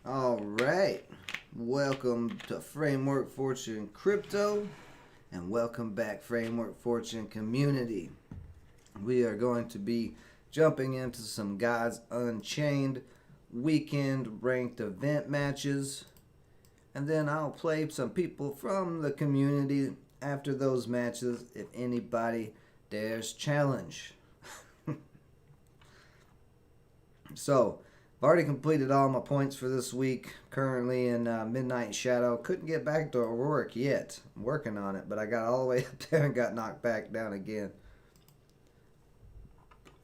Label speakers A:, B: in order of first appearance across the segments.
A: All right, welcome to Framework Fortune Crypto, and welcome back, Framework Fortune community. We are going to be jumping into some Gods Unchained weekend ranked event matches, and then I'll play some people from the community after those matches if anybody dares challenge. So, I've already completed all my points for this week. Currently in Midnight Shadow. Couldn't get back to Auroric yet. I'm working on it, but I got all the way up there and got knocked back down again.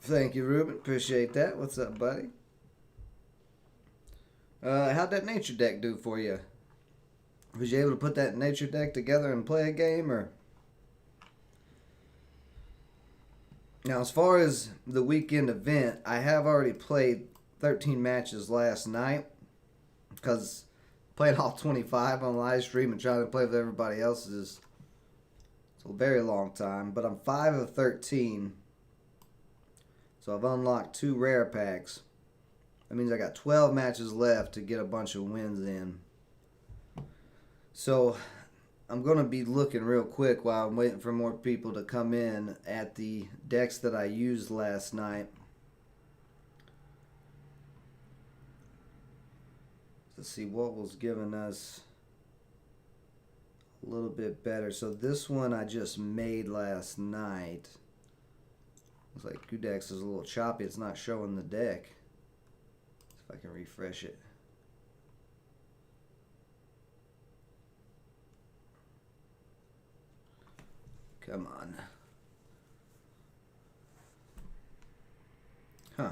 A: Thank you, Ruben. Appreciate that. What's up, buddy? How'd that nature deck do for you? Was you able to put that nature deck together and play a game, or? Now, as far as the weekend event, I have already played 13 matches last night because playing all 25 on live stream and trying to play with everybody else is a very long time. But I'm 5 of 13, so I've unlocked 2 rare packs. That means I got 12 matches left to get a bunch of wins in. So I'm going to be looking real quick while I'm waiting for more people to come in at the decks that I used last night. Let's see what was giving us a little bit better. So this one I just made last night. Looks like Kudex is a little choppy. It's not showing the deck. See if I can refresh it. Come on. Huh.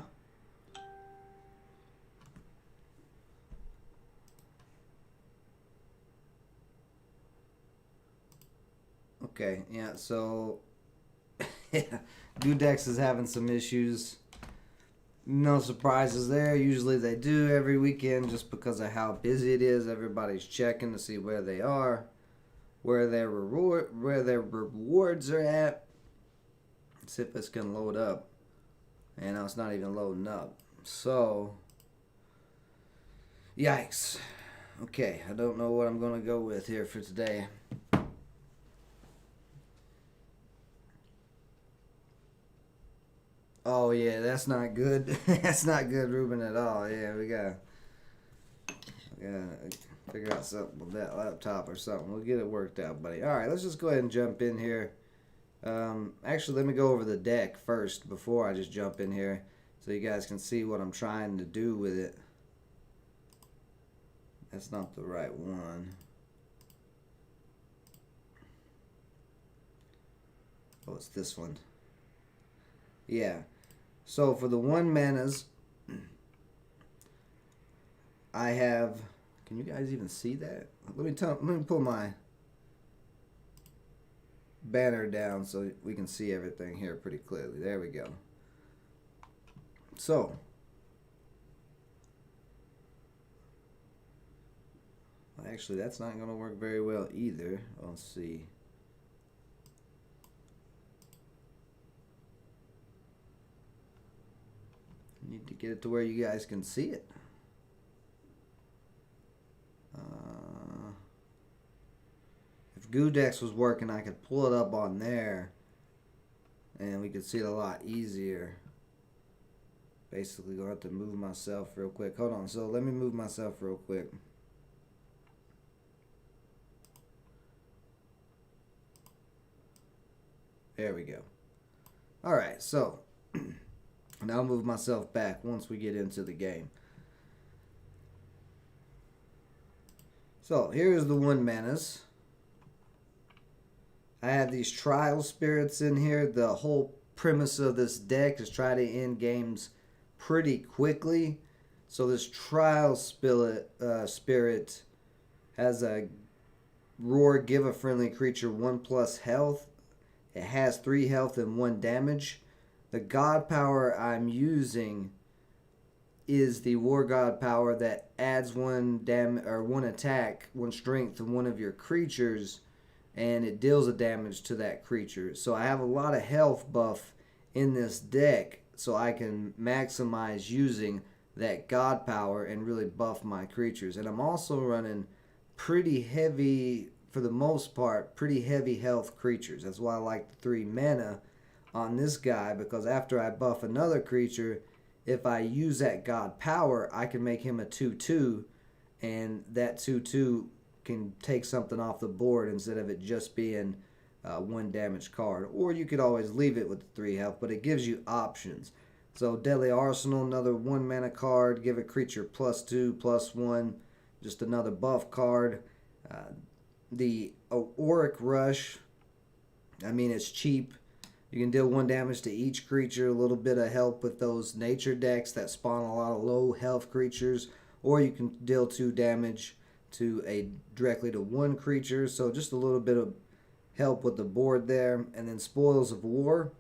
A: Okay, yeah, so Gudex is having some issues. No surprises there. Usually they do every weekend just because of how busy it is. Everybody's checking to see where they are, where their rewards are at. Let's see if this can load up. And now it's not even loading up. So, yikes. Okay, I don't know what I'm going to go with here for today. Oh yeah, that's not good. That's not good, Ruben, at all. Yeah, we gotta figure out something with that laptop or something. We'll get it worked out, buddy. All right, let's just go ahead and jump in here. Actually, let me go over the deck first before I just jump in here, so you guys can see what I'm trying to do with it. That's not the right one. Oh, it's this one. Yeah. So for the 1 manas, I have. Can you guys even see that? Let me pull my banner down so we can see everything here pretty clearly. There we go. So, actually, that's not going to work very well either. Let's see. Need to get it to where you guys can see it. If Gudex was working, I could pull it up on there and we could see it a lot easier. Basically, going to have to move myself real quick. Hold on. So let me move myself real quick. There we go. All right. So now I'll move myself back once we get into the game. So here's the 1 manas. I have these trial spirits in here. The whole premise of this deck is try to end games pretty quickly. So this trial spirit has a roar, give a friendly creature 1+ health. It has 3 health and 1 damage. The god power I'm using is the war god power that adds 1 attack, 1 strength to one of your creatures, and it deals a damage to that creature. So I have a lot of health buff in this deck, so I can maximize using that God power and really buff my creatures. And I'm also running pretty heavy, for the most part, pretty heavy health creatures. That's why I like the 3 mana on this guy, because after I buff another creature, if I use that God power, I can make him a 2/2, and that 2/2 can take something off the board instead of it just being 1 damage card. Or you could always leave it with the 3 health, but it gives you options. So Deadly Arsenal, another 1 mana card, give a creature +2/+1, just another buff card. The Auric Rush, I mean, it's cheap. You can deal 1 damage to each creature, a little bit of help with those nature decks that spawn a lot of low health creatures, or you can deal 2 damage directly to 1 creature. So just a little bit of help with the board there. And then Spoils of War.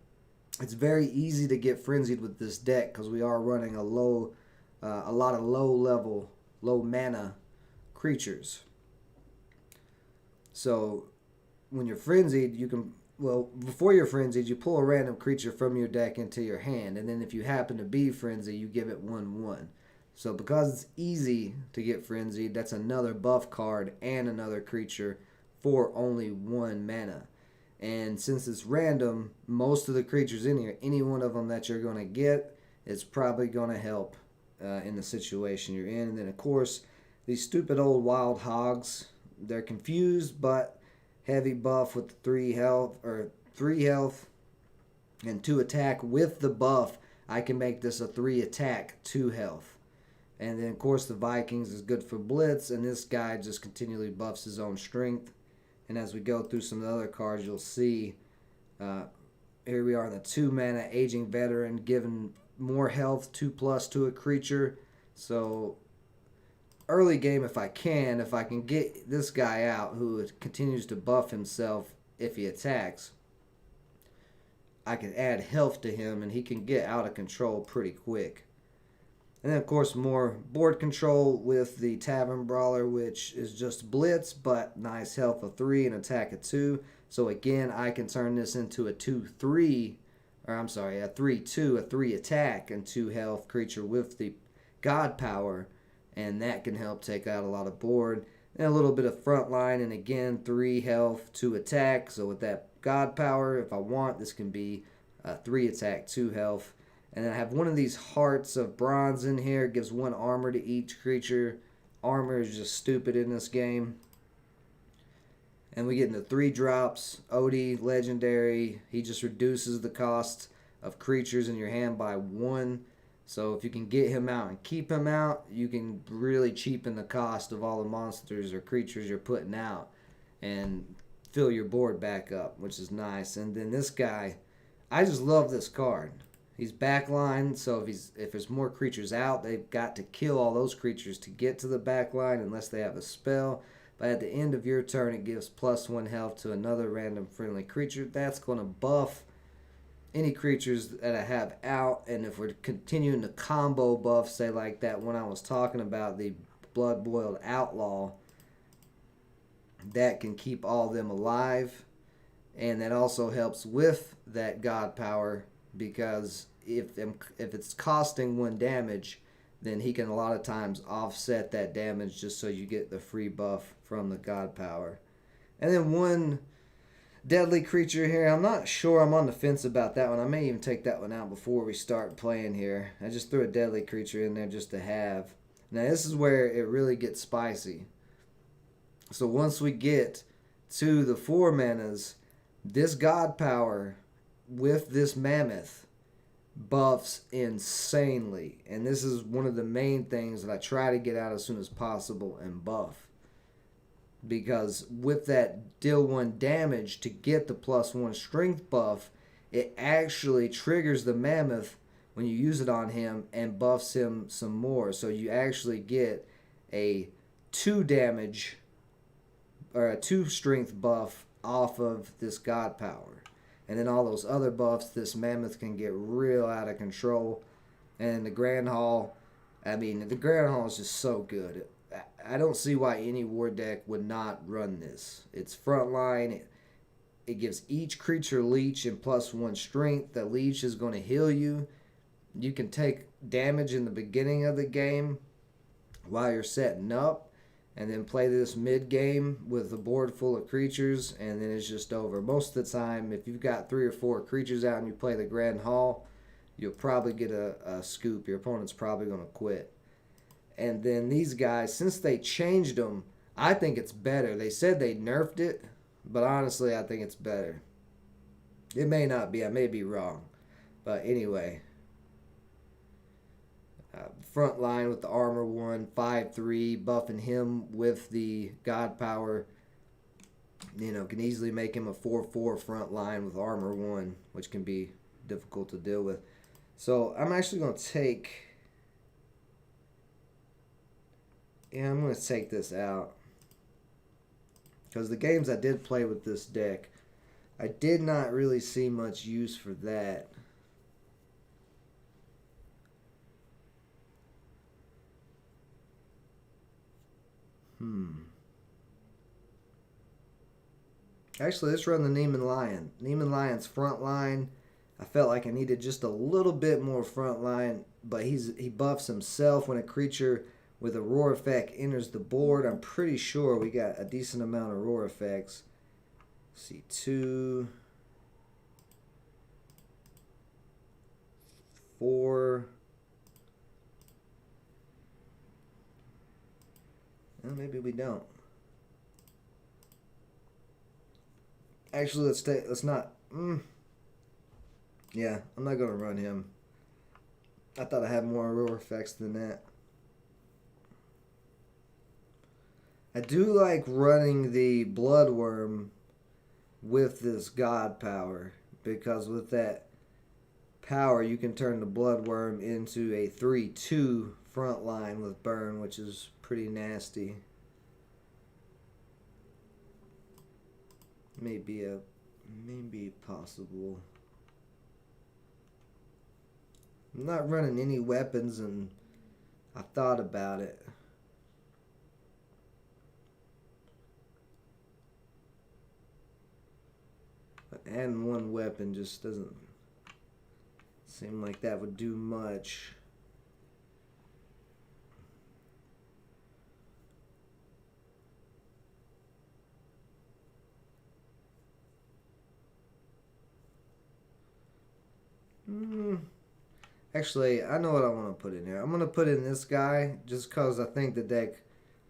A: It's very easy to get frenzied with this deck because we are running a lot of low mana creatures. So when you're frenzied, before you're frenzied, you pull a random creature from your deck into your hand, and then if you happen to be frenzied, you give it 1/1. So because it's easy to get frenzied, that's another buff card and another creature for only 1 mana. And since it's random, most of the creatures in here, any one of them that you're going to get, is probably going to help in the situation you're in. And then, of course, these stupid old wild hogs, they're confused, but heavy buff with 3 health and 2 attack. With the buff, I can make this a 3 attack, 2 health. And then, of course, the Vikings is good for blitz, and this guy just continually buffs his own strength. And as we go through some of the other cards, you'll see here we are in the 2 mana Aging Veteran, giving more health, 2+ to a creature. So early game, if I can get this guy out who continues to buff himself if he attacks, I can add health to him and he can get out of control pretty quick. And then, of course, more board control with the Tavern Brawler, which is just blitz, but nice health of 3 and attack of 2. So, again, I can turn this into a 2/3, a 3/2, a 3 attack and 2 health creature with the God power, and that can help take out a lot of board. And a little bit of frontline, and again, 3 health, 2 attack. So, with that God power, if I want, this can be 3 attack, 2 health. And then I have one of these Hearts of Bronze in here. It gives 1 armor to each creature. Armor is just stupid in this game. And we get into 3 drops. Odie, legendary. He just reduces the cost of creatures in your hand by 1. So if you can get him out and keep him out, you can really cheapen the cost of all the monsters or creatures you're putting out and fill your board back up, which is nice. And then this guy, I just love this card. He's backline, so if there's more creatures out, they've got to kill all those creatures to get to the backline unless they have a spell. But at the end of your turn, it gives +1 health to another random friendly creature. That's going to buff any creatures that I have out. And if we're continuing to combo buff, say like that one I was talking about, the Blood Boiled Outlaw, that can keep all of them alive. And that also helps with that God power, because if it's costing 1 damage, then he can a lot of times offset that damage just so you get the free buff from the God power. And then 1 deadly creature here. I'm not sure. I'm on the fence about that one. I may even take that one out before we start playing here. I just threw a deadly creature in there just to have. Now this is where it really gets spicy. So once we get to the 4 manas, this God power with this mammoth buffs insanely, and this is one of the main things that I try to get out as soon as possible and buff, because with that deal 1 damage to get the +1 strength buff, it actually triggers the mammoth when you use it on him and buffs him some more. So you actually get a 2 damage or a 2 strength buff off of this God power. And then all those other buffs, this mammoth can get real out of control. And the Grand Hall, the Grand Hall is just so good. I don't see why any war deck would not run this. It's frontline. It gives each creature leech and +1 strength. The leech is going to heal you. You can take damage in the beginning of the game while you're setting up, and then play this mid game with a board full of creatures, and then it's just over. Most of the time, if you've got 3 or 4 creatures out and you play the Grand Hall, you'll probably get a scoop. Your opponent's probably going to quit. And then these guys, since they changed them, I think it's better. They said they nerfed it, but honestly, I think it's better. It may not be. I may be wrong. But anyway, front line with the armor 1, 5/3, buffing him with the God power. You know, can easily make him a 4/4 front line with armor 1, which can be difficult to deal with. So I'm actually going to take... Yeah, I'm going to take this out. Because the games I did play with this deck, I did not really see much use for that. Actually, let's run the Neiman Lion. Neiman Lion's front line. I felt like I needed just a little bit more front line, but he buffs himself when a creature with a roar effect enters the board. I'm pretty sure we got a decent amount of roar effects. Let's see, 2, 4. Well, maybe we don't. Actually, let's not. Yeah, I'm not gonna run him. I thought I had more roar effects than that. I do like running the Bloodworm with this God power, because with that power you can turn the Bloodworm into a 3/2 front line with burn, which is pretty nasty. Maybe possible. I'm not running any weapons, and I thought about it. But adding 1 weapon just doesn't seem like that would do much. Actually, I know what I want to put in there. I'm going to put in this guy just because I think the deck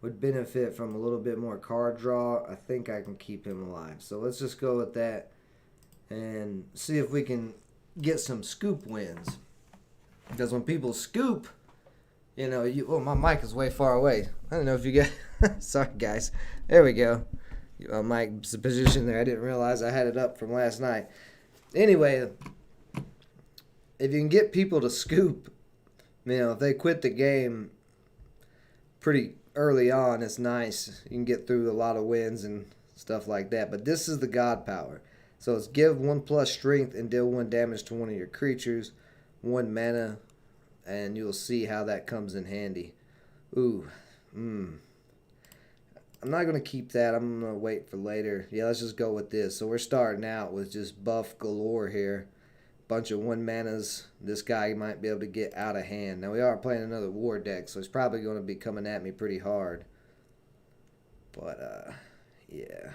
A: would benefit from a little bit more card draw. I think I can keep him alive. So let's just go with that and see if we can get some scoop wins. Because when people scoop, you know, oh, my mic is way far away. I don't know if you get... Sorry, guys. There we go. My mic's position there. I didn't realize I had it up from last night. Anyway... If you can get people to scoop, you know, if they quit the game pretty early on, it's nice. You can get through a lot of wins and stuff like that. But this is the God power. So it's give 1+ strength and deal 1 damage to one of your creatures, 1 mana, and you'll see how that comes in handy. Ooh, I'm not going to keep that. I'm going to wait for later. Yeah, let's just go with this. So we're starting out with just buff galore here. Bunch of 1 manas. This guy might be able to get out of hand. Now we are playing another war deck, so he's probably going to be coming at me pretty hard. But yeah.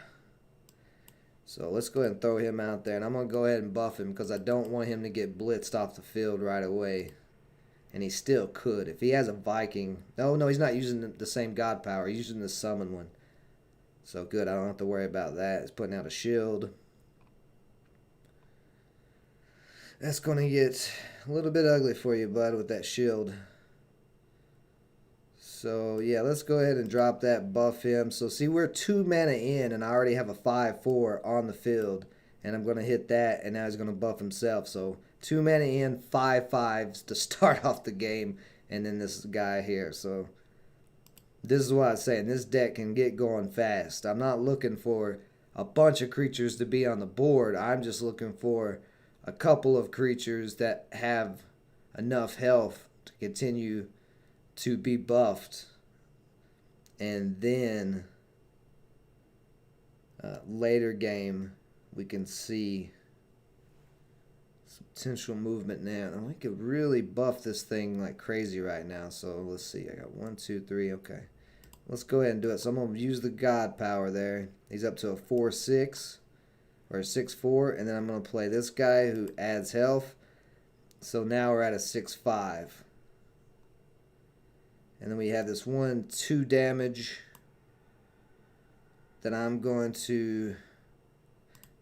A: So let's go ahead and throw him out there, and I'm going to go ahead and buff him because I don't want him to get blitzed off the field right away. And he still could. If he has a Viking... Oh, no, he's not using the same God power. He's using the summon one. So good, I don't have to worry about that. He's putting out a shield. That's going to get a little bit ugly for you, bud, with that shield. So, yeah, let's go ahead and drop that, buff him. So, see, we're 2 mana in, and I already have a 5/4 on the field. And I'm going to hit that, and now he's going to buff himself. So, 2 mana in, 5/5s to start off the game, and then this guy here. So, this is what I'm saying. This deck can get going fast. I'm not looking for a bunch of creatures to be on the board. I'm just looking for a couple of creatures that have enough health to continue to be buffed, and then later game we can see potential movement now. And we could really buff this thing like crazy right now. So let's see. I got 1, 2, 3. Okay. Let's go ahead and do it. So I'm going to use the God power there. He's up to a 4-6 or a 6-4. And then I'm going to play this guy who adds health. So now we're at a 6-5. And then we have this 1-2 damage that I'm going to...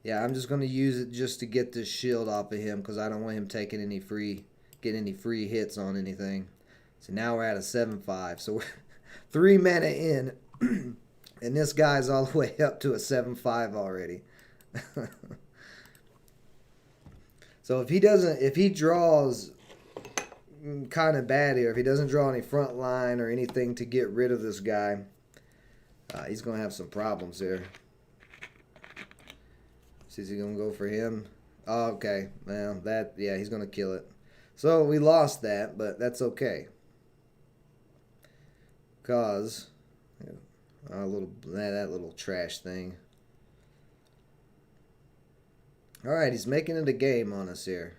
A: Yeah, I'm just going to use it just to get this shield off of him because I don't want him taking any free, getting any free hits on anything. So now we're at a 7-5. So we're 3 mana in, and this guy's all the way up to a 7-5 already. So if he draws kind of bad here, if he doesn't draw any front line or anything to get rid of this guy, he's going to have some problems here. Is he going to go for him? Oh, okay. Well, yeah, he's going to kill it. So we lost that, but that's okay. Because that little trash thing. All right, he's making it a game on us here.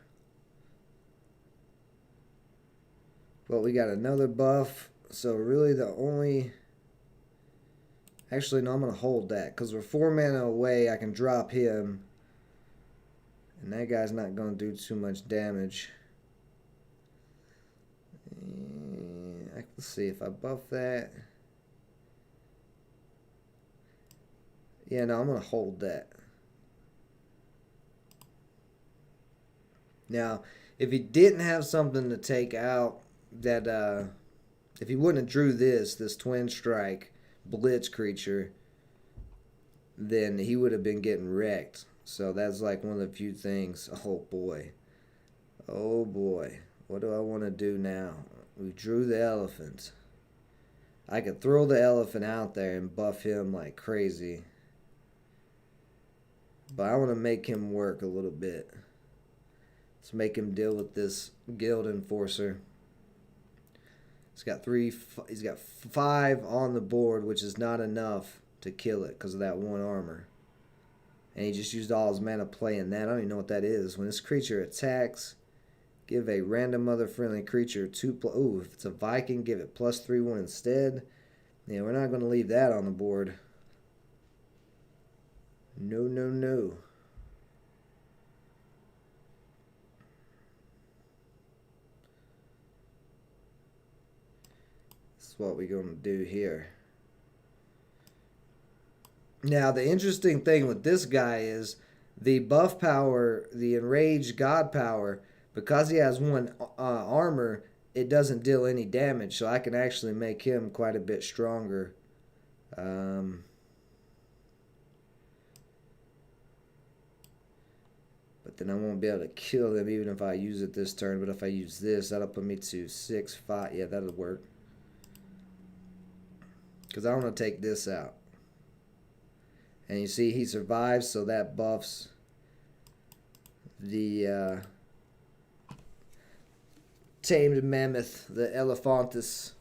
A: But we got another buff. So really the only... Actually, no, I'm going to hold that. Because we're 4 mana away. I can drop him. And that guy's not going to do too much damage. Let's see if I buff that. Yeah, no, I'm going to hold that. Now, if he didn't have something to take out that... if he wouldn't have drew this Twin Strike Blitz creature, then he would have been getting wrecked. So that's like one of the few things. Oh boy. Oh boy. What do I want to do now? We drew the elephant. I could throw the elephant out there and buff him like crazy. But I want to make him work a little bit. Let's make him deal with this Guild Enforcer. He's got 5 on the board, which is not enough to kill it because of that 1 armor. And he just used all his mana playing that. I don't even know what that is. When this creature attacks, give a random other friendly creature 2+. Ooh, if it's a Viking, give it +3/+1 instead. Yeah, we're not going to leave that on the board. No, no, no. This is what we're going to do here. Now, the interesting thing with this guy is the buff power, the enraged God power, because he has 1 armor, it doesn't deal any damage. So I can actually make him quite a bit stronger. But then I won't be able to kill him even if I use it this turn. But if I use this, that'll put me to 6-5. Yeah, that'll work. Because I want to take this out. And you see he survives, so that buffs the tamed mammoth, the elephantus.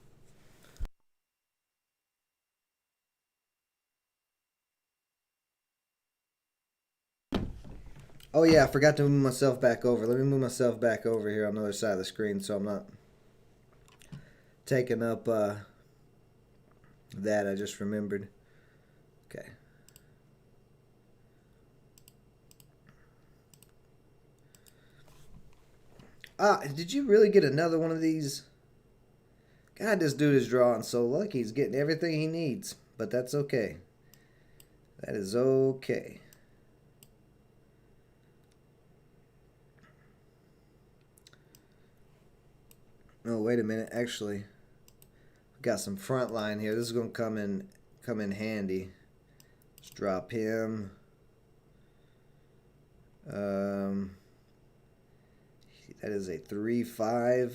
A: Oh yeah, I forgot to move myself back over. Let me move myself back over here on the other side of the screen so I'm not taking up that I just remembered. Okay. Ah, did you really get another one of these? God, this dude is drawing so lucky. He's getting everything he needs. But that's okay. That is okay. Oh, wait a minute. Actually, we got some front line here. This is going to come in handy. Let's drop him. That is a 3/5.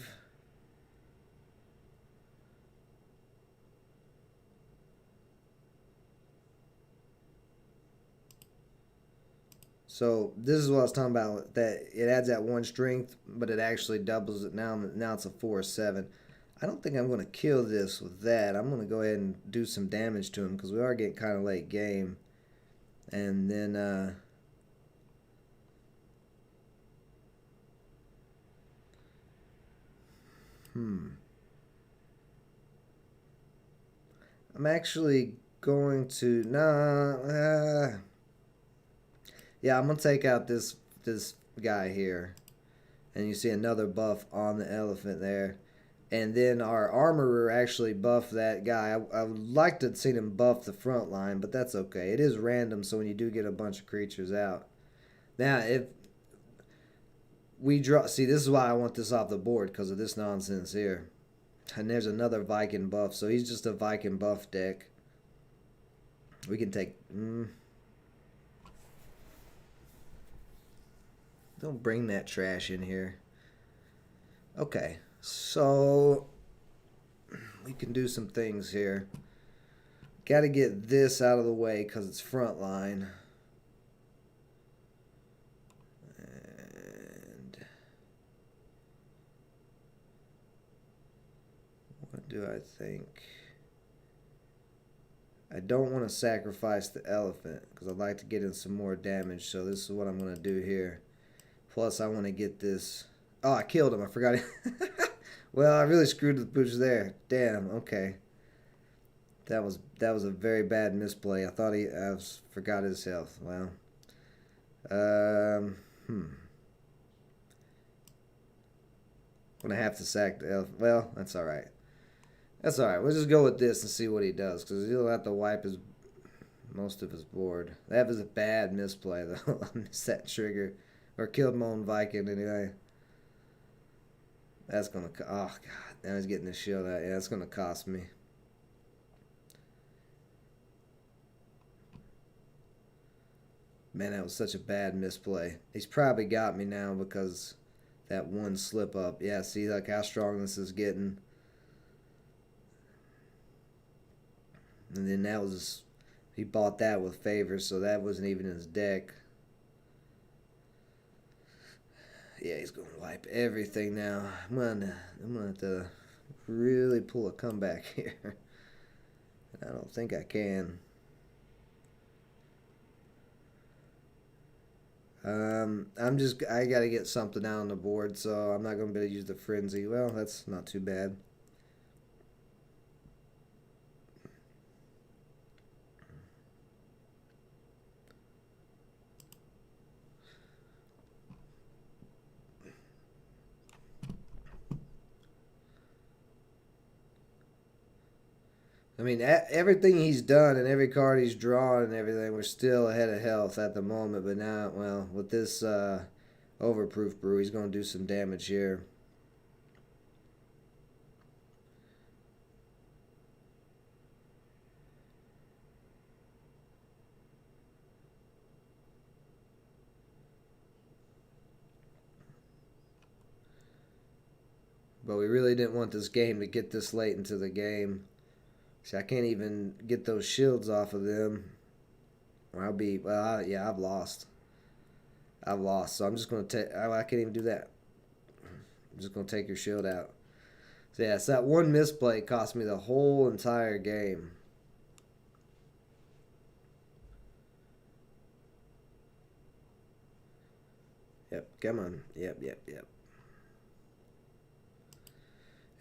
A: So this is what I was talking about, that it adds that 1 strength, but it actually doubles it now. Now it's a 4/7. I don't think I'm going to kill this with that. I'm going to go ahead and do some damage to him because we are getting kind of late game. And then I'm actually going to yeah, I'm gonna take out this guy here, and you see another buff on the elephant there, and then our armorer actually buffed that guy. I would like to have seen him buff the front line, but that's okay. It is random, so when you do get a bunch of creatures out, now if we draw, see, this is why I want this off the board because of this nonsense here. And there's another Viking buff, so he's just a Viking buff deck. We can take. Don't bring that trash in here. Okay, so we can do some things here. Got to get this out of the way because it's front line. And what do I think? I don't want to sacrifice the elephant because I'd like to get in some more damage. So this is what I'm going to do here. Plus, I want to get this. Oh, I killed him. I forgot. Well, I really screwed the pooch there. Damn. Okay. That was a very bad misplay. I thought I forgot his health. Well. Gonna have to sack the elephant. Well, that's all right. That's all right. We'll just go with this and see what he does because he'll have to wipe most of his board. That was a bad misplay though. I missed that trigger. Or killed my own Viking anyway. That's gonna. Oh god! Now he's getting the shield out. Yeah, that's gonna cost me. Man, that was such a bad misplay. He's probably got me now because that one slip up. Yeah, see like how strong this is getting. And then that was he bought that with favors, so that wasn't even in his deck. Yeah, he's going to wipe everything now. I'm gonna have to really pull a comeback here. I don't think I can. I got to get something out on the board, so I'm not going to be able to use the frenzy. Well, that's not too bad. I mean, everything he's done and every card he's drawn and everything, we're still ahead of health at the moment. But now, well, with this overproof brew, he's going to do some damage here. But we really didn't want this game to get this late into the game. See, I can't even get those shields off of them. Or I'll be, well, yeah, I've lost. I've lost. So I'm just going to take, I can't even do that. I'm just going to take your shield out. So yeah, so that one misplay cost me the whole entire game. Yep, come on. Yep.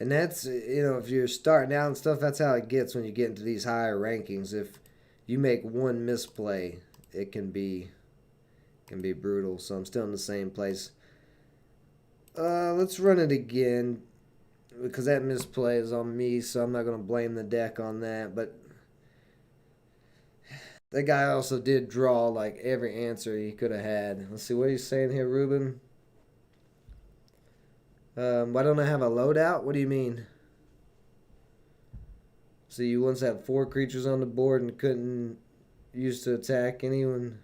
A: And that's, if you're starting out and stuff, that's how it gets when you get into these higher rankings. If you make one misplay, it can be brutal. So I'm still in the same place. Let's run it again because that misplay is on me, so I'm not going to blame the deck on that. But that guy also did draw like every answer he could have had. Let's see what he's saying here, Ruben. Why don't I have a loadout? What do you mean? So you once had 4 creatures on the board and couldn't use to attack anyone?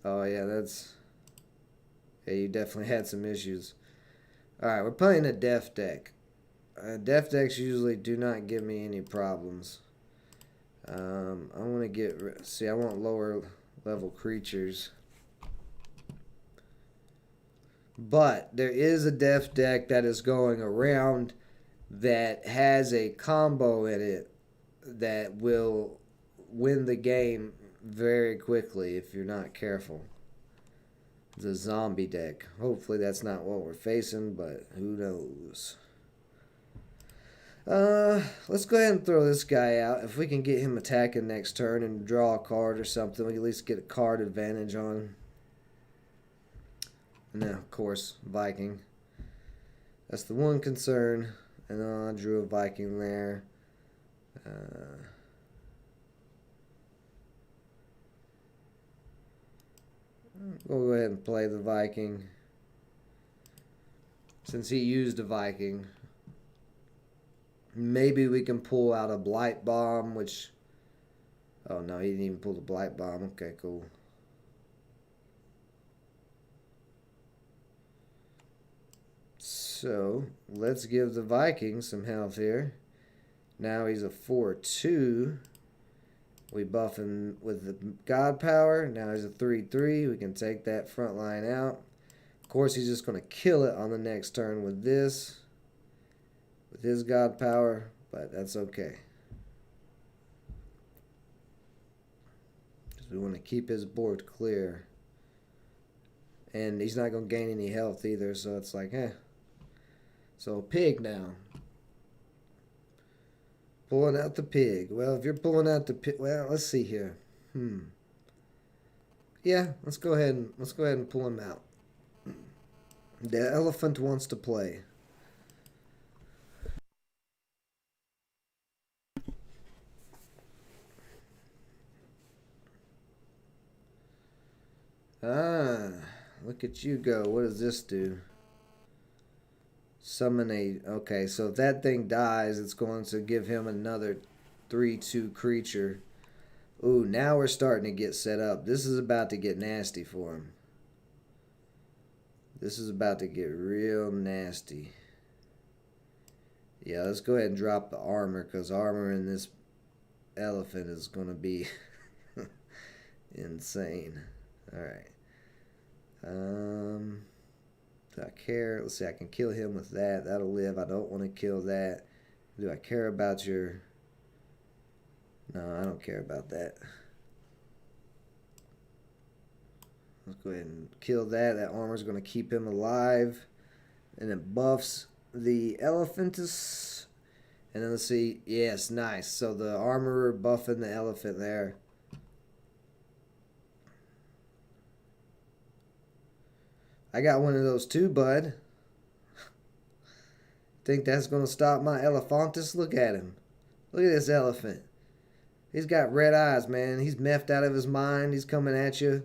A: Oh yeah, yeah, you definitely had some issues. Alright, we're playing a death deck. Death decks usually do not give me any problems. I want to I want lower level creatures. But there is a death deck that is going around that has a combo in it that will win the game very quickly if you're not careful. the zombie deck. Hopefully that's not what we're facing, but who knows. Let's go ahead and throw this guy out. If we can get him attacking next turn and draw a card or something, we can at least get a card advantage on him. And then, of course, Viking. That's the one concern. And I drew a Viking there. We'll go ahead and play the Viking. Since he used a Viking, maybe we can pull out a Blight Bomb, which... Oh, no, he didn't even pull the Blight Bomb. Okay, cool. So, let's give the Viking some health here. Now he's a 4-2. We buff him with the God Power. Now he's a 3-3. We can take that front line out. Of course, he's just going to kill it on the next turn with this. With his God Power. But that's okay. Because we want to keep his board clear. And he's not going to gain any health either. So it's like, eh. So, pig now. Pulling out the pig. Well, if you're pulling out the pig, well, let's see here. Yeah, let's go ahead and pull him out. The elephant wants to play. Ah, look at you go. What does this do? Summon a... Okay, so if that thing dies, it's going to give him another 3-2 creature. Ooh, now we're starting to get set up. This is about to get nasty for him. This is about to get real nasty. Yeah, let's go ahead and drop the armor, because armor in this elephant is going to be insane. Alright. Do I care? Let's see, I can kill him with that. That'll live. I don't want to kill that. Do I care about your... No, I don't care about that. Let's go ahead and kill that. That armor's going to keep him alive. And it buffs the Elephantus. And then let's see. Yes, nice. So the armorer buffing the elephant there. I got one of those too, bud. Think that's going to stop my Elephantus? Look at him. Look at this elephant. He's got red eyes, man. He's meffed out of his mind. He's coming at you.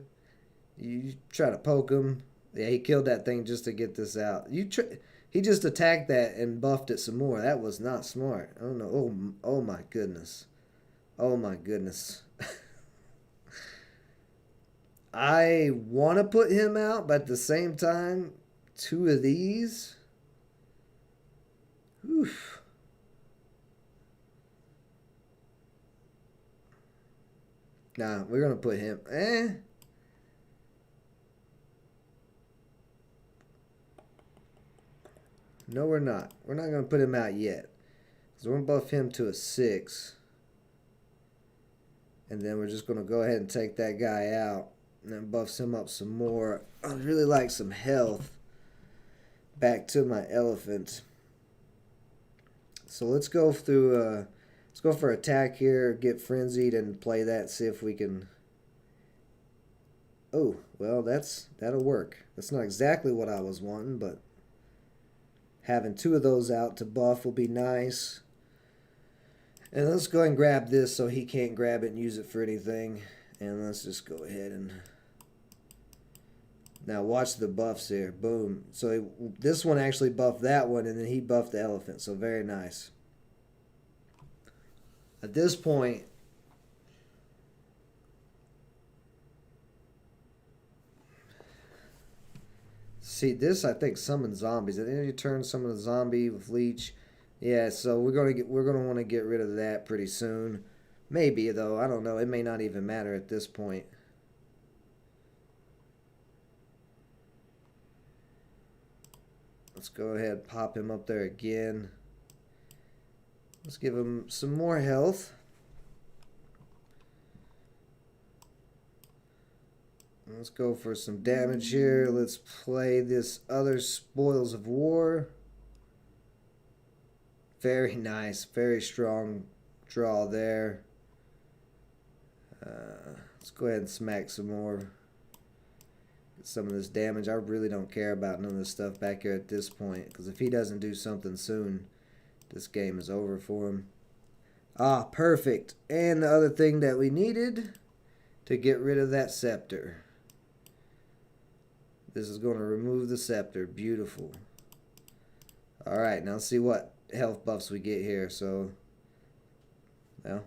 A: You try to poke him. Yeah, he killed that thing just to get this out. He just attacked that and buffed it some more. That was not smart. Oh, no. Oh my goodness. Oh, my goodness. I want to put him out, but at the same time, two of these. Oof. Nah, we're going to put him. No, we're not. We're not going to put him out yet. Because we're going to buff him to a 6. And then we're just going to go ahead and take that guy out. And then buffs him up some more. I'd really like some health. Back to my elephant. So let's go through... let's go for attack here. Get frenzied and play that. See if we can... Oh, well, that'll work. That's not exactly what I was wanting, but... Having two of those out to buff will be nice. And let's go ahead and grab this so he can't grab it and use it for anything. And let's just go ahead and... Now watch the buffs here. Boom. So this one actually buffed that one, and then he buffed the elephant. So very nice. At this point... See, this I think summons zombies. At the end of your turn, summon a zombie with leech. Yeah, so we're gonna want to get rid of that pretty soon. Maybe though, I don't know. It may not even matter at this point. Let's go ahead and pop him up there again. Let's give him some more health. Let's go for some damage here. Let's play this other Spoils of War. Very nice. Very strong draw there. Let's go ahead and smack some more. Get some of this damage. I really don't care about none of this stuff back here at this point, because if he doesn't do something soon, this game is over for him. Ah, perfect. And the other thing that we needed to get rid of that scepter. This is going to remove the scepter. Beautiful. Alright, now let's see what health buffs we get here. So, well,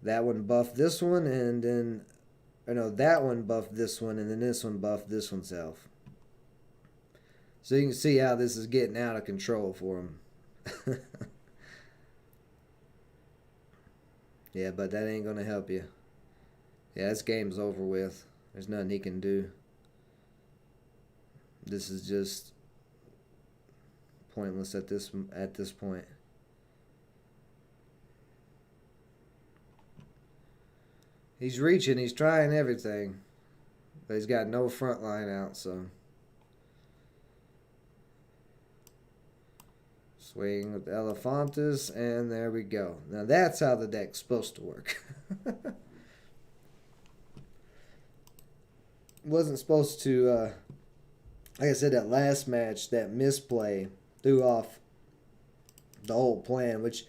A: that one buffed this one, and then, or no, that one buffed this one, and then this one buffed this one's health. So you can see how this is getting out of control for him. Yeah, but that ain't going to help you. Yeah, this game's over with. There's nothing he can do. This is just pointless at this point. He's reaching, he's trying everything, but he's got no front line out, so swing with Elephantis, and there we go. Now that's how the deck's supposed to work. Wasn't supposed to, like I said, that last match, that misplay threw off the whole plan, which,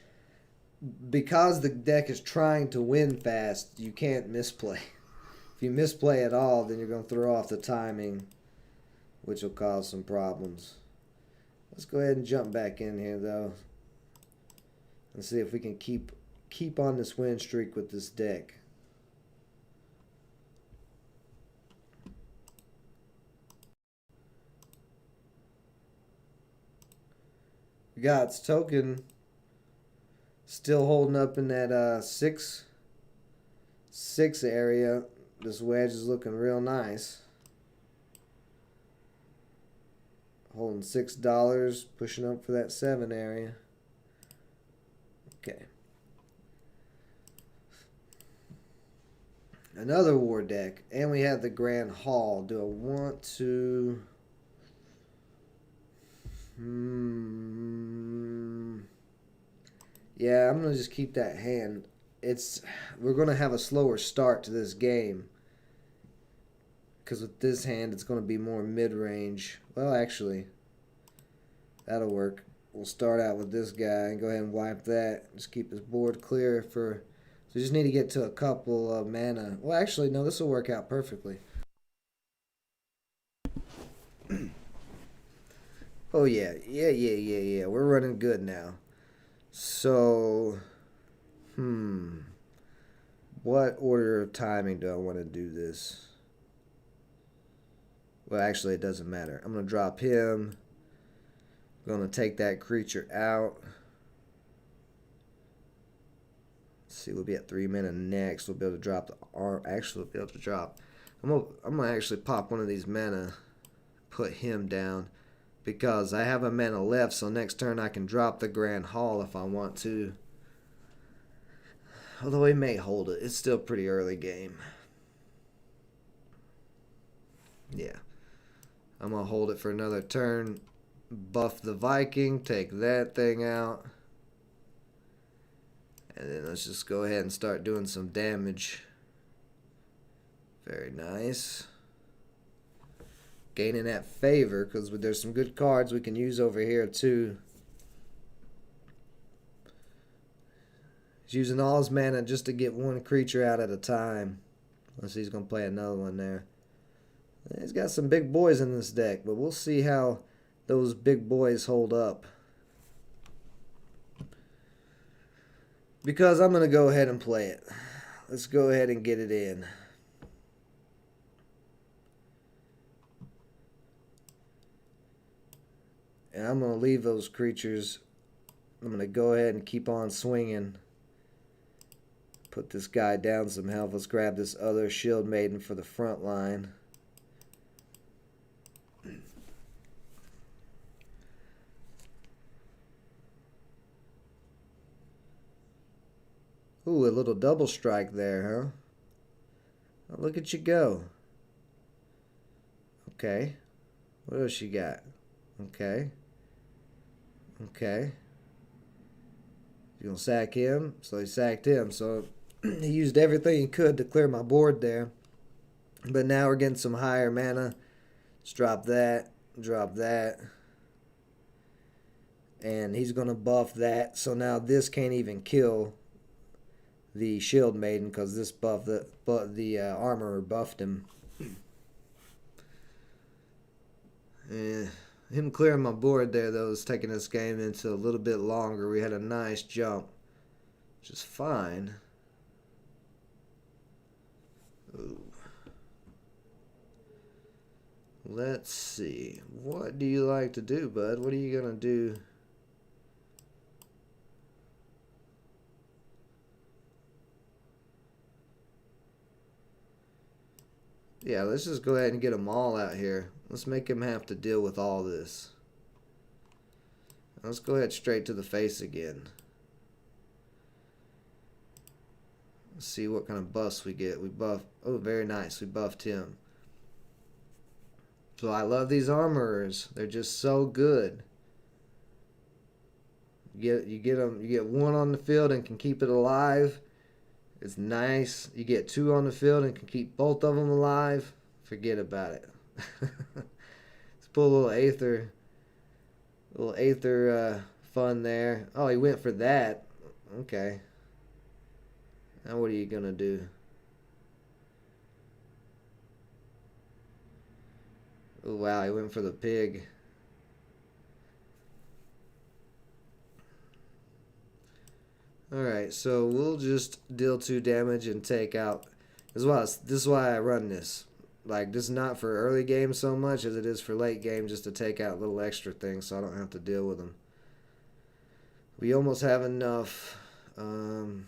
A: because the deck is trying to win fast, you can't misplay. If you misplay at all, then you're going to throw off the timing, which will cause some problems. Let's go ahead and jump back in here, though, and see if we can keep on this win streak with this deck. Gods token still holding up in that 6 area. This wedge is looking real nice. Holding $6, pushing up for that 7 area. Okay. Another war deck, and we have the Grand Hall. Do I want to? Yeah, I'm gonna just keep that hand. We're gonna have a slower start to this game, because with this hand it's gonna be more mid-range. Well, actually, that'll work. We'll start out with this guy and go ahead and wipe that. Just keep his board clear for. So we just need to get to a couple of mana. Well, actually, no, this will work out perfectly. Oh yeah, yeah. We're running good now. So, what order of timing do I want to do this? Well, actually, it doesn't matter. I'm going to drop him. I'm going to take that creature out. Let's see, we'll be at 3 mana next. We'll be able to drop the arm. Actually, we'll be able to drop. I'm going to actually pop one of these mana, put him down, because I have a mana left, so next turn I can drop the Grand Hall if I want to. Although he may hold it. It's still pretty early game. Yeah. I'm going to hold it for another turn. Buff the Viking. Take that thing out. And then let's just go ahead and start doing some damage. Very nice. Gaining that favor, because there's some good cards we can use over here too. He's using all his mana just to get one creature out at a time. Unless he's going to play another one there. He's got some big boys in this deck, but we'll see how those big boys hold up. Because I'm going to go ahead and play it. Let's go ahead and get it in. And I'm going to leave those creatures. I'm going to go ahead and keep on swinging. Put this guy down some health. Let's grab this other Shield Maiden for the front line. Ooh, a little double strike there, huh? Oh, look at you go. Okay. What else you got? Okay. Okay. You gonna sack him? So he sacked him. So he used everything he could to clear my board there. But now we're getting some higher mana. Let's drop that. Drop that. And he's gonna buff that. So now this can't even kill the Shield Maiden because this buff the armorer buffed him. Him clearing my board there though is taking this game into a little bit longer. We had a nice jump, which is fine. Ooh. Let's see. What do you like to do, bud? What are you gonna do? Yeah, let's just go ahead and get them all out here. Let's make him have to deal with all this. Let's go ahead straight to the face again. Let's see what kind of buffs we get. We buff. Oh, very nice. We buffed him. So I love these armorers. They're just so good. You get them. You get one on the field and can keep it alive. It's nice. You get two on the field and can keep both of them alive. Forget about it. Let's pull a little Aether fun there. Oh, he went for that. Okay. Now what are you gonna do? Oh wow, he went for the pig. Alright, so we'll just deal 2 damage and take out. This is why I run this. Like, this is not for early game so much as it is for late game, just to take out little extra things so I don't have to deal with them. We almost have enough. I'm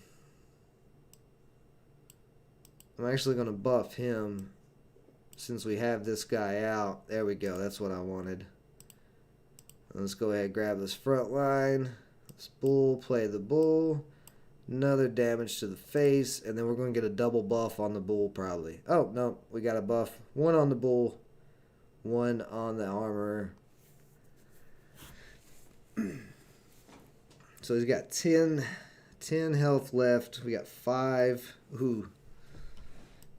A: actually going to buff him since we have this guy out. There we go. That's what I wanted. Let's go ahead and grab this front line. Let's bull, play the bull. Another damage to the face, and then we're going to get a double buff on the bull probably. Oh, no, we got a buff. 1 on the bull, 1 on the armor. So he's got 10 health left. We got 5. Ooh.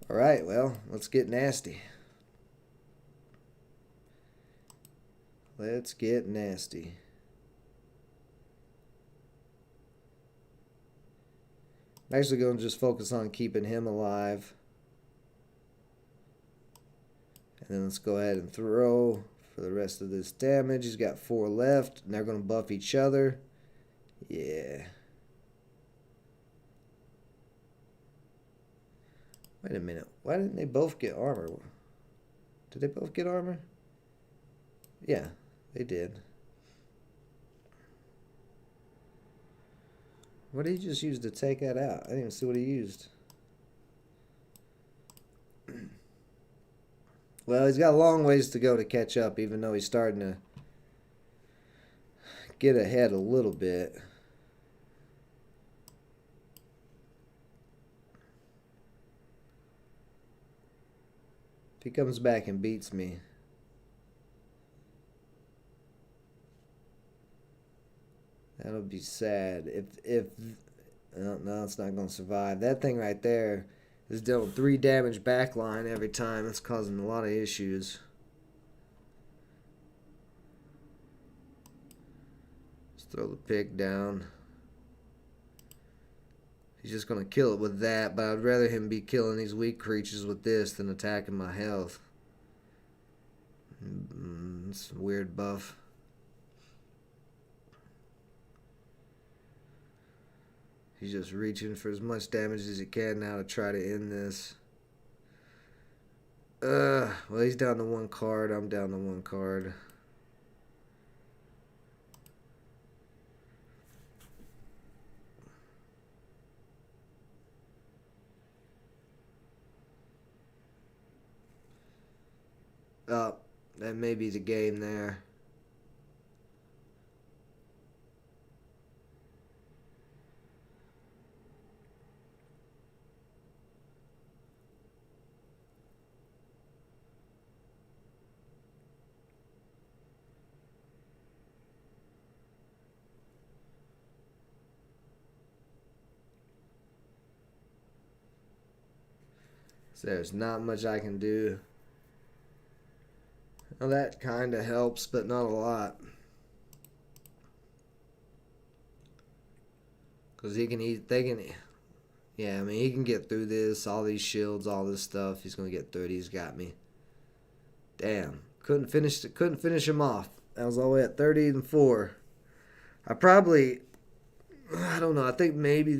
A: All right, well, let's get nasty. Let's get nasty. I'm actually going to just focus on keeping him alive. And then let's go ahead and throw for the rest of this damage. He's got 4 left, and they're going to buff each other. Yeah. Wait a minute. Why didn't they both get armor? Did they both get armor? Yeah, they did. What did he just use to take that out? I didn't even see what he used. Well, he's got a long ways to go to catch up, even though he's starting to get ahead a little bit. If he comes back and beats me, that'll be sad. If no, it's not going to survive. That thing right there is dealing 3 damage backline every time. It's causing a lot of issues. Let's throw the pig down. He's just going to kill it with that, but I'd rather him be killing these weak creatures with this than attacking my health. It's a weird buff. He's just reaching for as much damage as he can now to try to end this. Well, he's down to 1 card. I'm down to 1 card. Oh, that may be the game there. So there's not much I can do. Well, that kind of helps, but not a lot. Because he can eat, they can, yeah, I mean, he can get through this, all these shields, all this stuff. He's going to get through it. He's got me. Damn. Couldn't finish him off. I was all the way at 30-4. I don't know, I think maybe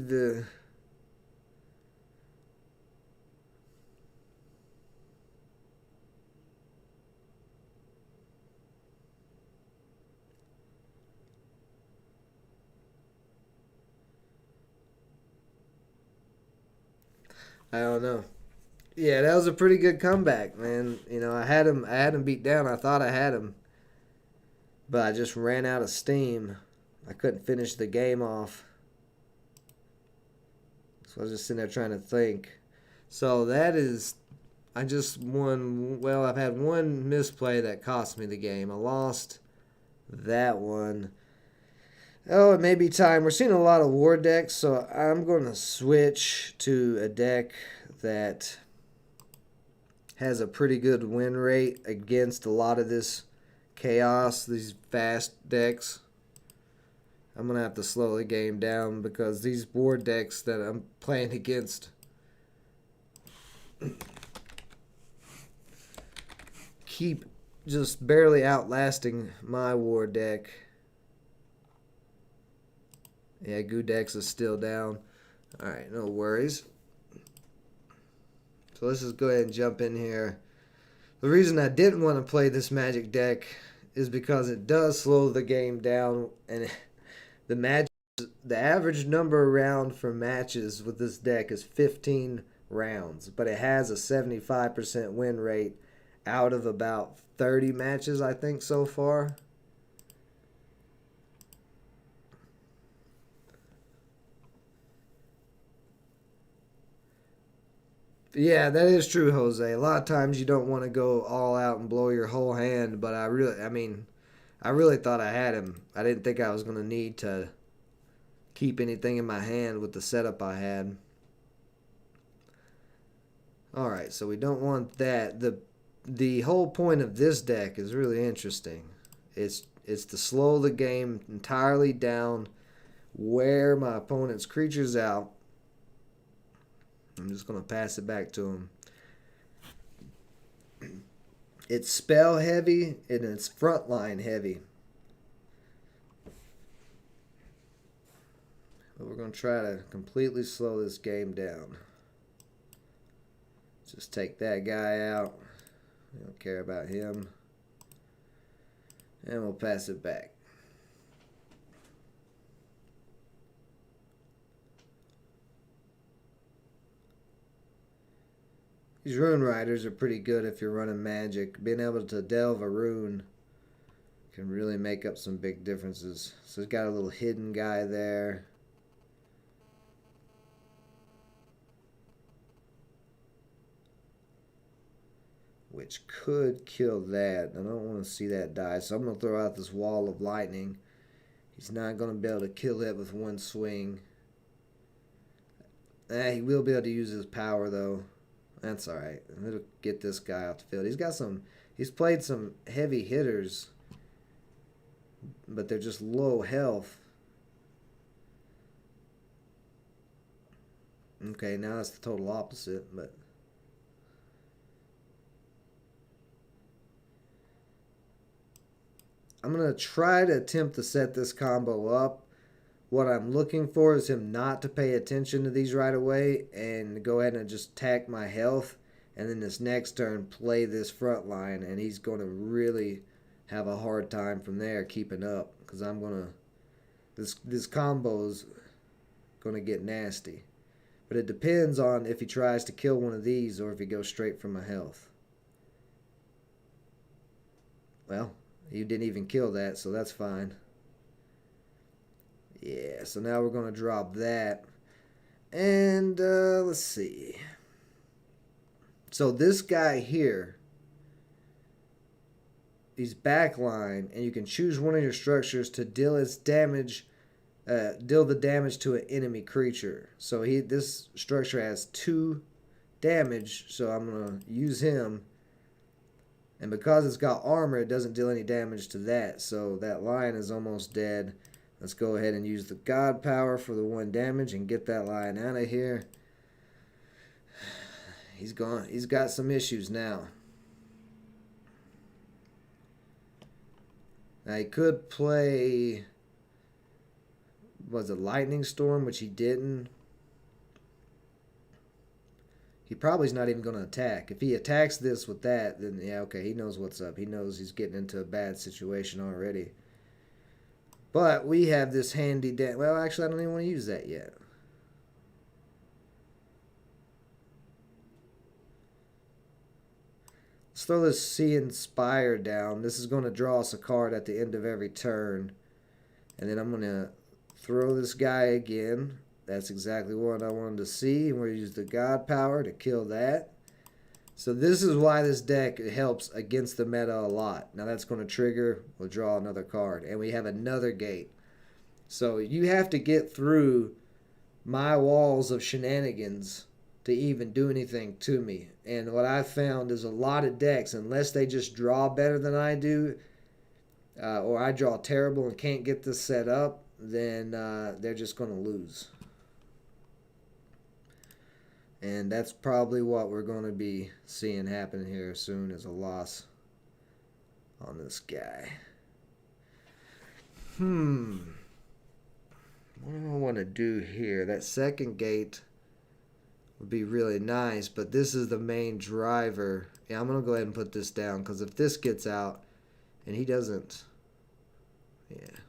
A: I don't know. Yeah, that was a pretty good comeback, man. You know, I had him beat down. I thought I had him, but I just ran out of steam. I couldn't finish the game off. So I was just sitting there trying to think. So that is, I just won. Well, I've had one misplay that cost me the game. I lost that one. Oh, it may be time. We're seeing a lot of war decks, so I'm going to switch to a deck that has a pretty good win rate against a lot of this chaos, these fast decks. I'm going to have to slow the game down because these board decks that I'm playing against keep just barely outlasting my war deck. Yeah, Goodex is still down. Alright, no worries. So let's just go ahead and jump in here. The reason I didn't want to play this Magic deck is because it does slow the game down, and the average number around for matches with this deck is 15 rounds, but it has a 75% win rate out of about 30 matches, I think, so far. Yeah, that is true, Jose. A lot of times you don't want to go all out and blow your whole hand, but I really thought I had him. I didn't think I was going to need to keep anything in my hand with the setup I had. Alright, so we don't want that. The whole point of this deck is really interesting. It's to slow the game entirely down, wear my opponent's creatures out. I'm just going to pass it back to him. It's spell heavy and it's frontline heavy. But we're going to try to completely slow this game down. Just take that guy out. We don't care about him. And we'll pass it back. These Rune Riders are pretty good if you're running Magic. Being able to delve a rune can really make up some big differences. So it's got a little hidden guy there. Which could kill that. I don't want to see that die. So I'm going to throw out this wall of lightning. He's not going to be able to kill it with one swing. He will be able to use his power though. That's alright. It'll get this guy off the field. He's played some heavy hitters, but they're just low health. Okay, now it's the total opposite, but I'm going to try to attempt to set this combo up. What I'm looking for is him not to pay attention to these right away and go ahead and just attack my health. And then this next turn, play this front line. And he's going to really have a hard time from there keeping up. Because I'm going to... This combo's going to get nasty. But it depends on if he tries to kill one of these or if he goes straight for my health. Well, he didn't even kill that, so that's fine. Yeah, so now we're going to drop that. And let's see. So this guy here, he's backline, and you can choose one of your structures to deal its damage, deal the damage to an enemy creature. So this structure has 2 damage, so I'm going to use him. And because it's got armor, it doesn't deal any damage to that. So that lion is almost dead. Let's go ahead and use the God power for the 1 damage and get that lion out of here. He's gone. He's got some issues now. Now he could play, was it Lightning Storm, which he didn't. He probably is not even going to attack. If he attacks this with that, then yeah, okay, he knows what's up. He knows he's getting into a bad situation already. But we have this handy well, actually, I don't even want to use that yet. Let's throw this Sea Inspire down. This is going to draw us a card at the end of every turn. And then I'm going to throw this guy again. That's exactly what I wanted to see. And we're going to use the God power to kill that. So this is why this deck helps against the meta a lot. Now that's going to trigger. We'll draw another card. And we have another gate. So you have to get through my walls of shenanigans to even do anything to me. And what I found is a lot of decks, unless they just draw better than I do, or I draw terrible and can't get this set up, then they're just going to lose. And that's probably what we're going to be seeing happen here soon, is a loss on this guy. What do I want to do here? That second gate would be really nice, but this is the main driver. Yeah, I'm going to go ahead and put this down, because if this gets out and he doesn't... Yeah.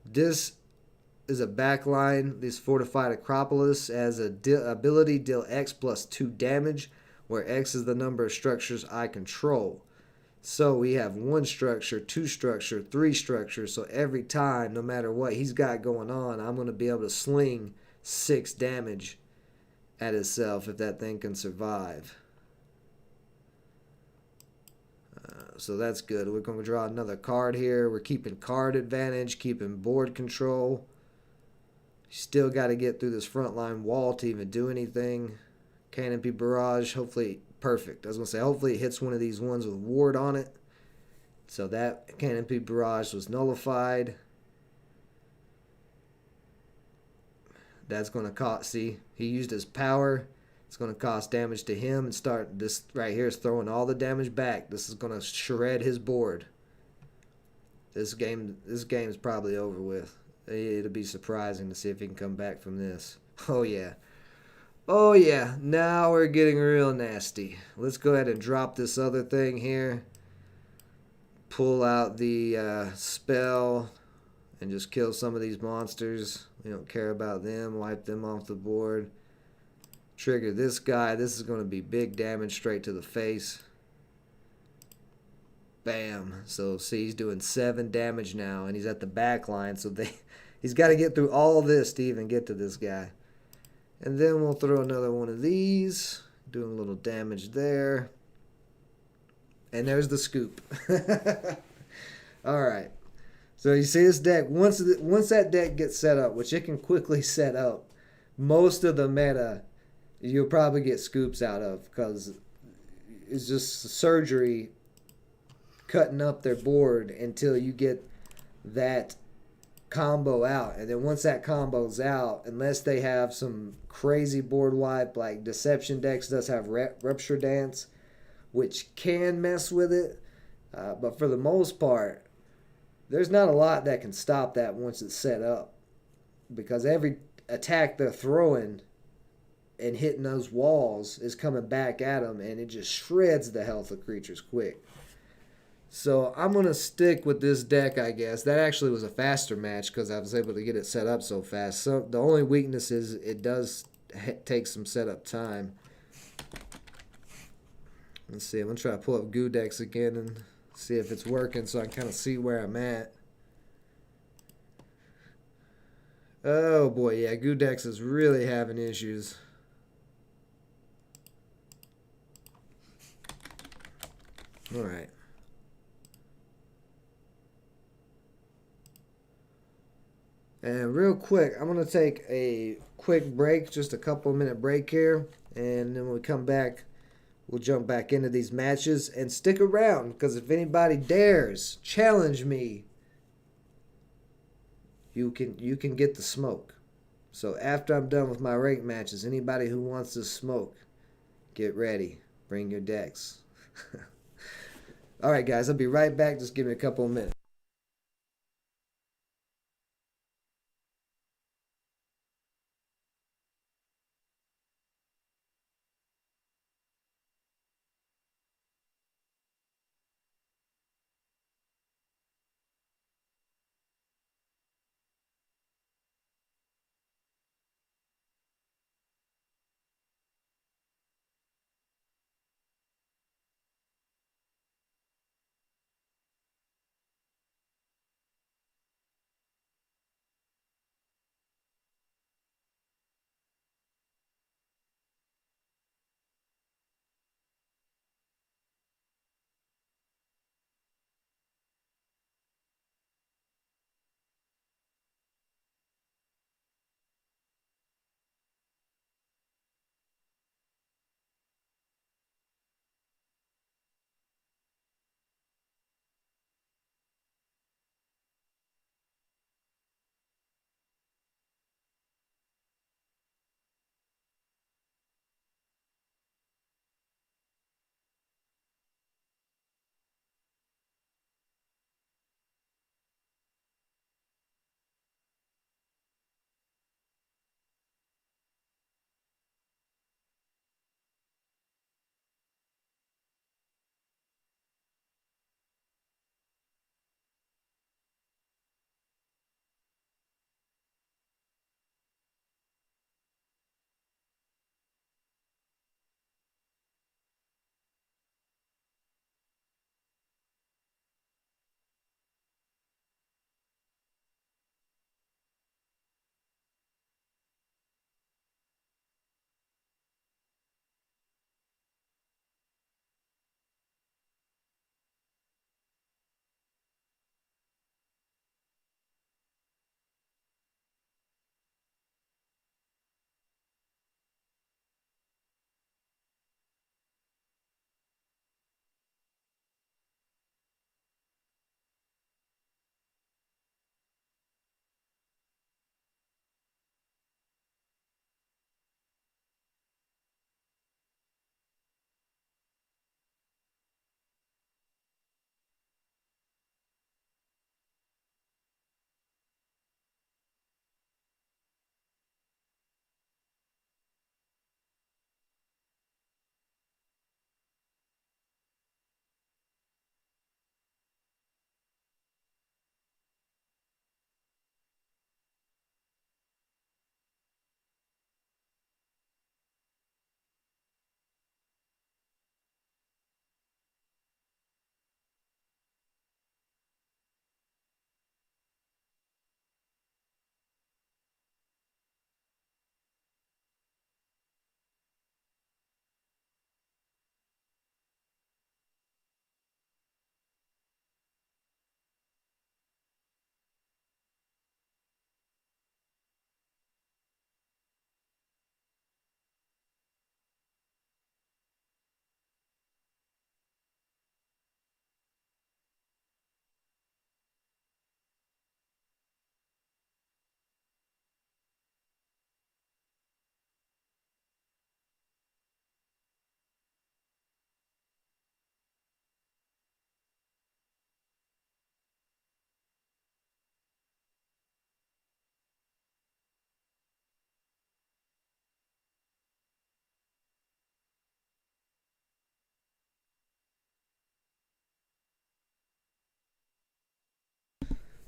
A: This is a backline. This Fortified Acropolis has a ability deal X plus 2 damage, where X is the number of structures I control. So we have 1 structure, 2 structure, 3 structures. So every time, no matter what he's got going on, I'm going to be able to sling 6 damage at itself if that thing can survive. So that's good. We're going to draw another card here. We're keeping card advantage, keeping board control. Still got to get through this front line wall to even do anything. Canopy Barrage, hopefully perfect. I was going to say, hopefully it hits one of these ones with ward on it. So that Canopy Barrage was nullified. That's going to cost, see, he used his power. It's going to cost damage to him, and start this right here is throwing all the damage back. This is going to shred his board. This game is probably over with. It'll be surprising to see if he can come back from this. Oh yeah. Oh yeah. Now we're getting real nasty. Let's go ahead and drop this other thing here. Pull out the spell and just kill some of these monsters. We don't care about them. Wipe them off the board. Trigger this guy. This is going to be big damage straight to the face. Bam. So see, he's doing 7 damage now, and he's at the back line. So he's got to get through all this to even get to this guy. And then we'll throw another one of these. Doing a little damage there. And there's the scoop. All right. So you see this deck, once that deck gets set up, which it can quickly set up, most of the meta you'll probably get scoops out of, because it's just surgery cutting up their board until you get that combo out. And then once that combo's out, unless they have some crazy board wipe, like Deception decks does have Rupture Dance, which can mess with it. But for the most part, there's not a lot that can stop that once it's set up. Because every attack they're throwing and hitting those walls is coming back at them, and it just shreds the health of creatures quick. So I'm going to stick with this deck, I guess. That actually was a faster match because I was able to get it set up so fast. So the only weakness is it does take some setup time. Let's see. I'm going to try to pull up Godex again and see if it's working so I can kind of see where I'm at. Oh boy, yeah, Godex is really having issues. All right. And real quick, I'm going to take a quick break, just a couple minute break here. And then when we come back, we'll jump back into these matches and stick around, because if anybody dares challenge me, you can get the smoke. So after I'm done with my rank matches, anybody who wants to smoke, get ready. Bring your decks. All right, guys, I'll be right back. Just give me a couple of minutes.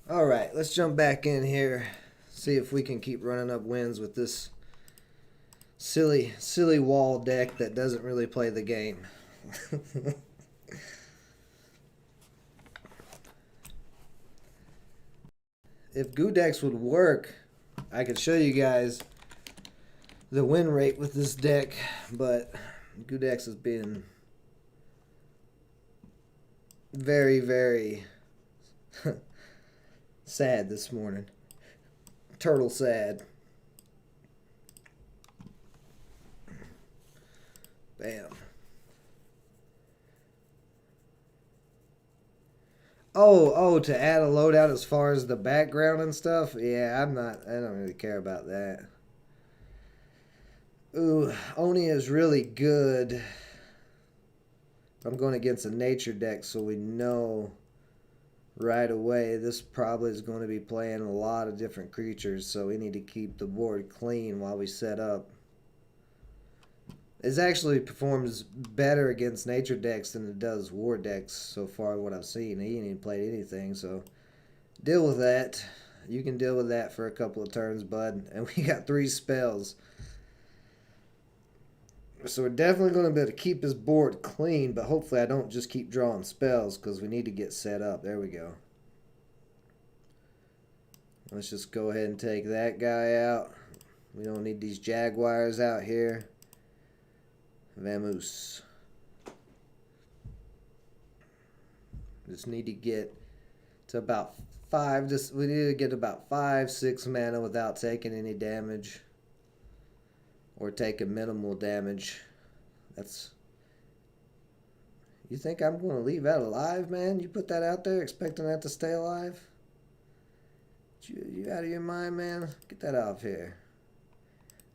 A: All right, let's jump back in here. See if we can keep running up wins with this silly wall deck that doesn't really play the game. If Gudex would work, I could show you guys the win rate with this deck, but Gudex has been very sad this morning. Turtle sad. Oh, to add a loadout as far as the background and stuff? Yeah, I don't really care about that. Ooh, Oni is really good. I'm going against a nature deck, so we know right away this probably is going to be playing a lot of different creatures, so we need to keep the board clean while we set up. It actually performs better against nature decks than it does war decks so far, what I've seen. He ain't even played anything, so deal with that. You can deal with that for a couple of turns, bud. And we got 3 spells. So we're definitely going to be able to keep his board clean, but hopefully I don't just keep drawing spells because we need to get set up. There we go. Let's just go ahead and take that guy out. We don't need these jaguars out here. Vamoose. Just need to get to about 5. We need to get about 5-6 mana without taking any damage. Or taking minimal damage. That's... You think I'm going to leave that alive, man? You put that out there expecting that to stay alive? You out of your mind, man? Get that out of here.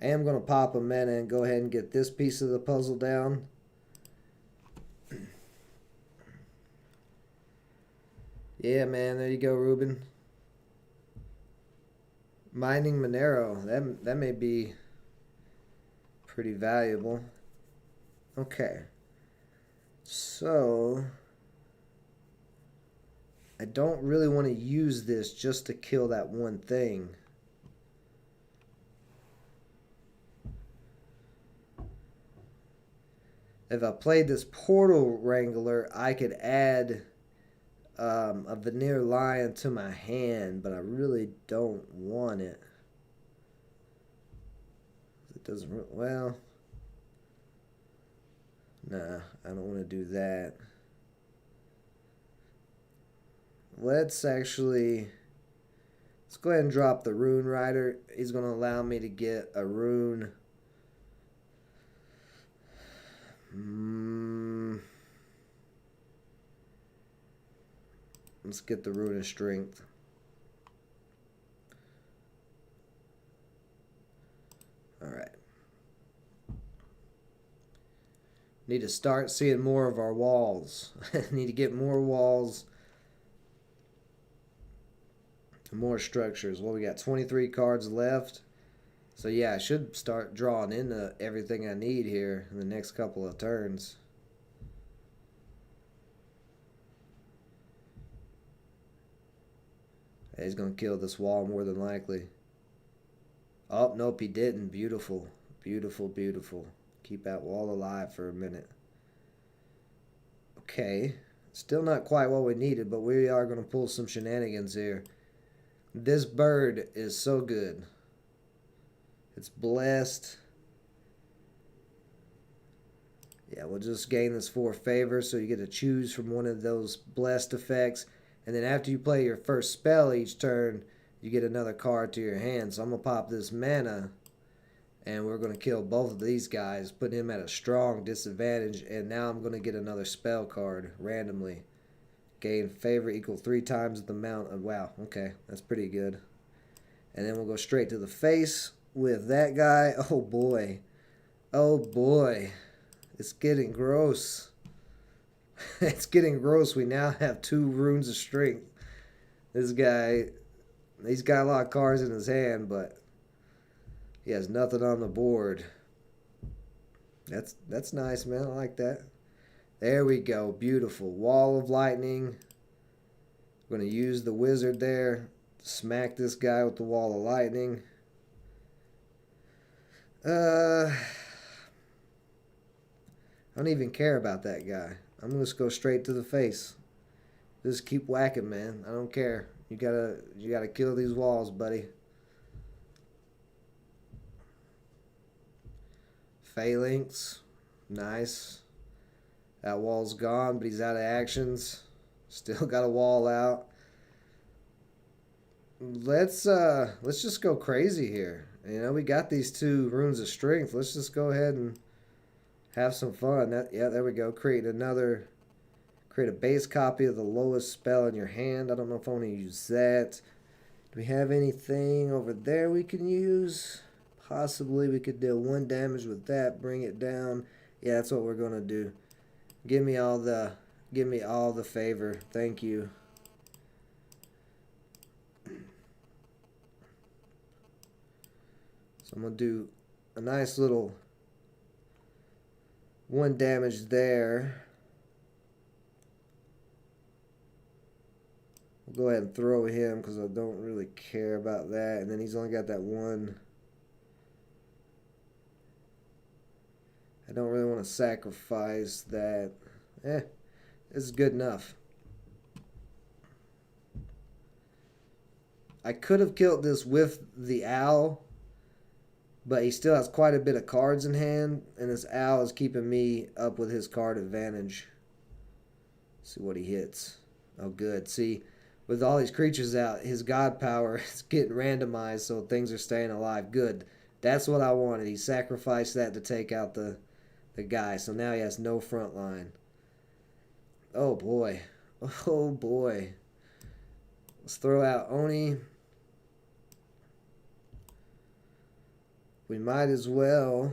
A: I am going to pop a mana and go ahead and get this piece of the puzzle down. Yeah, man. There you go, Ruben. Mining Monero. That may be pretty valuable. Okay. So... I don't really want to use this just to kill that one thing. If I played this Portal Wrangler, I could add a Veneer Lion to my hand, but I really don't want it. It doesn't... Well... Nah, I don't want to do that. Let's go ahead and drop the Rune Rider. He's going to allow me to get a rune. Let's get the Rune of Strength. Alright. Need to start seeing more of our walls. Need to get more walls. More structures. Well, we got 23 cards left. So yeah, I should start drawing into everything I need here in the next couple of turns. He's going to kill this wall more than likely. Oh, nope, he didn't. Beautiful. Beautiful, beautiful. Keep that wall alive for a minute. Okay. Still not quite what we needed, but we are going to pull some shenanigans here. This bird is so good. It's blessed. Yeah, we'll just gain this 4 favor, so you get to choose from one of those blessed effects. And then after you play your first spell each turn, you get another card to your hand. So I'm going to pop this mana, and we're going to kill both of these guys, put him at a strong disadvantage, and now I'm going to get another spell card randomly. Gain favor equal 3 times the amount of... Wow, okay, that's pretty good. And then we'll go straight to the face with that guy. Oh boy. Oh boy. It's getting gross. It's getting gross. We now have 2 runes of strength. This guy, he's got a lot of cards in his hand, but he has nothing on the board. That's nice, man. I like that. There we go. Beautiful. Wall of lightning. I'm going to use the wizard there. Smack this guy with the wall of lightning. I don't even care about that guy. I'm going to go straight to the face. Just keep whacking, man. I don't care. You gotta kill these walls, buddy. Phalanx. Nice. That wall's gone, but he's out of actions. Still got a wall out. Let's just go crazy here. You know, we got these 2 runes of strength. Let's just go ahead and have some fun. Yeah, there we go. Create Create a base copy of the lowest spell in your hand. I don't know if I want to use that. Do we have anything over there we can use? Possibly we could deal 1 damage with that, bring it down. Yeah, that's what we're gonna do. Give me all the favor. Thank you. So I'm gonna do a nice little 1 damage there. We'll go ahead and throw him because I don't really care about that. And then he's only got that 1. I don't really want to sacrifice that. This is good enough. I could have killed this with the owl, but he still has quite a bit of cards in hand, and this owl is keeping me up with his card advantage. Let's see what he hits. Oh, good. See, with all these creatures out, his god power is getting randomized, so things are staying alive. Good. That's what I wanted. He sacrificed that to take out the guy, so now he has no front line. Oh, boy. Oh, boy. Let's throw out Oni. We might as well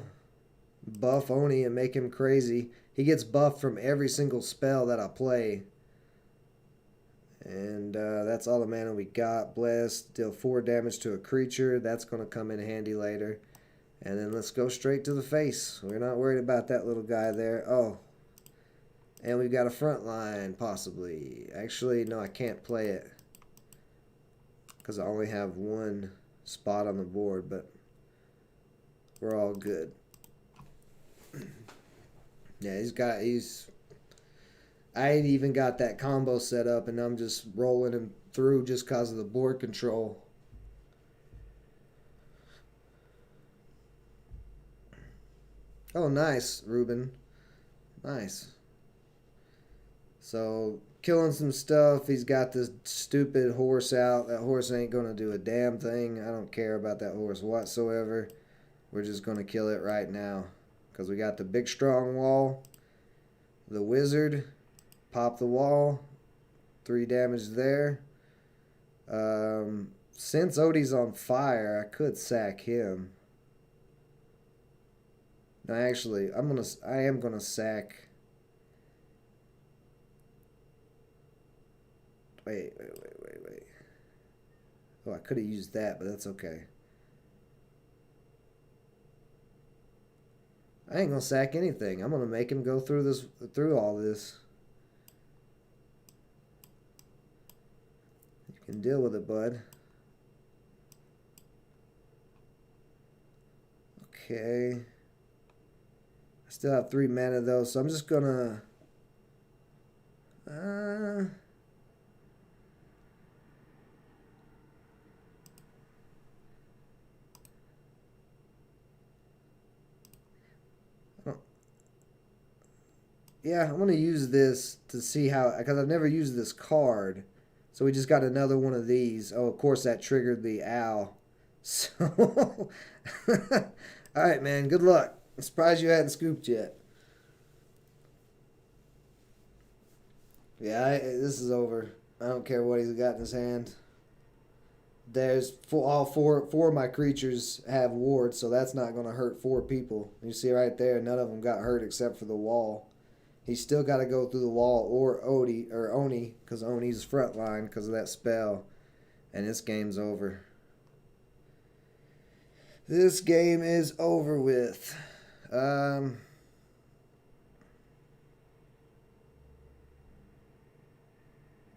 A: buff Oni and make him crazy. He gets buffed from every single spell that I play. And that's all the mana we got. Blessed. Deal 4 damage to a creature. That's going to come in handy later. And then let's go straight to the face. We're not worried about that little guy there. Oh. And we've got a front line, possibly. Actually, no, I can't play it. Because I only have 1 spot on the board. But we're all good. Yeah, I ain't even got that combo set up, and I'm just rolling him through just because of the board control. Oh, nice, Ruben. Nice. So, killing some stuff. He's got this stupid horse out. That horse ain't going to do a damn thing. I don't care about that horse whatsoever. We're just going to kill it right now. Because we got the big strong wall. The wizard. Pop the wall. 3 damage there. Since Odie's on fire, I could sack him. No, actually, I am gonna sack. Wait. Oh, I could have used that, but that's okay. I ain't gonna sack anything. I'm gonna make him go through all this. You can deal with it, bud. Okay. I still have 3 mana though, so I'm just gonna yeah, I'm going to use this to see how, because I've never used this card. So we just got another one of these. Oh, of course that triggered the owl. So, alright, man, good luck. I'm surprised you hadn't scooped yet. Yeah, this is over. I don't care what he's got in his hand. There's all four of my creatures have wards, so that's not going to hurt 4 people. You see right there, none of them got hurt except for the wall. He's still got to go through the wall or Oni, because Oni's front line because of that spell. And this game's over. This game is over with. Do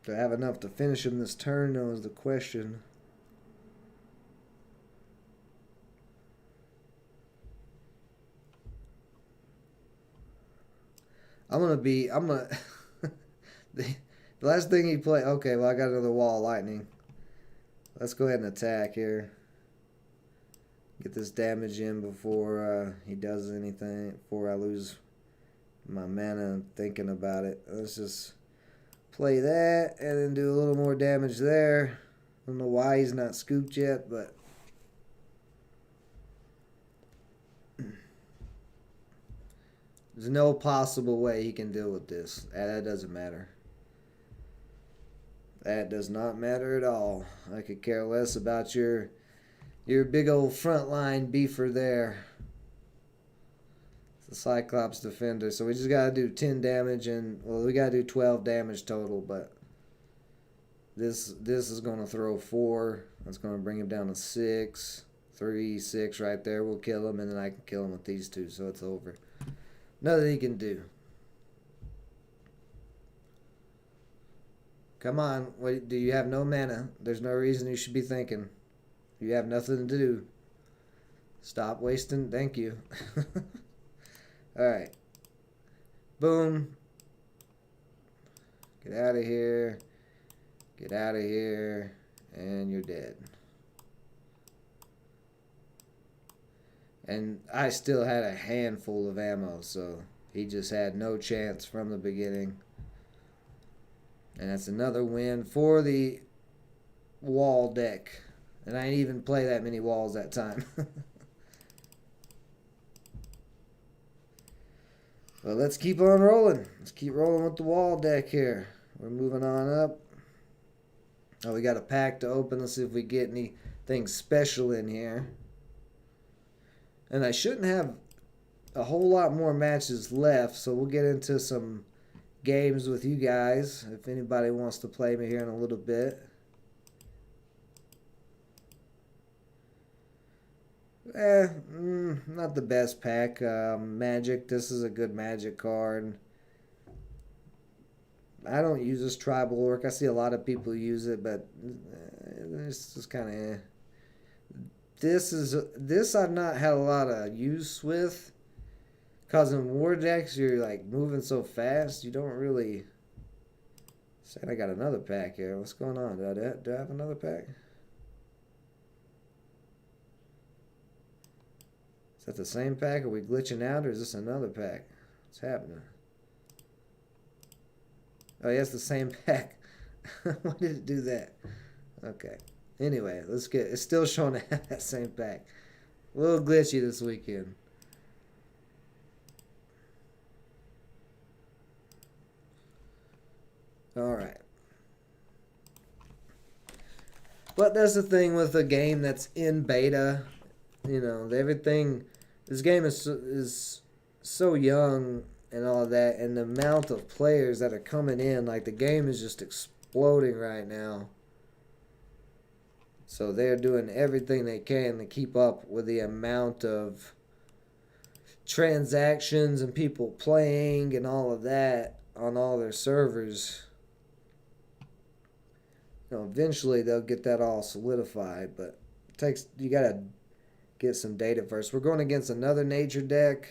A: I have enough to finish him this turn, though, is the question. the last thing he played. Okay, well, I got another wall of lightning. Let's go ahead and attack here. Get this damage in before he does anything, before I lose my mana thinking about it. Let's just play that and then do a little more damage there. I don't know why he's not scooped yet, but there's no possible way he can deal with this. That doesn't matter. That does not matter at all. I could care less about your big old frontline beefer there. It's the Cyclops Defender. So we just gotta do 10 damage and, well, we gotta do 12 damage total, but this is gonna throw 4. That's gonna bring him down to 6. 3, 6 right there. We'll kill him, and then I can kill him with these 2, so it's over. Nothing he can do. Come on. What, do you have no mana? There's no reason you should be thinking. You have nothing to do. Stop wasting. Thank you. Alright. Boom. Get out of here. Get out of here. And you're dead. And I still had a handful of ammo, so he just had no chance from the beginning. And that's another win for the wall deck. And I didn't even play that many walls that time. But let's keep on rolling. Let's keep rolling with the wall deck here. We're moving on up. Oh, we got a pack to open. Let's see if we get anything special in here. And I shouldn't have a whole lot more matches left, so we'll get into some games with you guys if anybody wants to play me here in a little bit. Not the best pack. Magic. This is a good Magic card. I don't use this Tribal Orc. I see a lot of people use it, but it's just kind of This I've not had a lot of use with, cause in war decks you're like moving so fast you don't really. Saying I got another pack here. What's going on? Do I have another pack? Is that the same pack? Are we glitching out, or is this another pack? What's happening? Oh, yeah, it's the same pack. Why did it do that? Okay. Anyway, let's get. It's still showing that same pack. A little glitchy this weekend. Alright. But that's the thing with a game that's in beta. You know, everything. This game is so young and all of that, and the amount of players that are coming in, like the game is just exploding right now. So they're doing everything they can to keep up with the amount of transactions and people playing and all of that on all their servers. You know, eventually they'll get that all solidified, but it takes, you gotta get some data first. We're going against another nature deck.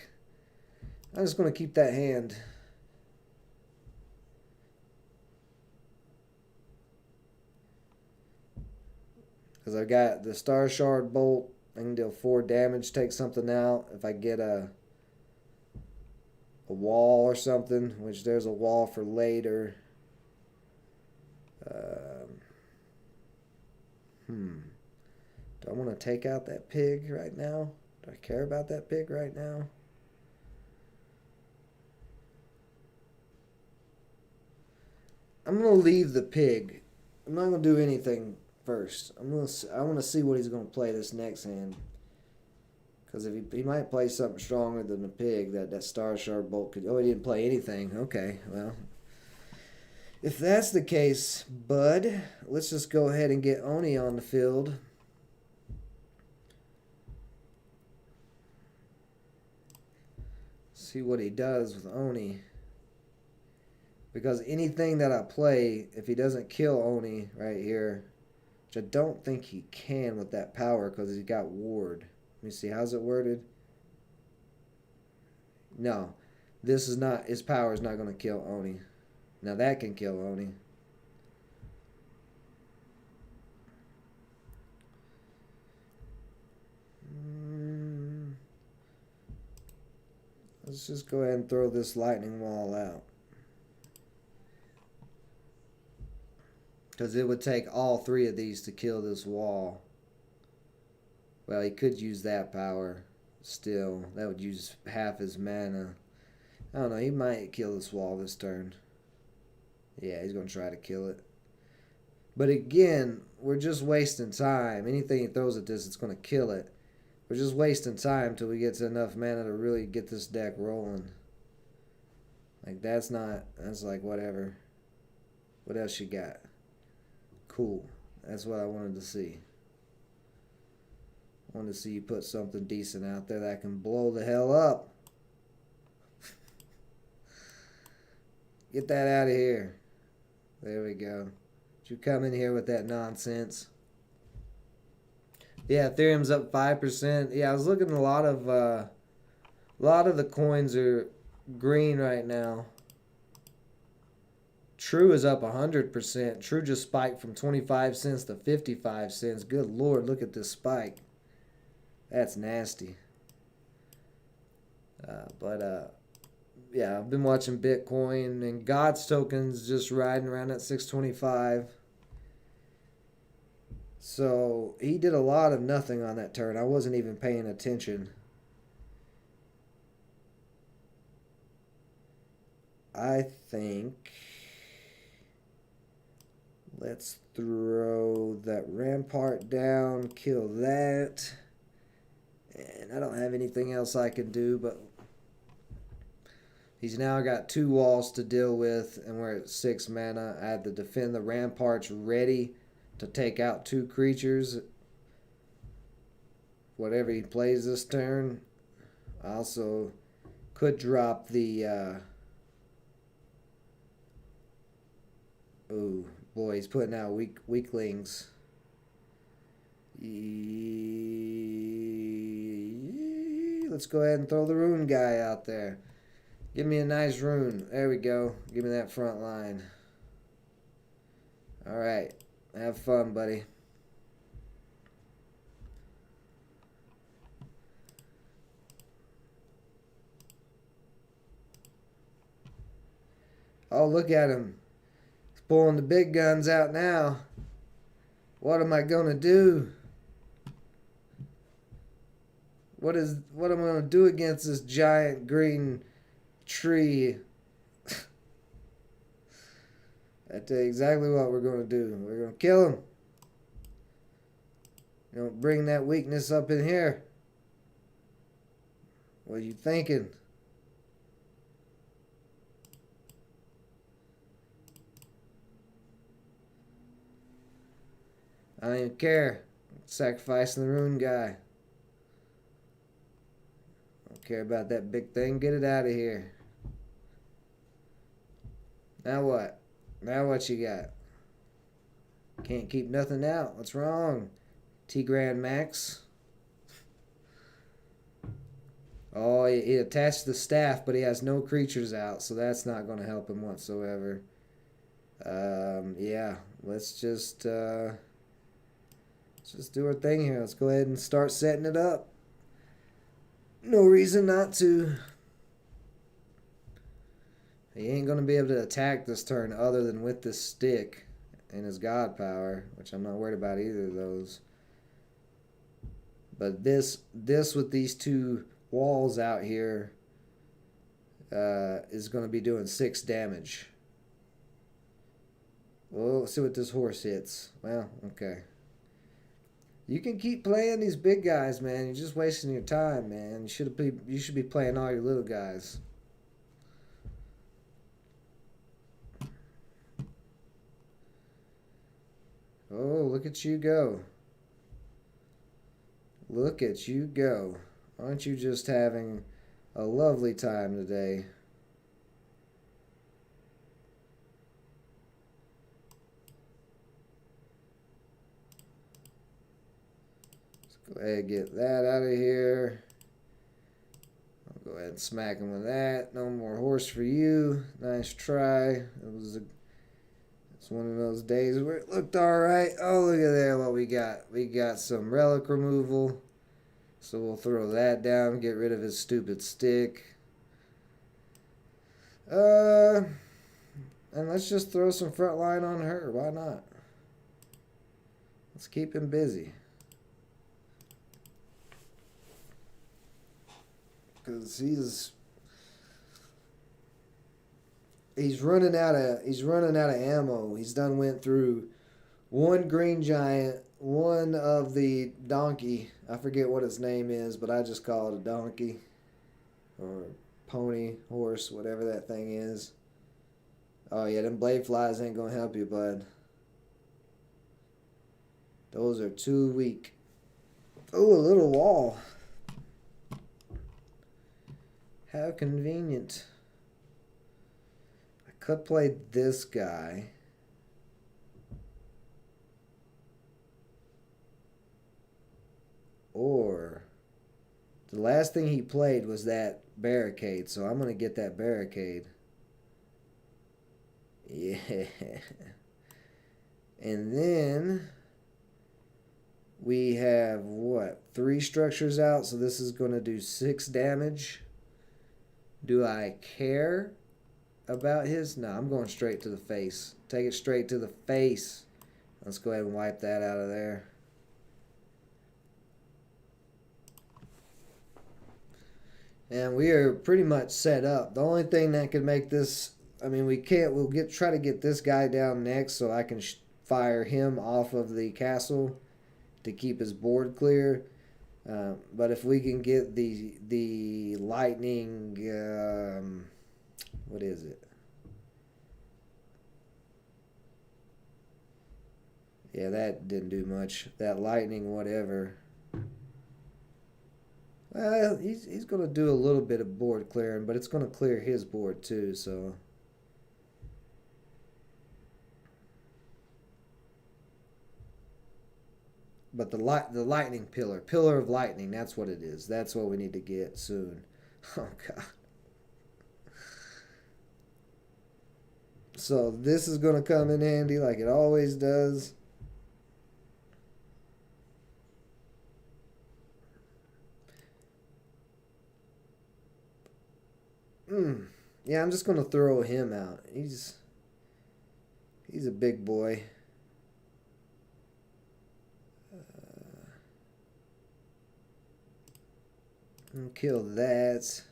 A: I'm just going to keep that hand. Because I've got the Star Shard Bolt. I can deal 4 damage, take something out. If I get a wall or something, which there's a wall for later. Do I want to take out that pig right now? Do I care about that pig right now? I'm going to leave the pig. I'm not going to do anything first. I want to see what he's going to play this next hand. Because if he might play something stronger than the pig, that Star Shard Bolt could... Oh, he didn't play anything. Okay, well. If that's the case, bud, let's just go ahead and get Oni on the field. See what he does with Oni. Because anything that I play, if he doesn't kill Oni right here, which I don't think he can with that power because he's got ward. Let me see, how's it worded? No, this is not, his power is not going to kill Oni. Now that can kill Oni. Let's just go ahead and throw this lightning wall out. Because it would take all 3 of these to kill this wall. Well, he could use that power still. That would use half his mana. I don't know, he might kill this wall this turn. Yeah, he's going to try to kill it. But again, we're just wasting time. Anything he throws at this, it's going to kill it. We're just wasting time till we get to enough mana to really get this deck rolling. Like, that's like, whatever. What else you got? Cool. That's what I wanted to see. I wanted to see you put something decent out there that can blow the hell up. Get that out of here. There we go. Did you come in here with that nonsense? Yeah, Ethereum's up 5%. Yeah, I was looking at a lot of the coins are green right now. True is up 100%. True just spiked from 25 cents to 55 cents. Good Lord, look at this spike. That's nasty. Yeah, I've been watching Bitcoin and Gods tokens just riding around at 625. So he did a lot of nothing on that turn. I wasn't even paying attention. I think let's throw that rampart down, kill that. And I don't have anything else I can do, but he's now got 2 walls to deal with, and we're at 6 mana. I had to defend the ramparts ready to take out 2 creatures. Whatever he plays this turn. I also could drop the... oh, boy, he's putting out weaklings. Let's go ahead and throw the rune guy out there. Give me a nice rune. There we go. Give me that front line. Alright. Have fun, buddy. Oh, look at him. He's pulling the big guns out now. What am I going to do? What am I going to do against this giant green tree? I tell you exactly what we're going to do. We're going to kill him. Don't bring that weakness up in here. What are you thinking? I don't even care. Sacrificing the rune guy. Don't care about that big thing. Get it out of here. Now what? Now what you got? Can't keep nothing out. What's wrong? T-Grand Max. Oh, he attached the staff, but he has no creatures out, so that's not going to help him whatsoever. Yeah, let's just do our thing here. Let's go ahead and start setting it up. No reason not to. He ain't going to be able to attack this turn other than with this stick and his god power, which I'm not worried about either of those. But this with these 2 walls out here is going to be doing 6 damage. Well, let's see what this horse hits. Well, okay. You can keep playing these big guys, man. You're just wasting your time, man. You should be playing all your little guys. Oh, look at you go. Look at you go. Aren't you just having a lovely time today? Let's go ahead and get that out of here. I'll go ahead and smack him with that. No more horse for you. Nice try. It's one of those days where it looked alright. Oh, look at there what we got. We got some relic removal. So we'll throw that down, get rid of his stupid stick. And let's just throw some front line on her. Why not? Let's keep him busy. Because he's running out of ammo. He's done went through One green giant, one of the donkey. I forget what its name is, but I just call it a donkey. Or pony, horse, whatever that thing is. Oh yeah, them blade flies ain't gonna help you, bud. Those are too weak. Oh, a little wall. How convenient. I could play this guy. Or the last thing he played was that barricade, so I'm going to get that barricade. Yeah. And then we have what? 3 structures out, so this is going to do 6 damage. Do I care about his? No, I'm going straight to the face. Take it straight to the face. Let's go ahead and wipe that out of there. And we are pretty much set up. The only thing that could make this, I mean, we'll try to get this guy down next so I can fire him off of the castle to keep his board clear. But if we can get the lightning, what is it? Yeah, that didn't do much. That lightning, whatever. Well, he's going to do a little bit of board clearing, but it's going to clear his board too, so. But the lightning pillar of lightning, that's what it is. That's what we need to get soon. Oh, God. So this is going to come in handy like it always does. Yeah, I'm just going to throw him out. He's a big boy. Kill that.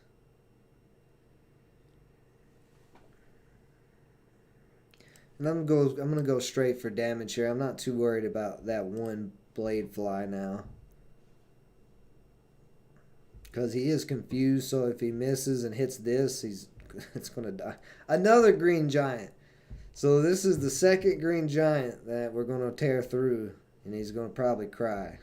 A: And I'm gonna go straight for damage here. I'm not too worried about that one blade fly now. Because he is confused, so if he misses and hits this, it's gonna die. Another green giant. So this is the second green giant that we're gonna tear through, and he's gonna probably cry.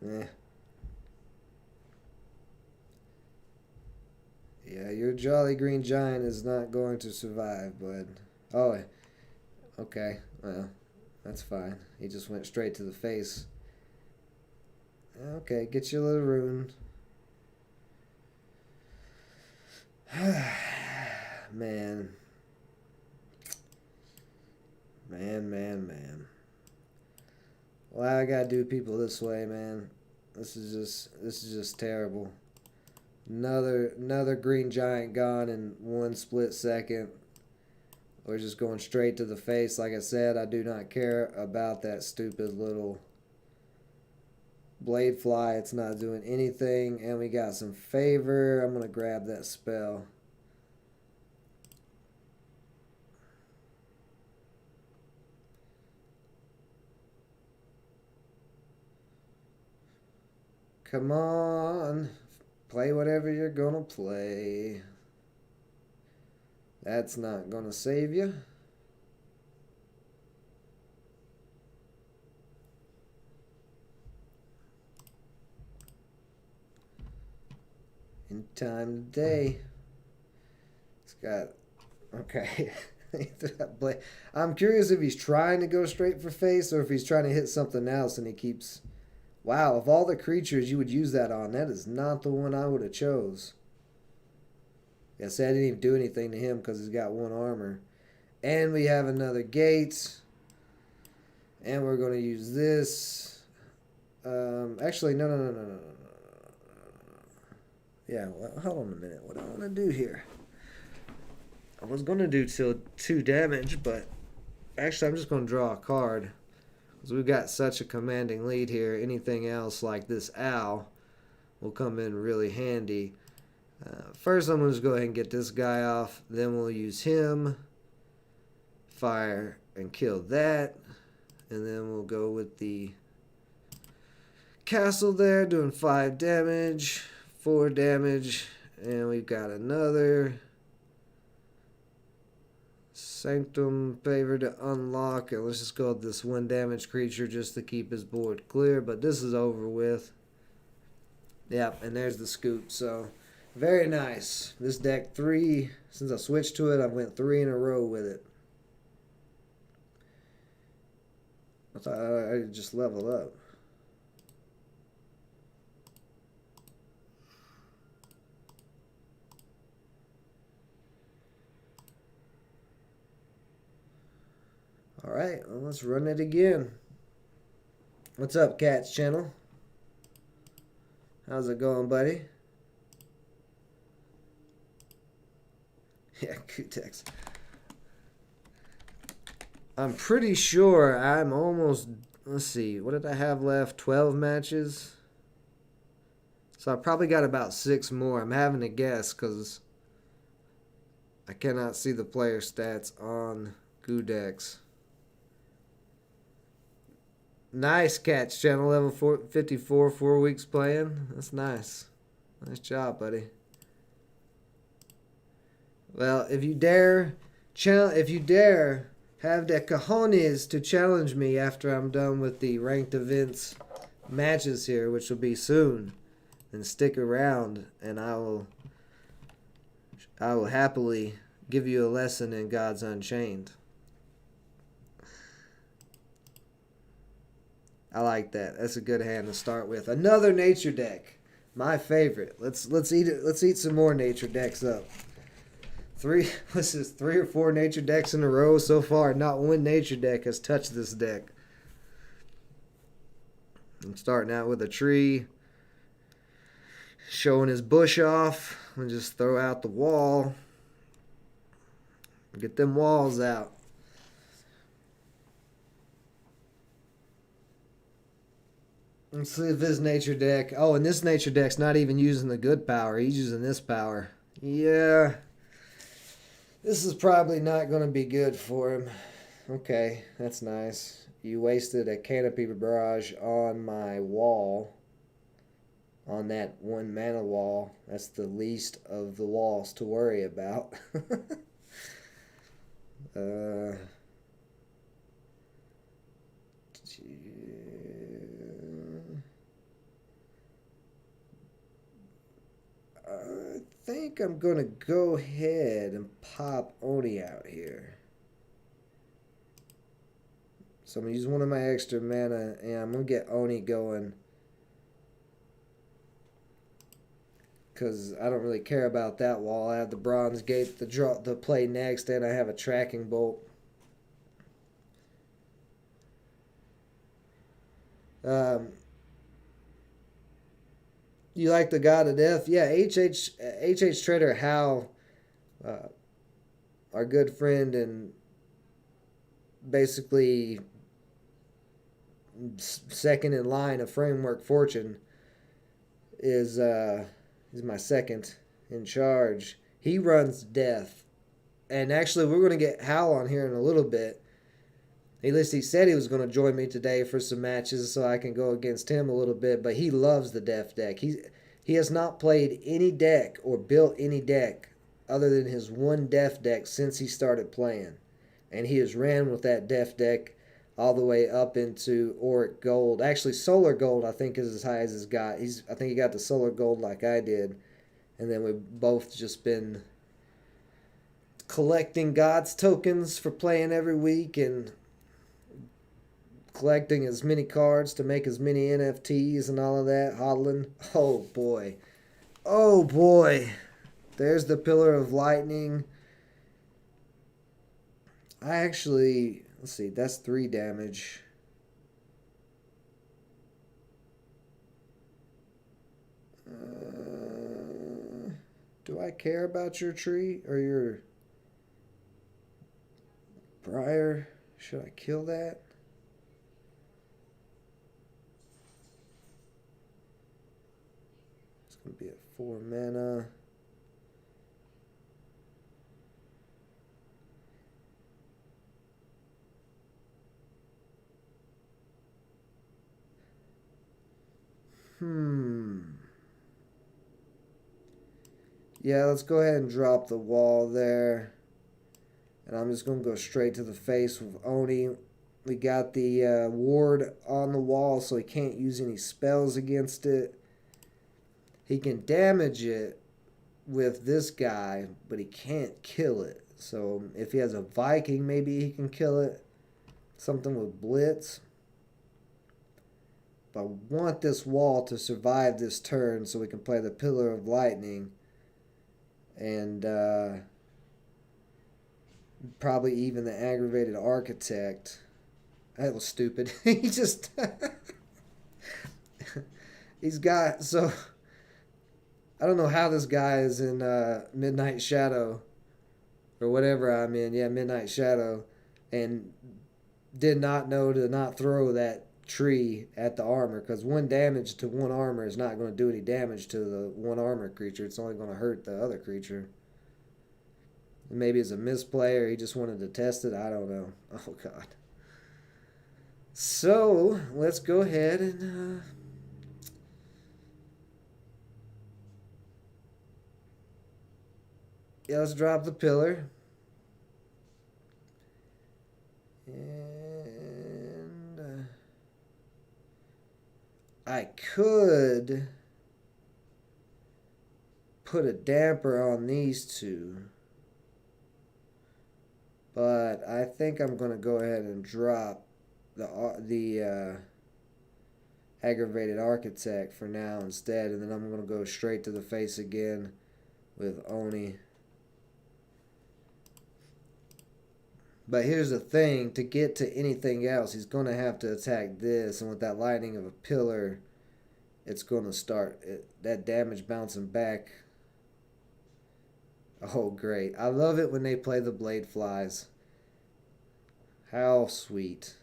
A: Yeah. Yeah, your jolly green giant is not going to survive, bud. Oh, okay. Well, that's fine. He just went straight to the face. Okay, get your little rune. Man. Man. Why I gotta do people this way, man? This is just terrible. Another green giant gone in one split second. We're just going straight to the face. Like I said, I do not care about that stupid little blade fly. It's not doing anything. And we got some favor. I'm going to grab that spell. Come on. Play whatever you're going to play. That's not going to save you. In time today. It's got... Okay. I'm curious if he's trying to go straight for face or if he's trying to hit something else and he keeps... Wow, of all the creatures you would use that on, that is not the one I would have chose. Yeah, see, I didn't even do anything to him because he's got 1 armor. And we have another gate. And we're going to use this. Actually, no. Yeah, well, hold on a minute. What do I want to do here? I was going to do till 2 damage, but actually I'm just going to draw a card. Because we've got such a commanding lead here. Anything else like this owl will come in really handy. First, I'm going to just go ahead and get this guy off. Then we'll use him. Fire and kill that. And then we'll go with the castle there, doing 5 damage, 4 damage. And we've got another Sanctum Favor to unlock. And let's just go with this 1 damage creature just to keep his board clear. But this is over with. Yep, and there's the scoop. So, very nice. This deck 3, since I switched to it, I went 3 in a row with it. I thought I'd just level up. Alright, well, let's run it again. What's up, Cats Channel? How's it going, buddy? Yeah, Kutex. I'm pretty sure I'm almost... Let's see. What did I have left? 12 matches? So I probably got about 6 more. I'm having to guess because I cannot see the player stats on Kutex. Nice, Cats Channel. Level 54, 4 weeks playing. That's nice. Nice job, buddy. Well, if you dare have the cojones to challenge me after I'm done with the ranked events matches here, which will be soon, then stick around and I will happily give you a lesson in Gods Unchained. I like that. That's a good hand to start with. Another nature deck. My favorite. Let's eat some more nature decks up. This is 3 or 4 nature decks in a row so far. Not one nature deck has touched this deck. I'm starting out with a tree. Showing his bush off. And just throw out the wall. Get them walls out. Let's see if this nature deck... Oh, and this nature deck's not even using the good power. He's using this power. Yeah. This is probably not going to be good for him. Okay, that's nice. You wasted a Canopy Barrage on my wall. On that 1 mana wall. That's the least of the walls to worry about. I think I'm going to go ahead and pop Oni out here. So I'm going to use one of my extra mana, and I'm going to get Oni going. Because I don't really care about that wall. I have the Bronze Gate to play next, and I have a Tracking Bolt. You like the God of Death? Yeah, HH Trader Hal, our good friend and basically second in line of Framework Fortune, is my second in charge. He runs Death. And actually, we're going to get Hal on here in a little bit. At least he said he was going to join me today for some matches so I can go against him a little bit. But he loves the Death deck. He has not played any deck or built any deck other than his one Death deck since he started playing. And he has ran with that Death deck all the way up into Auric Gold. Actually, Solar Gold I think is as high as he's got. I think he got the Solar Gold like I did. And then we've both just been collecting Gods tokens for playing every week and collecting as many cards to make as many NFTs and all of that, hodling. Oh boy. Oh boy. There's the Pillar of Lightning. I actually, let's see, that's 3 damage. Do I care about your tree or your briar? Should I kill that? It's going to be at 4 mana. Yeah, let's go ahead and drop the wall there. And I'm just going to go straight to the face with Oni. We got the ward on the wall, so he can't use any spells against it. He can damage it with this guy, but he can't kill it. So if he has a Viking, maybe he can kill it. Something with Blitz. But I want this wall to survive this turn so we can play the Pillar of Lightning. And probably even the Aggravated Architect. That was stupid. He just... he's got... So... I don't know how this guy is in Midnight Shadow. Or whatever I'm in. Yeah, Midnight Shadow. And did not know to not throw that tree at the armor. Because 1 damage to 1 armor is not going to do any damage to the 1 armor creature. It's only going to hurt the other creature. Maybe it's a misplay or he just wanted to test it. I don't know. Oh, God. So, let's go ahead and... yeah, let's drop the pillar. And... I could put a damper on these two. But I think I'm going to go ahead and drop the Aggravated Architect for now instead. And then I'm going to go straight to the face again with Oni. But here's the thing. To get to anything else, he's going to have to attack this. And with that lightning of a pillar, it's going to start that damage bouncing back. Oh, great. I love it when they play the Blade Flies. How sweet.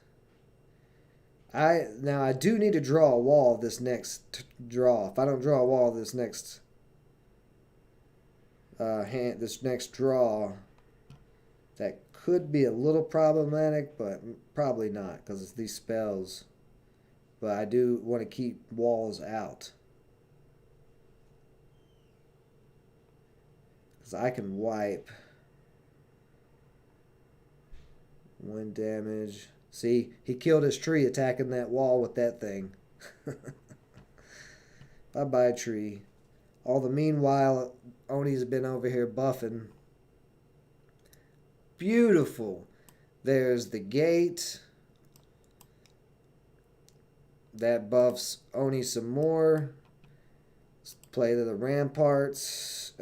A: Now, I do need to draw a wall this next draw. If I don't draw a wall this next draw, that could be a little problematic, but probably not because it's these spells. But I do want to keep walls out. I can wipe 1 damage. See, he killed his tree attacking that wall with that thing. Bye-bye, tree. All the meanwhile, Oni's been over here buffing. Beautiful. There's the gate. That buffs Oni some more. Let's play to the ramparts.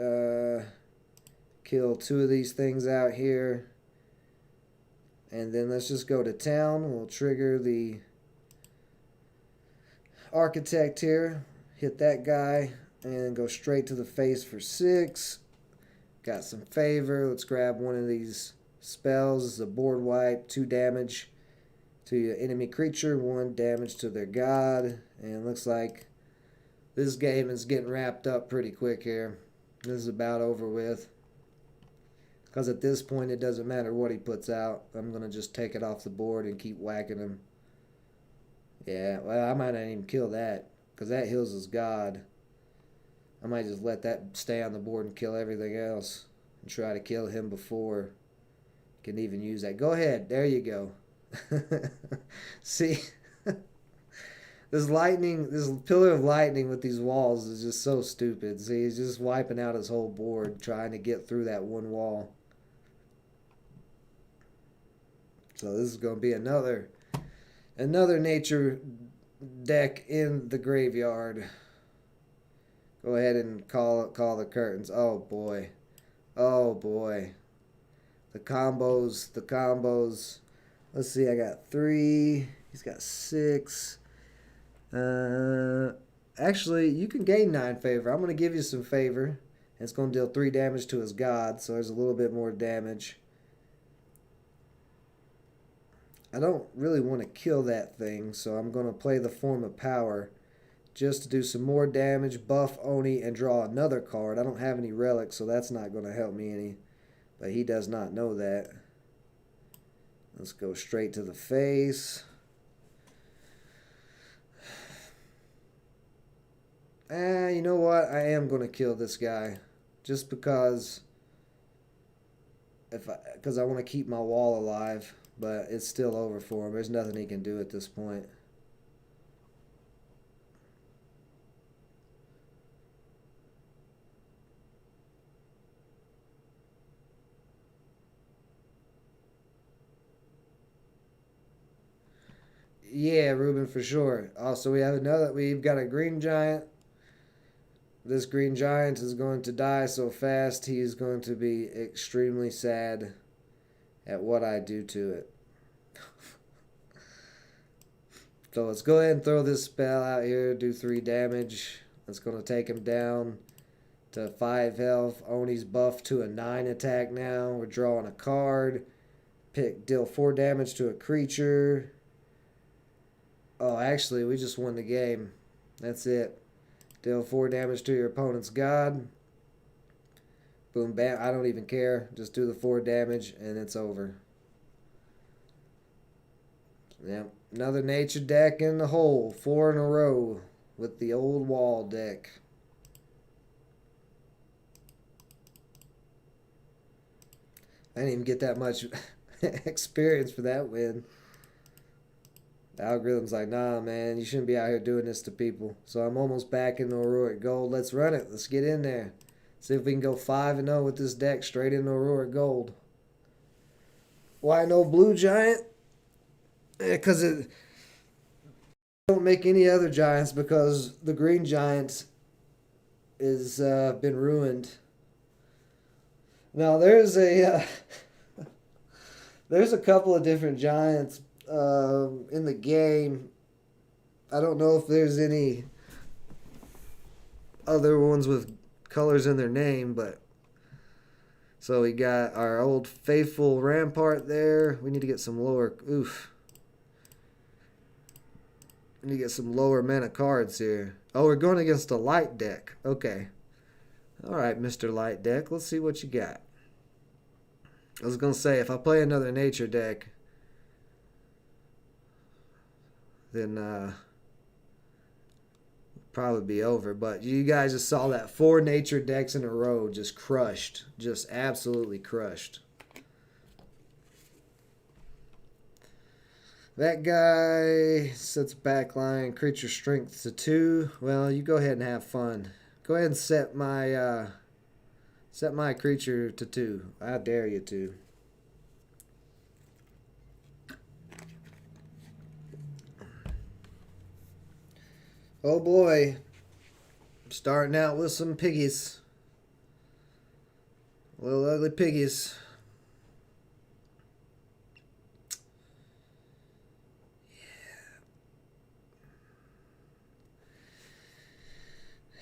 A: Kill 2 of these things out here. And then let's just go to town. We'll trigger the Architect here. Hit that guy. And go straight to the face for 6. Got some favor. Let's grab one of these spells. It's a board wipe. 2 damage to your enemy creature. 1 damage to their god. And looks like this game is getting wrapped up pretty quick here. This is about over with. Because at this point, it doesn't matter what he puts out. I'm going to just take it off the board and keep whacking him. Yeah, well, I might not even kill that. Because that heals his god. I might just let that stay on the board and kill everything else. And try to kill him before he can even use that. Go ahead. There you go. See? This pillar of lightning with these walls is just so stupid. See, he's just wiping out his whole board trying to get through that 1 wall. So this is going to be another nature deck in the graveyard. Go ahead and call the curtains. Oh boy. Oh boy. The combos. Let's see, I got 3. He's got 6. Actually, you can gain 9 favor. I'm going to give you some favor. And it's going to deal 3 damage to his god, so there's a little bit more damage. I don't really want to kill that thing, so I'm going to play the Form of Power just to do some more damage, buff Oni, and draw another card. I don't have any relics, so that's not going to help me any. But he does not know that. Let's go straight to the face. You know what? I am going to kill this guy. Just because... Because I want to keep my wall alive. But it's still over for him. There's nothing he can do at this point. Yeah, Ruben, for sure. Also, we've got a green giant. This green giant is going to die so fast, he is going to be extremely sad at what I do to it. So let's go ahead and throw this spell out here, do 3 damage. That's going to take him down to 5 health. Oni's buffed to a 9 attack now. We're drawing a card. Deal 4 damage to a creature. Oh, actually, we just won the game. That's it. Deal 4 damage to your opponent's god. Boom, bam. I don't even care. Just do the 4 damage, and it's over. Yep. Another nature deck in the hole. 4 in a row with the old wall deck. I didn't even get that much experience for that win. The algorithm's like, nah, man, you shouldn't be out here doing this to people. So I'm almost back in the Auroric Gold. Let's run it. Let's get in there. See if we can go 5-0 with this deck straight into Auroric Gold. Why no blue giant? Because it don't make any other giants because the green giant is been ruined. Now there's a there's a couple of different giants in the game. I don't know if there's any other ones with colors in their name, but so we got our old faithful Rampart there. We need to get some lower. Oof. We need to get some lower mana cards here. Oh, we're going against a light deck. Okay. All right, Mr. Light Deck. Let's see what you got. I was going to say, if I play another nature deck, then probably be over. But you guys just saw that 4 nature decks in a row just crushed. Just absolutely crushed. That guy sets backline creature strength to 2. Well, you go ahead and have fun. Go ahead and set my creature to 2. I dare you to. Oh boy. I'm starting out with some piggies. Little ugly piggies.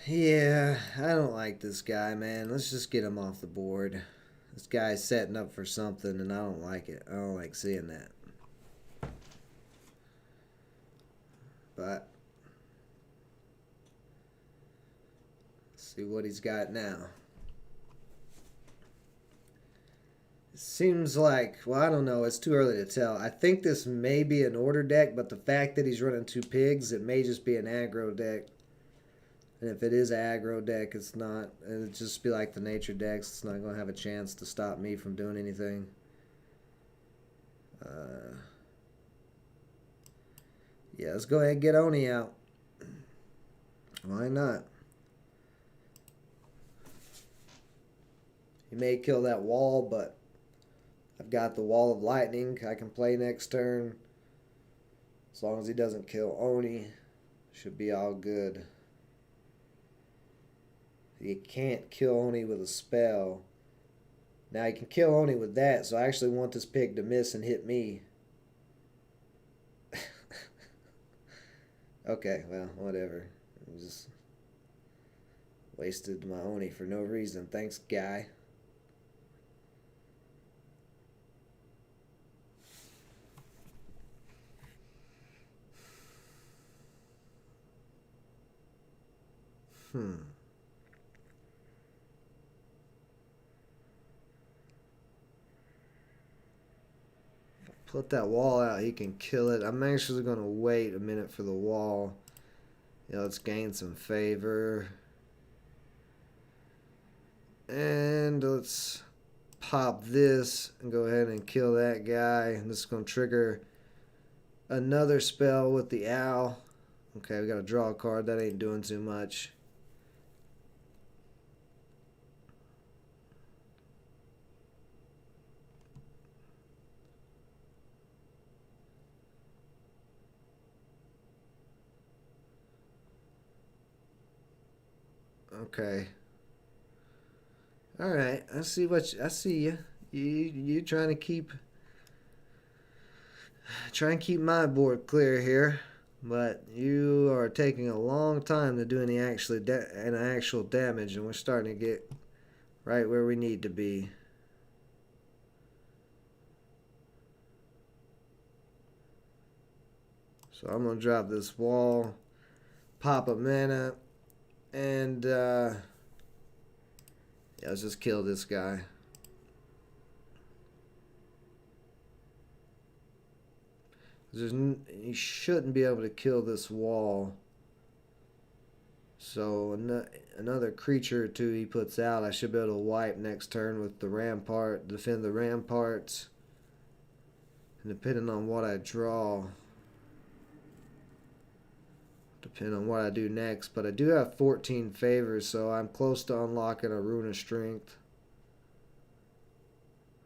A: Yeah, I don't like this guy, man. Let's just get him off the board. This guy's setting up for something, and I don't like it. I don't like seeing that. But let's see what he's got now. It seems like, well, I don't know. It's too early to tell. I think this may be an order deck, but the fact that he's running 2 pigs, it may just be an aggro deck. And if it is an aggro deck, it's not. It'll just be like the nature decks. It's not going to have a chance to stop me from doing anything. Yeah, let's go ahead and get Oni out. Why not? He may kill that wall, but I've got the Wall of Lightning I can play next turn. As long as he doesn't kill Oni, should be all good. You can't kill Oni with a spell. Now you can kill Oni with that, so I actually want this pig to miss and hit me. Okay, well, whatever. I just wasted my Oni for no reason. Thanks, guy. Put that wall out, he can kill it. I'm actually going to wait a minute for the wall. Yeah, let's gain some favor. And let's pop this and go ahead and kill that guy. And this is going to trigger another spell with the owl. Okay, we got to draw a card. That ain't doing too much. Okay. All right. I see I see you. You trying to keep my board clear here, but you are taking a long time to do any actual damage, and we're starting to get right where we need to be. So I'm gonna drop this wall, pop a mana, and yeah, let's just kill this guy. You shouldn't be able to kill this wall. So another creature or two he puts out, I should be able to wipe next turn with the rampart, defend the ramparts. And depending on what I draw, depending on what I do next. But I do have 14 favors, so I'm close to unlocking a Rune of Strength,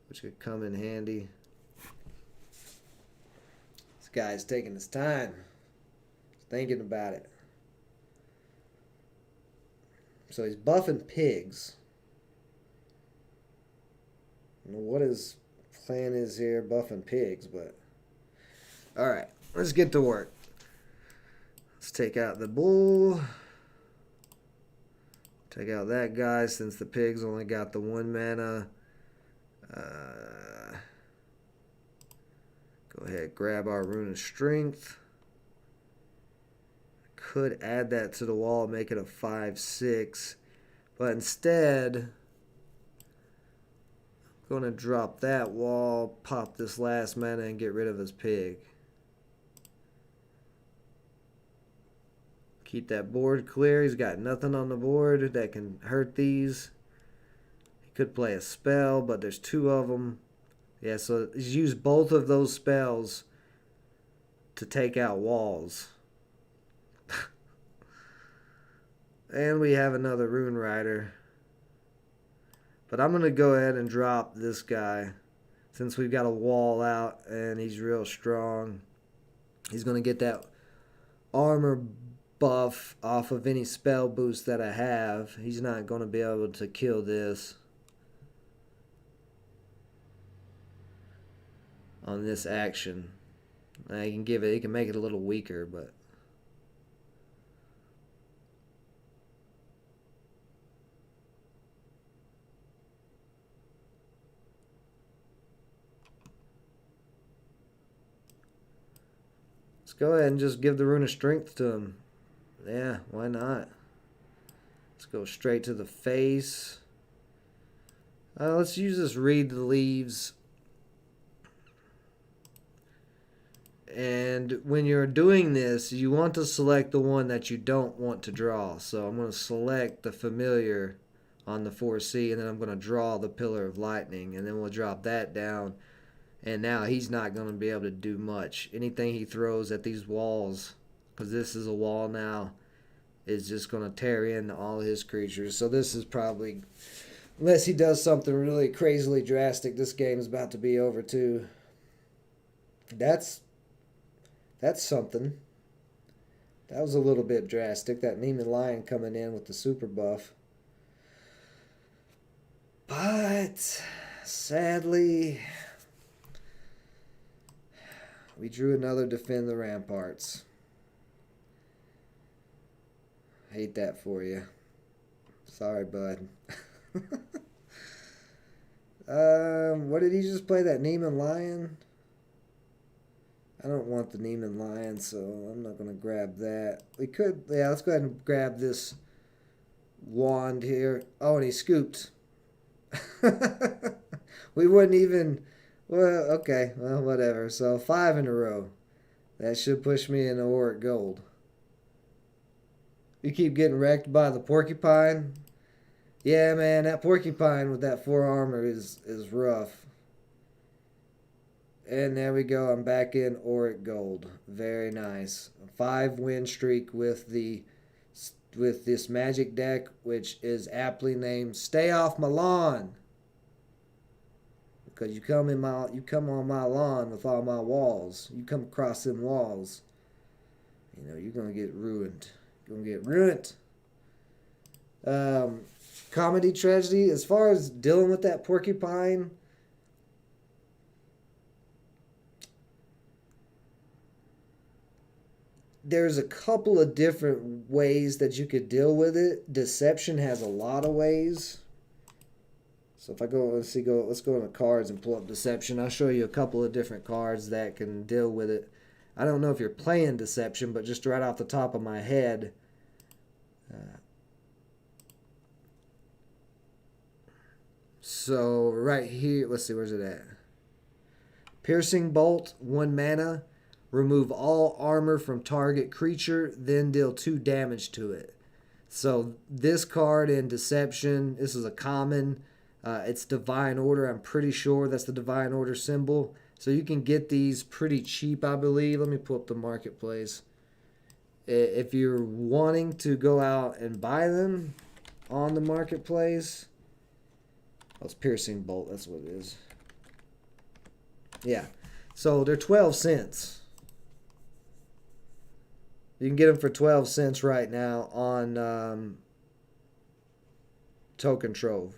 A: which could come in handy. This guy's taking his time. He's thinking about it. So he's buffing pigs. I don't know what his plan is here, buffing pigs, but alright, let's get to work. Let's take out the bull. Take out that guy since the pigs only got the 1 mana. Go ahead, grab our Rune of Strength. Could add that to the wall, make it a 5/6. But instead, I'm going to drop that wall, pop this last mana, and get rid of his pig. Keep that board clear. He's got nothing on the board that can hurt these. He could play a spell, but there's 2 of them. Yeah, so he's used both of those spells to take out walls. And we have another Rune Rider. But I'm going to go ahead and drop this guy, since we've got a wall out and he's real strong. He's going to get that armor buff off of any spell boost that I have. He's not going to be able to kill this on this action. He can make it a little weaker, but let's go ahead and just give the Rune of Strength to him. Yeah, why not? Let's go straight to the face. Let's use this Read the Leaves. And when you're doing this, you want to select the one that you don't want to draw. So I'm going to select the Familiar on the 4C, and then I'm going to draw the Pillar of Lightning, and then we'll drop that down. And now he's not going to be able to do much. Anything he throws at these walls, because this is a wall now, is just going to tear in all his creatures. So this is probably, unless he does something really crazily drastic, this game is about to be over too. That's something. That was a little bit drastic. That Neiman Lion coming in with the super buff. But sadly, we drew another Defend the Ramparts. Hate that for you. Sorry, bud. What did he just play? That Neiman Lion? I don't want the Neiman Lion, so I'm not going to grab that. We could, yeah, let's go ahead and grab this wand here. Oh, and he scooped. We wouldn't even, well, okay, well, whatever. So 5 in a row. That should push me into Auric Gold. You keep getting wrecked by the porcupine. Yeah, man, that porcupine with that 4 armor is rough. And there we go. I'm back in Auric Gold. Very nice. A 5-win streak with this magic deck, which is aptly named "Stay Off My Lawn." Because you come on my lawn with all my walls. You come across them walls, you're gonna get ruined. You're gonna get ruined. Comedy tragedy. As far as dealing with that porcupine, there's a couple of different ways that you could deal with it. Deception has a lot of ways. So if I go, let's go into cards and pull up Deception. I'll show you a couple of different cards that can deal with it. I don't know if you're playing Deception, but just right off the top of my head, so right here, let's see, where's it at? Piercing Bolt, 1 mana. Remove all armor from target creature, then deal 2 damage to it. So this card in Deception, this is a common. It's Divine Order. I'm pretty sure that's the Divine Order symbol. So you can get these pretty cheap, I believe. Let me pull up the marketplace. If you're wanting to go out and buy them on the marketplace, it's Piercing Bolt. That's what it is. Yeah. So they're 12 cents. You can get them for 12 cents right now on Token Trove.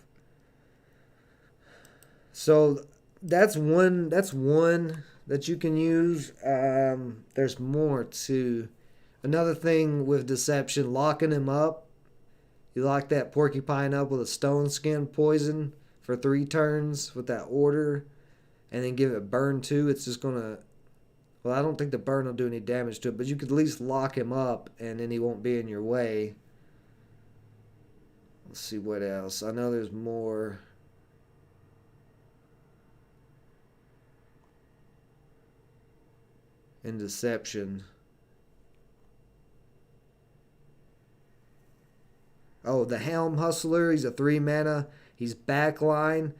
A: So that's one that you can use. There's more too. Another thing with Deception, locking him up. You lock that porcupine up with a stone skin poison for 3 turns with that order, and then give it burn 2. It's just gonna. Well, I don't think the burn will do any damage to it, but you could at least lock him up, and then he won't be in your way. Let's see what else. I know there's more. In Deception. Oh, the Helm Hustler. He's a 3 mana. He's backline.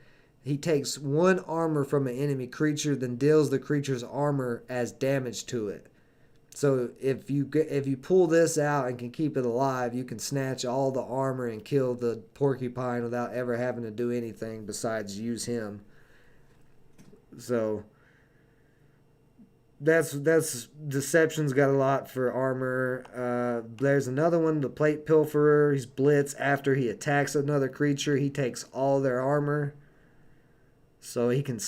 A: He takes 1 armor from an enemy creature, then deals the creature's armor as damage to it. So if you pull this out and can keep it alive, you can snatch all the armor and kill the porcupine without ever having to do anything besides use him. So that's Deception's got a lot for armor. There's another one, the Plate Pilferer. He's blitz. After he attacks another creature, he takes all their armor. So he can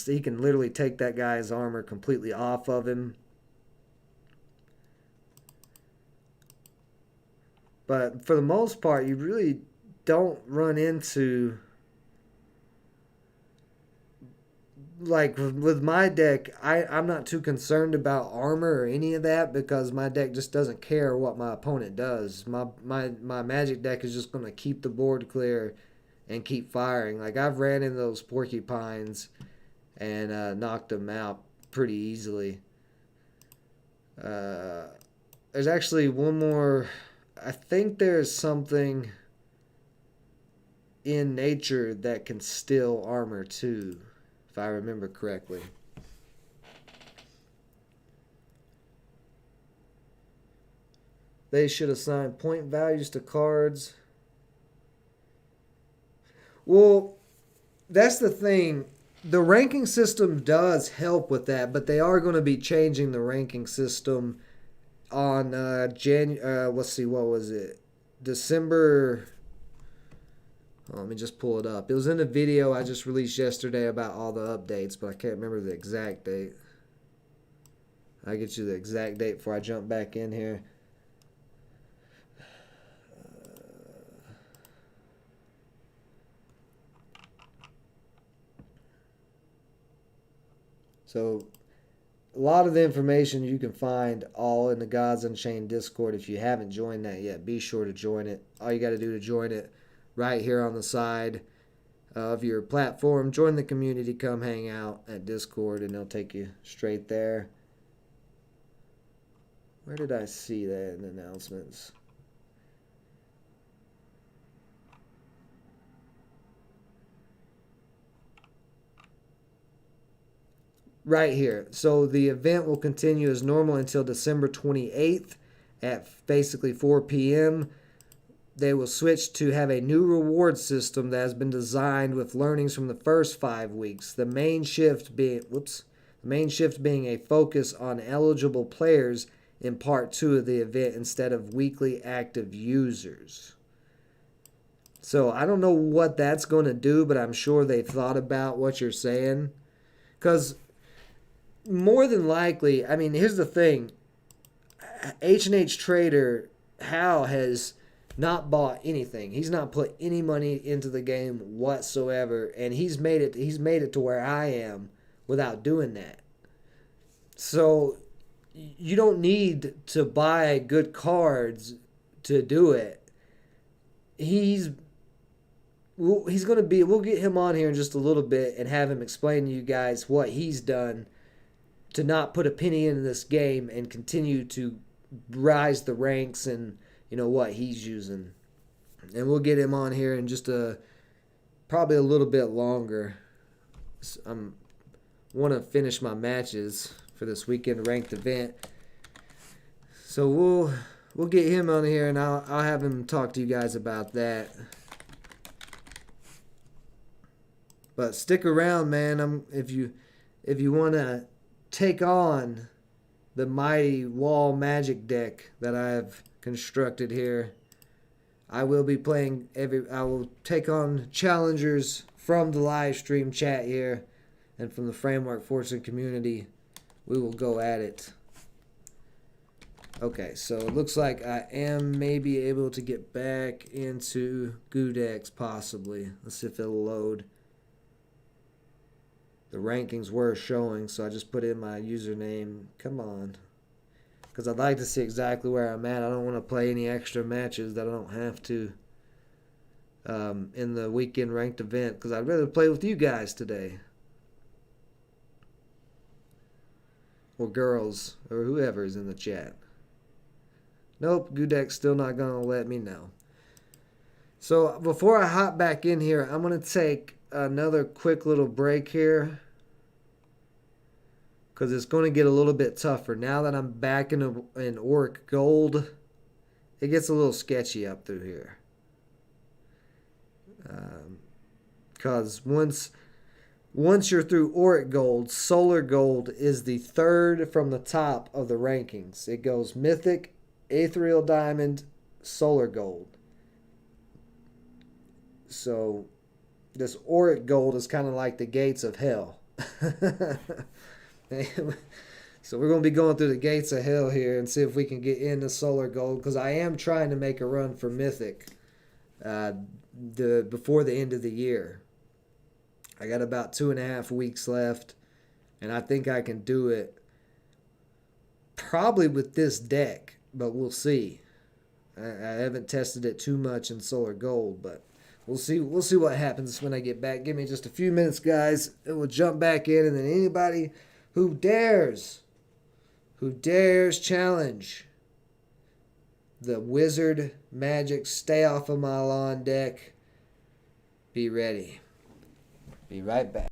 A: literally take that guy's armor completely off of him. But for the most part, you really don't run into, like with my deck, I'm not too concerned about armor or any of that because my deck just doesn't care what my opponent does. My magic deck is just going to keep the board clear and keep firing. Like I've ran into those porcupines and knocked them out pretty easily. There's actually one more. I think there's something in nature that can steal armor too, if I remember correctly. They should assign point values to cards. Well, that's the thing. The ranking system does help with that, but they are going to be changing the ranking system on let's see, what was it? December. Oh, let me just pull it up. It was in a video I just released yesterday about all the updates, but I can't remember the exact date. I'll get you the exact date before I jump back in here. So a lot of the information you can find all in the Gods Unchained Discord. If you haven't joined that yet, be sure to join it. All you got to do to join it, right here on the side of your platform, join the community, come hang out at Discord, and they'll take you straight there. Where did I see that in the announcements?
B: right here. So the event will continue as normal until December 28th at basically 4 p.m. They will switch to have a new reward system that has been designed with learnings from the first 5 weeks. The main shift being a focus on eligible players in part 2 of the event instead of weekly active users. So I don't know what that's going to do, but I'm sure they've thought about what you're saying. Because more than likely, I mean, here's the thing: H&H Trader Hal has not bought anything. He's not put any money into the game whatsoever, and he's made it. He's made it to where I am without doing that. So you don't need to buy good cards to do it. He's he's going to be. We'll get him on here in just a little bit and have him explain to you guys what he's done to not put a penny into this game and continue to rise the ranks and what he's using. And we'll get him on here in just probably a little bit longer. I want to finish my matches for this weekend ranked event. So we'll get him on here and I'll have him talk to you guys about that. But stick around, man. If you want to take on the mighty wall magic deck that I've constructed here, I will be playing I will take on challengers from the live stream chat here and from the Framework Fortune community. We will go at it. Okay, so it looks like I am maybe able to get back into Godex possibly. Let's see if it'll load. The rankings were showing, so I just put in my username. Come on. Because I'd like to see exactly where I'm at. I don't want to play any extra matches that I don't have to in the weekend ranked event. Because I'd rather play with you guys today. Or girls. Or whoever's in the chat. Nope, Gudek's still not going to let me know. So before I hop back in here, I'm going to take another quick little break here. Because it's going to get a little bit tougher. Now that I'm back in Auric Gold, it gets a little sketchy up through here. Because once you're through Auric Gold, Solar Gold is the third from the top of the rankings. It goes Mythic, Ethereal Diamond, Solar Gold. So this Auric Gold is kind of like the gates of hell. So we're going to be going through the gates of hell here and see if we can get into Solar Gold, because I am trying to make a run for Mythic before the end of the year. I got about 2.5 weeks left, and I think I can do it probably with this deck, but we'll see. I haven't tested it too much in Solar Gold, but we'll see what happens when I get back. Give me just a few minutes, guys, and we'll jump back in, and then anybody who dares challenge the Wizard Magic Stay Off of My Lawn deck, be ready. Be right back.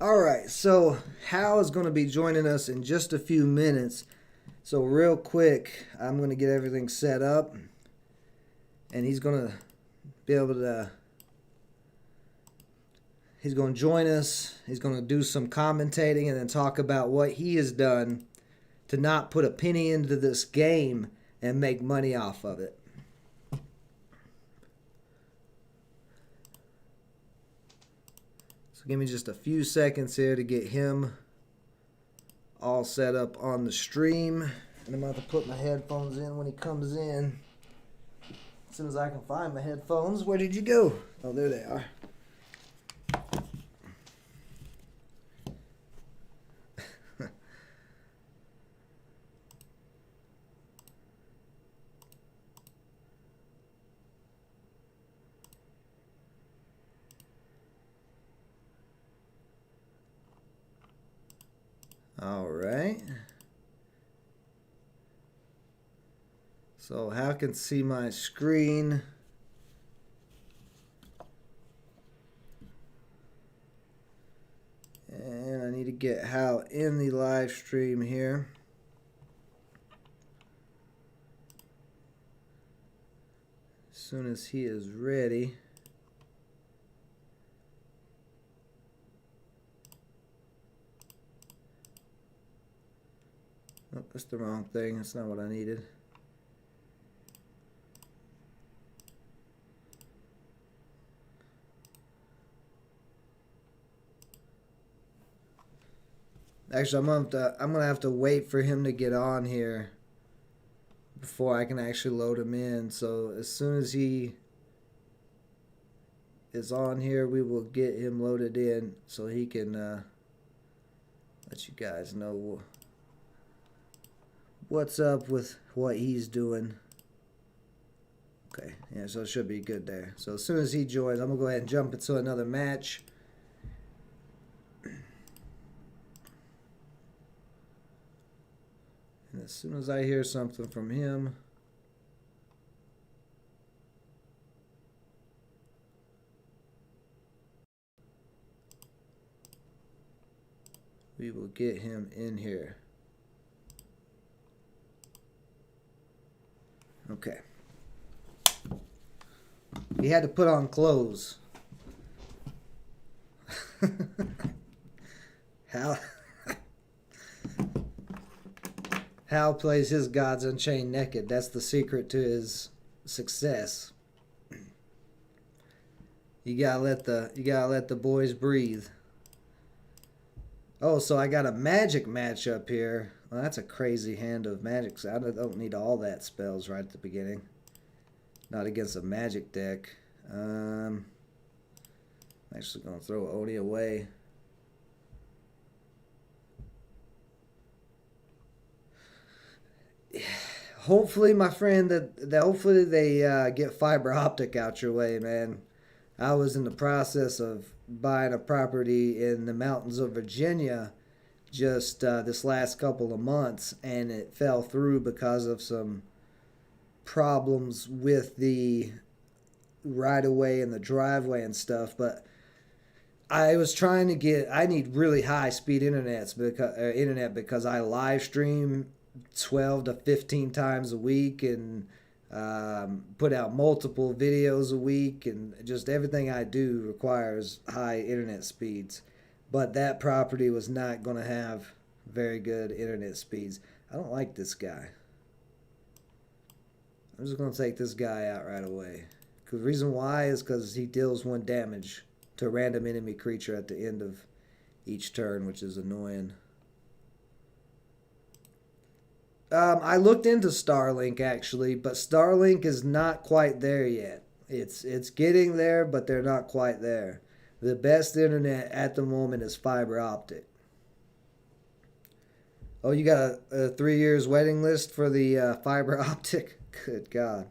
B: All right, so Hal is going to be joining us in just a few minutes. So real quick, I'm going to get everything set up, and he's going to be able to. He's going to join us. He's going to do some commentating and then talk about what he has done to not put a penny into this game and make money off of it. So give me just a few seconds here to get him all set up on the stream. And I'm about to put my headphones in when he comes in. As soon as I can find my headphones. Where did you go? Oh, there they are. All right. So Hal can see my screen. And I need to get Hal in the live stream here. As soon as he is ready. Oh, that's the wrong thing. That's not what I needed. Actually, I'm gonna have to wait for him to get on here before I can actually load him in. So as soon as he is on here, we will get him loaded in so he can let you guys know what's up with what he's doing. Okay, yeah, so it should be good there. So as soon as he joins, I'm gonna go ahead and jump into another match. And as soon as I hear something from him, we will get him in here. Okay. He had to put on clothes. Hal plays his Gods Unchained naked. That's the secret to his success. You gotta let the boys breathe. Oh, so I got a magic match up here. Well, that's a crazy hand of magic. I don't need all that spells right at the beginning. Not against a magic deck. I'm actually gonna throw Oni away. Hopefully, my friend, that hopefully they get fiber optic out your way, man. I was in the process of buying a property in the mountains of Virginia just this last couple of months, and it fell through because of some problems with the right-of-way and the driveway and stuff. But I was trying to I need really high-speed internet because I live stream 12 to 15 times a week and put out multiple videos a week, and just everything I do requires high internet speeds. But that property was not going to have very good internet speeds. I don't like this guy. I'm just going to take this guy out right away. The reason why is because he deals 1 damage to a random enemy creature at the end of each turn, which is annoying. I looked into Starlink actually, but Starlink is not quite there yet. It's getting there, but they're not quite there. The best internet at the moment is fiber optic. Oh, you got a 3 years waiting list for the fiber optic? Good God.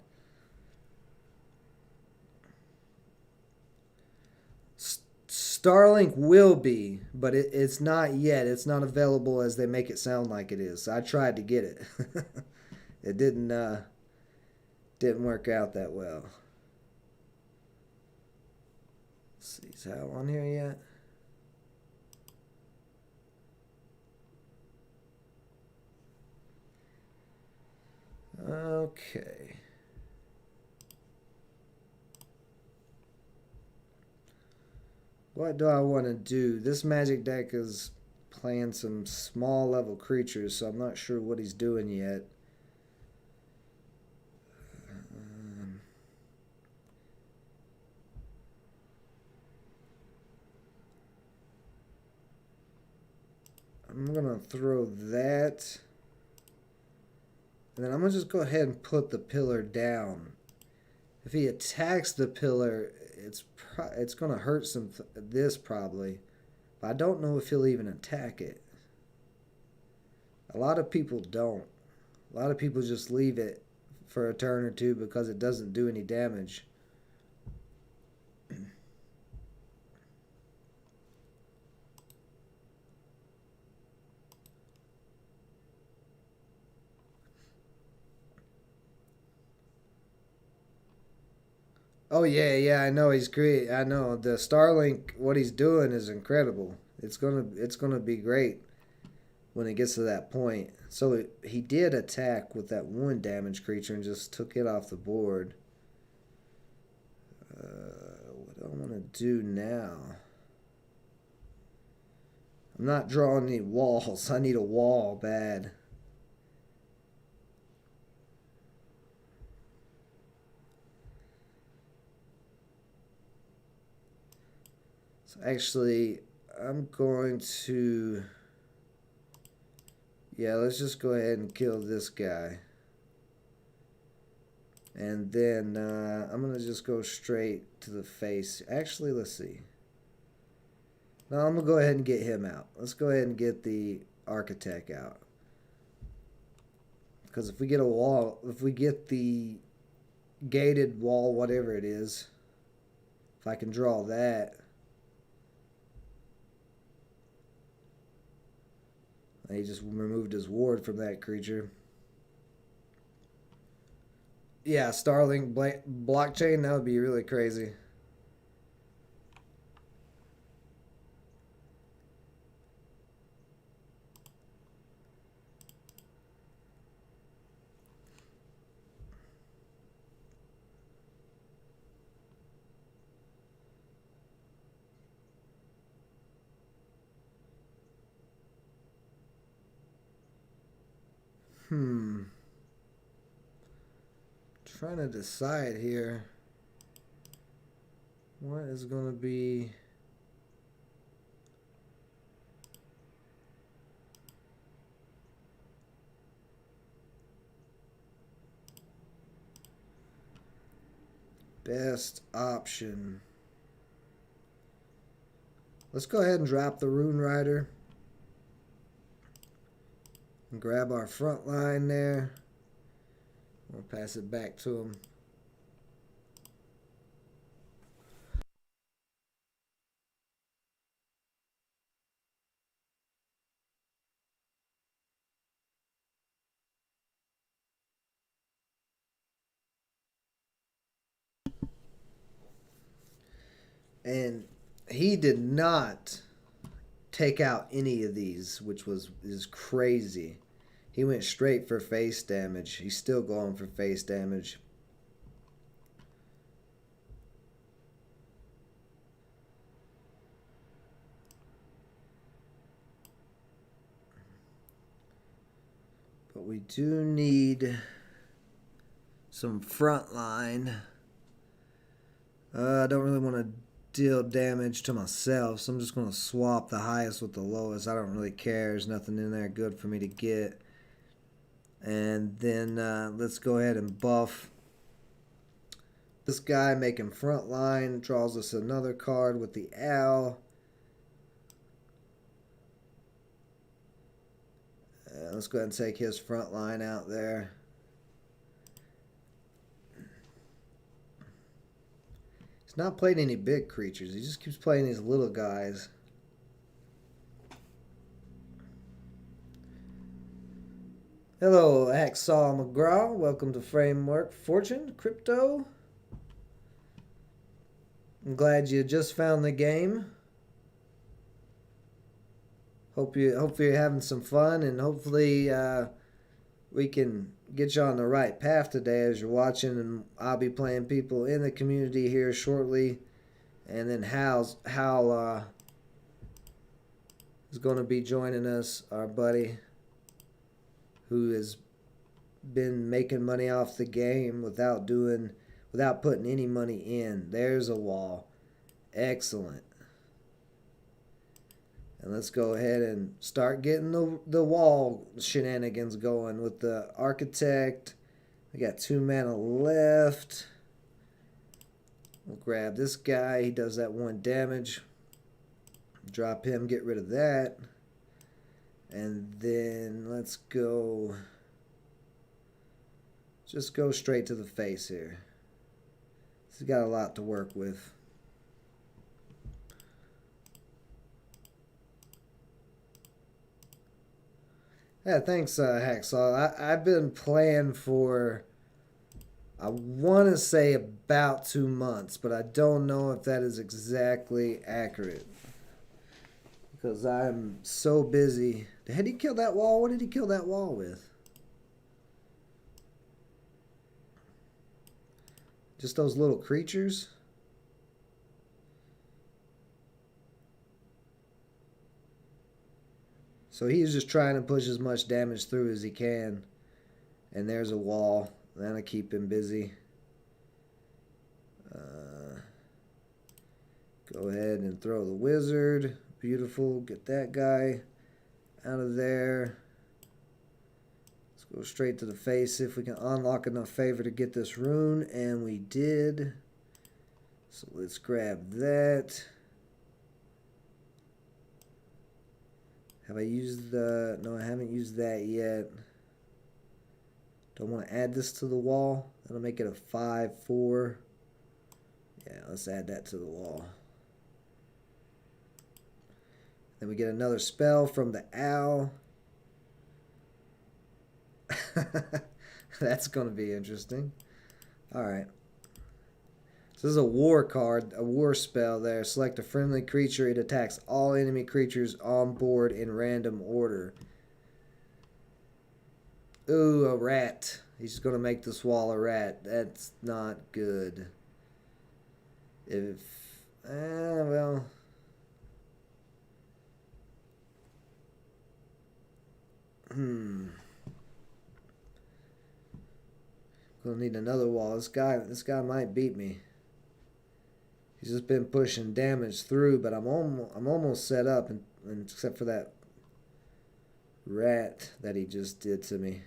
B: Starlink will be, but it's not yet. It's not available as they make it sound like it is. I tried to get it. It didn't work out that well. Let's see, is Hal on here yet? Okay. What do I want to do? This Magic deck is playing some small level creatures, so I'm not sure what he's doing yet. I'm going to throw that. And then I'm going to just go ahead and put the pillar down. If he attacks the pillar, it's going to hurt this probably. But I don't know if he'll even attack it. A lot of people don't. A lot of people just leave it for a turn or two because it doesn't do any damage. Oh yeah, I know I know the Starlink. What he's doing is incredible. It's gonna be great when it gets to that point. So he did attack with that one damage creature and just took it off the board. What do I want to do now? I'm not drawing any walls. I need a wall bad. So actually, I'm going to... Yeah, let's just go ahead and kill this guy. And then I'm going to just go straight to the face. Actually, let's see. No, I'm going to go ahead and get him out. Let's go ahead and get the architect out. Because if we get a wall, if we get the gated wall, whatever it is, if I can draw that... He just removed his ward from that creature. Yeah, Starlink blockchain, that would be really crazy. Trying to decide here. What is going to be... best option. Let's go ahead and drop the Rune Rider. And grab our front line there. We'll pass it back to him. And he did not take out any of these, which is crazy. He went straight for face damage. He's still going for face damage. But we do need some front line. I don't really want to deal damage to myself, so I'm just going to swap the highest with the lowest. I don't really care. There's nothing in there good for me to get. And then let's go ahead and buff this guy, making front line. Draws us another card with the owl. Let's go ahead and take his front line out there. He's not playing any big creatures. He just keeps playing these little guys. Hello, Hacksaw McGraw. Welcome to Framework Fortune Crypto. I'm glad you just found the game. Hopefully you're having some fun, and hopefully we can get you on the right path today as you're watching, and I'll be playing people in the community here shortly. And then Hal is going to be joining us, our buddy, who has been making money off the game without putting any money in. There's a wall. Excellent. And let's go ahead and start getting the wall shenanigans going with the architect. We got 2 mana left. We'll grab this guy. He does that 1 damage. Drop him, get rid of that. And then let's go. Just go straight to the face here. He's got a lot to work with. Yeah, thanks, Hacksaw. I've been playing for, I want to say about 2 months, but I don't know if that is exactly accurate. Because I'm so busy. Had he killed that wall? What did he kill that wall with? Just those little creatures? So he's just trying to push as much damage through as he can. And there's a wall. That'll keep him busy. Go ahead and throw the wizard. Beautiful. Get that guy out of there. Let's go straight to the face. See if we can unlock enough favor to get this rune. And we did. So let's grab that. Have I used the... No, I haven't used that yet. Don't want to add this to the wall. That'll make it a 5/4. Yeah, let's add that to the wall. Then we get another spell from the owl. That's going to be interesting. Alright. So this is a war card, a war spell there. Select a friendly creature. It attacks all enemy creatures on board in random order. Ooh, a rat. He's going to make this wall a rat. That's not good. Well... Gonna need another wall. This guy might beat me. He's just been pushing damage through, but I'm almost set up, and except for that rat that he just did to me.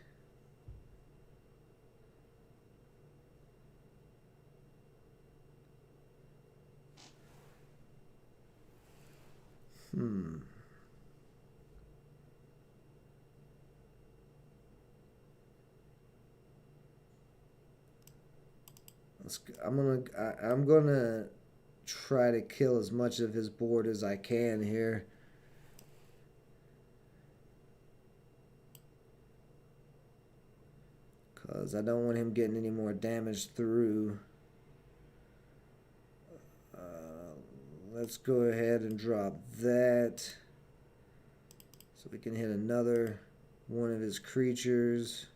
B: I'm gonna try to kill as much of his board as I can here. Because I don't want him getting any more damage through. Let's go ahead and drop that. So we can hit another one of his creatures.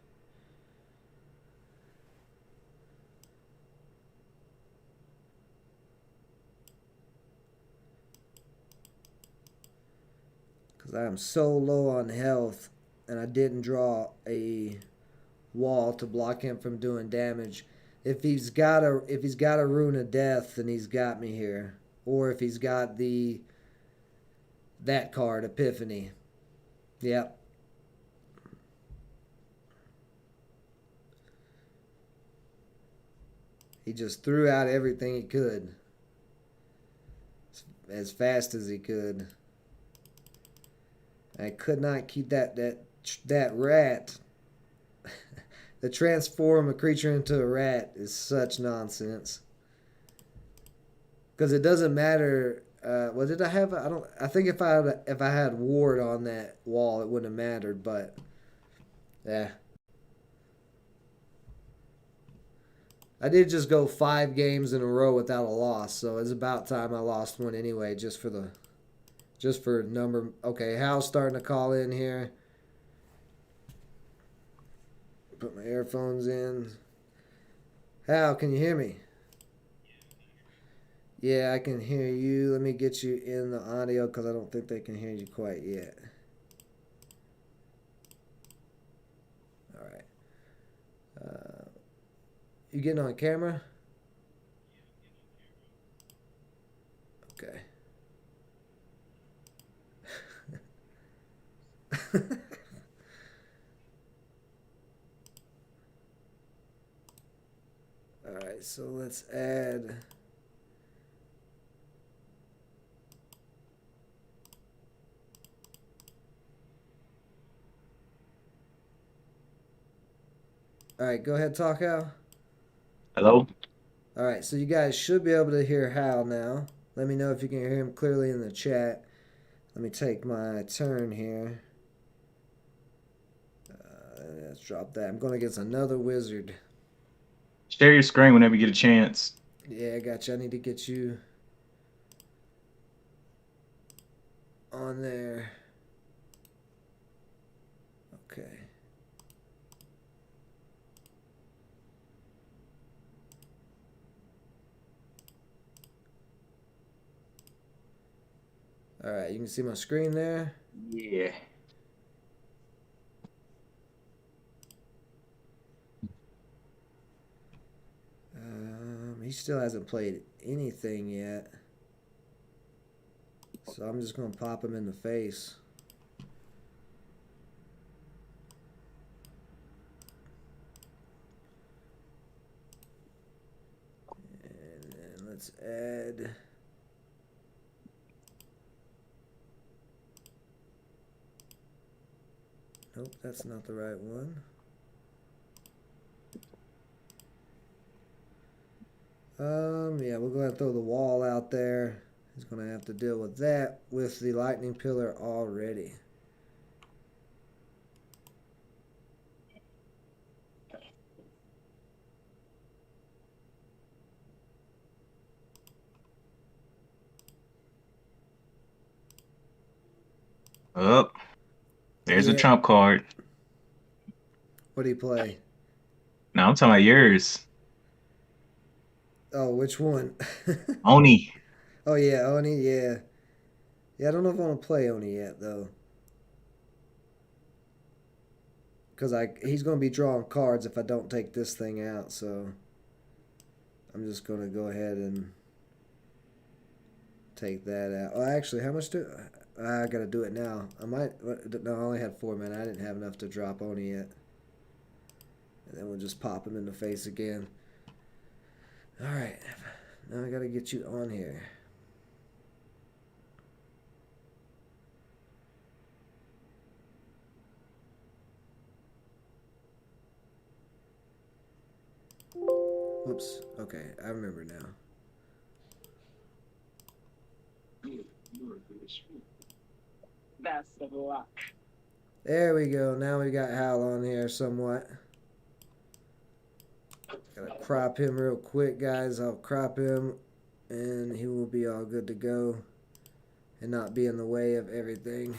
B: Because I am so low on health, and I didn't draw a wall to block him from doing damage. If he's got a rune of death, then he's got me here. Or if he's got that card, Epiphany. Yep. He just threw out everything he could. As fast as he could. I could not keep that rat. To transform a creature into a rat is such nonsense. Because it doesn't matter. What did I have? I think if I had ward on that wall, it wouldn't have mattered. But yeah, I did just go 5 games in a row without a loss, so it's about time I lost one anyway, just for number. Okay, Hal's starting to call in here. put my earphones in. Hal, can you hear me? Yeah, I can hear you. Let me get you in the audio because I don't think they can hear you quite yet. All right. You getting on camera? Okay. All right, so let's add. All right, go ahead, talk, Hal.
C: Hello?
B: All right, so you guys should be able to hear Hal now. Let me know if you can hear him clearly in the chat. Let me take my turn here. Let's drop that. I'm going against another wizard.
C: Share your screen whenever you get a chance.
B: Yeah, I got you. I need to get you on there. Okay. All right, you can see my screen there.
C: Yeah.
B: He still hasn't played anything yet. So I'm just going to pop him in the face. And then let's add... Nope, that's not the right one. Yeah, we'll go ahead and throw the wall out there. He's going to have to deal with that with the lightning pillar already.
C: Oh, there's a
B: Yeah.
C: trump card.
B: What do you play?
C: Now I'm talking about yours.
B: Oh, which one?
C: Oni.
B: Oh, yeah, Oni, yeah. Yeah, I don't know if I want to play Oni yet, though. Because he's going to be drawing cards if I don't take this thing out, so... I'm just going to go ahead and take that out. Oh, actually, how much do... I got to do it now. I might... No, I only had 4 mana. I didn't have enough to drop Oni yet. And then we'll just pop him in the face again. Alright. Now I got to get you on here. Whoops. Okay, I remember now.
D: Best of luck.
B: There we go. Now we got Hal on here somewhat. Gotta crop him real quick, guys. I'll crop him, and he will be all good to go and not be in the way of everything.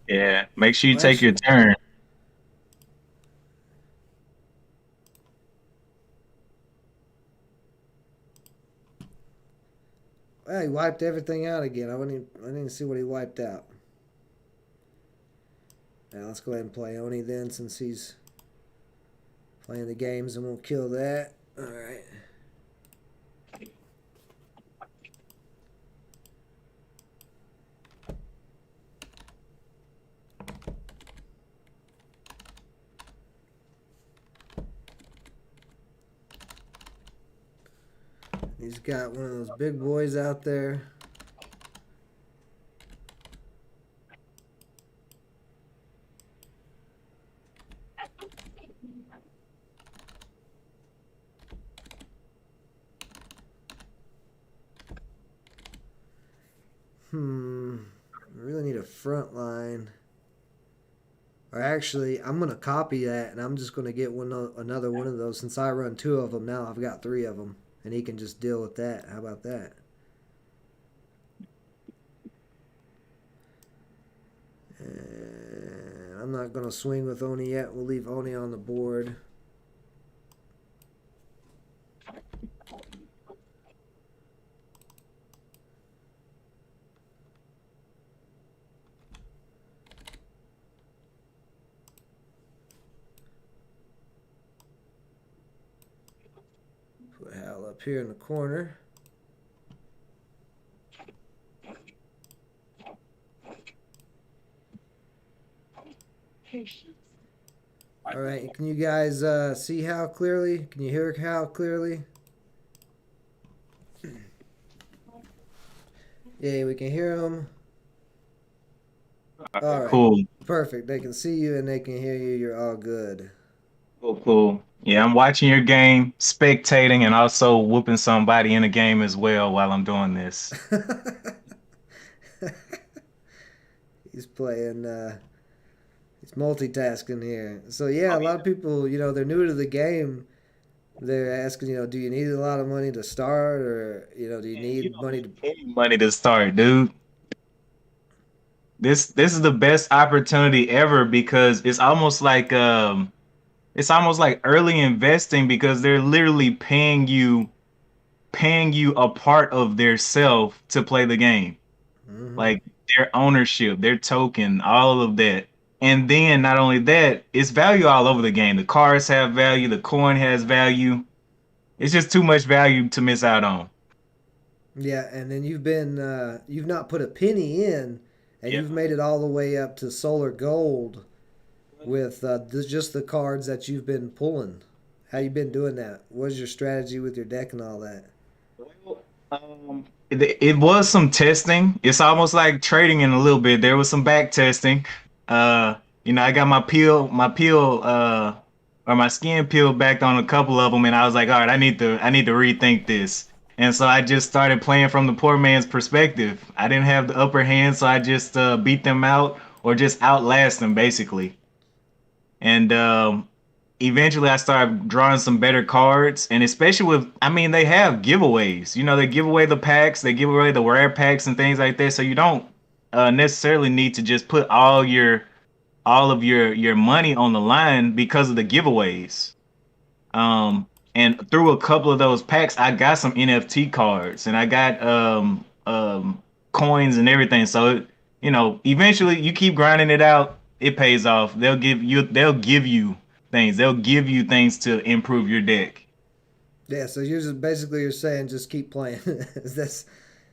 C: Yeah. Make sure you
B: Well,
C: take your turn.
B: Well, he wiped everything out again. I didn't even see what he wiped out. Now let's go ahead and play Oni then, since he's playing the games, and we'll kill that. All right. He's got one of those big boys out there. I really need a front line. Or actually, I'm going to copy that, and I'm just going to get another one of those. Since I run 2 of them now, I've got 3 of them. And he can just deal with that. How about that? And I'm not going to swing with Oni yet. We'll leave Oni on the board. Put Hal up here in the corner. All right, can you guys see Hal clearly? Can you hear Hal clearly? Yeah, we can hear him. All right.
C: Cool.
B: Perfect. They can see you and they can hear you. You're all good.
C: Cool. Yeah, I'm watching your game, spectating, and also whooping somebody in the game as well while I'm doing this.
B: He's playing, he's multitasking here. So, yeah, a lot of people, you know, they're new to the game. They're asking, you know, do you need a lot of money to start, or, you know, do you need money to...
C: Any money to start, dude. This is the best opportunity ever because it's almost like early investing because they're literally paying you a part of their self to play the game.
B: Mm-hmm.
C: Like their ownership, their token, all of that. And then not only that, it's value all over the game. The cards have value, the coin has value. It's just too much value to miss out on.
B: Yeah, and then you've not put a penny in, and
C: Yeah.
B: you've made it all the way up to Solar Gold with just the cards that you've been pulling. How you been doing that? What's your strategy with your deck and all that?
C: It was some testing. It's almost like trading in a little bit. There was some back testing. I got my or my skin peeled back on a couple of them, and I was like, all right, I need to rethink this. And so I just started playing from the poor man's perspective. I didn't have the upper hand, so I just beat them out or just outlast them basically. And eventually I started drawing some better cards, and especially they have giveaways. You know, they give away the packs, they give away the rare packs and things like that. So you don't necessarily need to just put all of your money on the line because of the giveaways. And through a couple of those packs, I got some NFT cards and I got coins and everything. So eventually you keep grinding it out, it pays off. They'll give you things. They'll give you things to improve your deck.
B: Yeah, so you're saying just keep playing. That's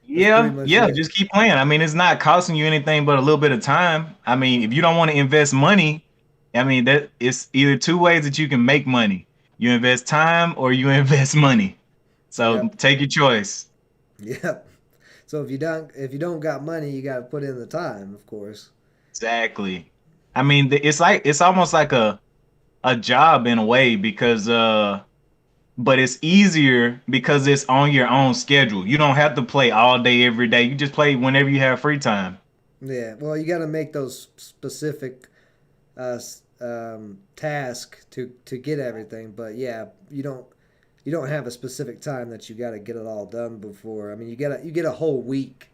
C: Yeah,
B: pretty much it.
C: just keep playing. I mean, it's not costing you anything but a little bit of time. I mean, if you don't want to invest money, I mean, that it's either two ways that you can make money. You invest time or you invest money. So
B: Yep.
C: take your choice.
B: Yep. So if you don't got money, you got to put in the time, of course.
C: Exactly. I mean, it's almost like a job in a way because but it's easier because it's on your own schedule. You don't have to play all day every day. You just play whenever you have free time.
B: Yeah. Well, you got to make those specific task to get everything, but yeah, you don't have a specific time that you got to get it all done before. I mean, you get a whole week,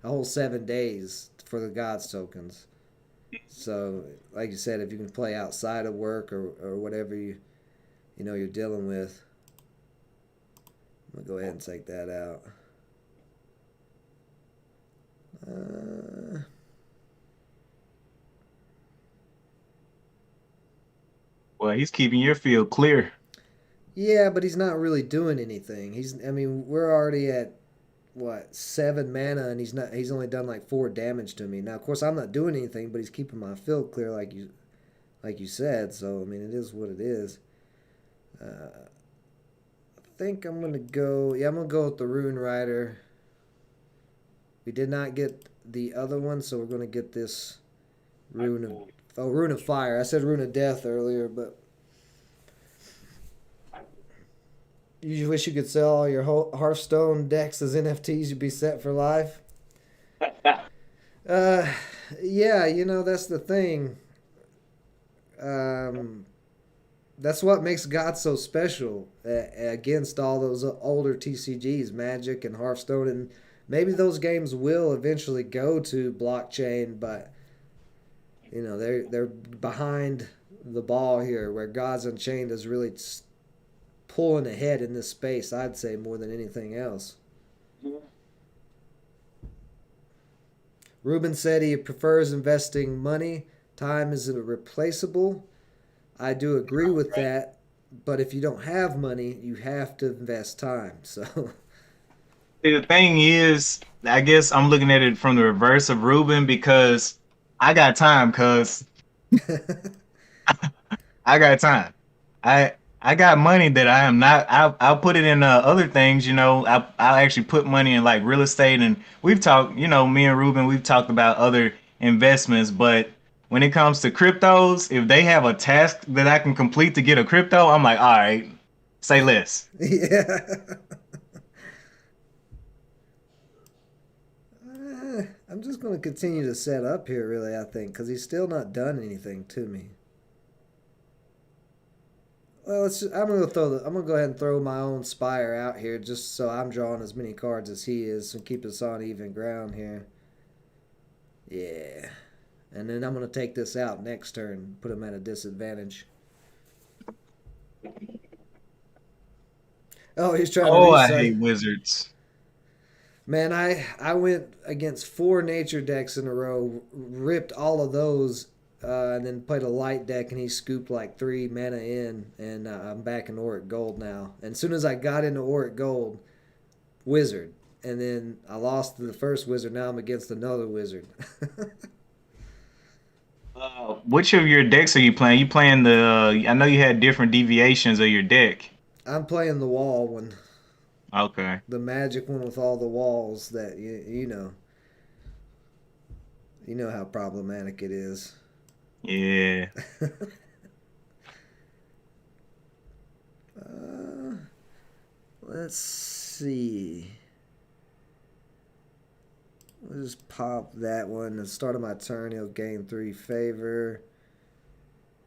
B: a whole 7 days for the Gods tokens. So, like you said, if you can play outside of work or whatever you're dealing with, I'm gonna go ahead and take that out.
C: Well, he's keeping your field clear.
B: Yeah, but he's not really doing anything. We're already at what 7 mana, and he's only done like 4 damage to me. Now, of course, I'm not doing anything, but he's keeping my field clear, like you said. So I mean, it is what it is. I think I'm gonna go. Yeah, I'm gonna go with the Rune Rider. We did not get the other one, so we're gonna get this Rune of Fire. I said Rune of Death earlier, but you wish you could sell all your Hearthstone decks as NFTs. You'd be set for life. Yeah, that's the thing. That's what makes God so special against all those older TCGs, Magic and Hearthstone, and maybe those games will eventually go to blockchain, but You know, they're behind the ball here, where Gods Unchained is really pulling ahead in this space, I'd say, more than anything else. Ruben said he prefers investing money. Time is irreplaceable. I do agree with that, but if you don't have money, you have to invest time. So,
C: The thing is, I guess I'm looking at it from the reverse of Ruben because I got time, cuz I got time. I got money that I am not. I'll put it in other things. You know, I'll actually put money in like real estate, and we've talked. You know, me and Ruben, we've talked about other investments, but when it comes to cryptos, if they have a task that I can complete to get a crypto, I'm like, all right, say less.
B: yeah. I'm just going to continue to set up here, really, I think, because he's still not done anything to me. Well, I'm gonna go ahead and throw my own Spire out here, just so I'm drawing as many cards as he is, and keep us on even ground here. Yeah, and then I'm gonna take this out next turn, put him at a disadvantage. Oh, he's trying to
C: Oh, I
B: reset.
C: hate wizards.
B: Man, I went against 4 nature decks in a row, ripped all of those, and then played a light deck, and he scooped like 3 mana in, and I'm back in Auric Gold now. And as soon as I got into Auric Gold, Wizard, and then I lost to the first Wizard. Now I'm against another Wizard.
C: Which of your decks are you playing? You playing the? I know you had different deviations of your deck.
B: I'm playing the wall one,
C: Okay.
B: the magic one with all the walls that you know how problematic it is.
C: Yeah.
B: uh, let's see. We'll just pop that one. At the start of my turn, he'll gain 3 favor.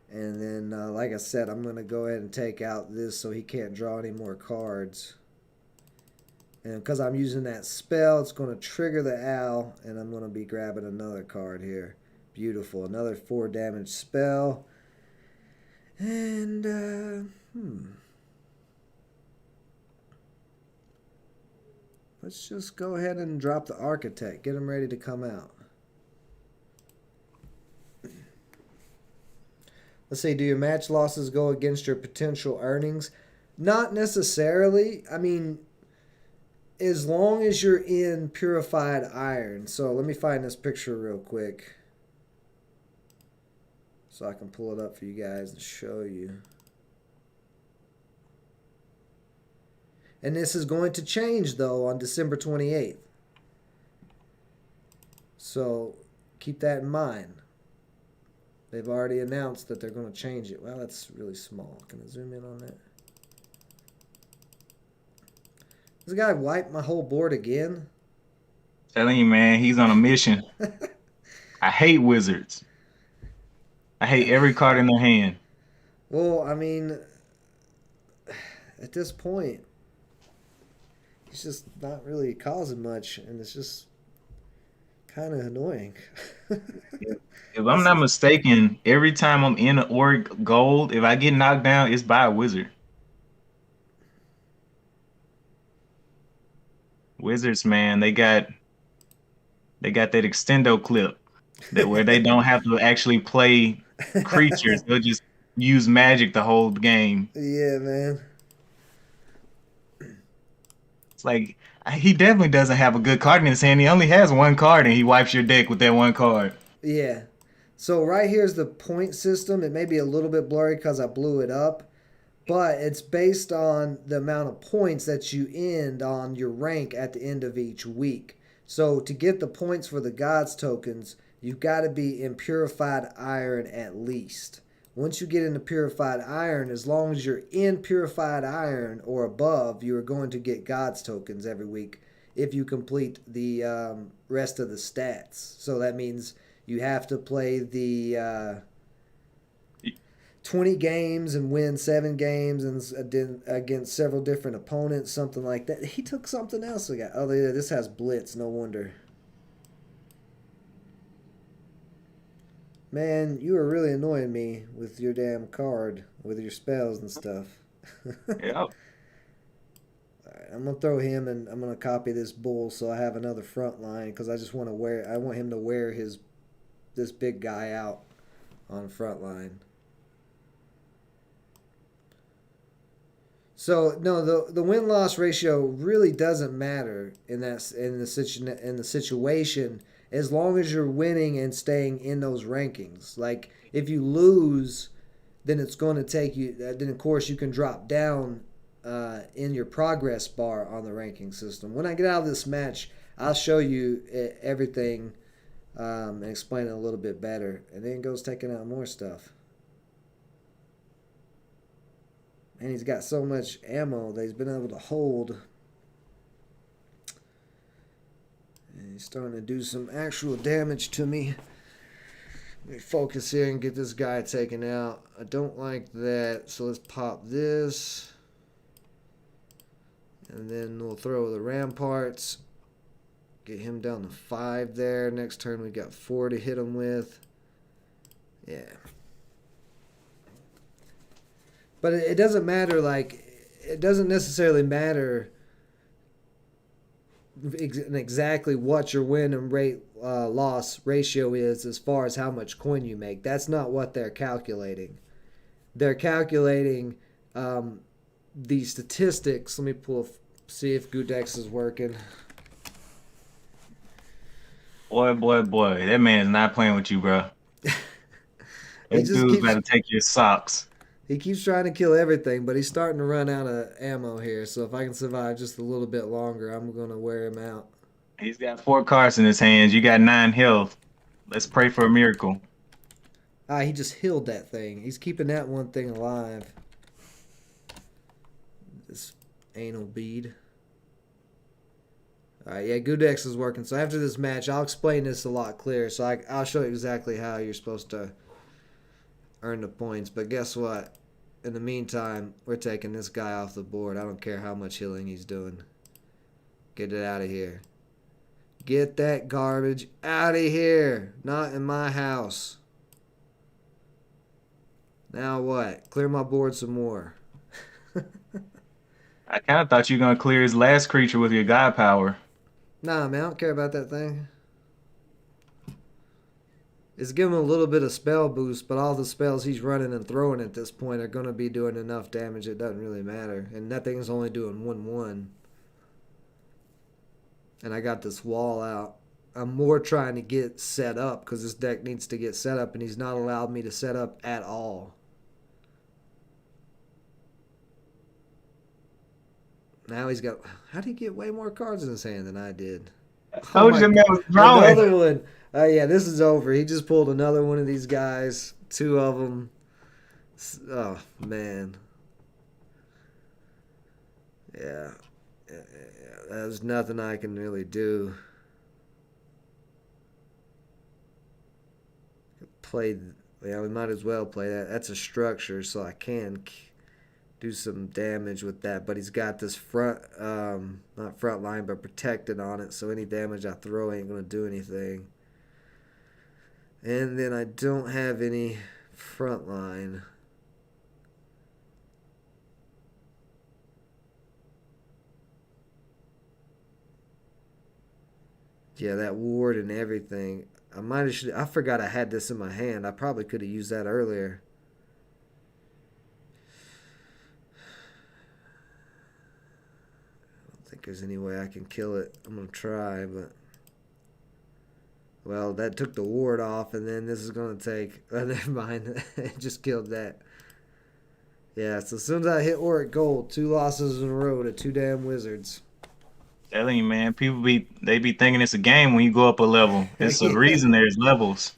B: And then, like I said, I'm going to go ahead and take out this so he can't draw any more cards. And because I'm using that spell, it's going to trigger the owl, and I'm going to be grabbing another card here. Beautiful. Another 4 damage spell. And, let's just go ahead and drop the Architect. Get him ready to come out. Let's see, do your match losses go against your potential earnings? Not necessarily. I mean, as long as you're in purified iron. So let me find this picture real quick, so I can pull it up for you guys and show you. And this is going to change, though, on December 28th. So keep that in mind. They've already announced that they're going to change it. Well, that's really small. Can I zoom in on that? This guy wiped my whole board again.
C: Telling you, man, he's on a mission. I hate wizards. I hate every card in their hand.
B: Well, I mean, at this point, he's just not really causing much, and it's just kind of annoying.
C: If I'm not mistaken, every time I'm in an Auric Gold, if I get knocked down, it's by a wizard. Wizards, man, they got that extendo clip that where they don't have to actually play creatures; they'll just use magic the whole game.
B: Yeah, man.
C: It's like he definitely doesn't have a good card in his hand. He only has 1 card, and he wipes your deck with that 1 card.
B: Yeah. So right here's the point system. It may be a little bit blurry because I blew it up, but it's based on the amount of points that you end on your rank at the end of each week. So to get the points for the Gods tokens, you've got to be in Purified Iron at least. Once you get into Purified Iron, as long as you're in Purified Iron or above, you are going to get Gods tokens every week if you complete the rest of the stats. So that means you have to play the 20 games and win 7 games and against several different opponents, something like that. He took something else. Oh, yeah, this has Blitz. No wonder. Man, you are really annoying me with your damn card, with your spells and stuff.
C: Yep.
B: Alright, I'm gonna throw him and I'm gonna copy this bull so I have another front line because I just want to wear. I want him to wear this big guy out on front line. So no, the win loss ratio really doesn't matter in the situation as long as you're winning and staying in those rankings. Like if you lose, then it's going to take you. Then of course you can drop down in your progress bar on the ranking system. When I get out of this match, I'll show you everything and explain it a little bit better. And then goes taking out more stuff. And he's got so much ammo that he's been able to hold. And he's starting to do some actual damage to me. Let me focus here and get this guy taken out. I don't like that, so let's pop this. And then we'll throw the ramparts. Get him down to 5 there. Next turn we got 4 to hit him with. Yeah. But it doesn't matter, like, it doesn't necessarily matter exactly what your win and loss ratio is as far as how much coin you make. That's not what they're calculating. They're calculating the statistics. Let me see if Gudex is working.
C: Boy, that man is not playing with you, bro. That dude's about to take your socks.
B: He keeps trying to kill everything, but he's starting to run out of ammo here. So if I can survive just a little bit longer, I'm going to wear him out.
C: He's got 4 cards in his hands. You got 9 health. Let's pray for a miracle.
B: He just healed that thing. He's keeping that one thing alive. This anal bead. Alright, yeah, Gudex is working. So after this match, I'll explain this a lot clearer. So I'll show you exactly how you're supposed to earn the points. But guess what? In the meantime, we're taking this guy off the board. I don't care how much healing he's doing. Get it out of here. Get that garbage out of here. Not in my house. Now what? Clear my board some more.
C: I kind of thought you were going to clear his last creature with your god power.
B: Nah, man, I don't care about that thing. It's giving him a little bit of spell boost, but all the spells he's running and throwing at this point are going to be doing enough damage. It doesn't really matter. And that thing's only doing 1/1. And I got this wall out. I'm more trying to get set up because this deck needs to get set up, and he's not allowed me to set up at all. Now he's got... How did he get way more cards in his hand than I did?
C: Oh my God.
B: Another one. Yeah, this is over. He just pulled another one of these guys. 2 of them. Oh, man. Yeah. There's nothing I can really do. Yeah, we might as well play that. That's a structure, so I can do some damage with that. But he's got this not front line, but protected on it. So any damage I throw ain't going to do anything. And then I don't have any front line. Yeah, that ward and everything. I forgot I had this in my hand. I probably could have used that earlier. I don't think there's any way I can kill it. I'm going to try, but... Well, that took the ward off, and then this is going to take... Oh, never mind. It just killed that. Yeah, so as soon as I hit Auric Gold, 2 losses in a row to 2 damn wizards.
C: Telling you, man, people be thinking it's a game when you go up a level. It's a reason there's levels.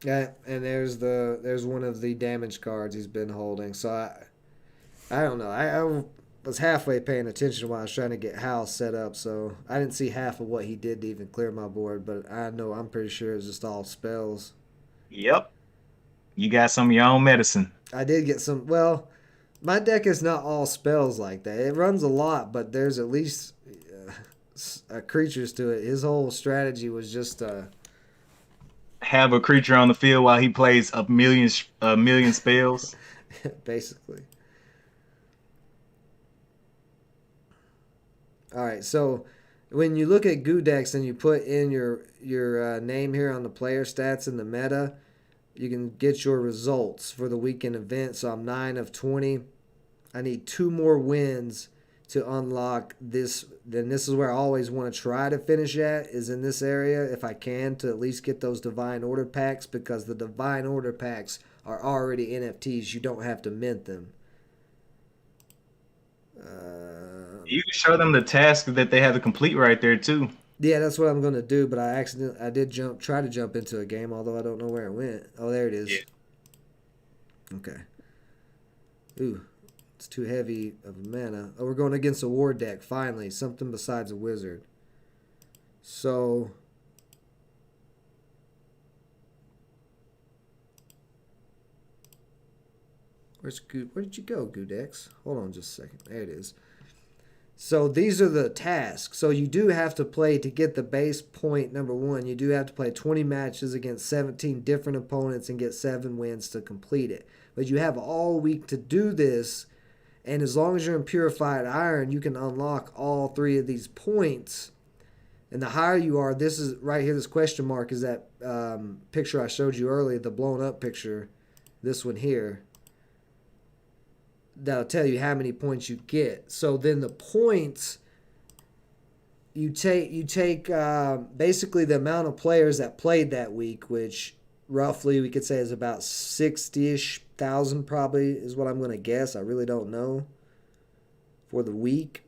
B: Yeah, and there's one of the damage cards he's been holding. So I don't know. I was halfway paying attention while I was trying to get Hal set up, so I didn't see half of what he did to even clear my board, but I'm pretty sure it's just all spells.
C: Yep. You got some of your own medicine.
B: I did get some. Well, my deck is not all spells like that. It runs a lot, but there's at least creatures to it. His whole strategy was just
C: Have a creature on the field while he plays a million spells.
B: basically. All right, so when you look at Gudex and you put in your name here on the player stats in the meta, you can get your results for the weekend event. So I'm 9 of 20. I need 2 more wins to unlock this. Then this is where I always want to try to finish at, is in this area if I can, to at least get those Divine Order packs, because the Divine Order packs are already NFTs. You don't have to mint them.
C: You can show them the task that they have to complete right there too.
B: Yeah, that's what I'm gonna do. But I did try to jump into a game, although I don't know where it went. Oh, there it is. Okay. Ooh, it's too heavy of a mana. Oh, we're going against a war deck. Finally, something besides a wizard. So, where did you go, Gudex? Hold on just a second. There it is. So these are the tasks. So you do have to play to get the base point number 1. You do have to play 20 matches against 17 different opponents and get 7 wins to complete it. But you have all week to do this, and as long as you're in Purified Iron, you can unlock all 3 of these points. And the higher you are, this is right here, this question mark is that picture I showed you earlier, the blown up picture, this one here. That'll tell you how many points you get. So then the points, you take basically the amount of players that played that week, which roughly we could say is about 60-ish thousand probably is what I'm going to guess. I really don't know for the week.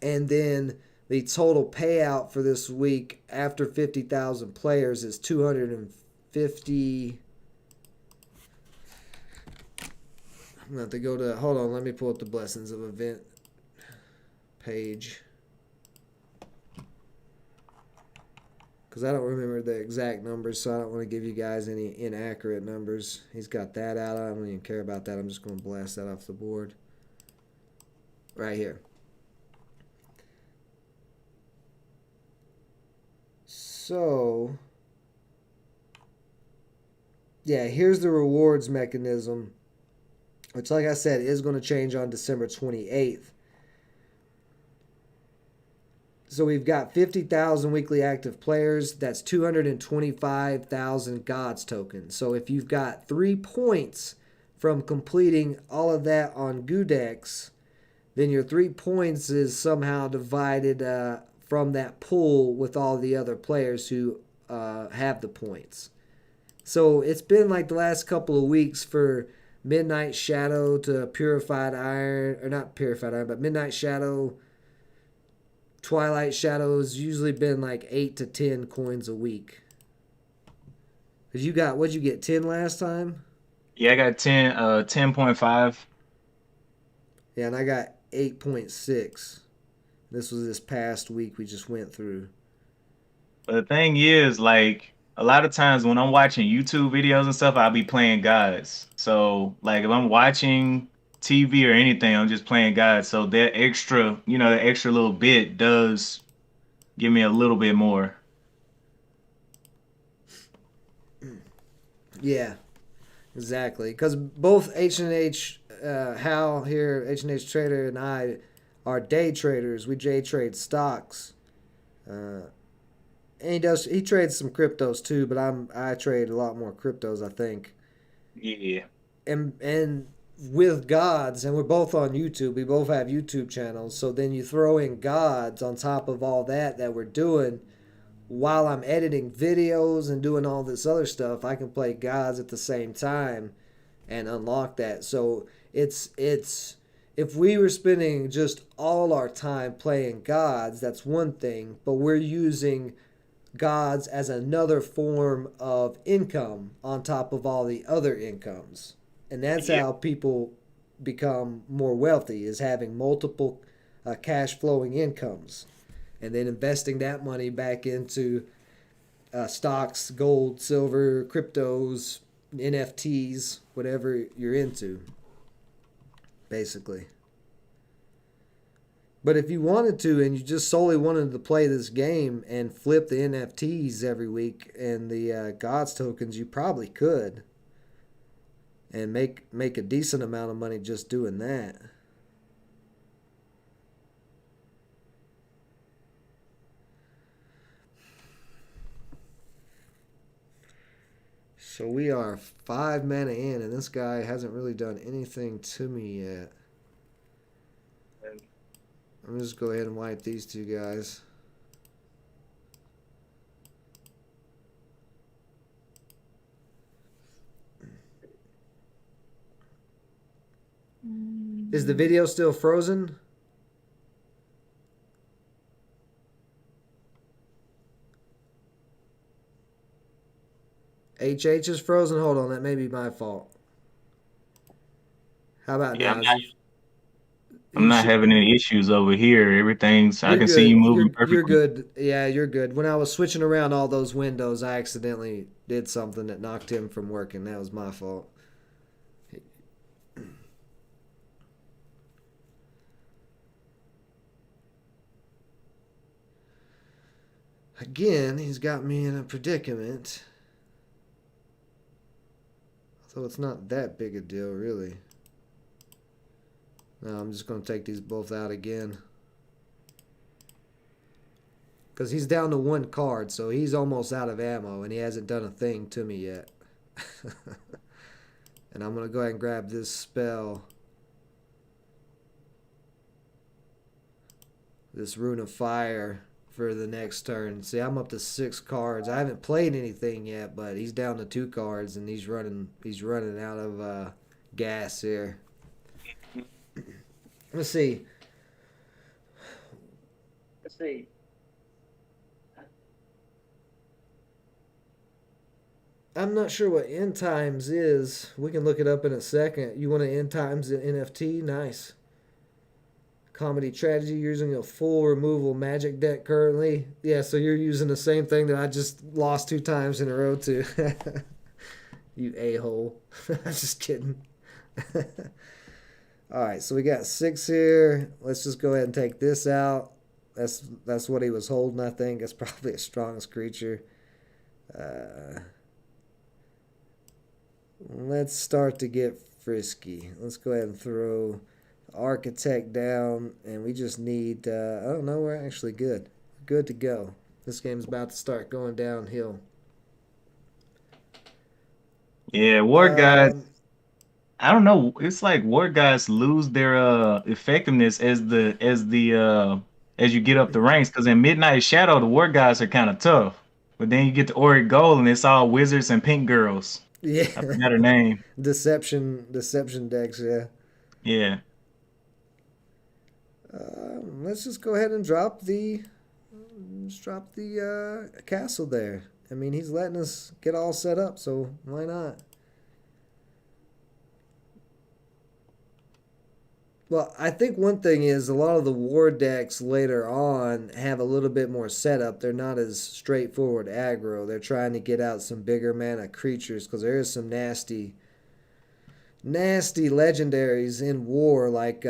B: And then the total payout for this week after 50,000 players is 250. I'm going to have to go to, hold on, let me pull up the Blessings of Event page. Because I don't remember the exact numbers, so I don't want to give you guys any inaccurate numbers. He's got that out. I don't even care about that. I'm just going to blast that off the board. Right here. So, yeah, here's the rewards mechanism, which, like I said, is going to change on December 28th. So we've got 50,000 weekly active players. That's 225,000 Gods tokens. So if you've got 3 points from completing all of that on Gudex, then your 3 points is somehow divided from that pool with all the other players who have the points. So it's been like the last couple of weeks for Midnight Shadow to Purified Iron, or not Purified Iron, but Midnight Shadow, Twilight Shadow has usually been like 8 to 10 coins a week. Cause you got, what'd you get, 10 last time?
C: Yeah, I got 10.5.
B: Yeah, and I got 8.6. This was this past week we just went through.
C: But the thing is, like, a lot of times when I'm watching YouTube videos and stuff, I'll be playing Gods. So, like, if I'm watching TV or anything, I'm just playing Gods. So that extra, the extra little bit does give me a little bit more.
B: Yeah, exactly. Because both H&H, Hal here, H&H Trader, and I are day traders. We day trade stocks. And he trades some cryptos too, but I trade a lot more cryptos, I think.
C: Yeah.
B: And with Gods, and we're both on YouTube. We both have YouTube channels. So then you throw in Gods on top of all that we're doing. While I'm editing videos and doing all this other stuff, I can play Gods at the same time and unlock that. So it's if we were spending just all our time playing Gods, that's one thing, but we're using Gods as another form of income on top of all the other incomes. And that's how people become more wealthy, is having multiple cash flowing incomes and then investing that money back into stocks, gold, silver, cryptos, NFTs, whatever you're into, basically. But if you wanted to and you just solely wanted to play this game and flip the NFTs every week and the Gods tokens, you probably could. And make a decent amount of money just doing that. So we are 5 mana in, and this guy hasn't really done anything to me yet. I'm just go ahead and wipe these two guys. Is the video still frozen? HH is frozen? Hold on, that may be my fault. How about
C: Yeah,
B: now?
C: I'm not having any issues over here. Everything's I
B: You're
C: can see you
B: good.
C: moving
B: You're
C: perfectly.
B: good. Yeah, you're good. When I was switching around all those windows, I accidentally did something that knocked him from working. That was my fault. Again, he's got me in a predicament. So it's not that big a deal, really. No, I'm just going to take these both out again. Because he's down to 1 card, so he's almost out of ammo, and he hasn't done a thing to me yet. And I'm going to go ahead and grab this spell. This Rune of Fire for the next turn. See, I'm up to 6 cards. I haven't played anything yet, but he's down to 2 cards, and he's running out of gas here. Let's see. I'm not sure what end times is. We can look it up in a second. You want to end times in NFT? Nice. Comedy tragedy, using a full removal magic deck currently. Yeah, so you're using the same thing that I just lost 2 times in a row to. You a-hole. I'm just kidding. Alright, so we got 6 here. Let's just go ahead and take this out. That's what he was holding, I think. That's probably his strongest creature. Let's start to get frisky. Let's go ahead and throw Architect down, and we just need, oh no, we're actually good. Good to go. This game's about to start going downhill.
C: Yeah, War Guys. I don't know. It's like War Guys lose their effectiveness as you get up the ranks. Because in Midnight Shadow, the War Guys are kind of tough, but then you get to Ori Gold, and it's all wizards and pink girls.
B: Yeah.
C: I forgot her name.
B: Deception decks, yeah.
C: Yeah.
B: Let's just go ahead and drop the castle there. I mean, he's letting us get all set up, so why not? Well, I think one thing is a lot of the war decks later on have a little bit more setup. They're not as straightforward aggro. They're trying to get out some bigger mana creatures because there is some nasty legendaries in war, like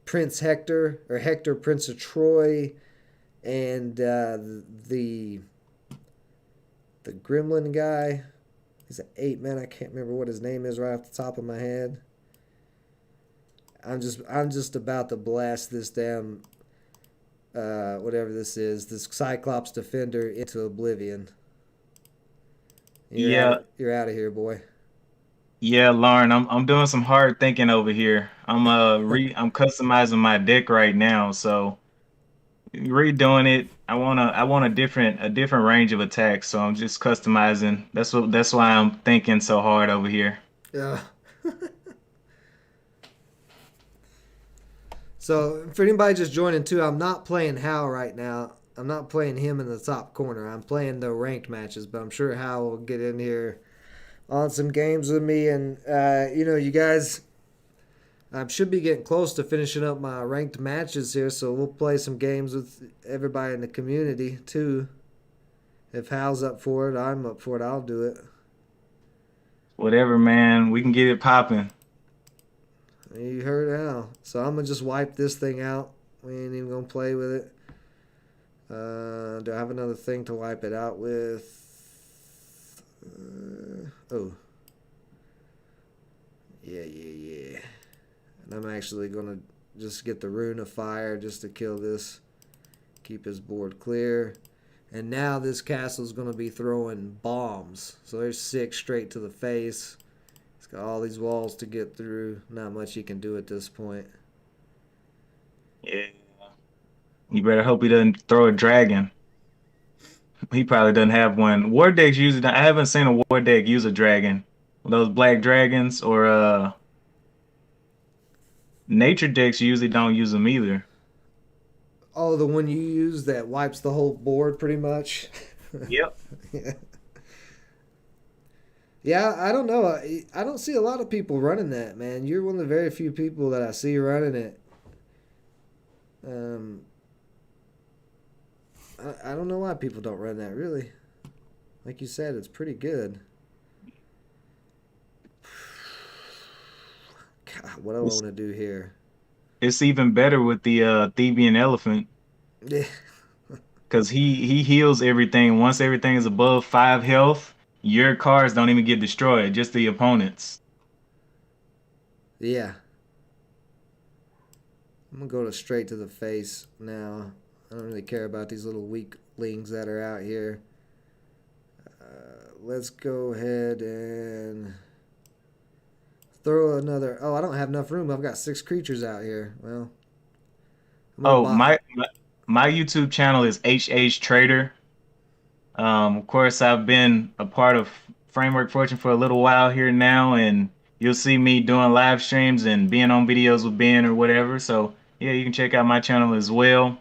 B: Prince Hector, or Hector Prince of Troy, and the Gremlin guy. He's an 8 man. I can't remember what his name is right off the top of my head. I'm just about to blast this damn whatever this is, this Cyclops Defender into oblivion. You're out of here, boy.
C: Yeah, Lauren, I'm doing some hard thinking over here. I'm customizing my deck right now, so redoing it. I want a different range of attacks, so I'm just customizing. That's why I'm thinking so hard over here.
B: Yeah. So for anybody just joining too, I'm not playing Hal right now. I'm not playing him in the top corner. I'm playing the ranked matches, but I'm sure Hal will get in here on some games with me. And you guys, I should be getting close to finishing up my ranked matches here, so we'll play some games with everybody in the community too. If Hal's up for it, I'm up for it. I'll do it.
C: Whatever, man. We can get it popping.
B: You heard how. So I'm going to just wipe this thing out. We ain't even going to play with it. Do I have another thing to wipe it out with? Oh. Yeah. And I'm actually going to just get the Rune of Fire just to kill this. Keep his board clear. And now this castle's going to be throwing bombs. So there's 6 straight to the face. It's got all these walls to get through. Not much he can do at this point.
C: Yeah. You better hope he doesn't throw a dragon. He probably doesn't have one. War decks usually, I haven't seen a war deck use a dragon. Those black dragons or nature decks usually don't use them either.
B: Oh, the one you use that wipes the whole board pretty much?
C: Yep.
B: Yeah. Yeah, I don't know. I don't see a lot of people running that, man. You're one of the very few people that I see running it. I don't know why people don't run that, really. Like you said, it's pretty good. God, what do I want to do here?
C: It's even better with the Thebian Elephant.
B: Yeah.
C: Because he heals everything. Once everything is above 5 health, your cards don't even get destroyed, just the opponent's.
B: Yeah. I'm going to go straight to the face now. I don't really care about these little weaklings that are out here. Let's go ahead and throw another... Oh, I don't have enough room. I've got 6 creatures out here. Well...
C: Oh, my YouTube channel is HH Trader. Of course, I've been a part of Framework Fortune for a little while here now, and you'll see me doing live streams and being on videos with Ben or whatever. So, yeah, you can check out my channel as well.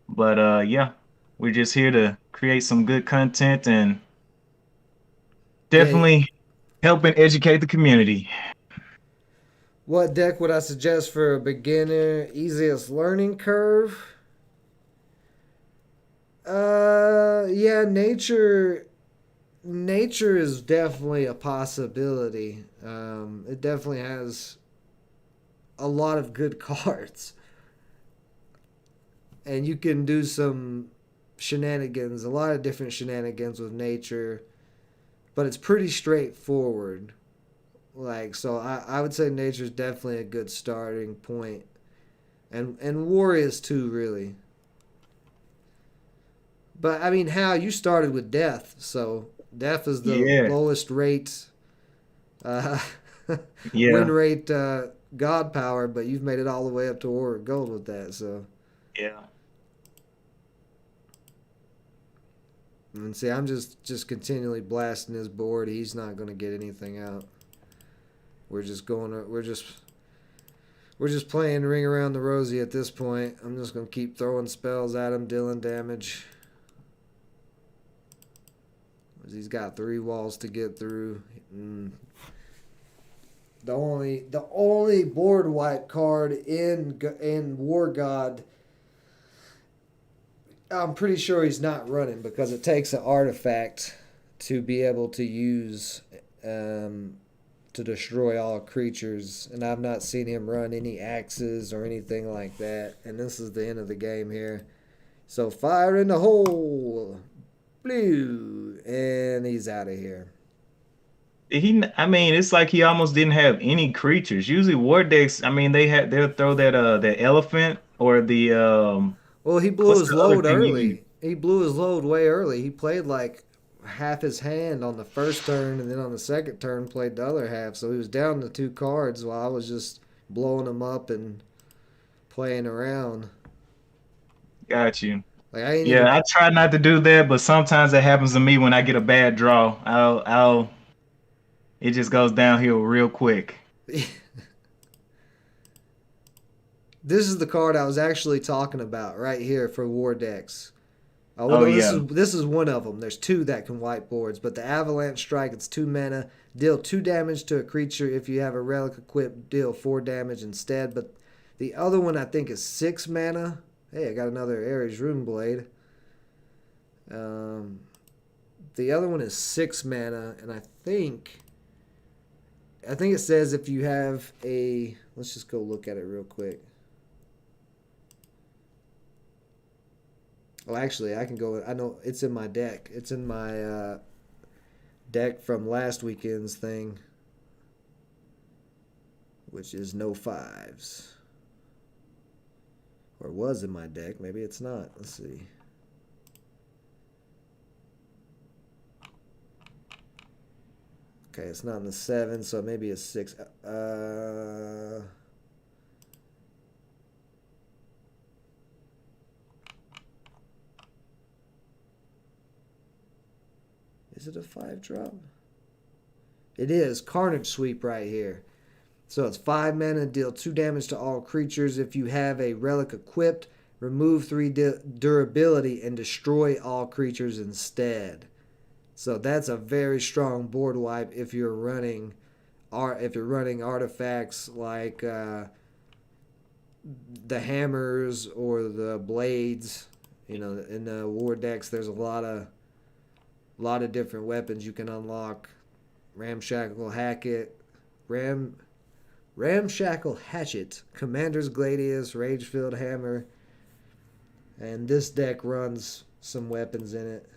C: But, yeah, we're just here to create some good content and definitely helping educate the community.
B: What deck would I suggest for a beginner? Easiest learning curve? Yeah, nature is definitely a possibility. It definitely has a lot of good cards. And you can do some shenanigans, a lot of different shenanigans with nature. But it's pretty straightforward. Like, so I would say nature is definitely a good starting point. And war is too, really. But, I mean, Hal, you started with death. So, death is the lowest rate, win rate, god power. But you've made it all the way up to war of gold with that, so.
C: Yeah.
B: And see, I'm just continually blasting his board. He's not going to get anything out. We're just playing ring around the rosy at this point. I'm just going to keep throwing spells at him, dealing damage. He's got 3 walls to get through. The only board wipe card in War God, I'm pretty sure he's not running because it takes an artifact to be able to use to destroy all creatures, and I've not seen him run any axes or anything like that. And this is the end of the game here. So fire in the hole, blue, and he's out of here.
C: I mean, it's like he almost didn't have any creatures. Usually war decks, I mean, they'll throw that elephant or the
B: Well, he blew his load early. He blew his load way early. He played like half his hand on the first turn, and then on the second turn played the other half. So he was down to 2 cards while I was just blowing them up and playing around.
C: Got you.
B: Like
C: I try not to do that, but sometimes it happens to me when I get a bad draw. It just goes downhill real quick.
B: This is the card I was actually talking about right here for war decks. This is one of them. There's 2 that can wipe boards, but the Avalanche Strike, it's 2 mana. Deal 2 damage to a creature. If you have a relic equipped, deal 4 damage instead. But the other one I think is 6 mana. Hey, I got another Ares Runeblade. The other one is 6 mana, and I think I think it says if you have a. Let's just go look at it real quick. Oh, actually, I can go. I know it's in my deck. It's in my deck from last weekend's thing, which is no fives. Or was in my deck. Maybe it's not. Let's see. Okay, it's not in the 7, so maybe a 6. Is it a 5-drop? It is. Carnage Sweep right here. So it's 5 mana, deal 2 damage to all creatures. If you have a relic equipped, remove 3 durability and destroy all creatures instead. So that's a very strong board wipe if you're running artifacts like the hammers or the blades. You know, in the war decks, there's a lot of different weapons you can unlock. Ramshackle Hatchet, Commander's Gladius, Ragefilled Hammer, and this deck runs some weapons in it.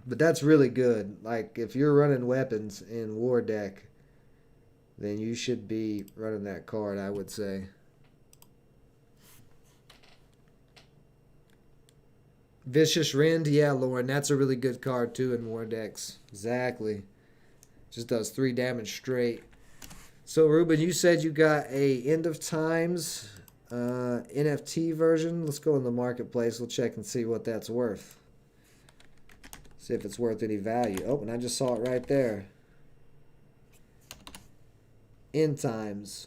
B: But that's really good. Like, if you're running weapons in War deck, then you should be running that card, I would say. Vicious Rend, yeah, Lauren, that's a really good card too in War decks. Exactly. Just does 3 damage straight. So, Ruben, you said you got a End of Times NFT version. Let's go in the marketplace. We'll check and see what that's worth. See if it's worth any value. Oh, and I just saw it right there. End Times.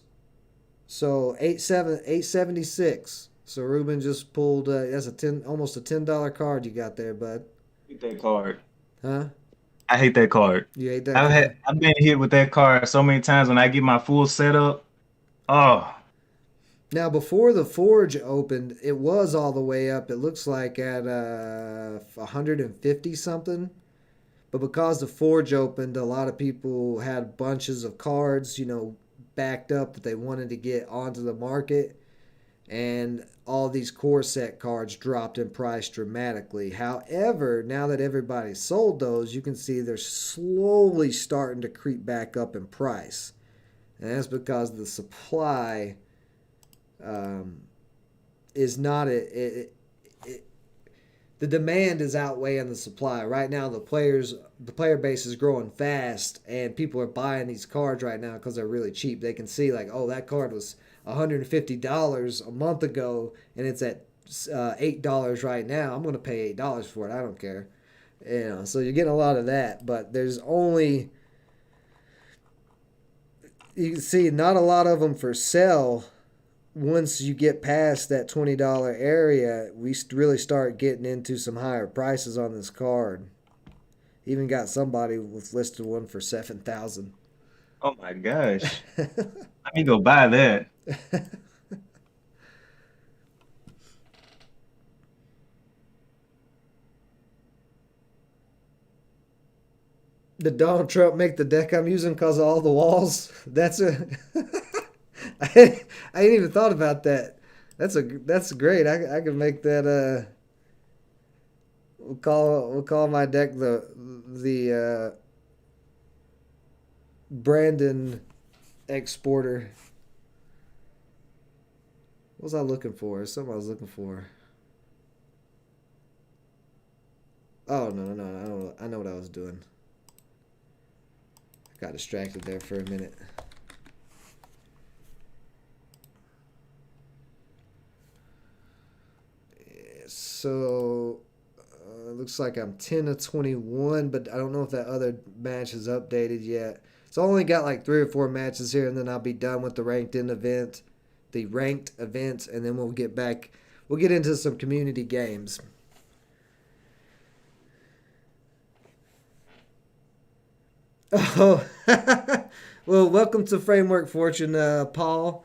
B: So 876. So Ruben just pulled. That's almost a $10 card you got there, bud.
C: I hate that card.
B: Huh?
C: I hate that card.
B: You hate that card?
C: I've been hit with that card so many times when I get my full setup. Oh.
B: Now, before the Forge opened, it was all the way up. It looks like at 150 something. But because the Forge opened, a lot of people had bunches of cards, you know, backed up that they wanted to get onto the market. And all these core set cards dropped in price dramatically. However, now that everybody sold those, you can see they're slowly starting to creep back up in price. And that's because the supply is not the demand is outweighing the supply right now. The player base is growing fast, and people are buying these cards right now because they're really cheap. They can see like, oh, that card was $150 a month ago, and it's at $8 right now. I'm going to pay $8 for it. I don't care. You know, so you're getting a lot of that, but there's only, you can see, not a lot of them for sale. Once you get past that $20 area, we really start getting into some higher prices on this card. Even got somebody with listed one for $7,000.
C: Oh my gosh. Let me go buy that.
B: Did Donald Trump make the deck I'm using because of all the walls? That's a I ain't even thought about that. That's great. I can make that. We'll call my deck the Brandon Exporter. What was I looking for? Something I was looking for. Oh no! I know what I was doing. I got distracted there for a minute. So, looks like I'm 10 of 21, but I don't know if that other match is updated yet. So I only got like 3 or 4 matches here, and then I'll be done with the ranked events, and then we'll get back. We'll get into some community games. Oh, well, welcome to Framework Fortune, Paul.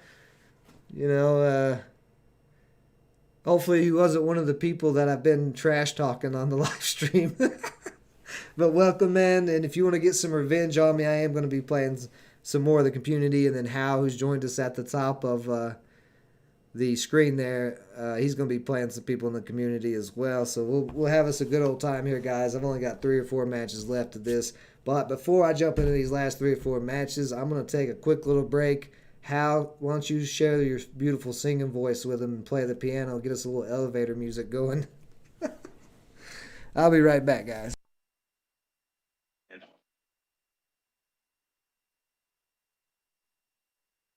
B: You know, hopefully he wasn't one of the people that I've been trash talking on the live stream. But welcome, man. And if you want to get some revenge on me, I am going to be playing some more of the community. And then Hal, who's joined us at the top of the screen there, he's going to be playing some people in the community as well. So we'll have us a good old time here, guys. I've only got 3 or 4 matches left of this. But before I jump into these last 3 or 4 matches, I'm going to take a quick little break. Hal, why don't you share your beautiful singing voice with him and play the piano, get us a little elevator music going. I'll be right back, guys.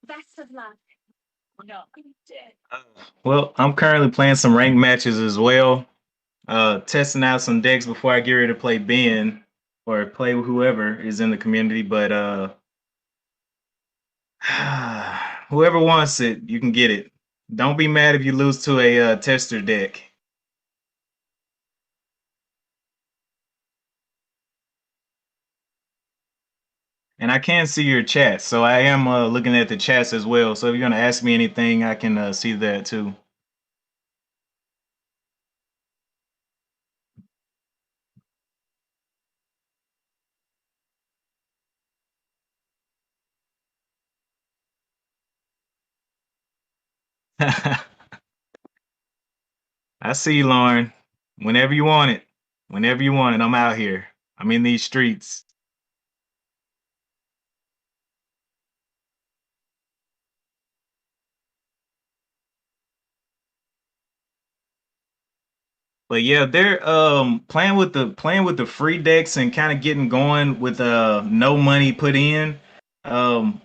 D: Best of luck. No,
C: Well, I'm currently playing some ranked matches as well. Testing out some decks before I get ready to play Ben or play with whoever is in the community. But whoever wants it, you can get it. Don't be mad if you lose to a tester deck. And I can see your chat, so I am looking at the chats as well. So if you're gonna ask me anything, I can see that too. I see you, Lauren. Whenever you want it. Whenever you want it, I'm out here. I'm in these streets. But yeah, they're playing with the free decks and kind of getting going with no money put in. Um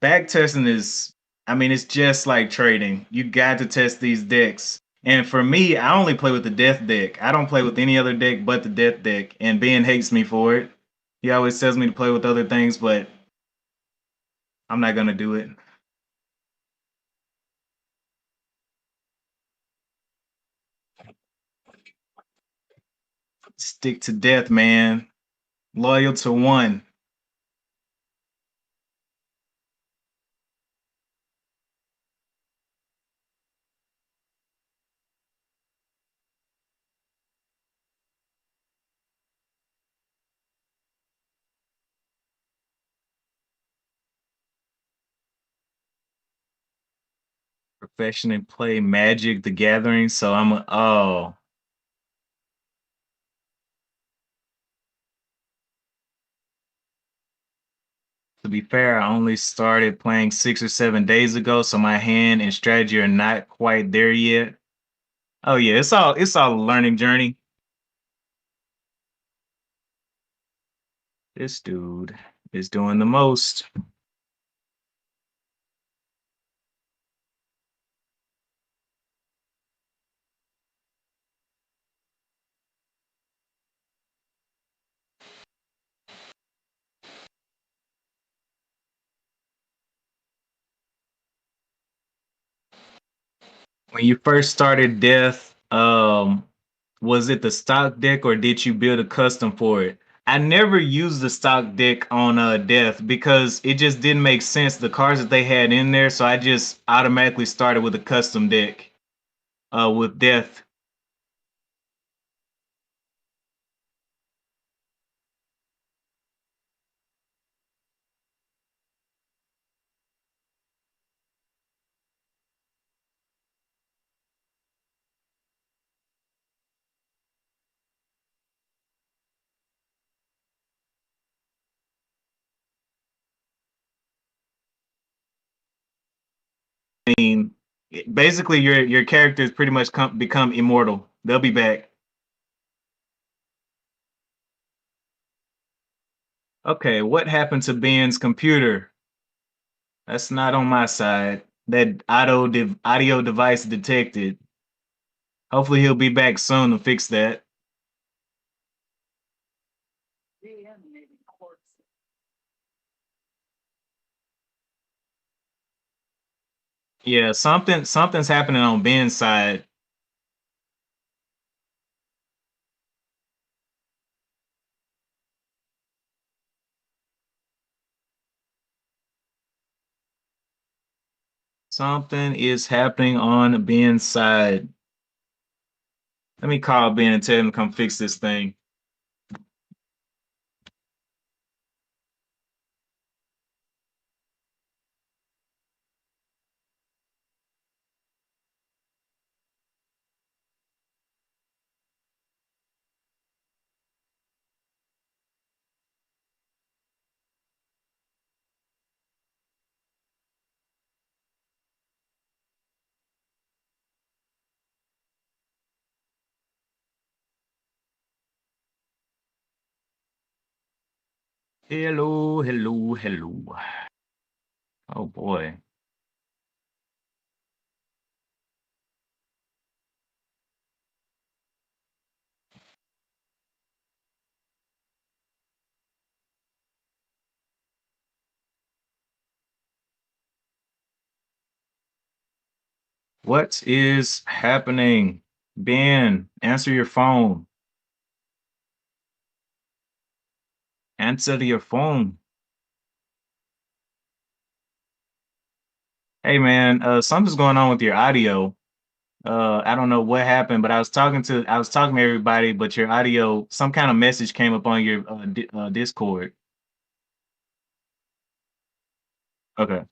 C: Back testing is, I mean, it's just like trading. You got to test these decks. And for me, I only play with the death deck. I don't play with any other deck but the death deck. And Ben hates me for it. He always tells me to play with other things, but I'm not gonna do it. Stick to death, man. Loyal to one. Profession and play Magic the Gathering. So to be fair, I only started playing 6 or 7 days ago, so my hand and strategy are not quite there yet. Oh yeah, it's all a learning journey. This dude is doing the most. When you first started Death, was it the stock deck or did you build a custom for it? I never used the stock deck on Death because it just didn't make sense, the cards that they had in there, so I just automatically started with a custom deck with Death. I mean, basically your characters pretty much become immortal. They'll be back. Okay, what happened to Ben's computer? That's not on my side. That audio device detected. Hopefully he'll be back soon to fix that. Yeah, something's happening on Ben's side. Something is happening on Ben's side. Let me call Ben and tell him to come fix this thing. Hello, hello, hello. Oh boy. What is happening? Ben, answer your phone. Answer your phone. Hey man, something's going on with your audio. I don't know what happened, but I was talking to everybody, but your audio, some kind of message came up on your Discord. Okay.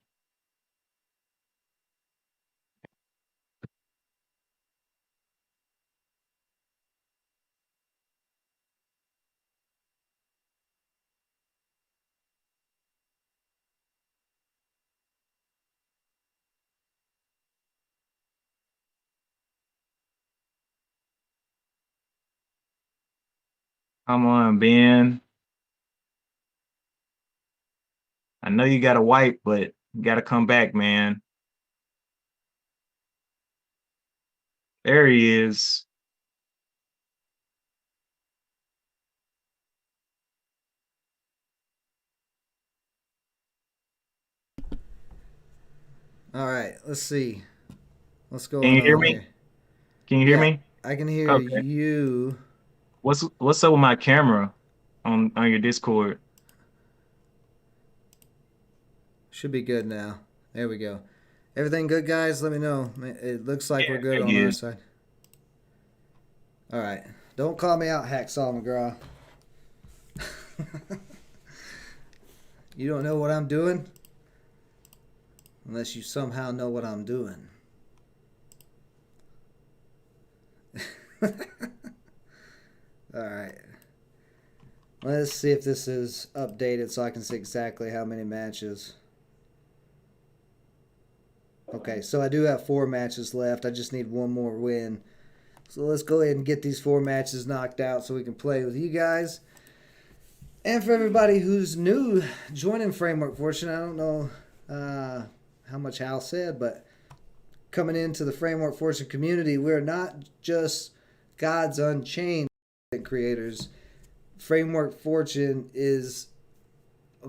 C: Come on, Ben. I know you got a wipe, but you got to come back, man. There he is.
A: All right, let's see what's
C: Can
A: going
C: you hear
A: on
C: me?
A: here.
C: Can you hear
A: Yeah,
C: me?
A: I can hear
C: Okay.
A: you.
C: What's up with my camera on your Discord?
A: Should be good now. There we go. Everything good, guys? Let me know. It looks like we're good
C: Yeah,
A: on our
C: good.
A: side. All right. Don't call me out, Hacksaw McGraw. You don't know what I'm doing? Unless you somehow know what I'm doing. All right. Let's see if this is updated so I can see exactly how many matches. Okay, so I do have 4 matches left. I just need one more win. So let's go ahead and get these 4 matches knocked out so we can play with you guys. And for everybody who's new joining Framework Fortune, I don't know how much Hal said, but coming into the Framework Fortune community, we're not just Gods Unchained creators. Framework Fortune is a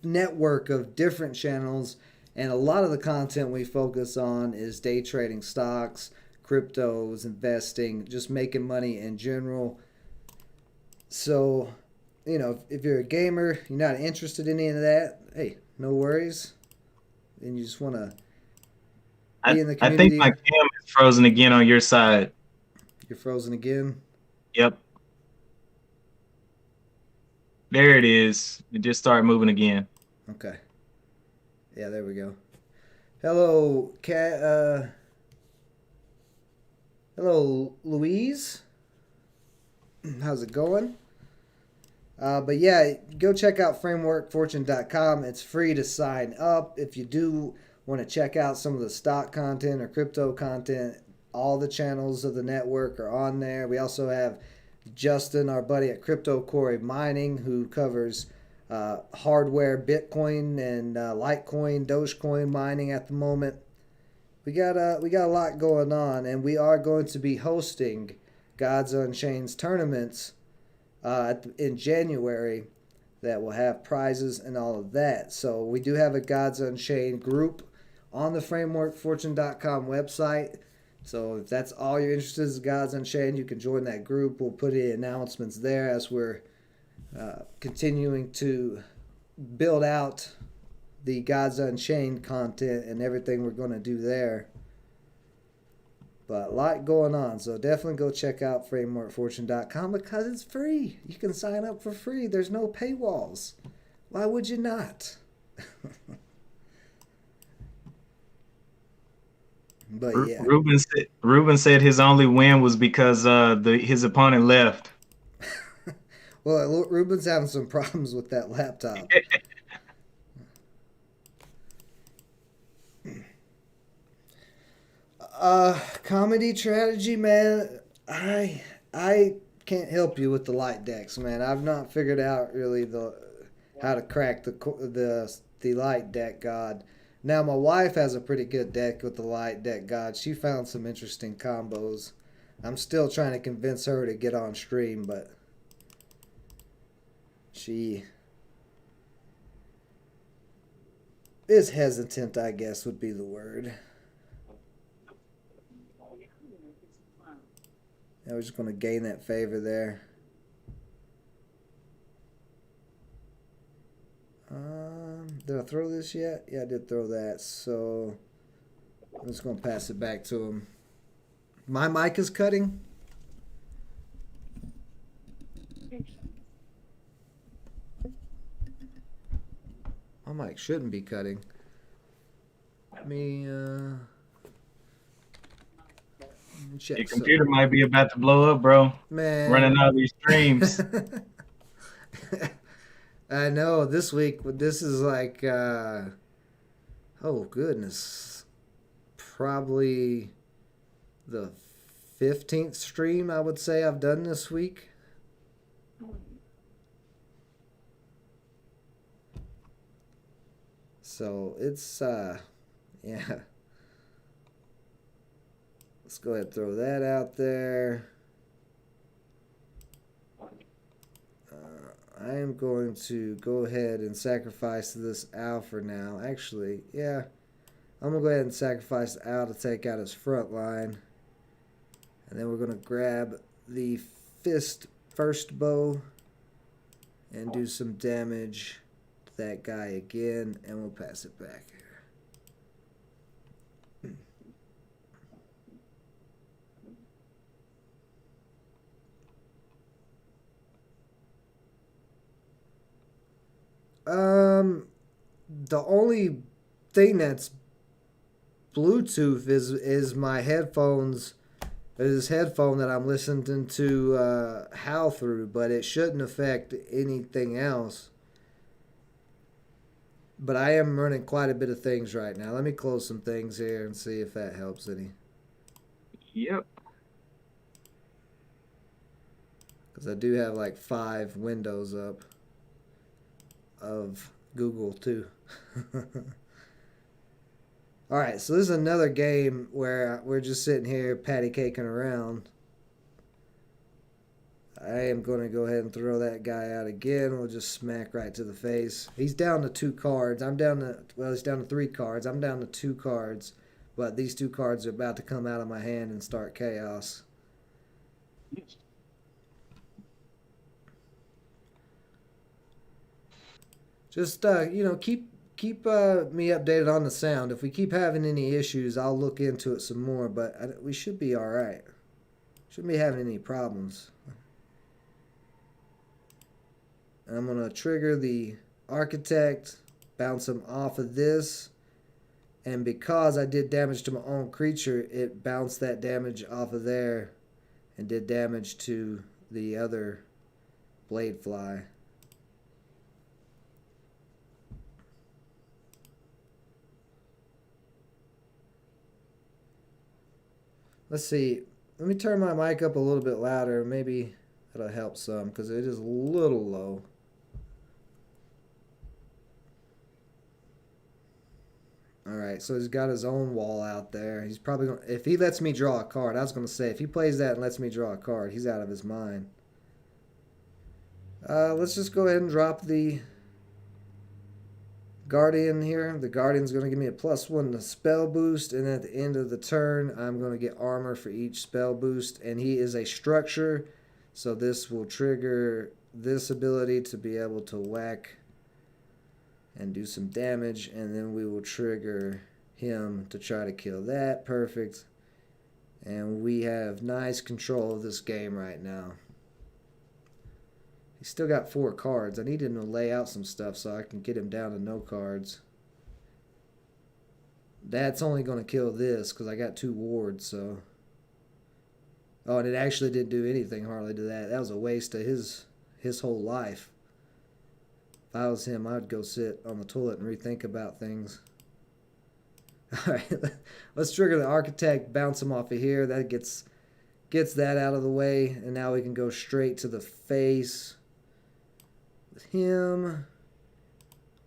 A: network of different channels, and a lot of the content we focus on is day trading stocks, cryptos, investing, just making money in general. So, you know, if you're a gamer, you're not interested in any of that, hey, no worries. And you just want to be in the
C: I think my
A: community,
C: cam is frozen again on your side.
A: you're frozen again.
C: Yep. There it is. It just started moving again.
A: Okay. Yeah, there we go. Hello, hello, Louise. How's it going? But yeah, go check out frameworkfortune.com. It's free to sign up. If you do want to check out some of the stock content or crypto content, all the channels of the network are on there. We also have Justin, our buddy at Crypto Corey Mining, who covers hardware, Bitcoin, and Litecoin, Dogecoin mining at the moment. We got a lot going on, and we are going to be hosting Gods Unchained tournaments in January that will have prizes and all of that. So we do have a Gods Unchained group on the frameworkfortune.com website. So if that's all you're interested in is Gods Unchained, you can join that group. We'll put the announcements there as we're continuing to build out the Gods Unchained content and everything we're going to do there. But a lot going on, so definitely go check out frameworkfortune.com because it's free. You can sign up for free. There's no paywalls. Why would you not? But yeah.
C: Ruben said his only win was because his opponent left.
A: Well, Ruben's having some problems with that laptop. Comedy strategy, man. I can't help you with the light decks, man. I've not figured out really
B: how to crack the light deck god. Now my wife has a pretty good deck with the light deck god. She found some interesting combos. I'm still trying to convince her to get on stream, but she is hesitant, I guess would be the word. I was just going to gain that favor there. Did I throw this yet? Yeah, I did throw that. So I'm just going to pass it back to him. My mic is cutting. My mic shouldn't be cutting. Let me check.
C: Your computer might be about to blow up, bro.
B: Man.
C: Running out of these streams.
B: I know this week, this is like, oh goodness, probably the 15th stream I would say I've done this week. So it's, yeah. Let's go ahead and throw that out there. I am going to go ahead and sacrifice this owl for now. Actually, yeah. I'm going to go ahead and sacrifice the owl to take out his front line. And then we're going to grab the fist first bow and do some damage to that guy again. And we'll pass it back here. The only thing that's Bluetooth is my headphones. This headphone that I'm listening to Howl through, but it shouldn't affect anything else. But I am running quite a bit of things right now. Let me close some things here and see if that helps any.
C: Yep.
B: Because I do have like 5 windows up of Google too. Alright, so this is another game where we're just sitting here patty caking around. I am going to go ahead and throw that guy out again. We'll just smack right to the face. He's down to 2 cards. I'm down to, well, he's down to 3 cards. I'm down to 2 cards. But these 2 cards are about to come out of my hand and start chaos. Just, you know, keep me updated on the sound. If we keep having any issues, I'll look into it some more. But we should be all right. Shouldn't be having any problems. I'm going to trigger the Architect, bounce him off of this. And because I did damage to my own creature, it bounced that damage off of there and did damage to the other blade fly. Let's see. Let me turn my mic up a little bit louder. Maybe that'll help some because it is a little low. Alright, so he's got his own wall out there. He's probably going to, if he lets me draw a card, I was going to say, if he plays that and lets me draw a card, he's out of his mind. Let's just go ahead and drop the Guardian here. The Guardian's going to give me a +1 to spell boost, and at the end of the turn, I'm going to get armor for each spell boost, and he is a structure, so this will trigger this ability to be able to whack and do some damage, and then we will trigger him to try to kill that. Perfect. And we have nice control of this game right now. He's still got 4 cards. I need him to lay out some stuff so I can get him down to no cards. That's only going to kill this because I got 2 wards, so... Oh, and it actually didn't do anything hardly to that. That was a waste of his whole life. If I was him, I'd go sit on the toilet and rethink about things. Alright, let's trigger the Architect, bounce him off of here. That gets that out of the way, and now we can go straight to the face with him.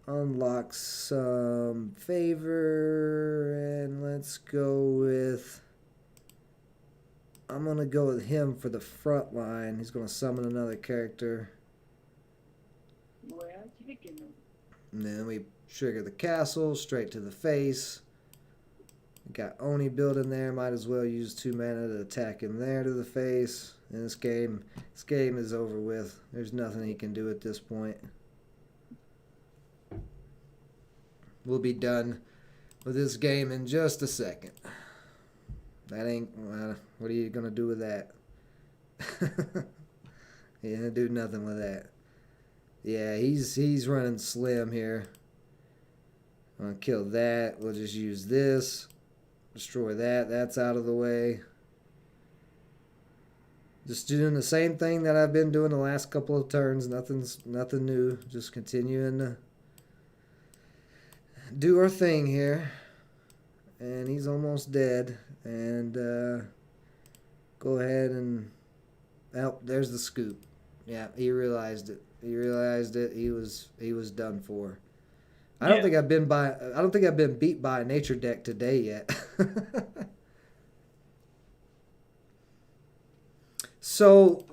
B: unlock some favor, and let's go with... I'm going to go with him for the front line. He's going to summon another character. And then we trigger the castle, straight to the face. We got Oni building there. Might as well use 2 mana to attack him there to the face. And this game is over with. There's nothing he can do at this point. We'll be done with this game in just a second. That ain't... what are you going to do with that? You're going to do nothing with that. Yeah, he's running slim here. I'm going to kill that. We'll just use this. Destroy that. That's out of the way. Just doing the same thing that I've been doing the last couple of turns. Nothing new. Just continuing to do our thing here. And he's almost dead. And go ahead and... Oh, there's the scoop. Yeah, he realized it. He was done for. I don't think I've been beat by a nature deck today yet. So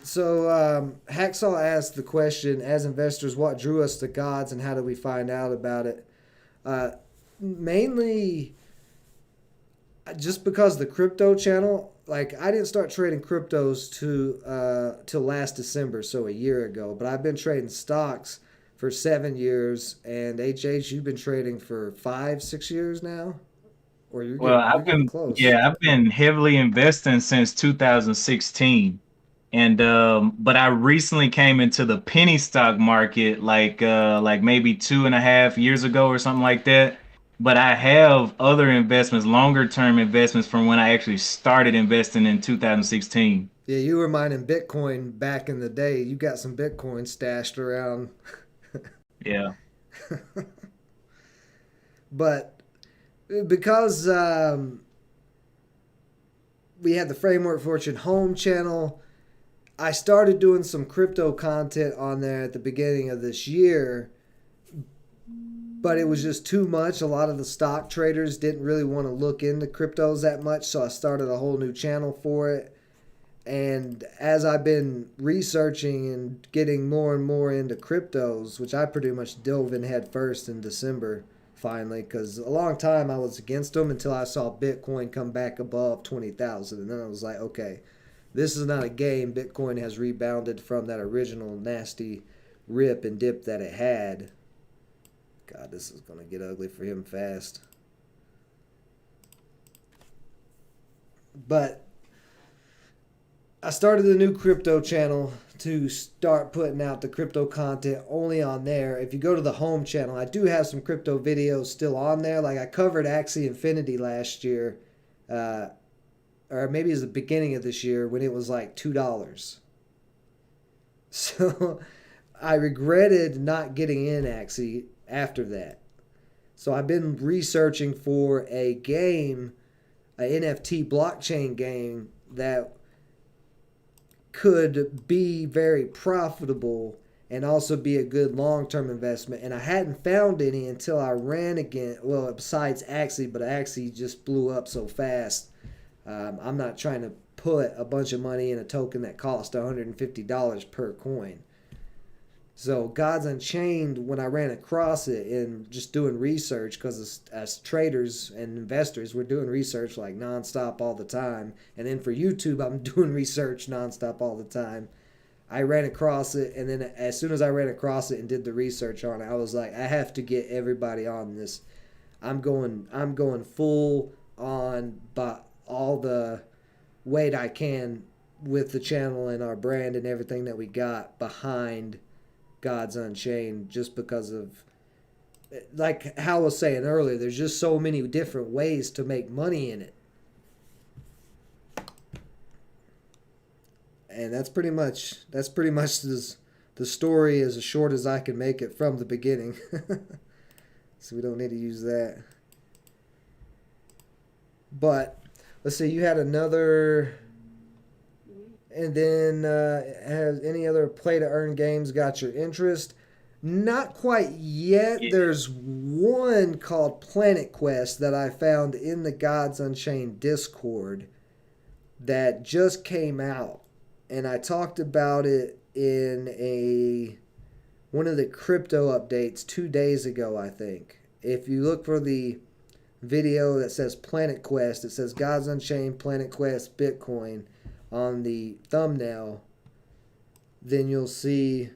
B: Hacksaw asked the question, as investors, what drew us to Gods and how did we find out about it? Mainly just because the crypto channel, like I didn't start trading cryptos till last December, so a year ago, but I've been trading stocks for 7 years, and HH, you've been trading for 5-6 years now? Or you're getting close.
C: Yeah, I've been heavily investing since 2016. And but I recently came into the penny stock market like maybe 2.5 years ago or something like that. But I have other investments, longer term investments from when I actually started investing in 2016.
B: Yeah, you were mining Bitcoin back in the day. You got some Bitcoin stashed around.
C: Yeah.
B: But because we had the Framework Fortune home channel, I started doing some crypto content on there at the beginning of this year, but it was just too much. A lot of the stock traders didn't really want to look into cryptos that much, so I started a whole new channel for it. And as I've been researching and getting more and more into cryptos, which I pretty much dove in head first in December, finally, because a long time I was against them until I saw Bitcoin come back above 20,000. And then I was like, okay, this is not a game. Bitcoin has rebounded from that original nasty rip and dip that it had. God, this is going to get ugly for him fast. But I started a new crypto channel to start putting out the crypto content only on there. If you go to the home channel, I do have some crypto videos still on there. Like I covered Axie Infinity last year, or maybe it was the beginning of this year when it was like $2. So I regretted not getting in Axie after that. So I've been researching for a game, an NFT blockchain game that could be very profitable and also be a good long-term investment. And I hadn't found any until I ran again. Well, besides Axie, but Axie just blew up so fast. I'm not trying to put a bunch of money in a token that cost $150 per coin. So Gods Unchained, when I ran across it and just doing research, because as traders and investors, we're doing research like nonstop all the time. And then for YouTube, I'm doing research nonstop all the time. I ran across it, and then as soon as I ran across it and did the research on it, I was like, I have to get everybody on this. I'm going full on, but all the weight I can with the channel and our brand and everything that we got behind Gods Unchained, just because of, like Hal was saying earlier, there's just so many different ways to make money in it. And that's pretty much the story, as short as I can make it from the beginning. So we don't need to use that. But let's see, you had another. And then has any other play to earn games got your interest? Not quite yet.
C: Yeah.
B: There's one called Planet Quest that I found in the Gods Unchained Discord that just came out, and I talked about it in one of the crypto updates 2 days ago, I think. If you look for the video that says Planet Quest, it says Gods Unchained, Planet Quest, Bitcoin on the thumbnail, then you'll see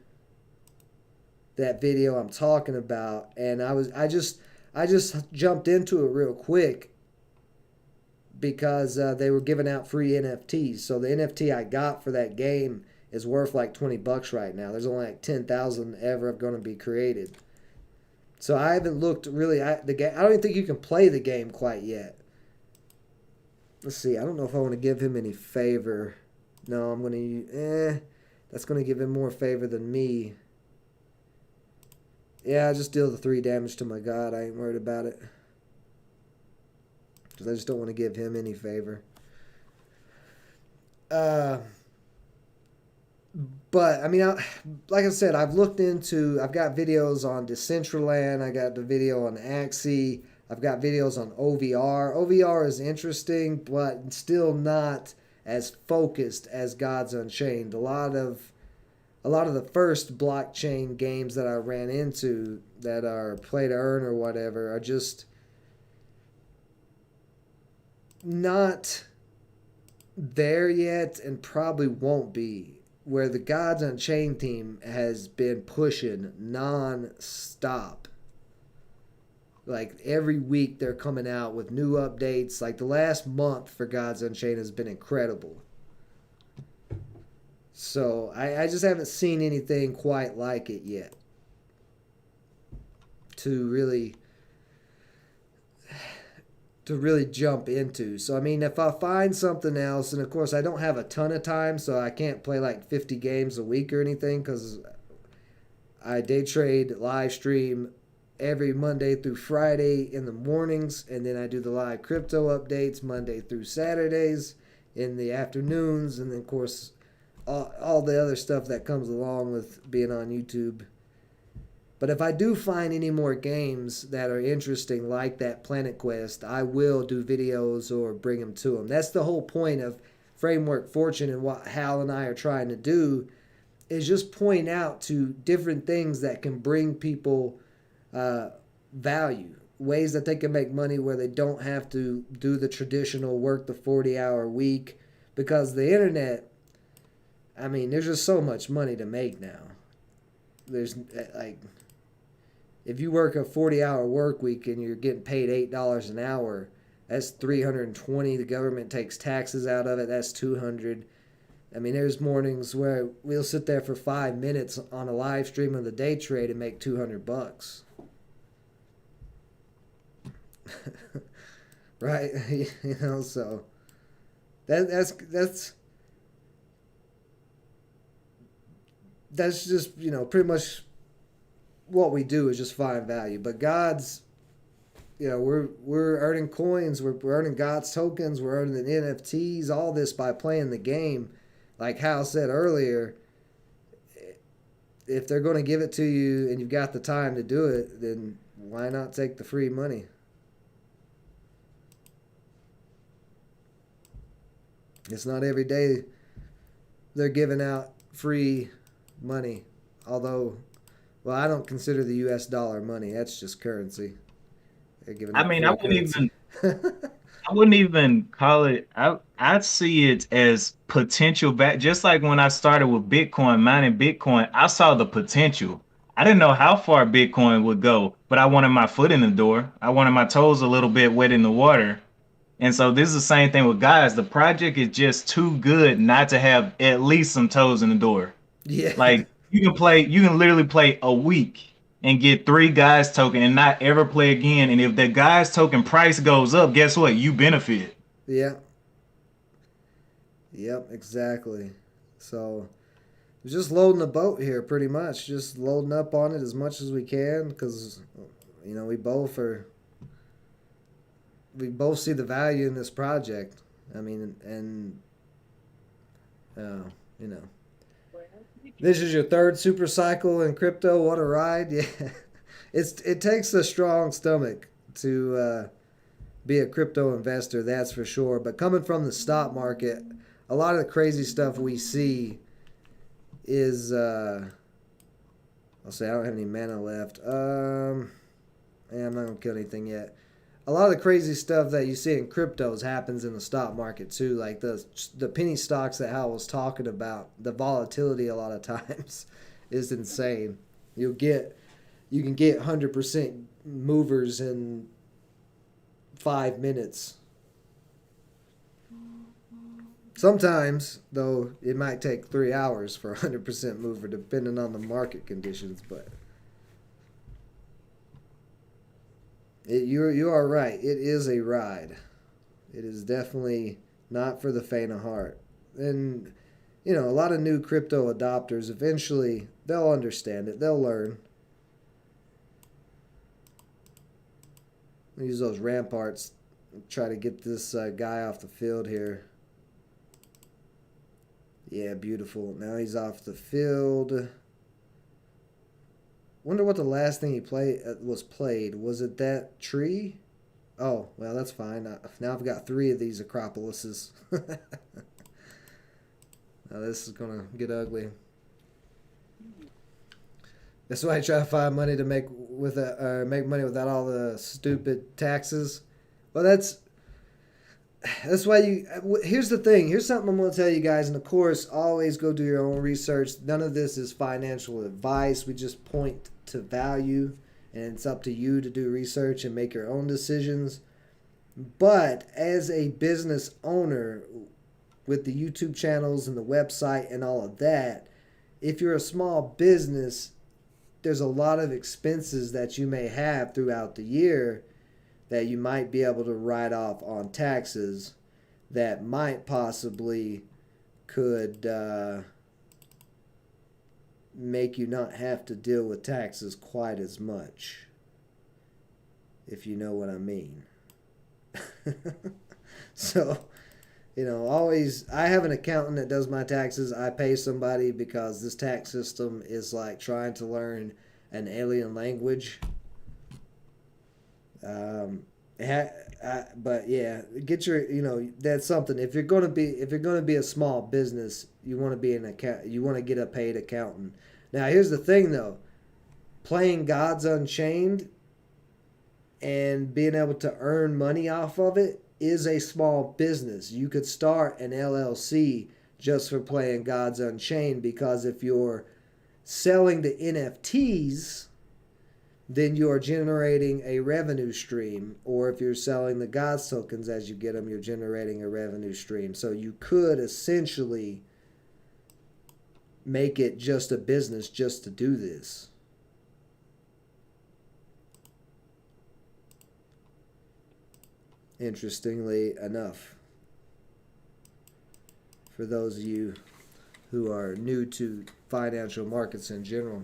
B: that video I'm talking about. And I just jumped into it real quick because they were giving out free NFTs. So the NFT I got for that game is worth like $20 right now. There's only like 10,000 ever going to be created. So I haven't looked really at the game. I don't even think you can play the game quite yet. Let's see. I don't know if I want to give him any favor. No, I'm going to... that's going to give him more favor than me. Yeah, I just deal the 3 damage to my god. I ain't worried about it. Because I just don't want to give him any favor. But, I mean, like I said, I've got videos on Decentraland. I got the video on Axie. I've got videos on OVR. OVR is interesting, but still not as focused as Gods Unchained. A lot of the first blockchain games that I ran into that are play to earn or whatever are just not there yet and probably won't be. Where the Gods Unchained team has been pushing non-stop. Like every week they're coming out with new updates. Like the last month for Gods Unchained has been incredible. So I just haven't seen anything quite like it yet to really jump into. So I mean, if I find something else, and of course I don't have a ton of time, so I can't play like 50 games a week or anything, because I day trade, live stream every Monday through Friday in the mornings, and then I do the live crypto updates Monday through Saturdays in the afternoons, and then of course all the other stuff that comes along with being on YouTube. But if I do find any more games that are interesting like that Planet Quest, I will do videos or bring them to them. That's the whole point of Framework Fortune, and what Hal and I are trying to do is just point out to different things that can bring people value, ways that they can make money where they don't have to do the traditional work the 40-hour week, because the internet, I mean, there's just so much money to make now. There's like, if you work a 40-hour work week and you're getting paid $8 an hour, that's $320. The government takes taxes out of it. That's $200. I mean, there's mornings where we'll sit there for 5 minutes on a live stream of the day trade and make $200. Right? You know, so that's just, you know, pretty much what we do is just find value. But God's, you know, we're earning coins, we're earning God's tokens, we're earning the NFTs, all this by playing the game. Like Hal said earlier, if they're going to give it to you and you've got the time to do it, then why not take the free money? It's not every day they're giving out free money. Although, well, I don't consider the US dollar money. That's just currency. They're giving out free currency.
C: I wouldn't even call it. I see it as potential back. Just like when I started with Bitcoin, mining Bitcoin, I saw the potential. I didn't know how far Bitcoin would go, but I wanted my foot in the door. I wanted my toes a little bit wet in the water. And so this is the same thing with guys. The project is just too good not to have at least some toes in the door.
B: Yeah.
C: Like you can literally play a week and get 3 guys token and not ever play again. And if the guys token price goes up, guess what? You benefit.
B: Yeah. Yep, exactly. So just loading the boat here, pretty much. Just loading up on it as much as we can, because, you know, we both see the value in this project. I mean, and you know, This is your third super cycle in crypto. What a ride! Yeah, it takes a strong stomach to be a crypto investor, that's for sure. But coming from the stock market, a lot of the crazy stuff we see is I'll say I don't have any mana left. Yeah, I'm not gonna kill anything yet. A lot of the crazy stuff that you see in cryptos happens in the stock market too. Like the penny stocks that Hal was talking about, the volatility a lot of times is insane. You can get 100% movers in 5 minutes. Sometimes, though, it might take 3 hours for a 100% mover, depending on the market conditions. But you are right. It is a ride. It is definitely not for the faint of heart. And, a lot of new crypto adopters, eventually, they'll understand it. They'll learn. Use those ramparts. Try to get this guy off the field here. Yeah, beautiful. Now he's off the field. Wonder what the last thing he was played. Was it that tree? Oh, well, that's fine. Now I've got 3 of these Acropolises. Now this is going to get ugly. That's why I try to find money to make make money without all the stupid taxes. Well, that's why here's the thing. Here's something I'm going to tell you guys. And of course, always go do your own research. None of this is financial advice. We just point to value, and it's up to you to do research and make your own decisions. But as a business owner with the YouTube channels and the website and all of that, if you're a small business, there's a lot of expenses that you may have throughout the year that you might be able to write off on taxes that might possibly could make you not have to deal with taxes quite as much, if you know what I mean. So, always, I have an accountant that does my taxes. I pay somebody because this tax system is like trying to learn an alien language. But yeah, get your, that's something. If you're gonna be a small business, you want to be you want to get a paid accountant. Now, here's the thing though, playing Gods Unchained and being able to earn money off of it is a small business. You could start an LLC just for playing Gods Unchained, because if you're selling the NFTs, then you are generating a revenue stream. Or if you're selling the Gods tokens as you get them, you're generating a revenue stream. So you could essentially make it just a business just to do this. Interestingly enough, for those of you who are new to financial markets in general.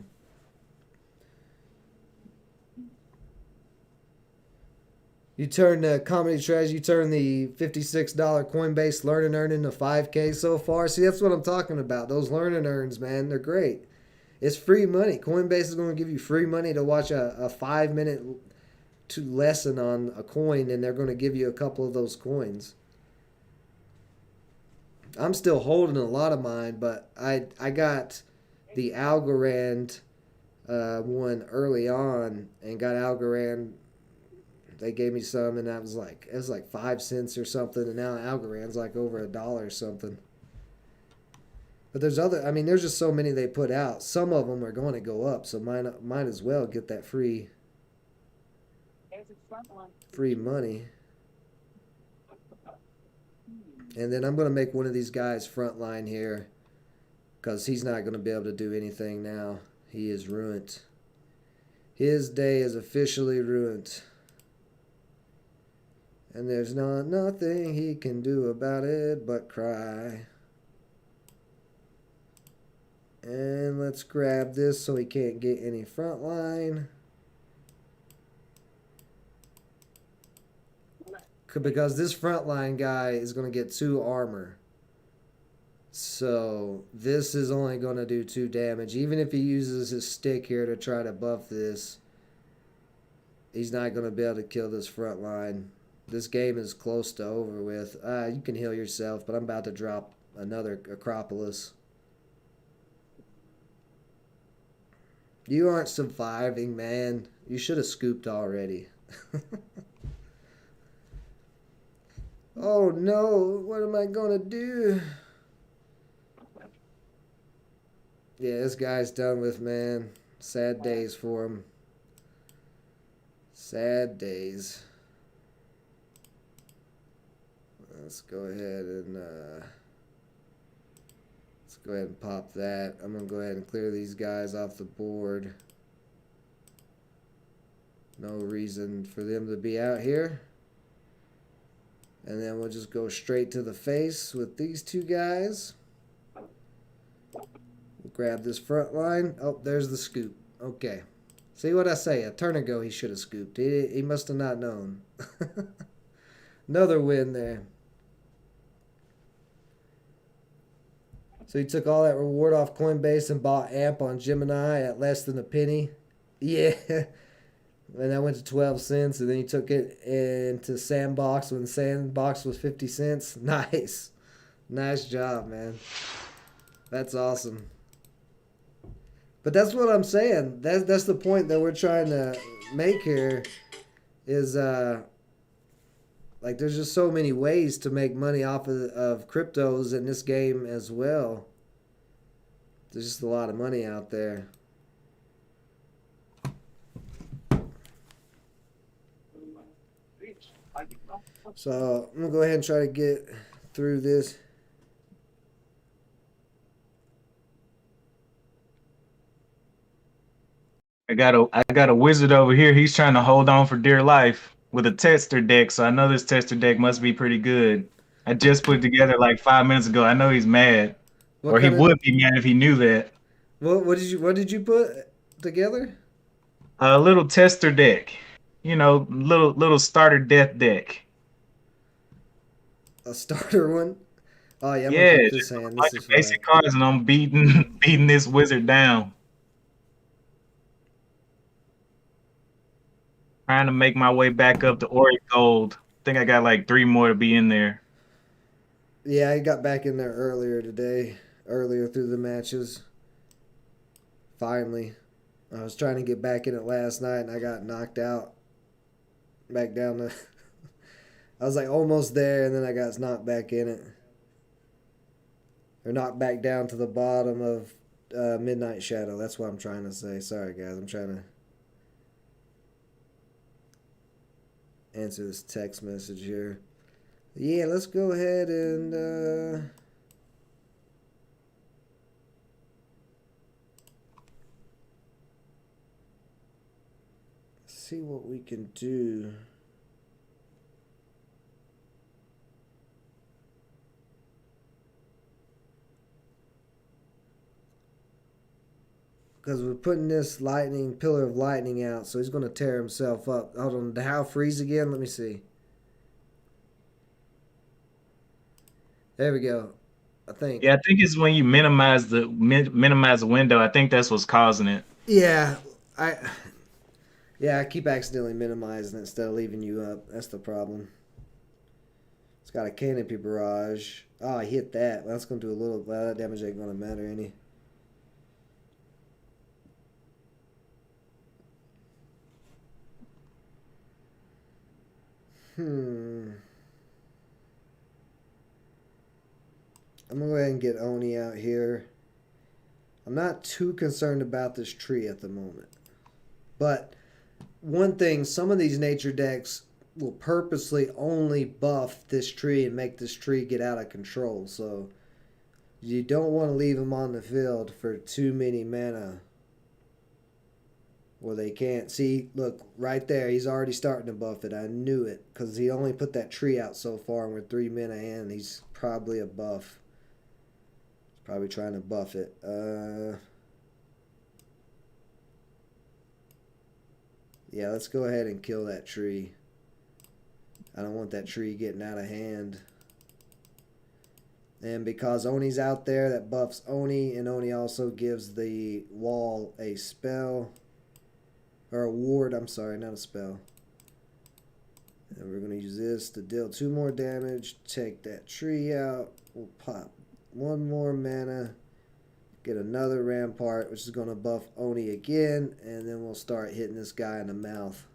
B: You turn the comedy strategy, you turn the $56 Coinbase learn and earn into $5K so far. See, that's what I'm talking about. Those learn and earns, man, they're great. It's free money. Coinbase is going to give you free money to watch a 5-minute lesson on a coin, and they're going to give you a couple of those coins. I'm still holding a lot of mine, but I got the Algorand one early on and got Algorand. They gave me some, and it was like 5 cents or something, and now Algorand's like over $1 or something. But there's just so many they put out. Some of them are going to go up, so might as well get that free money. And then I'm going to make one of these guys frontline here, because he's not going to be able to do anything now. He is ruined. His day is officially ruined. And there's nothing he can do about it but cry. And let's grab this so he can't get any front line. Because this front line guy is going to get 2 armor. So this is only going to do 2 damage. Even if he uses his stick here to try to buff this, he's not going to be able to kill this front line. This game is close to over with. You can heal yourself, but I'm about to drop another Acropolis. You aren't surviving, man. You should have scooped already. Oh no, what am I gonna do? Yeah, this guy's done with, man. Sad days for him. Sad days. Let's go ahead and pop that. I'm gonna go ahead and clear these guys off the board. No reason for them to be out here. And then we'll just go straight to the face with these 2 guys. We'll grab this front line. Oh, there's the scoop. Okay. See what I say? A turn ago he should have scooped. He must have not known. Another win there. So he took all that reward off Coinbase and bought AMP on Gemini at less than a penny. Yeah. And that went to 12 cents. And then he took it into Sandbox when Sandbox was 50 cents. Nice. Nice job, man. That's awesome. But that's what I'm saying. That's the point that we're trying to make here is like there's just so many ways to make money off of cryptos in this game as well. There's just a lot of money out there. So I'm gonna go ahead and try to get through this.
C: I got a wizard over here. He's trying to hold on for dear life with a tester deck, so I know this tester deck must be pretty good. I just put it together like 5 minutes ago. I know he's mad.
B: What
C: Or he
B: kind of
C: would be mad if he knew that.
B: what did you put together?
C: A little tester deck. You know, little starter death deck.
B: A starter one? Oh yeah, I'm gonna
C: Yeah,
B: keep this
C: just a
B: hand. This
C: bunch
B: is
C: of
B: fine.
C: basic cards and I'm beating this wizard down. Trying to make my way back up to Ori Gold. I think I got like 3 more to be in there.
B: Yeah, I got back in there earlier today. Earlier through the matches. Finally. I was trying to get back in it last night and I got knocked out. Back down to I was like almost there and then I got knocked back in it. Or knocked back down to the bottom of Midnight Shadow. That's what I'm trying to say. Sorry guys, I'm trying to answer this text message here. Yeah, let's go ahead and see what we can do. Because we're putting this pillar of lightning out, so he's going to tear himself up. Hold on, the how freeze again? Let me see. There we go. I think.
C: Yeah, I think it's when you minimize the window. I think that's what's causing it.
B: Yeah, I keep accidentally minimizing it instead of leaving you up. That's the problem. It's got a canopy barrage. Oh, I hit that. Well, that's going to do a little. Well, that damage ain't going to matter any. I'm going to go ahead and get Oni out here. I'm not too concerned about this tree at the moment. But one thing, some of these nature decks will purposely only buff this tree and make this tree get out of control. So you don't want to leave them on the field for too many mana. Well, they can't. See, look, right there. He's already starting to buff it. I knew it. Because he only put that tree out so far. And we're 3 mana in. He's probably a buff. He's probably trying to buff it. Yeah, let's go ahead and kill that tree. I don't want that tree getting out of hand. And because Oni's out there, that buffs Oni, and Oni also gives the wall a spell. Or a ward, I'm sorry, not a spell. And we're going to use this to deal 2 more damage. Take that tree out. We'll pop 1 more mana. Get another Rampart, which is going to buff Oni again. And then we'll start hitting this guy in the mouth.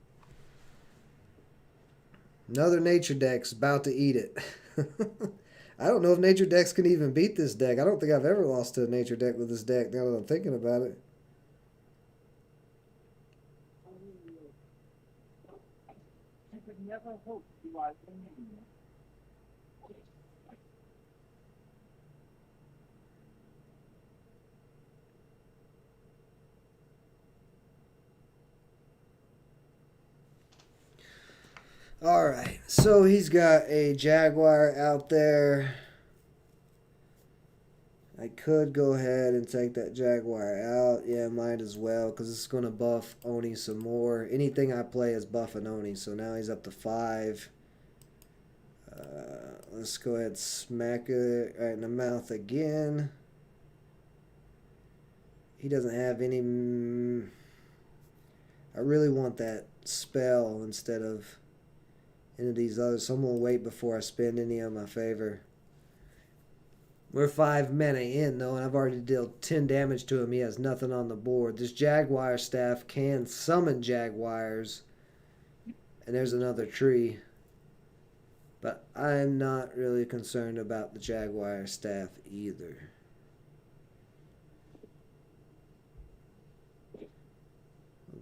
B: Another nature deck's about to eat it. I don't know if nature decks can even beat this deck. I don't think I've ever lost to a nature deck with this deck now that I'm thinking about it.
E: I could never hope you are the man.
B: Alright, so he's got a Jaguar out there. I could go ahead and take that Jaguar out. Yeah, might as well, because it's going to buff Oni some more. Anything I play is buffing Oni, so now he's up to 5. Let's go ahead and smack it right in the mouth again. He doesn't have any... I really want that spell instead of any of these others, so I'm going to wait before I spend any on my favor. We're 5 mana in, though, and I've already dealt 10 damage to him. He has nothing on the board. This Jaguar staff can summon Jaguars. And there's another tree. But I'm not really concerned about the Jaguar staff either.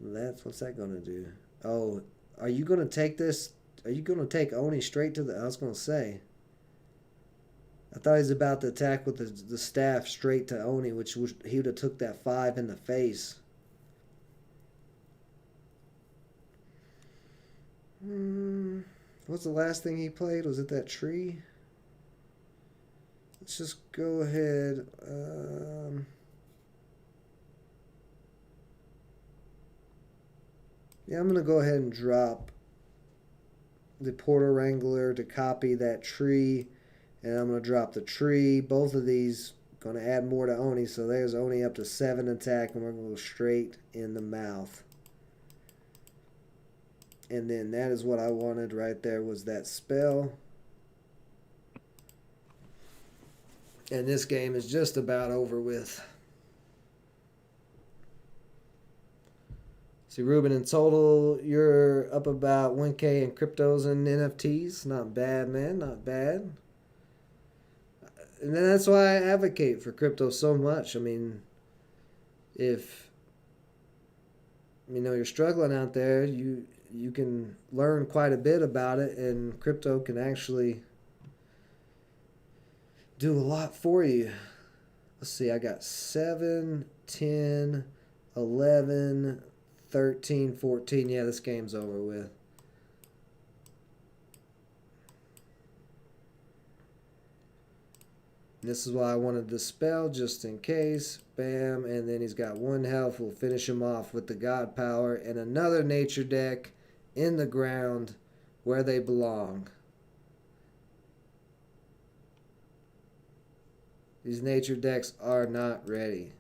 B: What's that going to do? Oh, are you going to take this? Are you going to take Oni straight to the... I was going to say. I thought he was about to attack with the staff straight to Oni, which he would have took that 5 in the face. What's the last thing he played? Was it that tree? Let's just go ahead. Yeah, I'm going to go ahead and drop the Portal Wrangler to copy that tree. And I'm going to drop the tree. Both of these going to add more to Oni. So there's Oni up to 7 attack. And we're going to go straight in the mouth. And then that is what I wanted right there, was that spell. And this game is just about over with. See, Ruben, in total, you're up about 1K in cryptos and NFTs. Not bad, man. Not bad. And then that's why I advocate for crypto so much. I mean, if you're struggling out there, you can learn quite a bit about it, and crypto can actually do a lot for you. Let's see, I got 7, 10, 11, 13, 14. Yeah, this game's over with. This is why I wanted the spell, just in case. Bam, and then he's got 1 health. We'll finish him off with the God Power and another nature deck in the ground where they belong. These nature decks are not ready.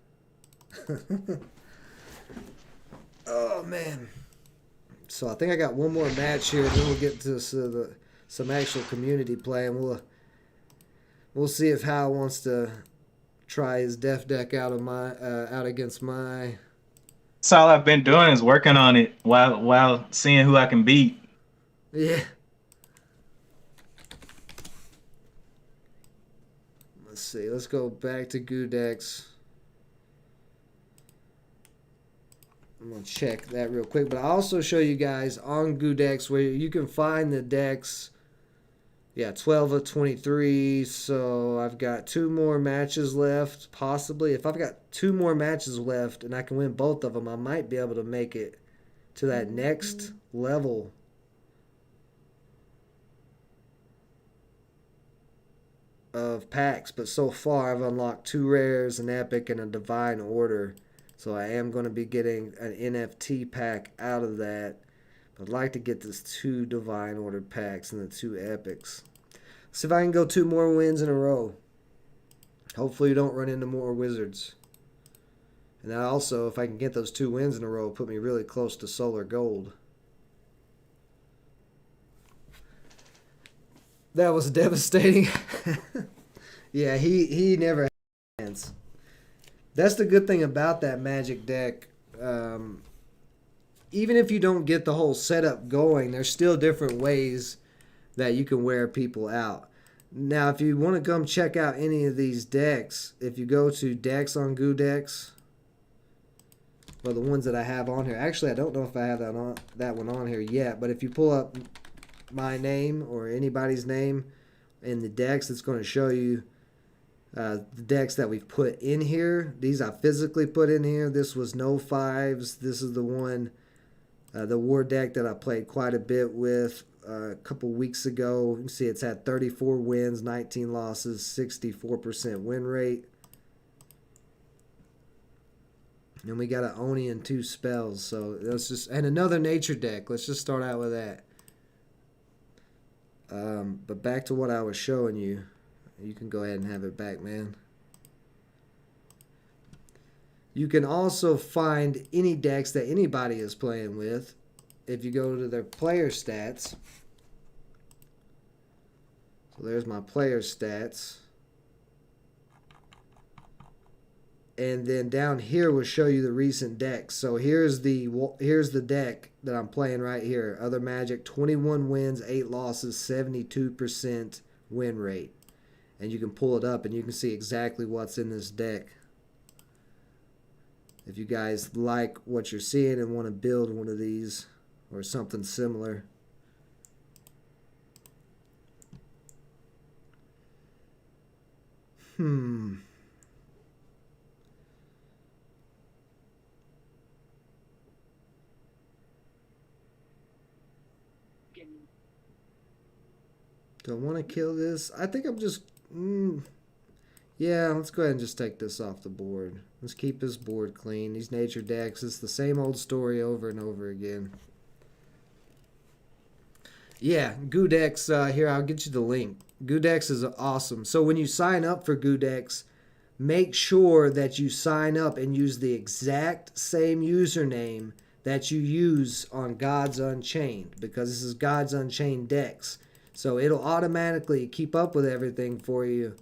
B: Oh, man. So I think I got one more match here, and then we'll get to some actual community play, and we'll see if Hal wants to try his death deck out against my...
C: That's all I've been doing is working on it while seeing who I can beat.
B: Yeah. Let's see. Let's go back to Goodex. I'm going to check that real quick. But I'll also show you guys on Goodex where you can find the decks. Yeah, 12 of 23. So I've got 2 more matches left, possibly. If I've got 2 more matches left and I can win both of them, I might be able to make it to that next level. Of packs. But so far, I've unlocked 2 rares, an epic, and a divine order. So I am going to be getting an NFT pack out of that. I'd like to get this 2 divine ordered packs and the 2 epics. See if I can go 2 more wins in a row. Hopefully you don't run into more wizards. And that also, if I can get those 2 wins in a row, put me really close to solar gold. That was devastating. Yeah, he never had a chance. That's the good thing about that Magic deck. Even if you don't get the whole setup going, there's still different ways that you can wear people out. Now, if you want to come check out any of these decks, if you go to decks on GooDecks, well, the ones that I have on here. Actually, I don't know if I have that one on here yet, but if you pull up my name or anybody's name in the decks, it's going to show you the decks that we've put in here. These I physically put in here. This was no fives. This is the one, the war deck that I played quite a bit with a couple weeks ago. You can see it's had 34 wins, 19 losses, 64% win rate. And we got an Oni and 2 spells. So let's just, and another nature deck. Let's just start out with that. But back to what I was showing you. You can go ahead and have it back, man. You can also find any decks that anybody is playing with if you go to their player stats. So there's my player stats. And then down here will show you the recent decks. So here's the deck that I'm playing right here. Other Magic, 21 wins, 8 losses, 72% win rate. And you can pull it up and you can see exactly what's in this deck. If you guys like what you're seeing and want to build one of these or something similar. Do I want to kill this? I think I'm just... yeah, let's go ahead and just take this off the board. Let's keep this board clean. These nature decks, it's the same old story over and over again. Yeah, GooDecks, here, I'll get you the link. GooDecks is awesome. So when you sign up for GooDecks, make sure that you sign up and use the exact same username that you use on Gods Unchained, because this is Gods Unchained decks. So it'll automatically keep up with everything for you.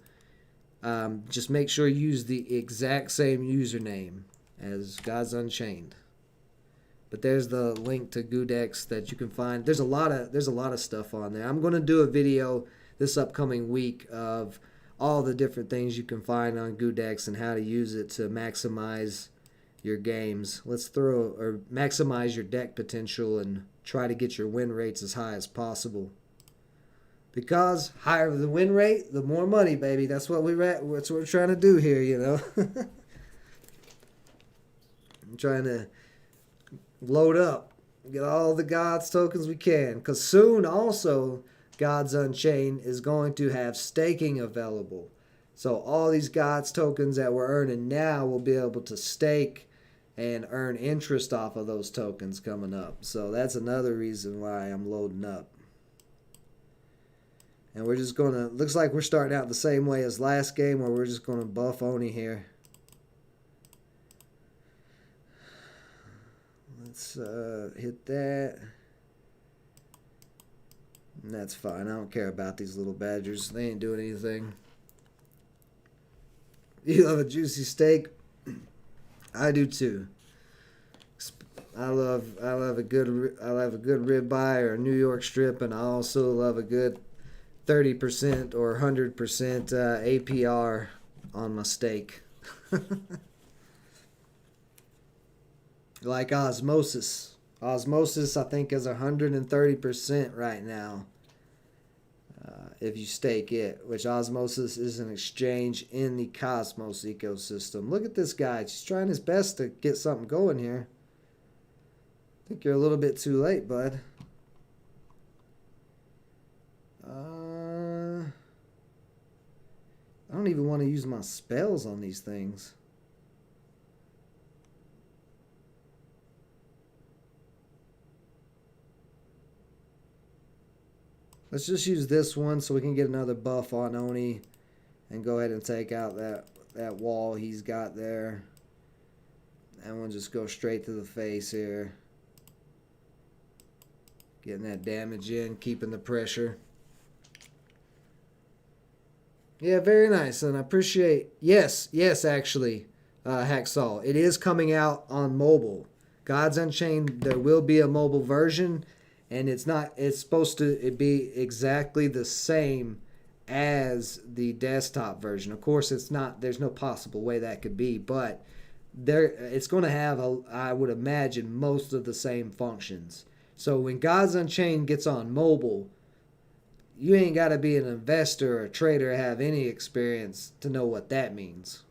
B: Just make sure you use the exact same username as Gods Unchained. But there's the link to GooDecks that you can find. There's a lot of stuff on there. I'm going to do a video this upcoming week of all the different things you can find on GooDecks and how to use it to maximize your games. Maximize your deck potential and try to get your win rates as high as possible. Because higher the win rate, the more money, baby. That's what we're trying to do here, you know. I'm trying to load up, get all the Gods tokens we can. Because soon also, Gods Unchained is going to have staking available. So all these Gods tokens that we're earning now will be able to stake and earn interest off of those tokens coming up. So that's another reason why I'm loading up. And we're just going to... Looks like we're starting out the same way as last game, where we're just going to buff Oni here. Let's hit that. And that's fine. I don't care about these little badgers. They ain't doing anything. You love a juicy steak? I do too. I love a good ribeye or a New York strip, and I also love a good 30% or 100% APR on my steak. Like Osmosis. Osmosis, I think, is 130% right now. If you stake it, which Osmosis is an exchange in the Cosmos ecosystem. Look at this guy. He's trying his best to get something going here. I think you're a little bit too late, bud. I don't even want to use my spells on these things. Let's just use this one so we can get another buff on Oni. and go ahead and take out that wall he's got there. And we'll just go straight to the face here. Getting that damage in, keeping the pressure. Yeah, very nice, and I appreciate. Yes, actually, Hacksaw. It is coming out on mobile. Gods Unchained. There will be a mobile version, and it's not. It's supposed to be exactly the same as the desktop version. Of course, it's not. There's no possible way that could be, but it's going to have I would imagine most of the same functions. So when Gods Unchained gets on mobile, you ain't got to be an investor or a trader or have any experience to know what that means.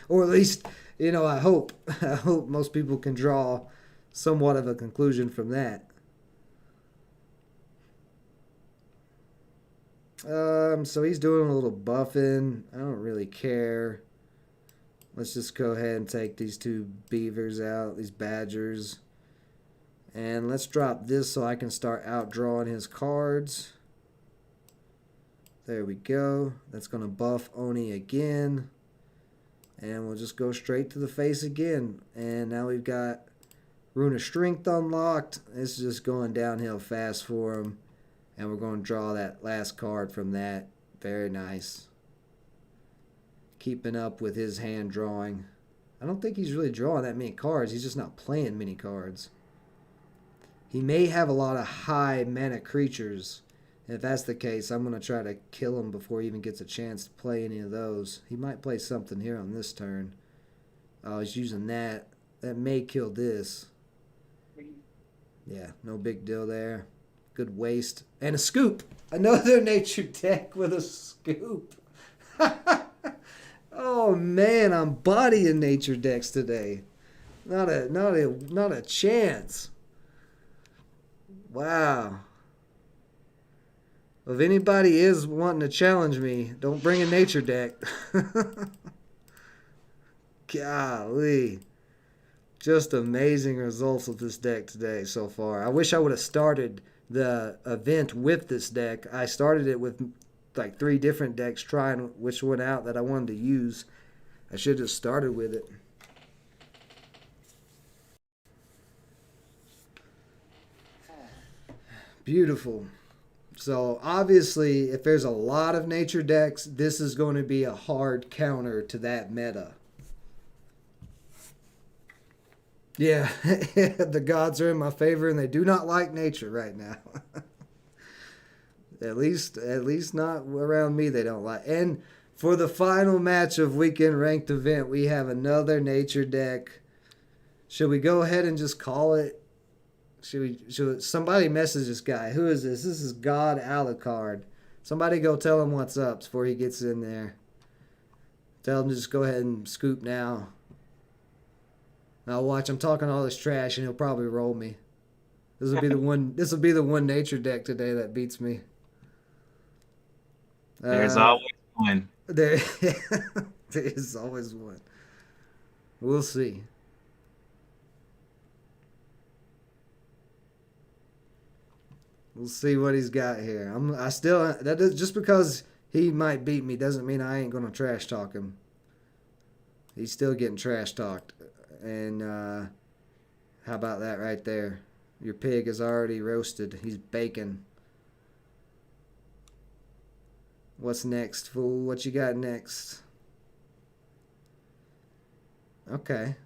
B: Or at least, I hope most people can draw somewhat of a conclusion from that. So he's doing a little buffing. I don't really care. Let's just go ahead and take these two beavers out, these badgers. And let's drop this so I can start outdrawing his cards. There we go. That's going to buff Oni again. And we'll just go straight to the face again. And now we've got Rune of Strength unlocked. This is just going downhill fast for him. And we're going to draw that last card from that. Very nice. Keeping up with his hand drawing. I don't think he's really drawing that many cards. He's just not playing many cards. He may have a lot of high mana creatures. And if that's the case, I'm going to try to kill him before he even gets a chance to play any of those. He might play something here on this turn. Oh, he's using that. That may kill this. Yeah, no big deal there. Good waste. And a scoop. Another nature deck with a scoop. Oh man, I'm bodying nature decks today. Not a chance. Wow. If anybody is wanting to challenge me, don't bring a nature deck. Golly. Just amazing results with this deck today so far. I wish I would have started the event with this deck. I started it with like 3 different decks, trying which one out that I wanted to use. I should have started with it. Beautiful. So obviously, if there's a lot of nature decks, this is going to be a hard counter to that meta. Yeah, the gods are in my favor, and they do not like nature right now. At least not around me. They don't like. And for the final match of weekend ranked event, we have another nature deck. Should we go ahead and just call it? Should somebody message this guy? Who is this? This is God Alucard. Somebody go tell him what's up before he gets in there. Tell him to just go ahead and scoop now. Now watch, I'm talking all this trash and he'll probably roll me. This will be the one. This will be the one nature deck today that beats me.
C: There's always one.
B: There is always one. We'll see. We'll see what he's got here. Just because he might beat me doesn't mean I ain't gonna trash talk him. He's still getting trash talked. And how about that right there? Your pig is already roasted. He's baking. What's next, fool? What you got next? Okay.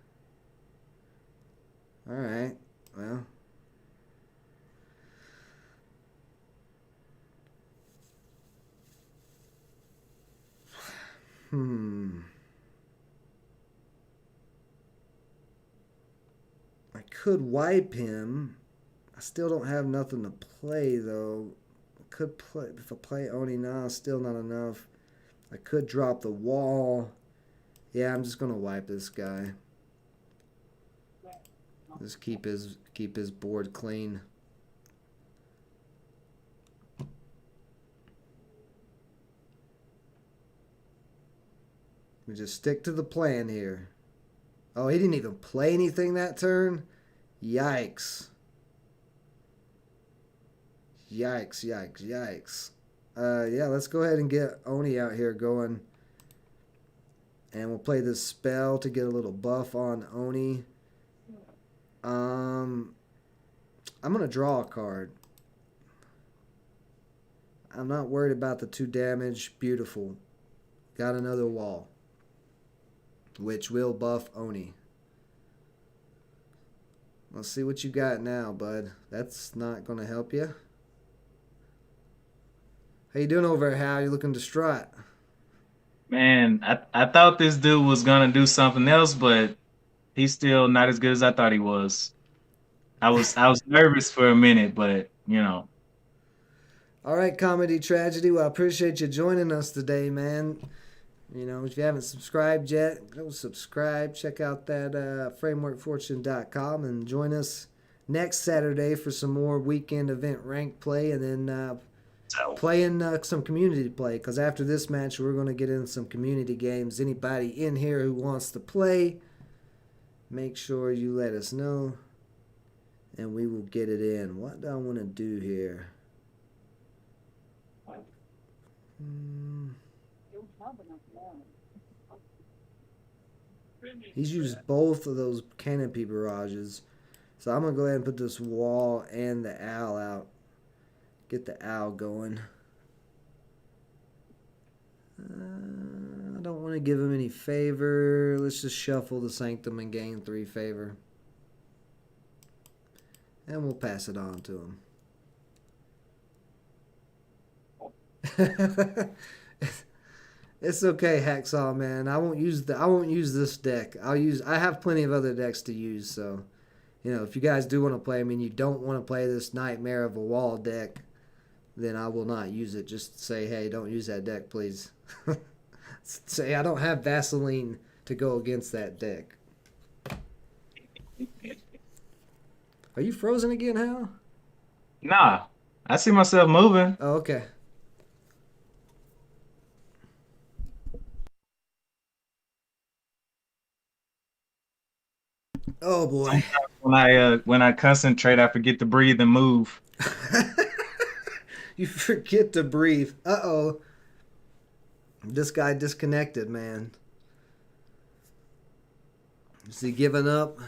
B: All right. Well. I could wipe him. I still don't have nothing to play, though. I could play. If I play Oni now, still not enough. I could drop the wall. Yeah, I'm just going to wipe this guy. Just keep his board clean. We just stick to the plan here. Oh, he didn't even play anything that turn? Yikes. Yikes. Yeah, let's go ahead and get Oni out here going. And we'll play this spell to get a little buff on Oni. I'm going to draw a card. I'm not worried about the 2 damage. Beautiful. Got another wall, which will buff Oni. Let's see what you got now, bud. That's not going to help you. How you doing over there, Hal? You looking distraught?
C: Man, I thought this dude was gonna do something else, but he's still not as good as I thought he was. I was nervous for a minute, but you know.
B: All right, Comedy Tragedy. Well, I appreciate you joining us today, man. You know, if you haven't subscribed yet, go subscribe. Check out that frameworkfortune.com and join us next Saturday for some more weekend event rank play, and then playing some community play, because after this match we're going to get in some community games. Anybody in here who wants to play, make sure you let us know and we will get it in. What do I want to do here? He's used both of those canopy barrages, so I'm going to go ahead and put this wall and the owl out. Get the owl going. I don't want to give him any favor. Let's just shuffle the Sanctum and gain 3 favor. And we'll pass it on to him. It's okay, Hacksaw man. I won't use this deck. I have plenty of other decks to use, so you know, if you guys do want to play, I mean you don't want to play this Nightmare of a Wall deck, then I will not use it. Just say, hey, don't use that deck, please. Say, I don't have Vaseline to go against that deck. Are you frozen again, Hal?
C: Nah, I see myself moving.
B: Oh, okay. Oh boy.
C: When I concentrate, I forget to breathe and move.
B: You forget to breathe. Uh-oh. This guy disconnected, man. Is he giving up?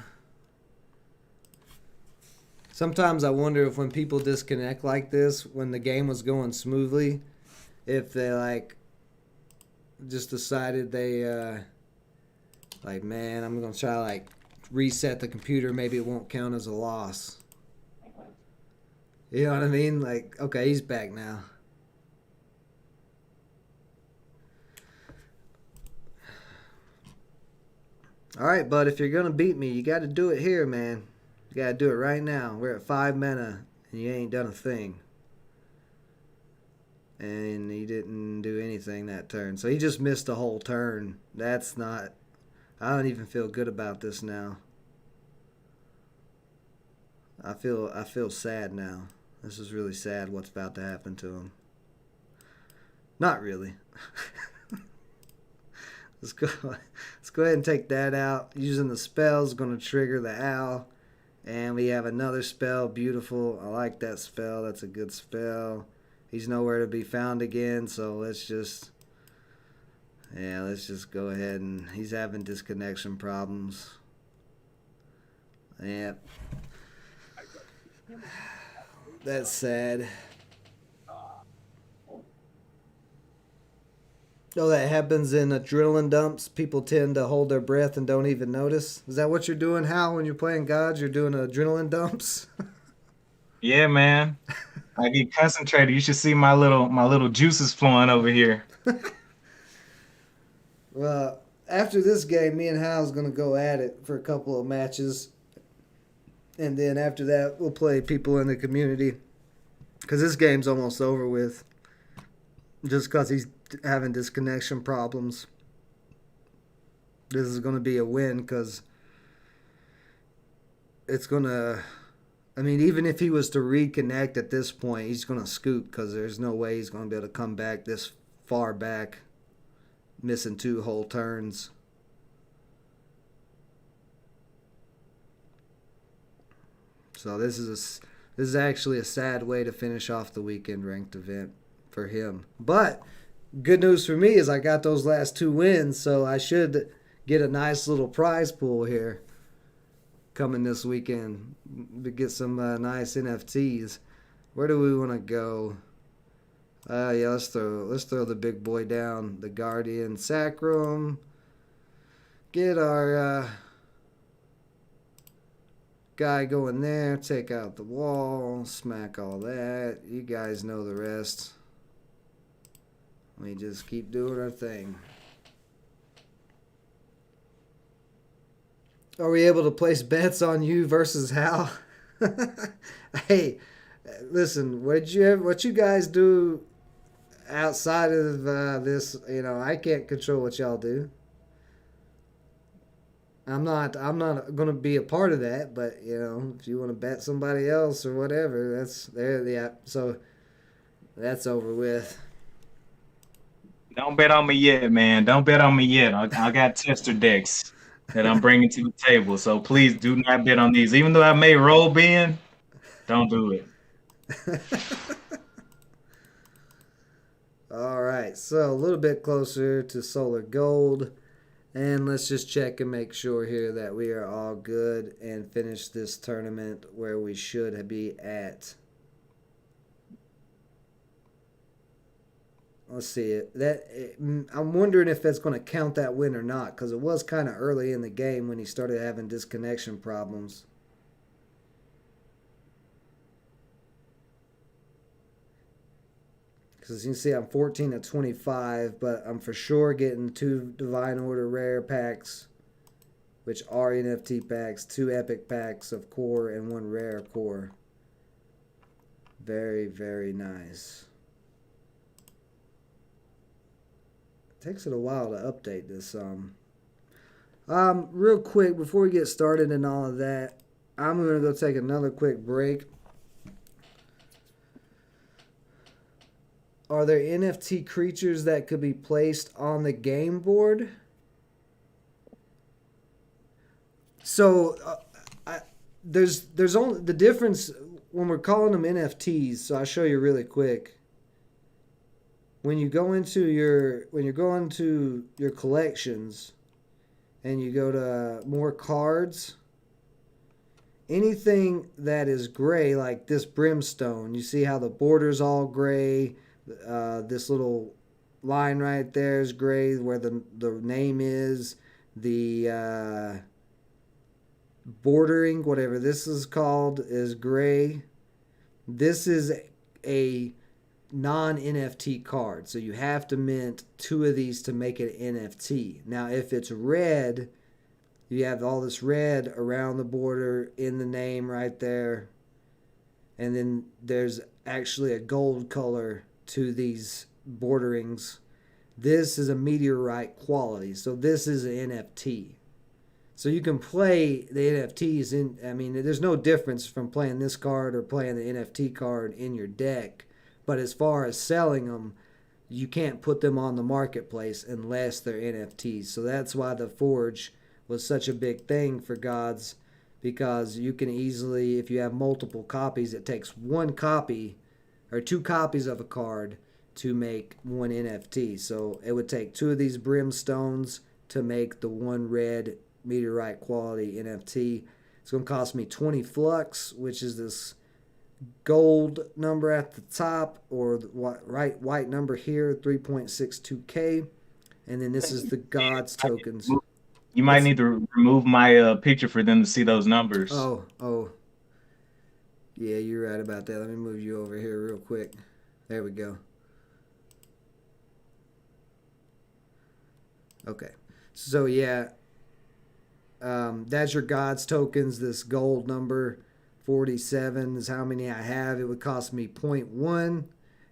B: Sometimes I wonder if when people disconnect like this, when the game was going smoothly, if they like just decided they like, man, I'm gonna try like reset the computer, maybe it won't count as a loss. You know what I mean? Like, okay, he's back now. All right, bud, if you're going to beat me, you got to do it here, man. You got to do it right now. We're at 5 mana, and you ain't done a thing. And he didn't do anything that turn. So he just missed a whole turn. That's not... I don't even feel good about this now. I feel sad now. This is really sad what's about to happen to him. Not really. Let's go ahead and take that out. Using the spell is going to trigger the owl. And we have another spell. Beautiful. I like that spell. That's a good spell. He's nowhere to be found again, so let's just go ahead and he's having disconnection problems. Yep. That's sad. Oh, that happens in adrenaline dumps. People tend to hold their breath and don't even notice. Is that what you're doing, Hal, when you're playing Gods? You're doing adrenaline dumps?
C: Yeah, man. I get concentrated. You should see my little juices flowing over here.
B: Well, after this game, me and Hal's going to go at it for a couple of matches. And then after that, we'll play people in the community. Because this game's almost over with. Just because he's having disconnection problems. This is going to be a win because it's going to... I mean, even if he was to reconnect at this point, he's going to scoop because there's no way he's going to be able to come back this far back, missing 2 whole turns. So this is actually a sad way to finish off the weekend ranked event for him. But good news for me is I got those last 2 wins, so I should get a nice little prize pool here coming this weekend to get some nice NFTs. Where do we want to go? Yeah, let's throw the big boy down, the Guardian Sacrum. Get our guy going there. Take out the wall. Smack all that. You guys know the rest. We just keep doing our thing. Are we able to place bets on you versus Hal? Hey, listen, what you guys do outside of this, I can't control what y'all do. I'm not going to be a part of that, but if you want to bet somebody else or whatever, that's there. Yeah, so that's over with.
C: Don't bet on me yet, man. Don't bet on me yet. I got tester decks that I'm bringing to the table, so please do not bet on these. Even though I may roll Ben, don't do it.
B: All right, so a little bit closer to Solar Gold. And let's just check and make sure here that we are all good and finish this tournament where we should be at. Let's see it. I'm wondering if that's going to count that win or not, because it was kind of early in the game when he started having disconnection problems. Because you can see I'm 14 at 25, but I'm for sure getting 2 Divine Order rare packs, which are NFT packs, 2 epic packs of core, and 1 rare core. Very, very nice. It takes it a while to update this. Real quick, before we get started and all of that, I'm going to go take another quick break. Are there NFT creatures that could be placed on the game board? So there's only the difference when we're calling them NFTs. So I'll show you really quick. When you go into your collections and you go to more cards, anything that is gray, like this brimstone, you see how the border's all gray. This little line right there is gray where the name is. The bordering, whatever this is called, is gray. This is a non-NFT card, so you have to mint 2 of these to make it NFT. Now if it's red, you have all this red around the border in the name right there, and then there's actually a gold color to these borderings. This is a meteorite quality, so this is an NFT. So you can play the NFTs there's no difference from playing this card or playing the NFT card in your deck, but as far as selling them, you can't put them on the marketplace unless they're NFTs. So that's why the Forge was such a big thing for Gods, because you can easily, if you have multiple copies, it takes 1 copy or 2 copies of a card to make 1 NFT. So it would take 2 of these brimstones to make the 1 red meteorite quality NFT. It's going to cost me 20 flux, which is this gold number at the top, or the white number here, 3.62K. And then this is the Gods tokens.
C: You might need to remove my picture for them to see those numbers.
B: Oh. Yeah, you're right about that. Let me move you over here real quick. There we go. Okay. So, yeah. That's your Gods tokens. This gold number, 47, is how many I have. It would cost me 0.1.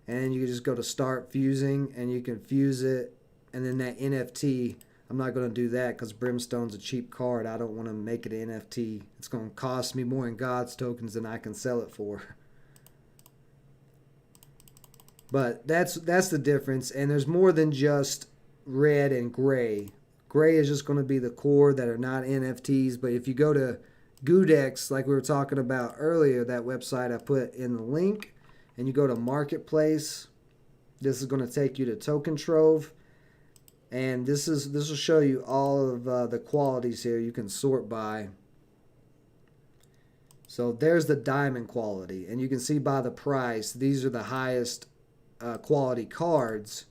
B: And you can just go to start fusing, and you can fuse it. And then that NFT, I'm not going to do that because Brimstone's a cheap card. I don't want to make it an NFT. It's going to cost me more in Gods tokens than I can sell it for. But that's the difference. And there's more than just red and gray. Gray is just going to be the core that are not NFTs. But if you go to Goodex, like we were talking about earlier, that website I put in the link, and you go to Marketplace, This is going to take you to Token Trove, and this will show you all of the qualities here you can sort by. So there's the diamond quality, and you can see by the price, these are the highest quality cards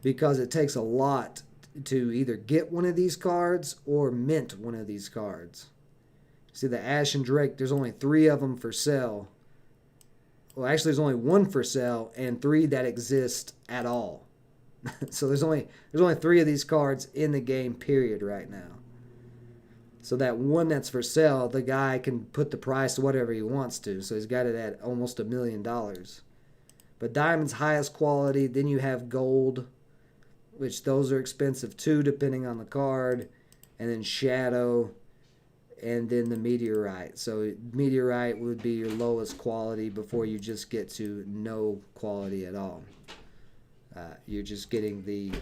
B: because it takes a lot to either get one of these cards or mint one of these cards. See the Ashen Drake, there's only 3 of them for sale. Well, actually, there's only 1 for sale and 3 that exist at all. So there's only 3 of these cards in the game, period, right now. So that one that's for sale, the guy can put the price to whatever he wants to. So he's got it at almost $1 million. But diamond's highest quality. Then you have gold, which those are expensive too, depending on the card. And then shadow, and then the meteorite. So meteorite would be your lowest quality before you just get to no quality at all. You're just getting the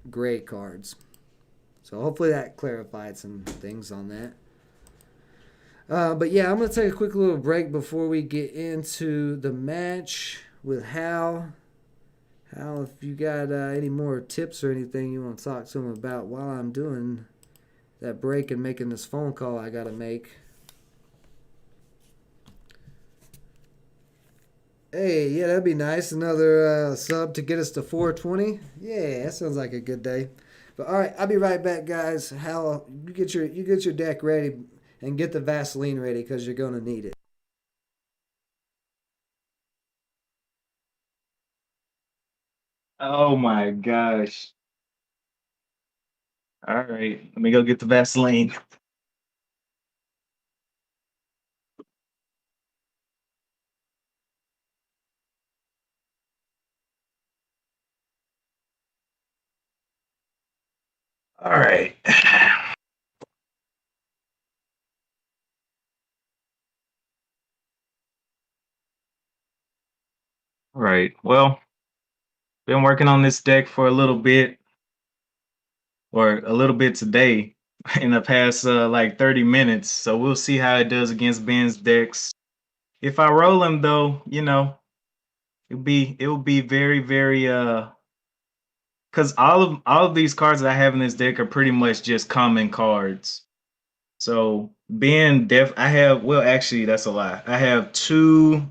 B: gray cards. So hopefully that clarified some things on that. But yeah, I'm going to take a quick little break before we get into the match with Hal. Hal, if you got any more tips or anything you want to talk to him about while I'm doing that break and making this phone call I got to make. Hey, yeah, that'd be nice. Another sub to get us to 420. Yeah, that sounds like a good day. But all right, I'll be right back, guys. Hal, you get your deck ready and get the Vaseline ready because you're gonna need it.
C: Oh my gosh. All right, let me go get the Vaseline. All right. All right. Well, been working on this deck for a little bit, or a little bit today, in the past like 30 minutes. So we'll see how it does against Ben's decks. If I roll him though, it will be very, very because all of these cards that I have in this deck are pretty much just common cards. So I have, well, actually that's a lie. I have 3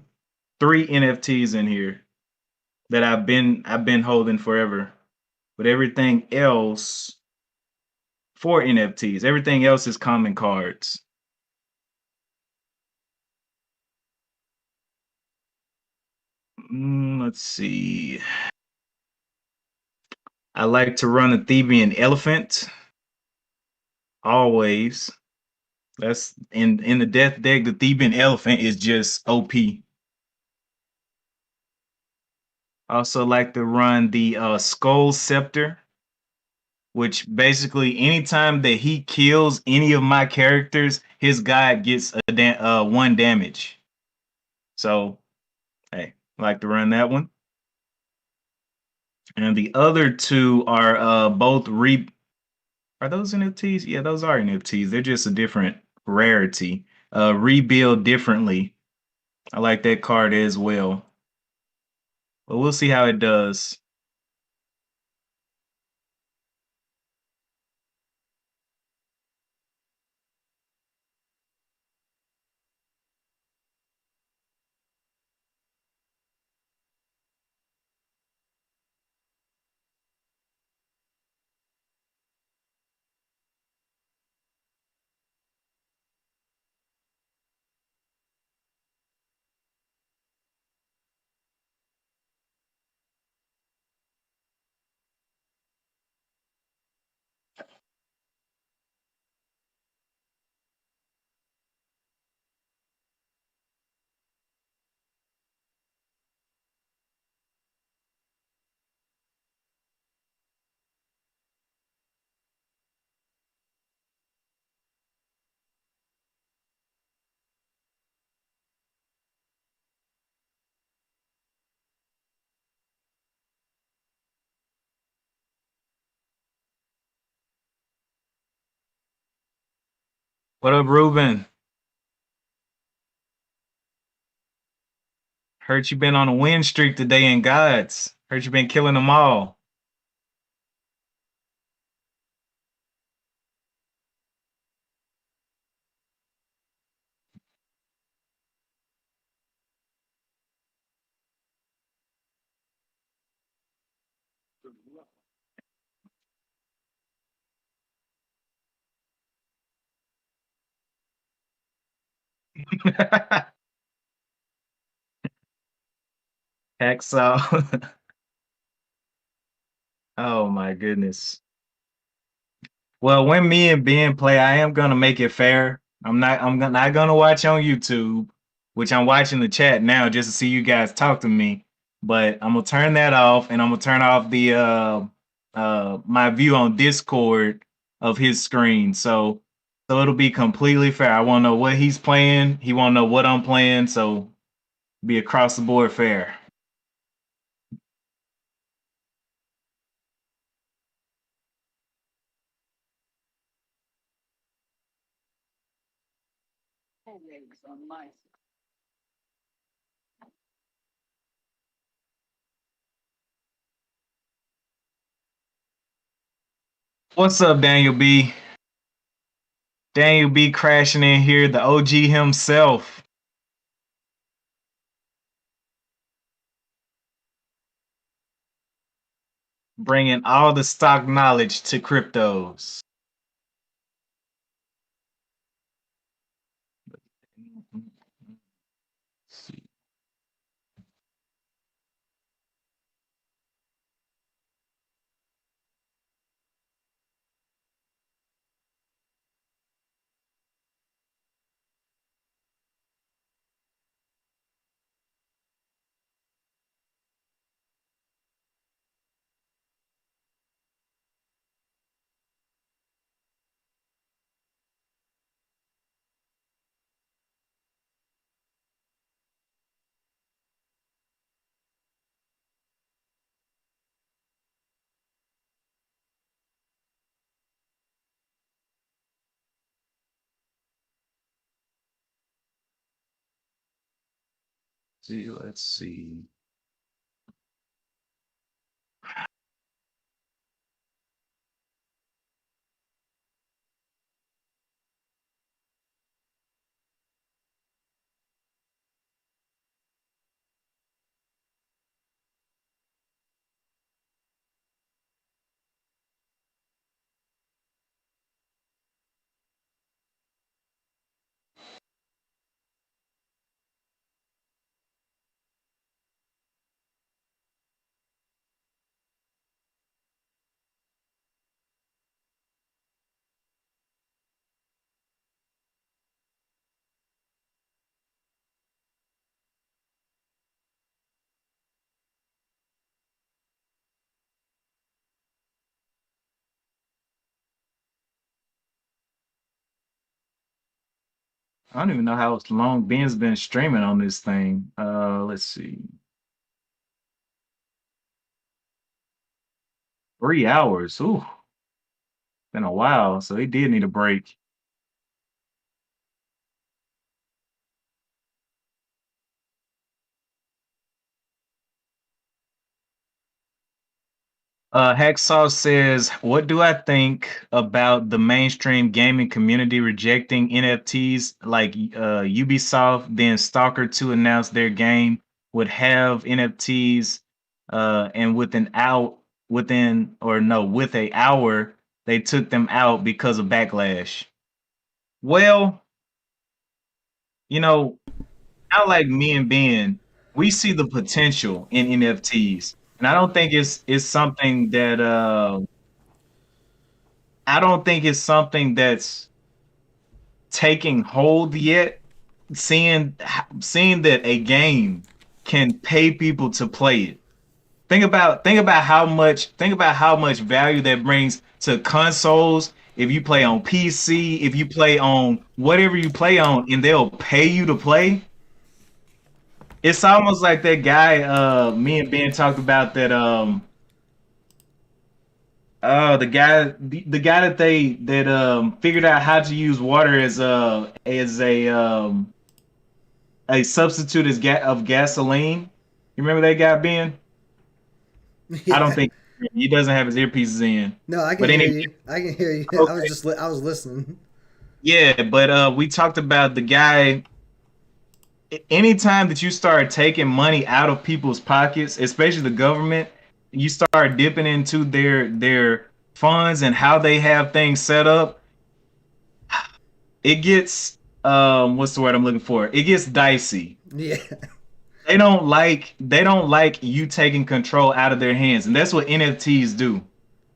C: NFTs in here that I've been holding forever. But everything else, 4 NFTs. Everything else is common cards. Let's see. I like to run a Theban Elephant always. That's in the death deck. The Theban Elephant is just OP. Also like to run the Skull Scepter, which basically anytime that he kills any of my characters, his guy gets 1 damage. So hey, I like to run that one. And the other 2 are both are those NFTs? Yeah, those are NFTs. They're just a different rarity. Rebuild differently. I like that card as well. But we'll see how it does. What up, Ruben? Heard you been on a win streak today in Gods. Heard you been killing them all. Hacksaw. Oh my goodness. Well, when me and Ben play, I am gonna make it fair. Not gonna watch on YouTube, which I'm watching the chat now just to see you guys talk to me. But I'm gonna turn that off, and I'm gonna turn off the my view on Discord of his screen. So it'll be completely fair. I wanna know what he's playing. He wanna know what I'm playing. So be across the board fair. What's up, Daniel B? Daniel B crashing in here, the OG himself. Bringing all the stock knowledge to cryptos. See, let's see. I don't even know how long Ben's been streaming on this thing. Let's see. 3 hours. Ooh, been a while. So he did need a break. Hacksaw says, "What do I think about the mainstream gaming community rejecting NFTs like Ubisoft, then Stalker to announce their game would have NFTs, and with a hour they took them out because of backlash." Well, you know, not like me and Ben, we see the potential in NFTs, and I don't think it's something that I don't think it's something that's taking hold yet. Seeing that a game can pay people to play it. Think about how much value that brings to consoles. If you play on PC, if you play on whatever you play on, and they'll pay you to play. It's almost like that guy. Me and Ben talked about that. The guy that figured out how to use water as a a substitute of gasoline. You remember that guy Ben? I don't
A: Yeah.
C: think he doesn't have his earpieces in.
A: No, I can
C: But
A: hear
C: anyway,
A: you. I can hear you. I was
C: okay.
A: just I was listening.
C: Yeah, but we talked about the guy. Anytime that you start taking money out of people's pockets, especially the government, you start dipping into their funds and how they have things set up, it gets what's the word I'm looking for? It gets dicey.
A: Yeah.
C: They don't like you taking control out of their hands, and that's what NFTs do.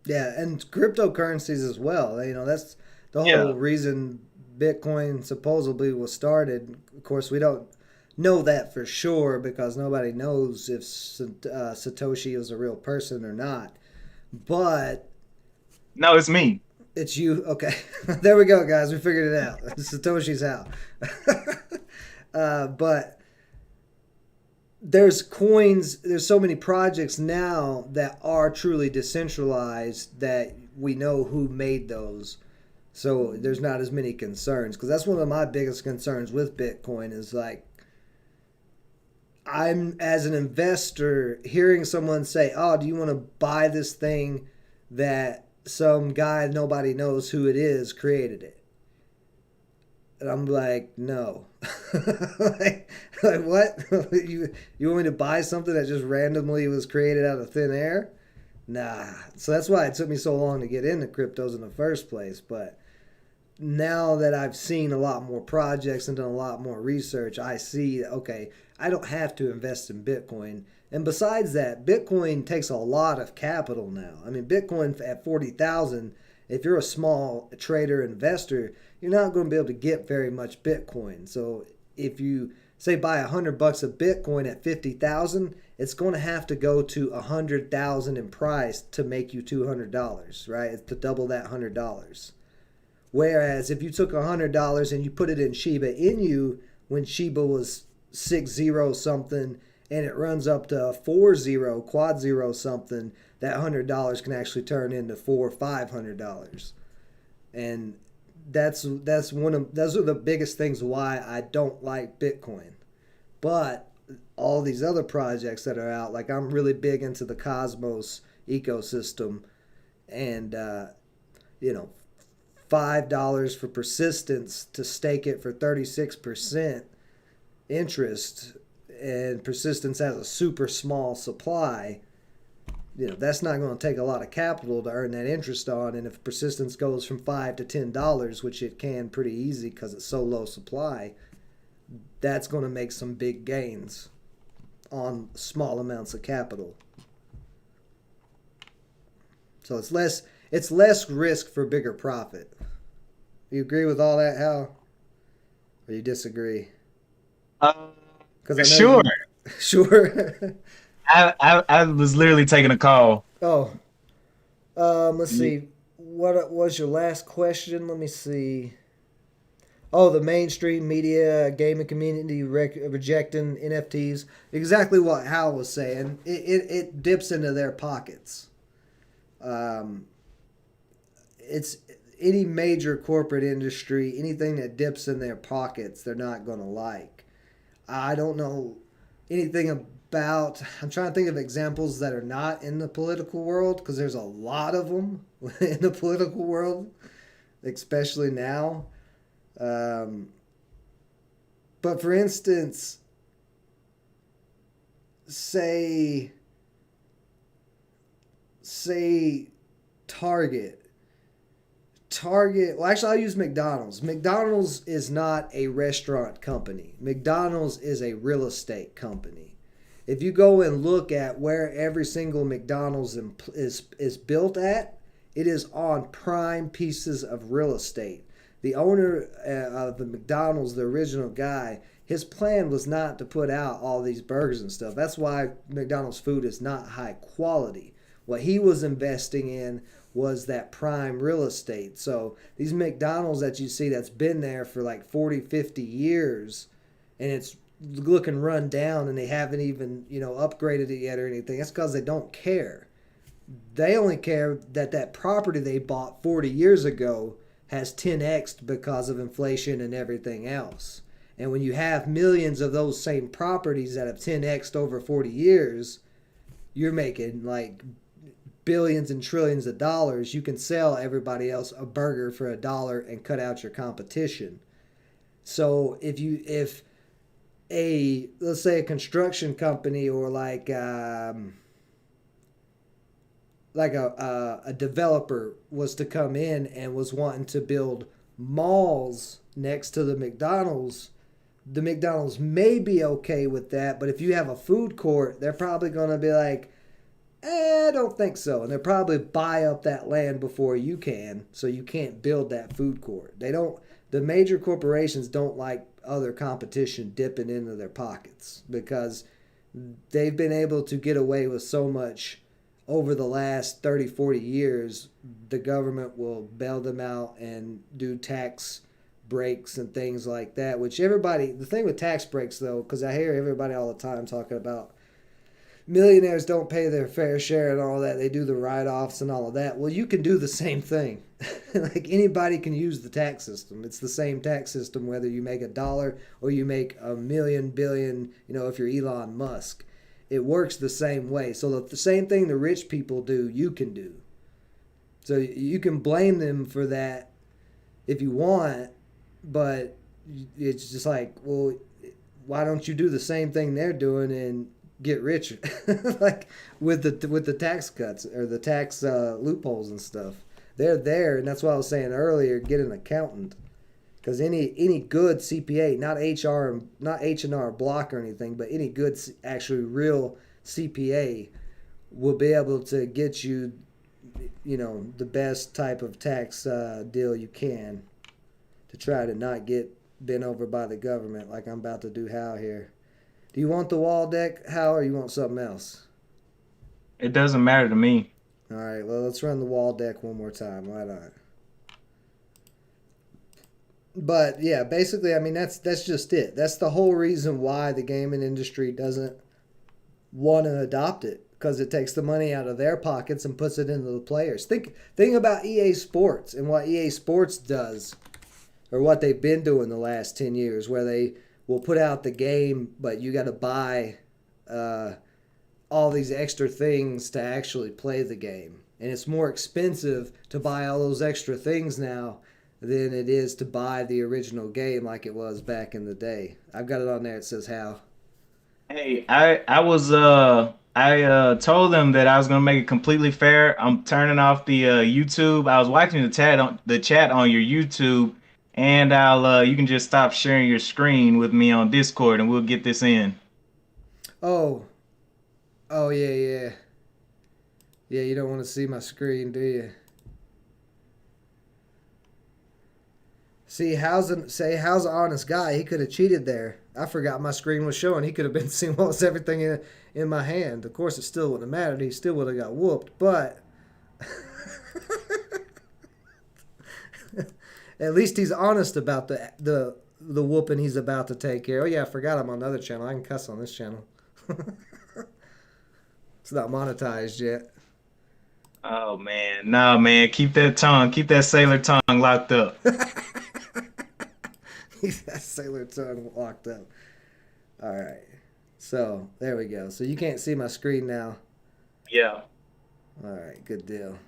A: Yeah, and cryptocurrencies as well. That's the
C: Yeah.
A: whole reason Bitcoin supposedly was started. Of course, we don't know that for sure because nobody knows if Satoshi was a real person or not. But
C: No, it's me.
A: it's you. Okay. There we go, guys. We figured it out. Satoshi's out. But there's coins, there's so many projects now that are truly decentralized that we know who made those. So there's not as many concerns. Because that's one of my biggest concerns with Bitcoin is like, I'm, as an investor, hearing someone say, "Oh, do you want to buy this thing that some guy nobody knows who it is created it?" And I'm like, "No." like what? you want me to buy something that just randomly was created out of thin air? Nah. So that's why it took me so long to get into cryptos in the first place. But now that I've seen a lot more projects and done a lot more research, I see, okay, I don't have to invest in Bitcoin. And besides that, Bitcoin takes a lot of capital now. I mean, Bitcoin at 40,000, if you're a small trader investor, you're not going to be able to get very much Bitcoin. So if you say buy $100 of Bitcoin at 50,000, it's going to have to go to 100,000 in price to make you $200, right? It's to double that $100. Whereas if you took $100 and you put it in Shiba Inu when Shiba was 6-0 something and it runs up to 4-0, quad 0 something, that $100 can actually turn into $400 or $500. And those are the biggest things why I don't like Bitcoin. But all these other projects that are out, like I'm really big into the Cosmos ecosystem, and $5 for persistence to stake it for 36% interest, and persistence has a super small supply. That's not going to take a lot of capital to earn that interest on. And if persistence goes from $5 to $10, which it can pretty easy because it's so low supply, that's going to make some big gains on small amounts of capital. So it's less risk for bigger profit. You agree with all that, Hal? Or you disagree?
C: Sure.
A: Sure.
C: I was literally taking a call.
A: Oh, let's see. What was your last question? Let me see. Oh, the mainstream media, gaming community rejecting NFTs. Exactly what Hal was saying. It dips into their pockets. It's any major corporate industry, anything that dips in their pockets, they're not going to like. I don't know anything about. I'm trying to think of examples that are not in the political world because there's a lot of them in the political world, especially now. But for instance, say Target. Well, actually, I'll use McDonald's. McDonald's is not a restaurant company. McDonald's is a real estate company. If you go and look at where every single McDonald's is built at, it is on prime pieces of real estate. The owner of the McDonald's, the original guy, his plan was not to put out all these burgers and stuff. That's why McDonald's food is not high quality. What he was investing in was that prime real estate. So these McDonald's that you see that's been there for like 40, 50 years and it's looking run down and they haven't even, upgraded it yet or anything. That's because they don't care. They only care that property they bought 40 years ago has 10x'd because of inflation and everything else.
B: And when you have millions of those same properties that have 10x'd over 40 years, you're making like billions and trillions of dollars. You can sell everybody else a burger for $1 and cut out your competition. So if let's say a construction company or like a developer was to come in and was wanting to build malls next to the McDonald's may be okay with that, but if you have a food court, they're probably going to be like, I don't think so. And they'll probably buy up that land before you can, so you can't build that food court. The major corporations don't like other competition dipping into their pockets because they've been able to get away with so much over the last 30, 40 years. The government will bail them out and do tax breaks and things like that, which the thing with tax breaks though, because I hear everybody all the time talking about millionaires don't pay their fair share and all that. They do the write-offs and all of that. Well, you can do the same thing. Like anybody can use the tax system. It's the same tax system whether you make $1 or you make a million, billion, if you're Elon Musk. It works the same way. So the same thing the rich people do, you can do. So you can blame them for that if you want, but it's just like, well, why don't you do the same thing they're doing and get richer? Like with the tax cuts or the tax loopholes and stuff. They're there, and that's what I was saying earlier, get an accountant. Because any good CPA, not H&R Block or anything, but any good, actually real CPA will be able to get you, the best type of tax deal you can to try to not get bent over by the government like I'm about to do Hal here. Do you want the wall deck, Hal, or you want something else?
C: It doesn't matter to me.
B: All right, well, let's run the wall deck one more time. Why not? But yeah, basically, I mean, that's just it. That's the whole reason why the gaming industry doesn't want to adopt it, because it takes the money out of their pockets and puts it into the players. Think about EA Sports and what EA Sports does, or what they've been doing the last 10 years, where they will put out the game, but you got to buy all these extra things to actually play the game. And it's more expensive to buy all those extra things now than it is to buy the original game like it was back in the day. I've got it on there. It says how.
C: Hey, I told them that I was gonna make it completely fair. I'm turning off the YouTube. I was watching the chat on your YouTube, and you can just stop sharing your screen with me on Discord, and we'll get this in.
B: Oh yeah. Yeah, you don't want to see my screen, do you? See, how's an honest guy? He could have cheated there. I forgot my screen was showing. He could have been seeing what was everything in my hand. Of course, it still wouldn't have mattered. He still would have got whooped. But at least he's honest about the whooping he's about to take care. Oh yeah, I forgot I'm on another channel. I can cuss on this channel. It's not monetized yet.
C: Oh man, no man, keep that sailor tongue locked up.
B: He's got sailor tongue locked up. All right. So, there we go. So, you can't see my screen now.
C: Yeah.
B: All right. Good deal.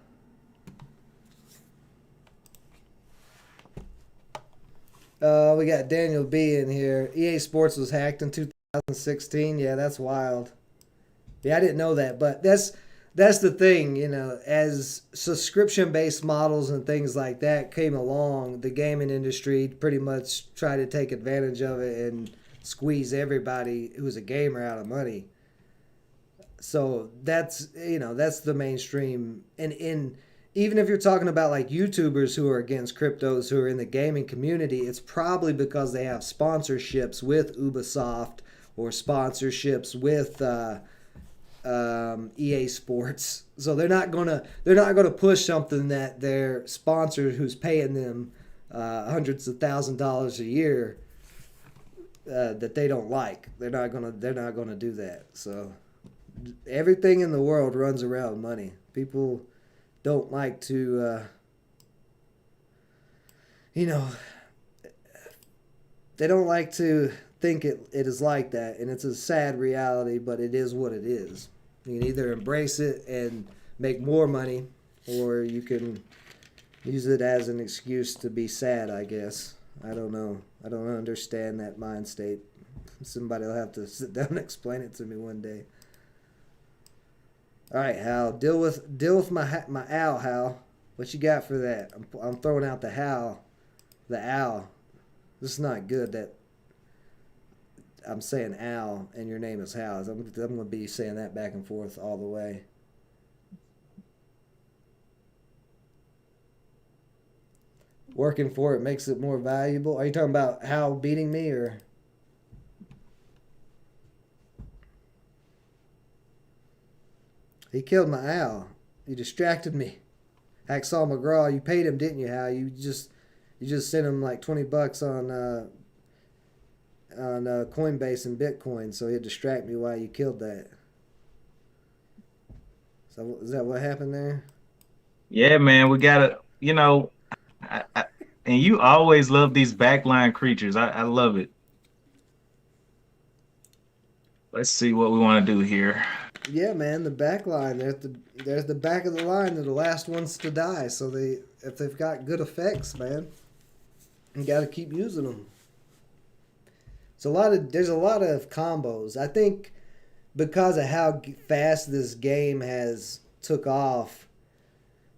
B: We got Daniel B in here. EA Sports was hacked in 2016. Yeah, that's wild. Yeah, I didn't know that. But that's the thing, as subscription-based models and things like that came along, the gaming industry pretty much tried to take advantage of it and squeeze everybody who's a gamer out of money. So that's the mainstream. And even if you're talking about like YouTubers who are against cryptos who are in the gaming community, it's probably because they have sponsorships with Ubisoft or sponsorships with EA Sports, so they're not gonna push something that their sponsor, who's paying them hundreds of $1,000s a year, that they don't like. They're not gonna do that. So everything in the world runs around money. People don't like to they don't like to think it is like that, and it's a sad reality, but it is what it is. You can either embrace it and make more money, or you can use it as an excuse to be sad, I guess. I don't know. I don't understand that mind state. Somebody will have to sit down and explain it to me one day. All right, Hal, deal with my owl, Hal. What you got for that? I'm throwing out the Hal, the owl. This is not good that I'm saying owl and your name is Hal. I'm going to be saying that back and forth all the way. Working for it makes it more valuable. Are you talking about Hal beating me, or? He killed my owl. He distracted me. Hacksaw McGraw, you paid him, didn't you, Hal? You just sent him like $20 on Coinbase and Bitcoin, so he'd distract me while you killed that. So is that what happened there?
C: Yeah, man, we gotta, and you always love these backline creatures. I love it. Let's see what we want to do here.
B: Yeah, man, the back line. There's the back of the line. They're the last ones to die. So if they've got good effects, man, you got to keep using them. There's a lot of combos. I think because of how fast this game has took off,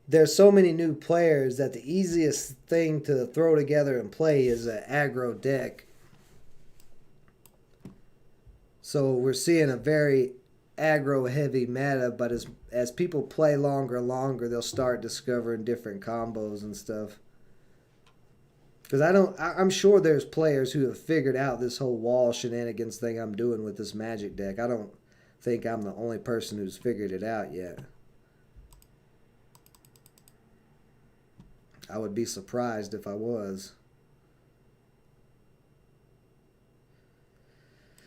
B: there's so many new players that the easiest thing to throw together and play is an aggro deck. So we're seeing a very aggro heavy meta, but as people play longer, they'll start discovering different combos and stuff. Because I'm sure there's players who have figured out this whole wall shenanigans thing I'm doing with this Magic deck. I don't think I'm the only person who's figured it out yet. I would be surprised if I was.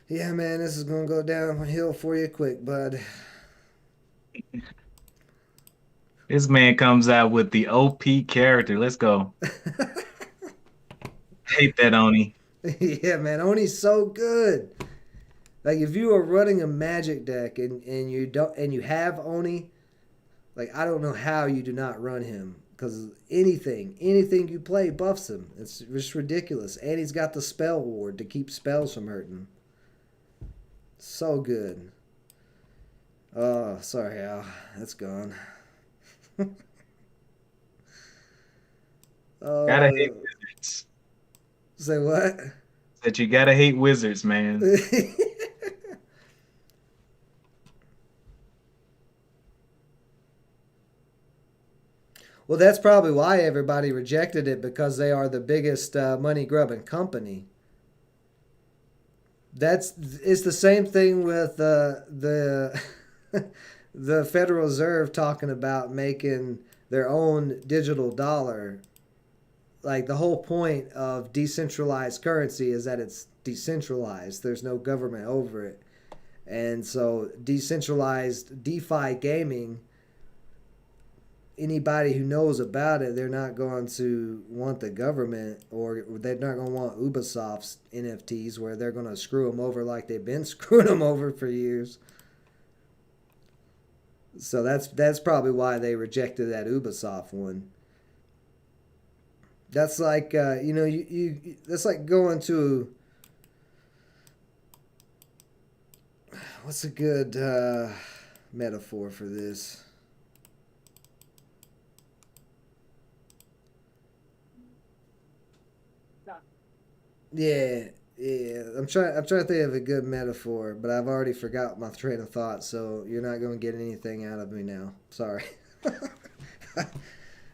B: Yeah, man, this is going to go downhill for you quick, bud.
C: This man comes out with the OP character. Let's go. Hate that Oni.
B: Yeah, man, Oni's so good. Like if you are running a Magic deck and you have Oni, like I don't know how you do not run him, because anything you play buffs him. It's just ridiculous. And he's got the spell ward to keep spells from hurting. So good. Oh, sorry, Al. That's gone. Oh,
C: Gotta hate wizards.
B: Say what?
C: That you gotta hate wizards, man.
B: Well, that's probably why everybody rejected it, because they are the biggest money grubbing company. It's the same thing with the the Federal Reserve talking about making their own digital dollar. Like the whole point of decentralized currency is that it's decentralized. There's no government over it. And so decentralized DeFi gaming, anybody who knows about it, they're not going to want the government, or they're not going to want Ubisoft's NFTs, where they're going to screw them over like they've been screwing them over for years. So that's probably why they rejected that Ubisoft one. That's like you that's like going to, what's a good metaphor for this? Yeah. I'm trying to think of a good metaphor, but I've already forgot my train of thought, so you're not going to get anything out of me now. Sorry.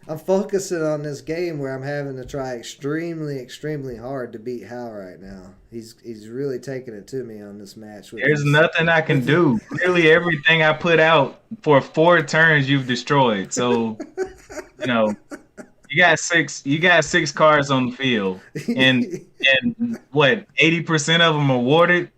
B: I'm focusing on this game where I'm having to try extremely, extremely hard to beat Hal right now. He's really taking it to me on this match.
C: There's nothing I can do. Clearly, everything I put out for 4 turns, you've destroyed. So, you got six cards on the field, and what, 80% of them are awarded.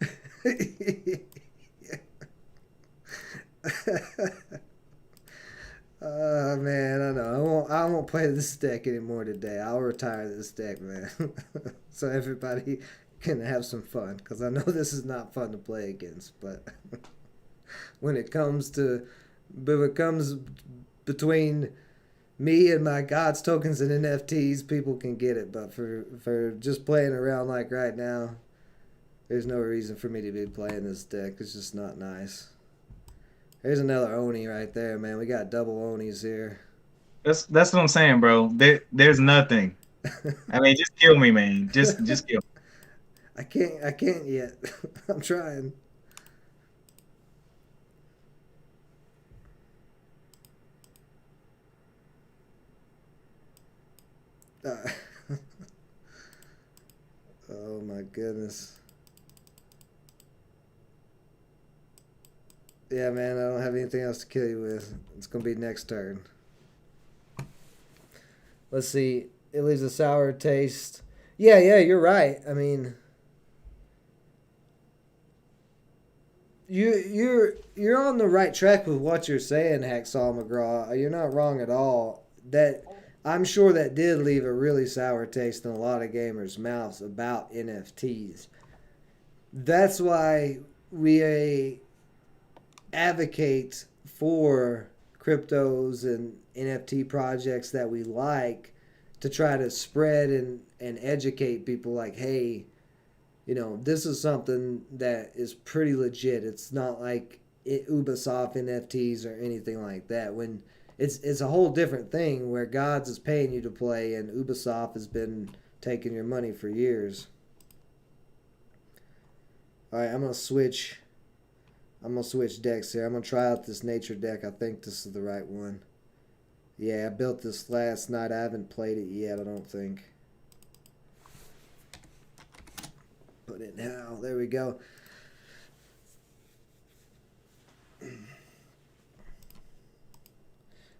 B: Man, I know. I won't play this deck anymore today. I'll retire this deck, man. So everybody can have some fun, because I know this is not fun to play against. But when it comes between me and my Gods tokens and NFTs, people can get it. But for just playing around like right now, there's no reason for me to be playing this deck. It's just not nice. There's another Oni right there, man. We got double Onis here.
C: That's what I'm saying, bro. There's nothing. I mean, just kill me, man. Just kill me.
B: I can't yet. I'm trying. Oh my goodness. Yeah, man, I don't have anything else to kill you with. It's gonna be next turn. Let's see. It leaves a sour taste. Yeah, you're right. I mean, you're on the right track with what you're saying, Hacksaw McGraw. You're not wrong at all. That I'm sure that did leave a really sour taste in a lot of gamers' mouths about NFTs. That's why we advocate for cryptos and NFT projects that we like, to try to spread and educate people like, hey, this is something that is pretty legit. It's not like Ubisoft NFTs or anything like that. When it's a whole different thing where Gods is paying you to play and Ubisoft has been taking your money for years. All right, I'm gonna switch decks here. I'm gonna try out this nature deck. I think this is the right one. Yeah, I built this last night. I haven't played it yet, I don't think. Put it now. There we go.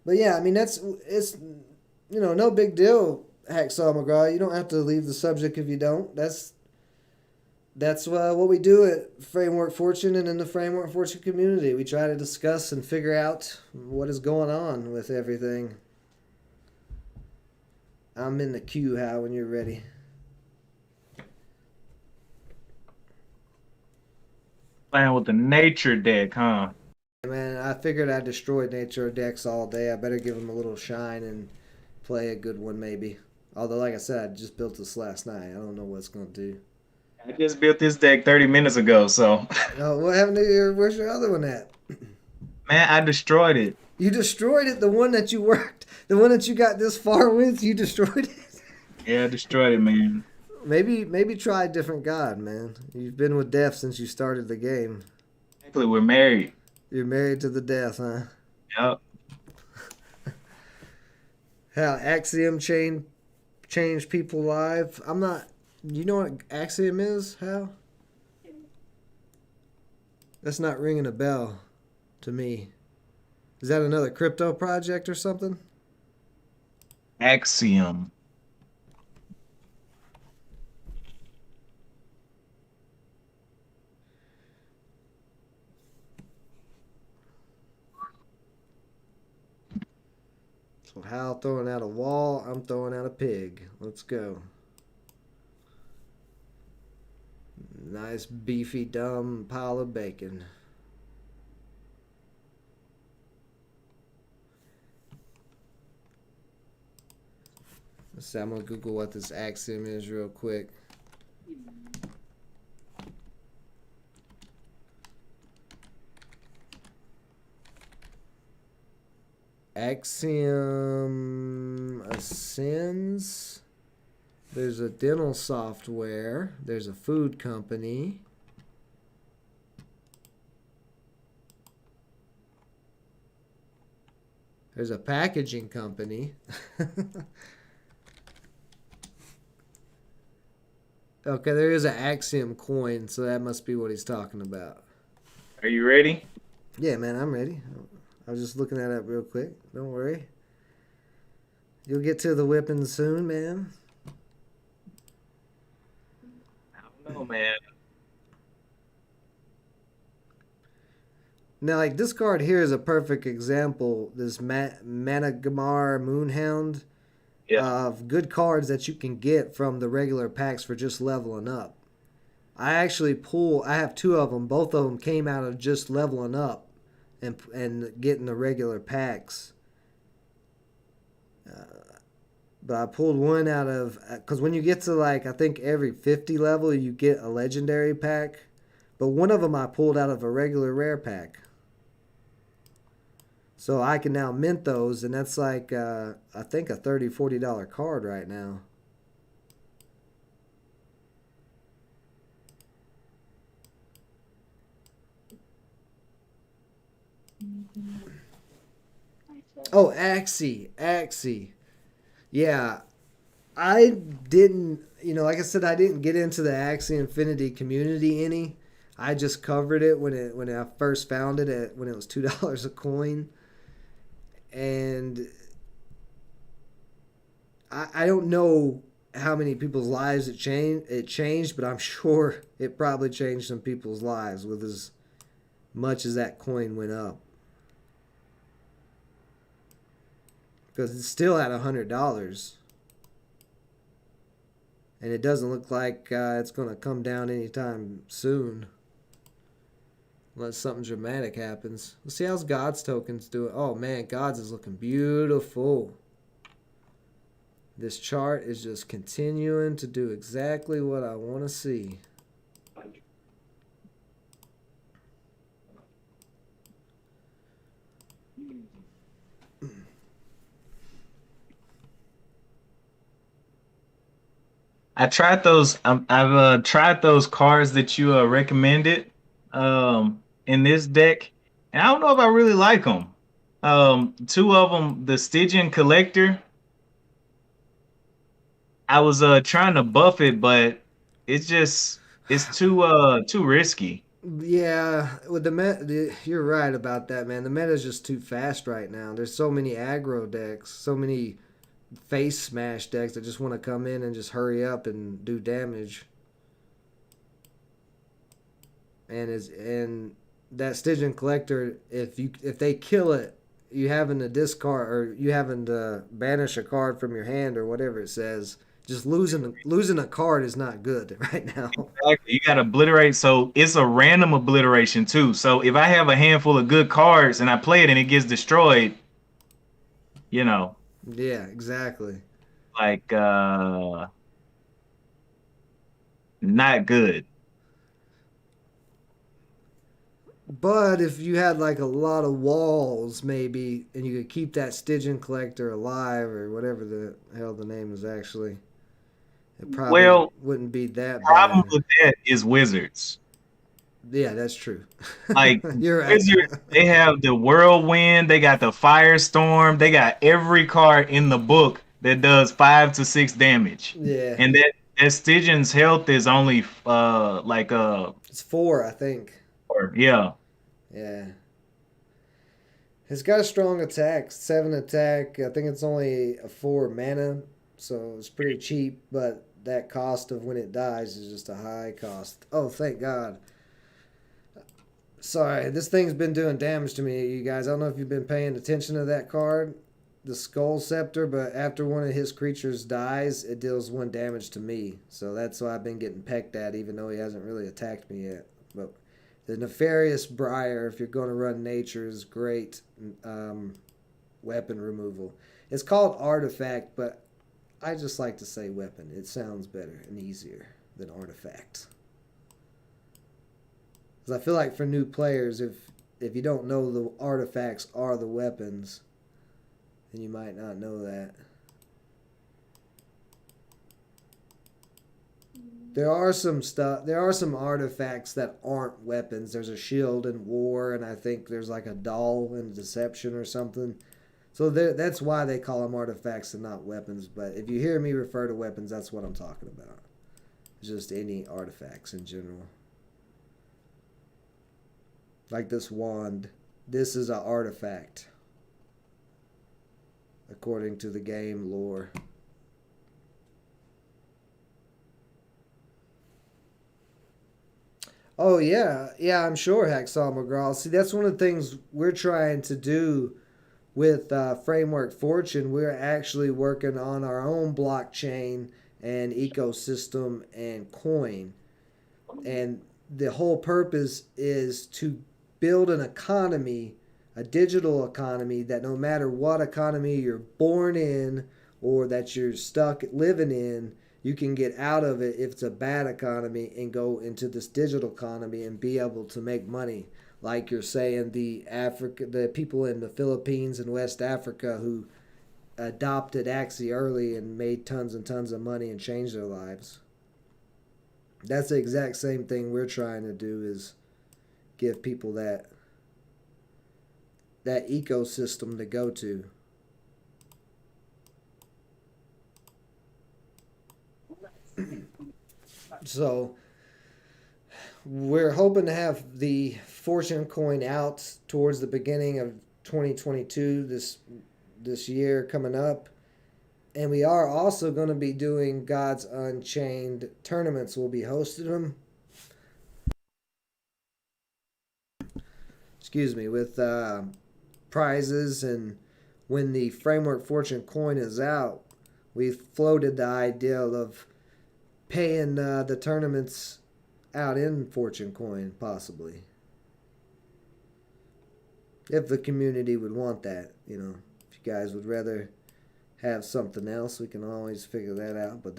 B: But yeah, I mean, it's no big deal, Hacksaw McGraw. You don't have to leave the subject if you don't. That's what we do at Framework Fortune and in the Framework Fortune community. We try to discuss and figure out what is going on with everything. I'm in the queue, Hal, when you're ready.
C: Playing with the nature deck, huh?
B: Man, I figured I destroyed nature decks all day. I better give them a little shine and play a good one maybe. Although, like I said, I just built this last night. I don't know what it's going to do.
C: I just built this deck 30 minutes ago, so.
B: Oh, what happened to your? Where's your other one at?
C: Man, I destroyed it.
B: You destroyed it. The one that you worked, the one that you got this far with, you destroyed it.
C: Yeah, I destroyed it, man.
B: Maybe try a different god, man. You've been with death since you started the game.
C: Actually, we're married.
B: You're married to the death, huh?
C: Yep.
B: How Axiom changed people live? I'm not. You know what Axiom is? How? That's not ringing a bell to me. Is that another crypto project or something?
C: Axiom.
B: So Hal throwing out a wall, I'm throwing out a pig. Let's go. Nice beefy dumb pile of bacon. Let's see, I'm gonna Google what this axiom is real quick. Axiom ascends. There's a dental software. There's a food company. There's a packaging company. Okay, there is an Axiom coin, so that must be what he's talking about.
C: Are you ready?
B: Yeah, man, I'm ready. I was just looking that up real quick. Don't worry. You'll get to the whipping soon, man.
C: I don't know, man.
B: Now, like, this card here is a perfect example. This Managamar Moonhound of good cards that you can get from the regular packs for just leveling up. I have two of them. Both of them came out of just leveling up and getting the regular packs. But I pulled one out of, because when you get to like, I think every 50 level, you get a legendary pack. But one of them I pulled out of a regular rare pack. So I can now mint those, and that's like, I think a $30, $40 card right now. Oh, Axie. Yeah, I didn't, like I said, I didn't get into the Axie Infinity community any. I just covered it when I first found it when it was $2 a coin. And I don't know how many people's lives it changed, but I'm sure it probably changed some people's lives with as much as that coin went up. Because it's still at $100. And it doesn't look like it's going to come down anytime soon. Unless something dramatic happens. Let's see how's Gods tokens doing. Oh man, Gods is looking beautiful. This chart is just continuing to do exactly what I want to see.
C: I tried those. I've tried those cards that you recommended in this deck, and I don't know if I really like them. Two of them, the Stygian Collector. I was trying to buff it, but it's too risky.
B: Yeah, with you're right about that, man. The meta is just too fast right now. There's so many aggro decks, so many face smash decks that just want to come in and just hurry up and do damage. And that Stygian Collector, if they kill it, you having to discard or you having to banish a card from your hand or whatever it says. Just losing a card is not good right now.
C: Exactly. You got to obliterate, so it's a random obliteration too. So if I have a handful of good cards and I play it and it gets destroyed,
B: Yeah, exactly.
C: like not good.
B: But if you had like a lot of walls, maybe, and you could keep that Stygian Collector alive or whatever the hell the name is actually, it probably wouldn't be that
C: Problem
B: bad.
C: with that is wizards.
B: Yeah, that's true.
C: Like
B: You're right.
C: wizards, they have the whirlwind, they got the firestorm, they got every card in the book that does 5 to 6 damage.
B: Yeah.
C: And that Stygian's health is only
B: It's 4, I think.
C: yeah.
B: Yeah. It's got a strong attack, 7 attack. I think it's only a 4 mana, so it's pretty cheap, but that cost of when it dies is just a high cost. Oh, thank God. Sorry, this thing's been doing damage to me, you guys. I don't know if you've been paying attention to that card, the Skull Scepter, but after one of his creatures dies, it deals 1 damage to me. So that's why I've been getting pecked at, even though he hasn't really attacked me yet. But the Nefarious Briar, if you're going to run nature, is great weapon removal. It's called Artifact, but I just like to say weapon. It sounds better and easier than artifact. Because I feel like for new players, if you don't know the artifacts are the weapons, then you might not know that. There are some artifacts that aren't weapons. There's a shield in war, and I think there's like a doll in deception or something. So that's why they call them artifacts and not weapons. But if you hear me refer to weapons, that's what I'm talking about. Just any artifacts in general. Like this wand. This is an artifact, according to the game lore. Oh, yeah. Yeah, I'm sure, Hacksaw McGraw. See, that's one of the things we're trying to do with Framework Fortune. We're actually working on our own blockchain and ecosystem and coin. And the whole purpose is to build an economy, a digital economy, that no matter what economy you're born in or that you're stuck living in, you can get out of it if it's a bad economy and go into this digital economy and be able to make money. Like you're saying, the people in the Philippines and West Africa who adopted Axie early and made tons and tons of money and changed their lives. That's the exact same thing we're trying to do, is give people that ecosystem to go to. So we're hoping to have the Fortune coin out towards the beginning of 2022, this year coming up. And we are also going to be doing Gods Unchained tournaments. We'll be hosting them. Excuse me, with prizes. And when the Framework Fortune coin is out, we floated the idea of paying the tournaments out in Fortune coin, possibly. If the community would want that, If you guys would rather have something else, we can always figure that out. But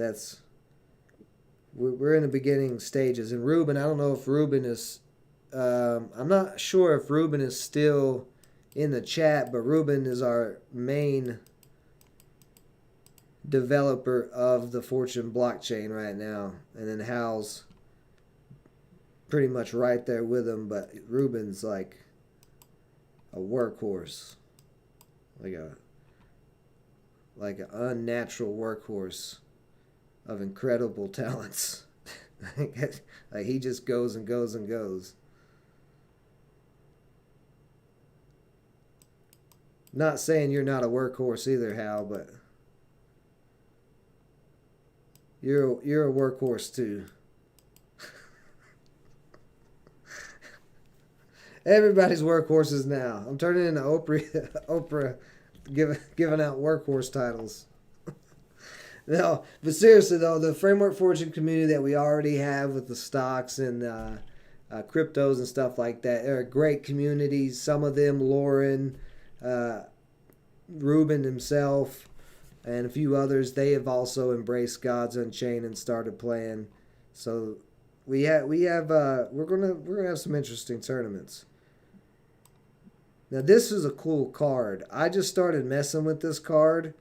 B: we're in the beginning stages. And Ruben, I don't know if Ruben is, I'm not sure if Ruben is still in the chat, but Ruben is our main developer of the Fortune blockchain right now. And then Hal's pretty much right there with him, but Ruben's like a workhorse. Like an unnatural workhorse of incredible talents. Like he just goes and goes and goes. Not saying you're not a workhorse either, Hal, but you're a workhorse too. Everybody's workhorses now. I'm turning into Oprah giving out workhorse titles. No, but seriously though, the Framework Fortune community that we already have with the stocks and cryptos and stuff like that, they're a great community. Some of them, Lauren, Ruben himself, and a few others, they have also embraced Gods Unchained and started playing. So we're gonna have some interesting tournaments. Now this is a cool card. I just started messing with this card,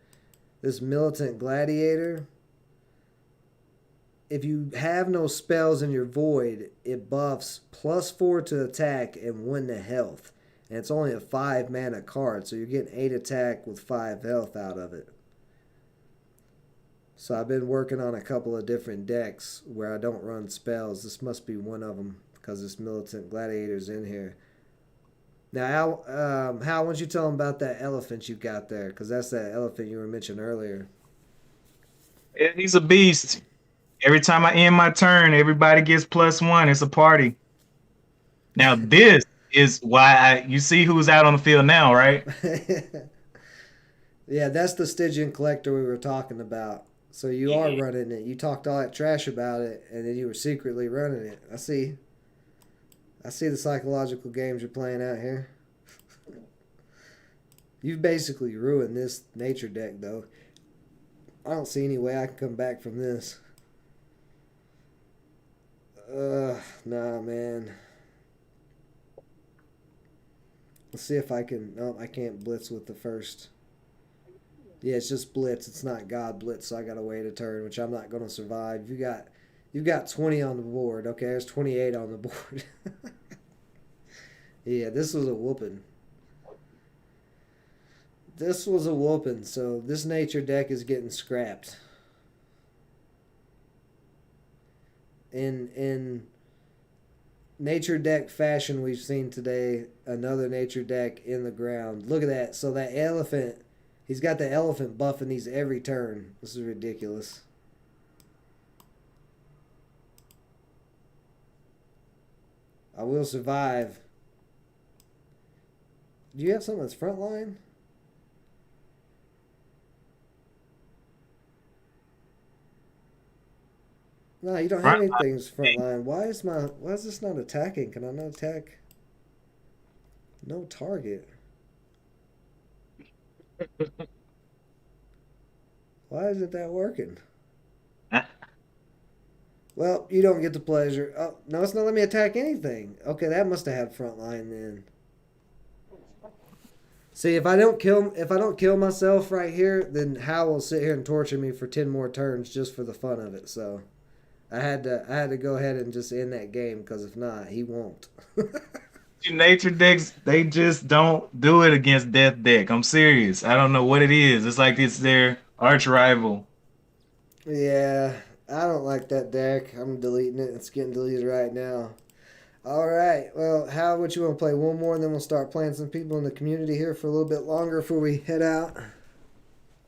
B: this Militant Gladiator. If you have no spells in your void, it buffs +4 to attack and 1 to health. And it's only a 5 mana card, so you're getting 8 attack with 5 health out of it. So I've been working on a couple of different decks where I don't run spells. This must be one of them because this Militant Gladiator's in here. Now, Hal, why don't you tell them about that elephant you got there? Because that's that elephant you were mentioning earlier.
C: Yeah, he's a beast. Every time I end my turn, everybody gets +1. It's a party. Now, this is why you see who's out on the field now, right?
B: Yeah, that's the Stygian Collector we were talking about. So you are running it. You talked all that trash about it, and then you were secretly running it. I see the psychological games you're playing out here. You've basically ruined this nature deck, though. I don't see any way I can come back from this. Nah, man. Let's see if I can... No, I can't blitz with the first. Yeah, it's just blitz. It's not God blitz, so I gotta wait a turn, which I'm not gonna survive. You've got 20 on the board. Okay, there's 28 on the board. Yeah, this was a whooping. This was a whooping, so this nature deck is getting scrapped. In nature deck fashion we've seen today, another nature deck in the ground. Look at that. So that elephant, he's got the elephant buffing these every turn. This is ridiculous. I will survive. Do you have something that's frontline? No, you don't have anything's frontline. Why is this not attacking? Can I not attack? No target. Why isn't that working? Well, you don't get the pleasure. Oh, no, it's not letting me attack anything. Okay, that must have had frontline then. See, if I don't kill myself right here, then Hal will sit here and torture me for 10 more turns just for the fun of it. So, I had to go ahead and just end that game because if not, he won't.
C: Nature decks, they just don't do it against Death Deck. I'm serious. I don't know what it is. It's like it's their arch rival.
B: Yeah, I don't like that deck. I'm deleting it. It's getting deleted right now. All right. Well, how would you want to play one more, and then we'll start playing some people in the community here for a little bit longer before we head out.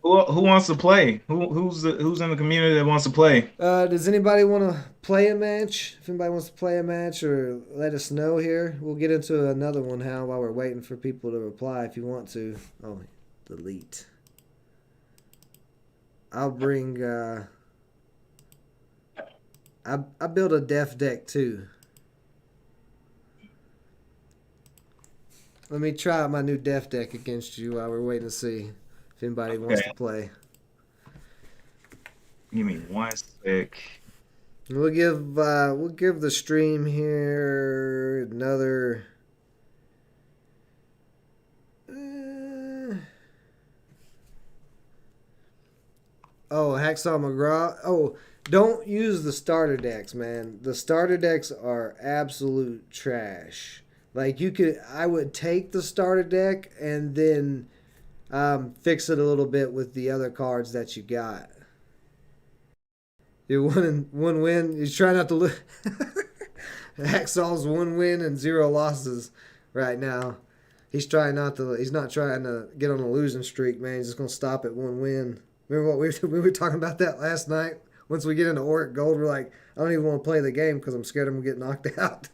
C: Who wants to play? Who's in the community that wants to play?
B: Does anybody want to play a match? If anybody wants to play a match, or let us know here. We'll get into another one, Hal, while we're waiting for people to reply. If you want to. Oh, delete. I'll bring. I built a deaf deck too. Let me try out my new deaf deck against you while we're waiting to see if anybody wants to play.
C: Give me one sec.
B: We'll give the stream here another. Oh, Hacksaw McGraw. Oh, don't use the starter decks, man. The starter decks are absolute trash. Like I would take the starter deck and then fix it a little bit with the other cards that you got. You're one win. You try not to lose. Hacksaw's 1 win and 0 losses right now. He's not trying to get on a losing streak, man. He's just gonna stop at 1 win. Remember what we were talking about that last night? Once we get into Auric Gold, we're like, I don't even want to play the game because I'm scared I'm gonna get knocked out.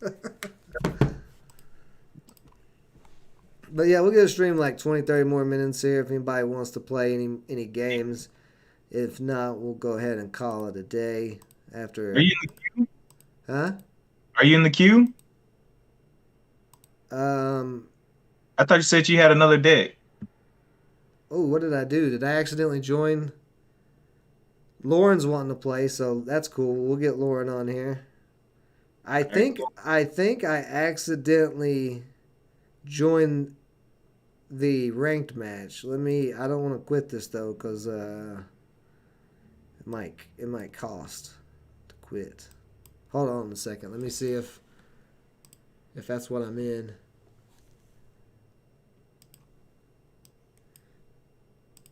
B: But yeah, we'll get a stream like 20, 30 more minutes here if anybody wants to play any games. If not, we'll go ahead and call it a day after.
C: Are you in the queue?
B: Huh?
C: Are you in the queue?
B: I
C: I thought you said you had another deck.
B: Oh, what did I do? Did I accidentally join? Lauren's wanting to play, so that's cool. We'll get Lauren on here. I think I accidentally joined the ranked match. I don't want to quit this though, because it might cost to quit. Hold on a second. Let me see if that's what I'm in.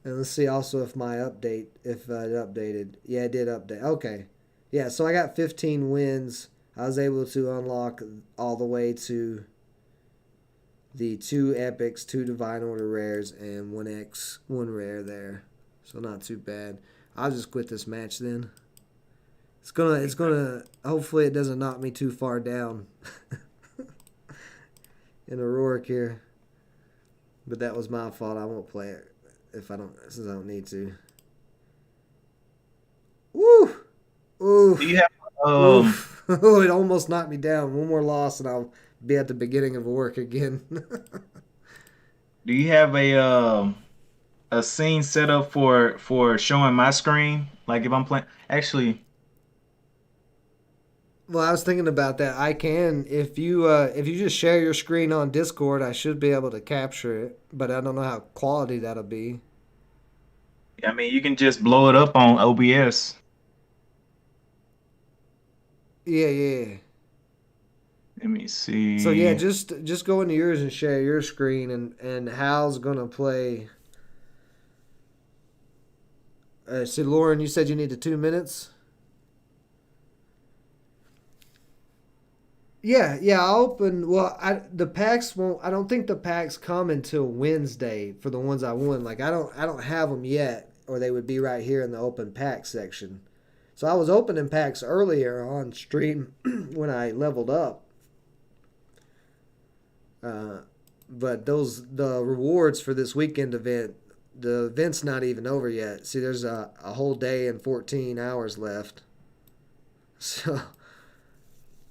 B: And let's see also if if it updated. Yeah, it did update. Okay. Yeah, so I got 15 wins. I was able to unlock all the way to the 2 epics, 2 divine order rares, and 1x, 1 rare there. So not too bad. I'll just quit this match then. It's gonna hopefully it doesn't knock me too far down in Auroric here. But that was my fault. I won't play it since I don't need to. Woo! Oof.
C: Do you have
B: Oof. Oh, it almost knocked me down. 1 more loss and I'll be at the beginning of work again.
C: do you have a scene set up for showing my screen? Like if I'm playing, actually,
B: Well, I was thinking about that. I can if you just share your screen on Discord, I should be able to capture it, but I don't know how quality that'll be.
C: I mean, you can just blow it up on OBS.
B: Yeah.
C: Let me see.
B: So yeah, just go into yours and share your screen, and Hal's gonna play. See, Lauren, you said you needed 2 minutes. Yeah. I'll open. Well, the packs won't. I don't think the packs come until Wednesday for the ones I won. Like I don't have them yet, or they would be right here in the open pack section. So I was opening packs earlier on stream when I leveled up. But the rewards for this weekend event, the event's not even over yet. See, there's a whole day and 14 hours left. So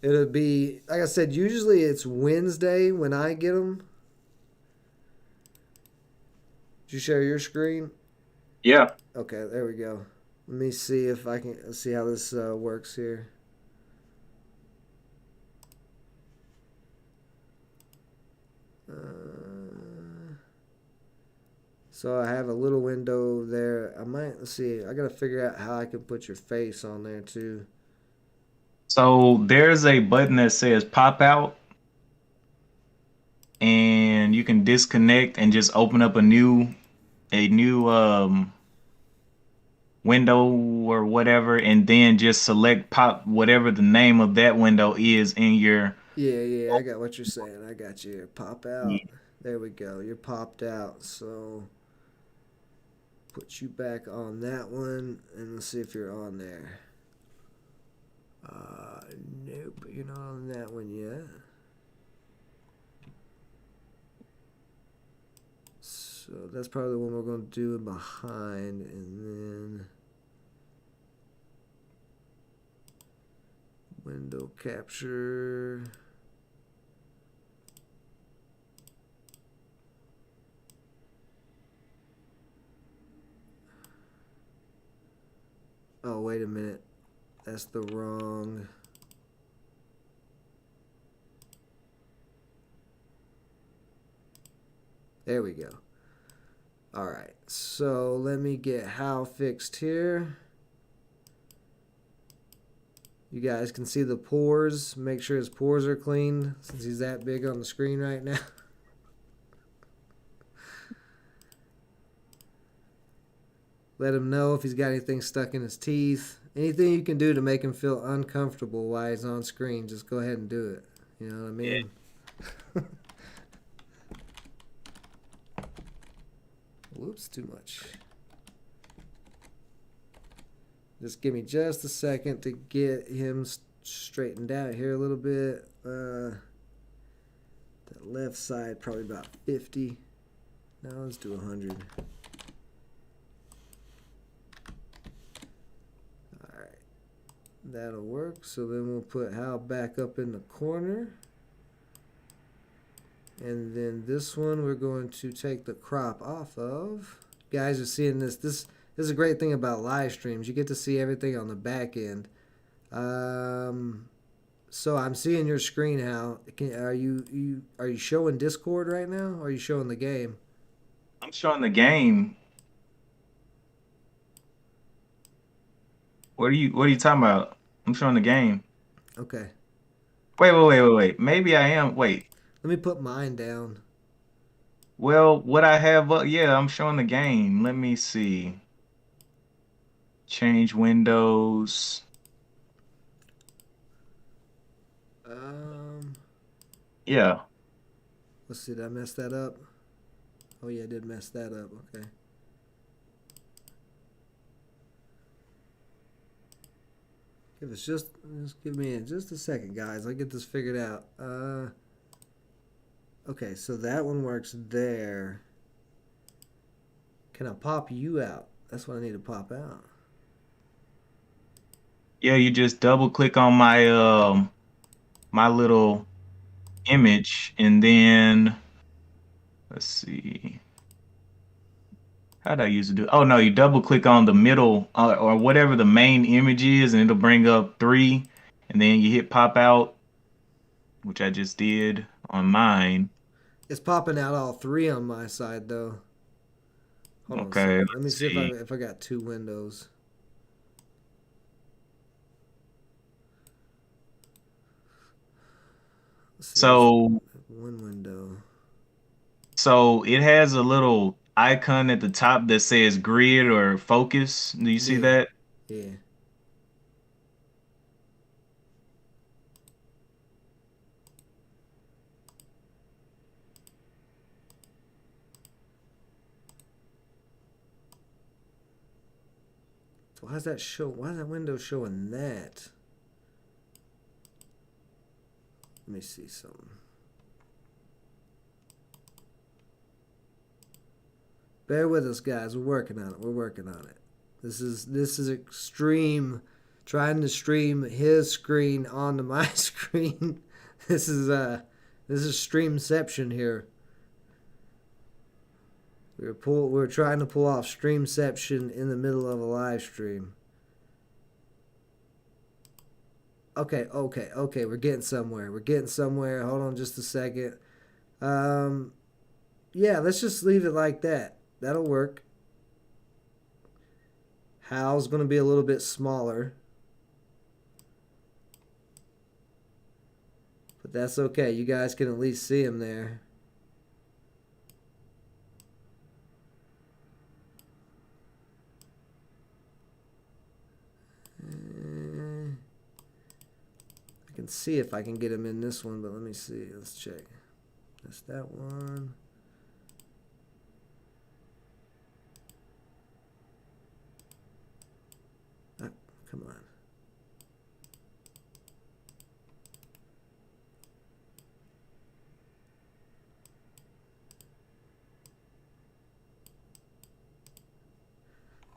B: it'll be, like I said, usually it's Wednesday when I get them. Did you share your screen?
C: Yeah.
B: Okay, there we go. Let me see if I can see how this works here. So I have a little window there. Let's see. I gotta figure out how I can put your face on there too.
C: So there's a button that says pop out, and you can disconnect and just open up a new window or whatever, and then just select pop whatever the name of that window is in your.
B: Yeah, I got what you're saying. I got you here. Pop out. There we go. You're popped out. So put you back on that one, and let's see if you're on there. Nope, you're not on that one yet. So that's probably the one we're going to do behind, and then window capture. Oh, wait a minute. That's the wrong. There we go. All right. So let me get how fixed here. You guys can see the pores. Make sure his pores are clean since he's that big on the screen right now. Let him know if he's got anything stuck in his teeth. Anything you can do to make him feel uncomfortable while he's on screen, just go ahead and do it. You know what I mean? Yeah. Whoops, too much. Just give me just a second to get him straightened out here a little bit. That left side, probably about 50. Now let's do 100. Alright. That'll work. So then we'll put Hal back up in the corner. And then this one we're going to take the crop off of. You guys are seeing this. This is a great thing about live streams. You get to see everything on the back end. So I'm seeing your screen, Hal. Are you showing Discord right now? Or are you showing the game?
C: I'm showing the game. What are you talking about? I'm showing the game.
B: Okay.
C: Wait. Maybe I am. Wait.
B: Let me put mine down.
C: Well, what I have yeah, I'm showing the game. Let me see. Change windows. Yeah.
B: Let's see, did I mess that up? Oh yeah, I did mess that up. Okay. Just give me just a second, guys. I'll get this figured out. Okay, so that one works there. Can I pop you out? That's what I need to pop out.
C: Yeah, you just double click on my my little image, and then let's see. How did I used to do? Oh no, you double click on the middle or whatever the main image is, and it'll bring up 3, and then you hit pop out, which I just did on mine.
B: It's popping out all 3 on my side though. Hold on a
C: Okay,
B: second. Let me
C: let's
B: see
C: see.
B: if I got 2 windows.
C: So
B: one window.
C: So it has a little icon at the top that says grid or focus. Do you see that?
B: Yeah. So why does that window showing that? Let me see something. Bear with us, guys. We're working on it. This is extreme Trying to stream his screen onto my screen. This is Streamception here. We're trying to pull off Streamception in the middle of a live stream. Okay. We're getting somewhere. Hold on just a second. Yeah, let's just leave it like that. That'll work. Hal's going to be a little bit smaller. But that's okay. You guys can at least see him there. I can see if I can get him in this one, but let me see. Let's check. That's that one. Oh, come on.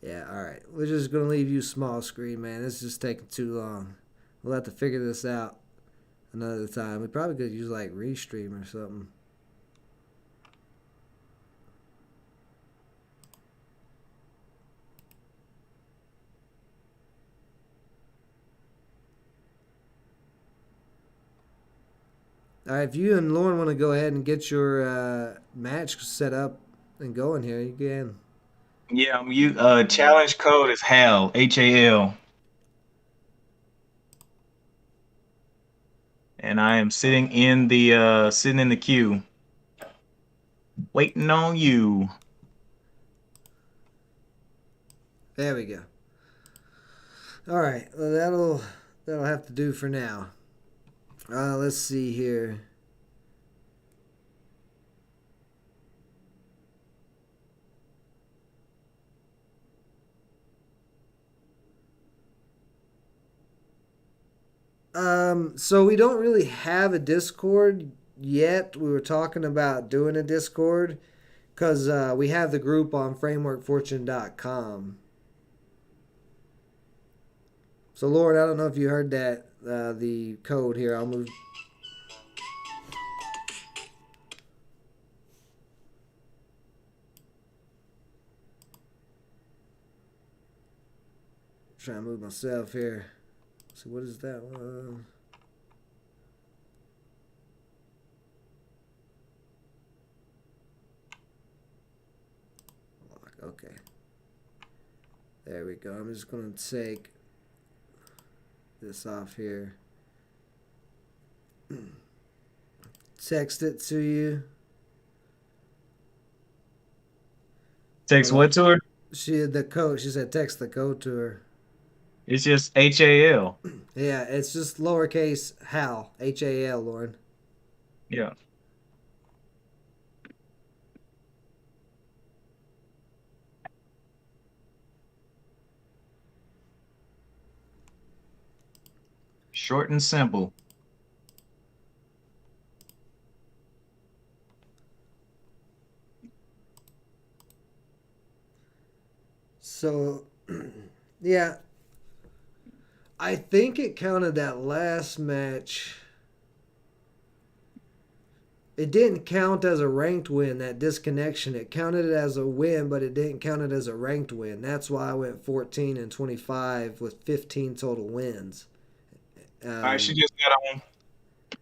B: Yeah, alright. We're just going to leave you small screen, man. It's just taking too long. We'll have to figure this out another time. We probably could use like Restream or something. Alright, if you and Lauren want to go ahead and get your match set up and going here, you can.
C: Yeah, challenge code is HAL, HAL. And I am sitting in the queue. Waiting on you.
B: There we go. Alright, well that'll have to do for now. Let's see here. So we don't really have a Discord yet. We were talking about doing a Discord because we have the group on frameworkfortune.com. So, Lauren, I don't know if you heard that, the code here. I'll move. Trying to move myself here. So what is that one? Okay. There we go. I'm just going to take this off here. Text it to you.
C: Text what to her?
B: The code. She said text the code to her.
C: It's just HAL.
B: Yeah, it's just lowercase HAL. HAL, Lauren.
C: Yeah. Short and simple.
B: So, yeah. I think it counted that last match. It didn't count as a ranked win, that disconnection. It counted it as a win, but it didn't count it as a ranked win. That's why I went 14 and 25 with 15 total wins.
C: All right, she just got on.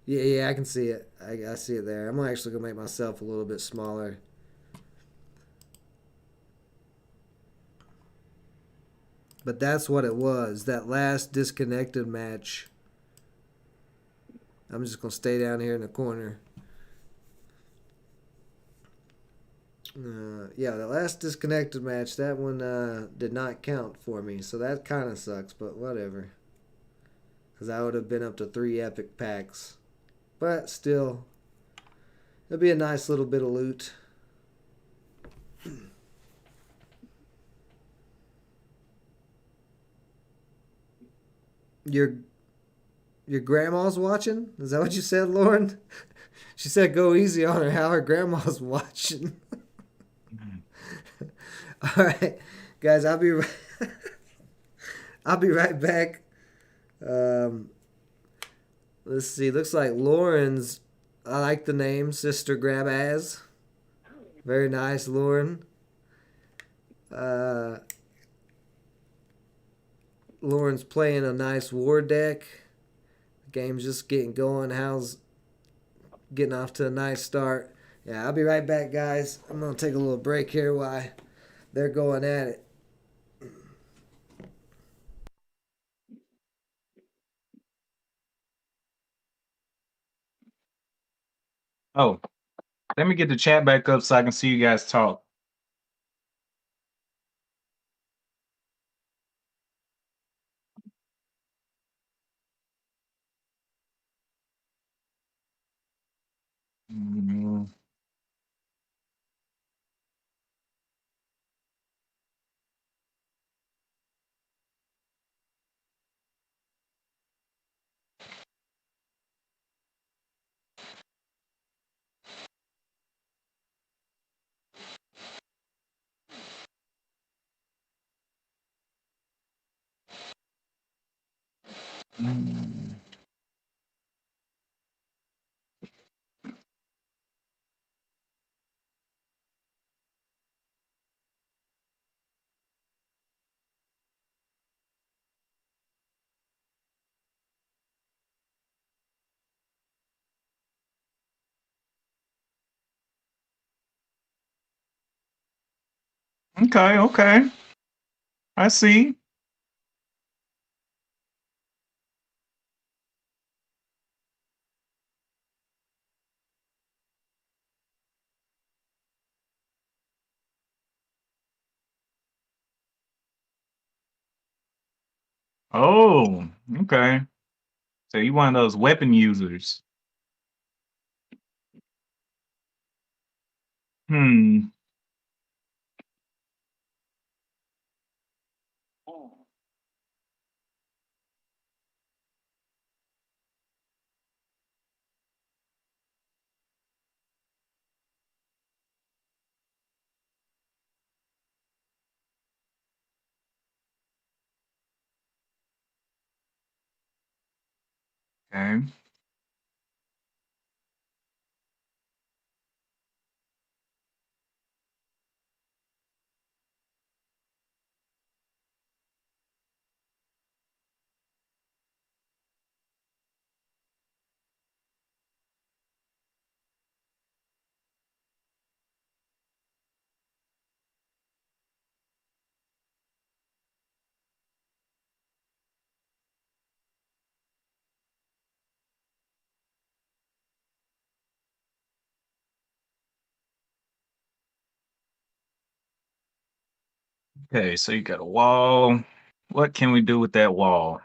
B: Yeah, I can see it. I see it there. I'm actually going to make myself a little bit smaller. But that's what it was. That last disconnected match. I'm just going to stay down here in the corner. Yeah, the last disconnected match, that one did not count for me. So that kind of sucks, but whatever. Because I would have been up to 3 epic packs. But still, it'll be a nice little bit of loot. Your grandma's watching? Is that what you said, Lauren? She said go easy on her, how her grandma's watching. All right, guys, I'll be right back. Um, let's see. Looks like Lauren's. I like the name Sister Grabaz. Very nice, Lauren. Uh, Lauren's playing a nice war deck. The game's just getting going. How's getting off to a nice start? Yeah, I'll be right back, guys. I'm gonna take a little break here while they're going at it.
C: Oh, let me get the chat back up so I can see you guys talk. Mm, mm. Okay, okay. I see. Oh, okay. So you one of those weapon users. Hmm. Okay. Okay, so you got a wall. What can we do with that wall?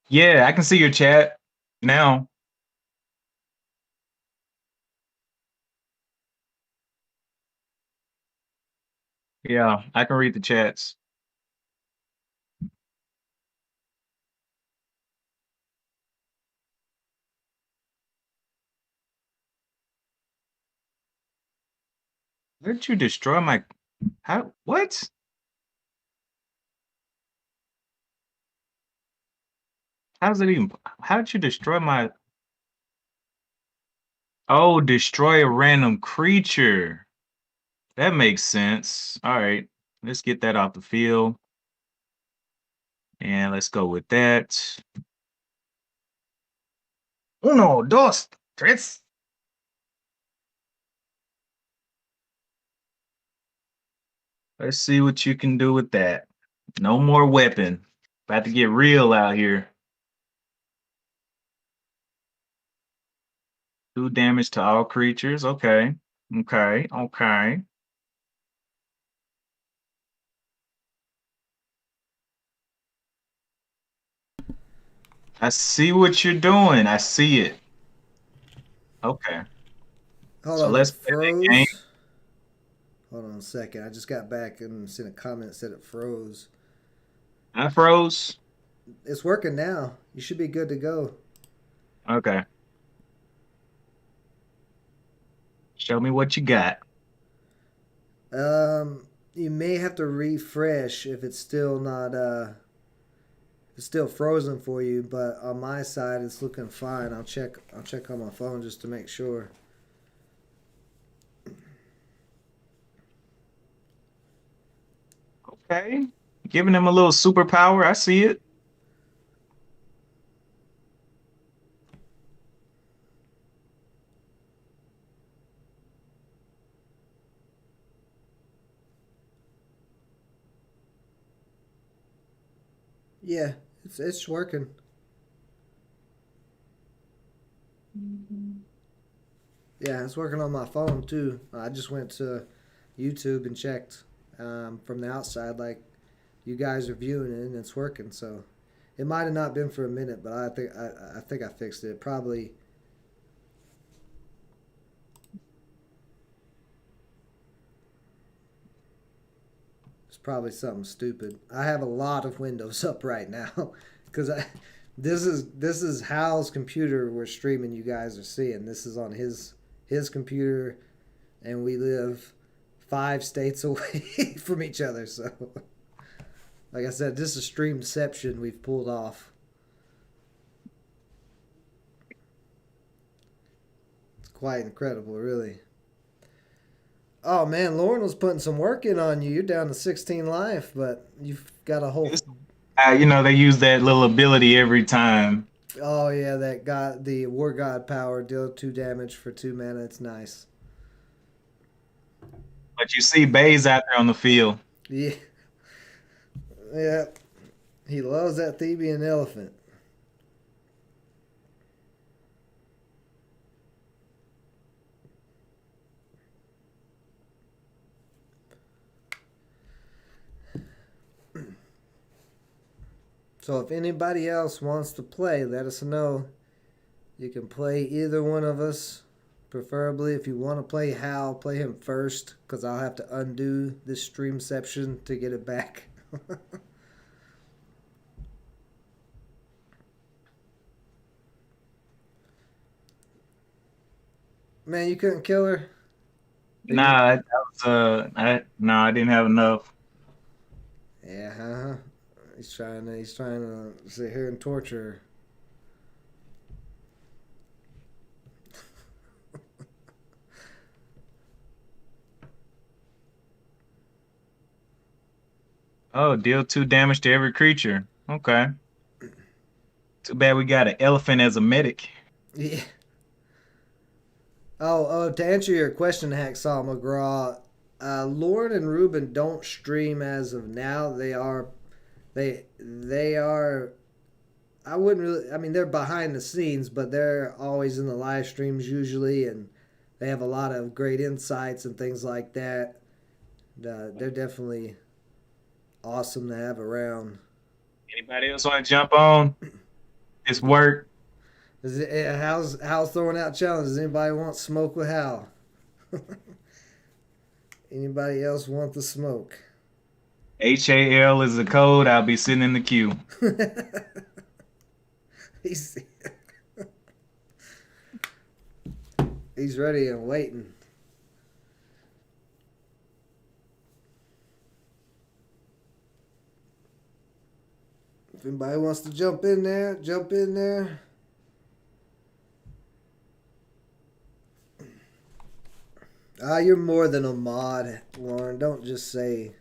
C: Yeah, I can see your chat now. Yeah, I can read the chats. Where did you destroy my how what? How's it even how did you destroy my oh, destroy a random creature. That makes sense. All right. Let's get that off the field. And let's go with that. Uno, dos, tres. Let's see what you can do with that. No more weapon. About to get real out here. 2 damage to all creatures. Okay. Okay. Okay. I see what you're doing. I see it. Okay.
B: Hold
C: So
B: on, it
C: let's play that game.
B: froze. Hold on a second. I just got back and sent a comment that said it froze.
C: I froze.
B: It's working now. You should be good to go.
C: Okay. Show me what you got.
B: You may have to refresh if it's still not it's still frozen for you, but on my side it's looking fine. I'll check on my phone just to make sure.
C: Okay. Giving them a little superpower. I see it.
B: Yeah, it's working. Yeah, it's working on my phone too. I just went to YouTube and checked from the outside, like you guys are viewing it, and it's working. So it might have not been for a minute, but I think I fixed it. Probably. It's probably something stupid. I have a lot of windows up right now because this is Hal's computer we're streaming. You guys are seeing this is on his computer, and we live 5 states away from each other. So, like I said, this is streamception we've pulled off. It's quite incredible, really. Oh man, Lauren was putting some work in on you. You're down to 16 life, but you've got a whole.
C: They use that little ability every time.
B: Oh yeah, that god, the War God power, deal 2 damage for 2 mana. It's nice.
C: But you see Bays out there on the field.
B: Yeah, yeah. He loves that Theban elephant. So if anybody else wants to play, let us know. You can play either one of us. Preferably, if you want to play Hal, play him first, because I'll have to undo this streamception to get it back. Man, you couldn't kill her?
C: Nah, that was I didn't have enough.
B: Yeah, huh? He's trying to sit here and torture her.
C: Oh, deal 2 damage to every creature. Okay. Too bad we got an elephant as a medic.
B: Yeah. Oh, to answer your question, Hacksaw McGraw, Lauren and Ruben don't stream as of now. They are. I wouldn't really. I mean, they're behind the scenes, but they're always in the live streams usually, and they have a lot of great insights and things like that. They're definitely awesome to have around.
C: Anybody else want to jump on? It's work.
B: Hal's throwing out challenges. Anybody want smoke with Hal? Anybody else want the smoke?
C: HAL is the code. I'll be sitting in the queue.
B: He's ready and waiting. If anybody wants to jump in there, jump in there. You're more than a mod, Lauren. Don't just say.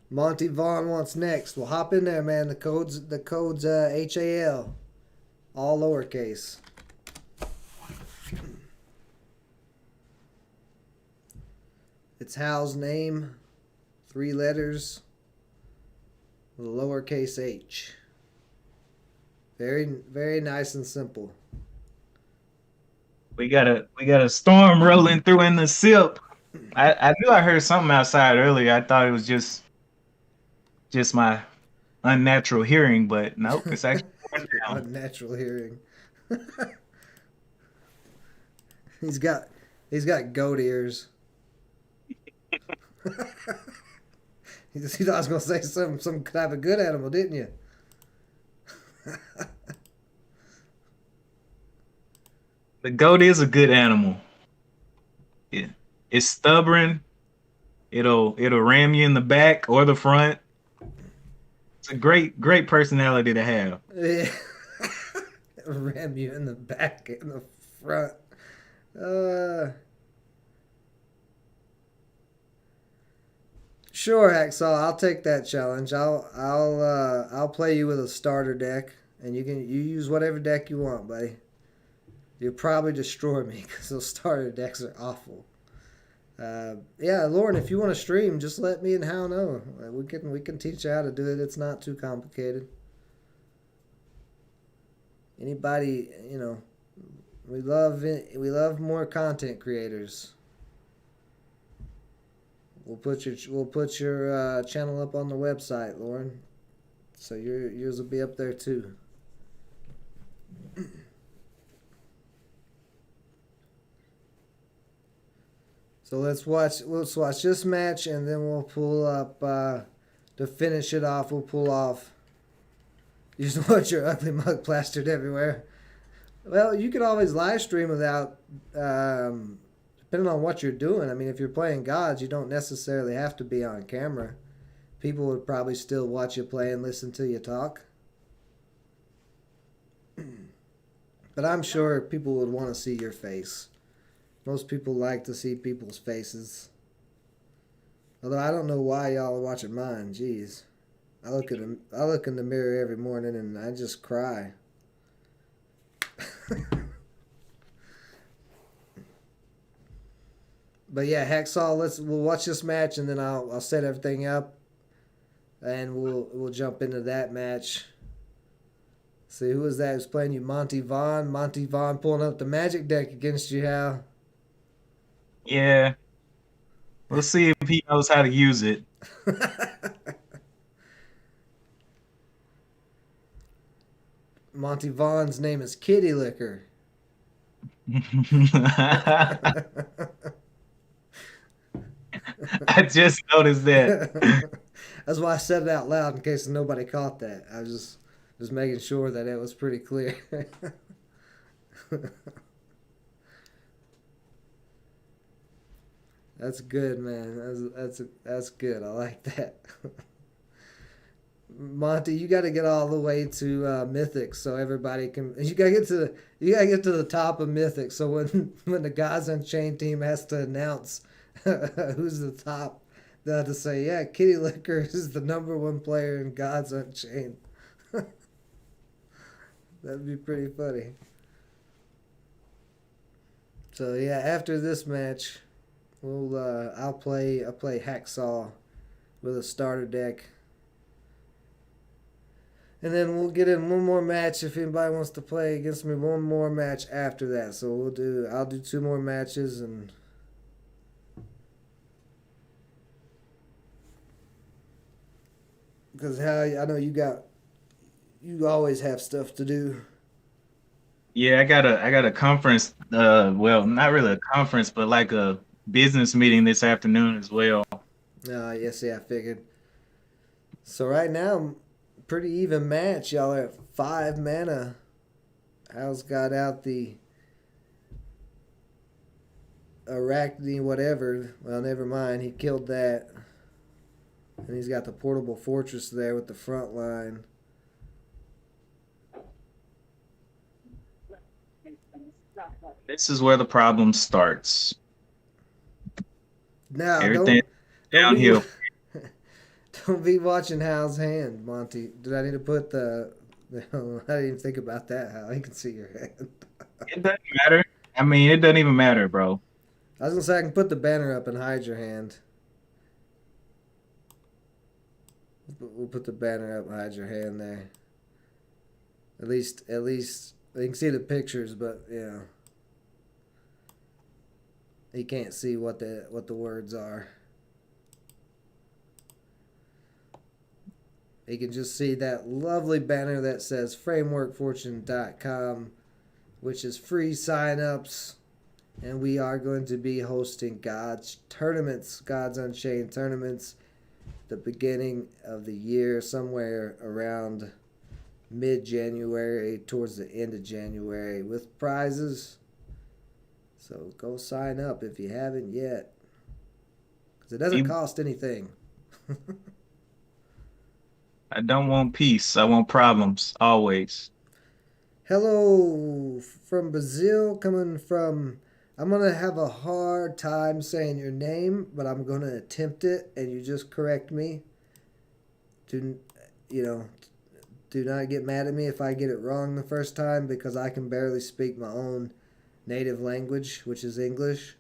B: Monty Vaughn wants next. Well, hop in there, man. The code's HAL, all lowercase. It's Hal's name, 3 letters, with a lowercase h. Very, very nice and simple.
C: We got a storm rolling through in the SIP. I knew I heard something outside earlier. I thought it was just my unnatural hearing, but nope, it's actually
B: unnatural hearing. He's got goat ears. You thought I was gonna say some type of good animal, didn't you?
C: The goat is a good animal. It's stubborn. It'll ram you in the back or the front. It's a great personality to have.
B: Yeah. Ram you in the back and the front. Uh, sure, Hacksaw. I'll take that challenge. I'll play you with a starter deck, and you use whatever deck you want, buddy. You'll probably destroy me because those starter decks are awful. Yeah, Lauren, if you want to stream, just let me and Hal know. We can teach you how to do it. It's not too complicated. Anybody, we love more content creators. We'll put your channel up on the website, Lauren. So yours will be up there too. So let's watch this match, and then we'll pull up to finish it off. We'll pull off. You just want your ugly mug plastered everywhere. Well, you can always live stream without, depending on what you're doing. I mean, if you're playing Gods, you don't necessarily have to be on camera. People would probably still watch you play and listen to you talk. But I'm sure people would want to see your face. Most people like to see people's faces. Although I don't know why y'all are watching mine. Jeez. I look in the mirror every morning and I just cry. But yeah, Hacksaw, we'll watch this match, and then I'll set everything up, and we'll jump into that match. See, who was that who's playing you? Monty Vaughn. Monty Vaughn pulling up the Magic deck against you, Hal.
C: Yeah. We'll see if he knows how to use it.
B: Monty Vaughn's name is Kitty Liquor.
C: I just noticed that.
B: That's why I said it out loud in case nobody caught that. I was just making sure that it was pretty clear. That's good, man. That's good. I like that. Monty, you got to get all the way to Mythic so everybody can. You got to get to the top of Mythic. So when the Gods Unchained team has to announce who's the top, they'll have to say, yeah, Kitty Liquor is the #1 player in Gods Unchained. That'd be pretty funny. So yeah, after this match, I'll play Hacksaw with a starter deck. And then we'll get in one more match if anybody wants to play against me. One more match after that. So I'll do 2 more matches, and because I know you always have stuff to do.
C: Yeah, I got a conference. Well, not really a conference, but like a business meeting this afternoon as well.
B: Yes, yeah, I figured. So right now, pretty even match. Y'all are at 5 mana. Hal's got out the Arachne whatever. Well, never mind. He killed that. And he's got the portable fortress there with the front line.
C: This is where the problem starts.
B: Now,
C: Everything downhill.
B: Don't be watching Hal's hand, Monty. Did I need to put the I didn't even think about that, Hal. You can see your hand.
C: It doesn't matter. I mean, it doesn't even matter, bro.
B: I was going to say I can put the banner up and hide your hand. We'll put the banner up and hide your hand there. At least you can see the pictures, but yeah. You can't see what the words are. You can just see that lovely banner that says frameworkfortune.com, which is free signups. And we are going to be hosting Gods Unchained tournaments, the beginning of the year, somewhere around mid-January, towards the end of January, with prizes. So go sign up if you haven't yet. because it doesn't cost anything.
C: I don't want peace. I want problems always.
B: Hello from Brazil, coming from. I'm gonna have a hard time saying your name, but I'm gonna attempt it, and you just correct me. Do you know? Do not get mad at me if I get it wrong the first time, because I can barely speak my own native language, which is English.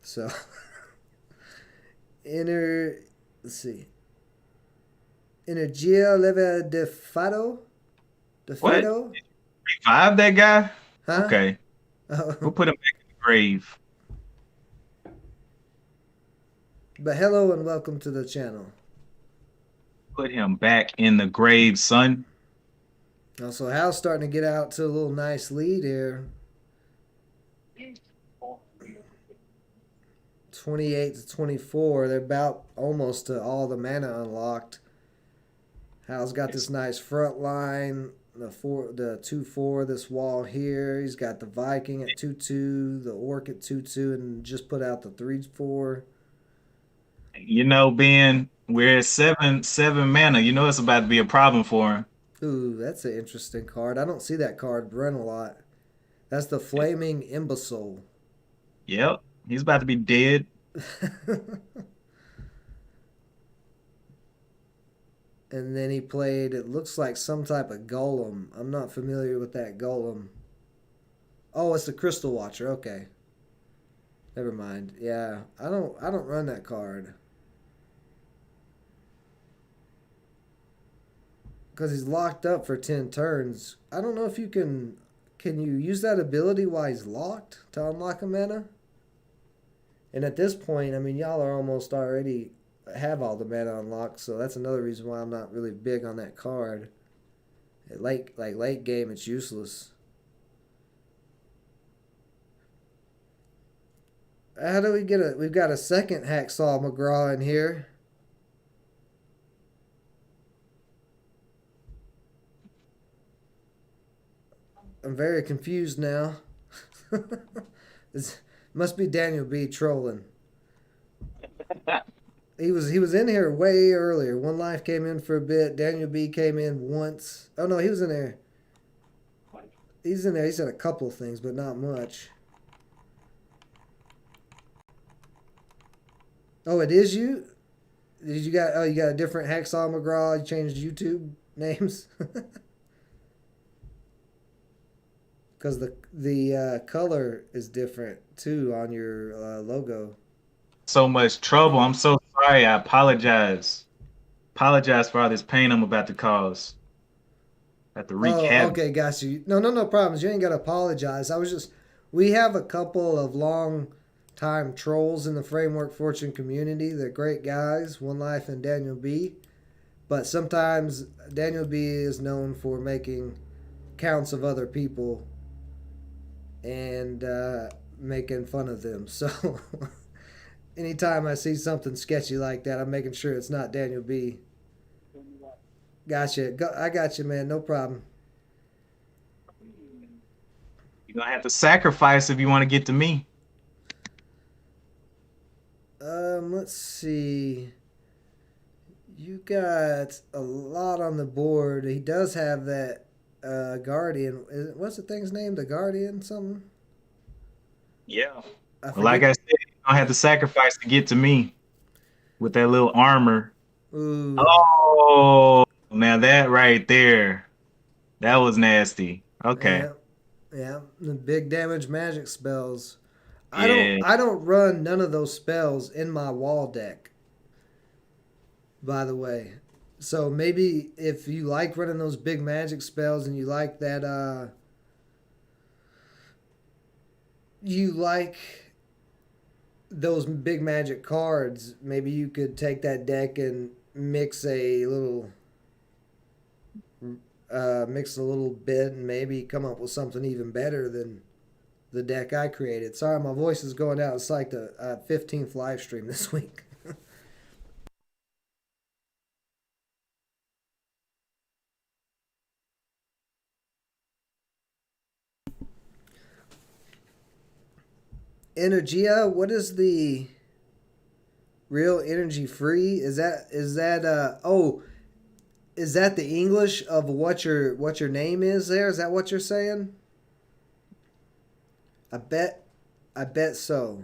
B: So, let's see. Energia leva de fado? De
C: What?
B: fado?
C: Revive that guy?
B: Huh?
C: Okay. We'll
B: Oh.
C: put him back in the grave.
B: But hello and welcome to the channel.
C: Put him back in the grave, son.
B: Also, Hal's starting to get out to a little nice lead here. 28 to 24. They're about almost to all the mana unlocked. Hal's got this nice front line. The 2/4, this wall here. He's got the Viking at 2/2, the Orc at 2/2, and just put out the 3/4.
C: You know, Ben, we're at seven mana. You know it's about to be a problem for him.
B: Ooh, that's an interesting card. I don't see that card run a lot. That's the Flaming Imbecile.
C: Yep. He's about to be dead.
B: And then he played, it looks like some type of golem. I'm not familiar with that golem. Oh, it's the Crystal Watcher. Okay. Never mind. Yeah, I don't run that card. Because he's locked up for 10 turns. I don't know if you can you use that ability while he's locked to unlock a mana? And at this point, I mean, y'all are almost already have all the mana unlocked, so that's another reason why I'm not really big on that card. At late game, it's useless. How do we get we've got a second Hacksaw McGraw in here. I'm very confused now. It must be Daniel B trolling. He was in here way earlier. One Life came in for a bit. Daniel B came in once. Oh no, he was in there. He's in there. He said a couple of things, but not much. Oh, it is you? You got a different Hacksaw McGraw? You changed YouTube names? Because the color is different too on your logo.
C: So much trouble. I'm so sorry. I apologize. Apologize for all this pain I'm about to cause. I have to wreak
B: Oh,
C: havoc.
B: okay, got you. No problems. You ain't got to apologize. We have a couple of long time trolls in the Framework Fortune community. They're great guys, One Life and Daniel B. But sometimes Daniel B is known for making counts of other people and making fun of them. So anytime I see something sketchy like that, I'm making sure it's not Daniel B. Gotcha. I got you, man. No problem.
C: You're gonna have to sacrifice if you want to get to me.
B: Let's see. You got a lot on the board. He does have that Guardian. What's the thing's name? The Guardian something?
C: Yeah.
B: I
C: Well, like I
B: forget.
C: said, you're gonna have to sacrifice to get to me with that little armor.
B: Ooh.
C: Oh, now that right there, that was nasty. Okay.
B: Yeah. Yeah. The big damage magic spells.
C: Yeah.
B: I don't run none of those spells in my wall deck. By the way. So maybe if you like running those big magic spells and you like that you like those big magic cards, maybe you could take that deck and mix a little bit and maybe come up with something even better than the deck I created. Sorry, my voice is going out. It's like the 15th live stream this week. Energia, what is the Real energy free? Is that oh, is that the English of what your name is there? Is that what you're saying? I bet so.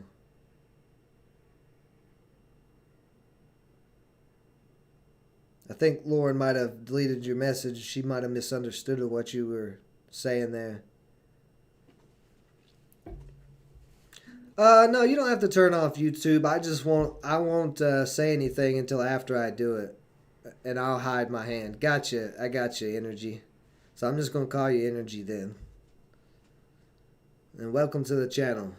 B: I think Lauren might have deleted your message. She might have misunderstood what you were saying there. No, you don't have to turn off YouTube. I won't say anything until after I do it, and I'll hide my hand. Gotcha. I got you, Energy. So I'm just gonna call you Energy then. And welcome to the channel.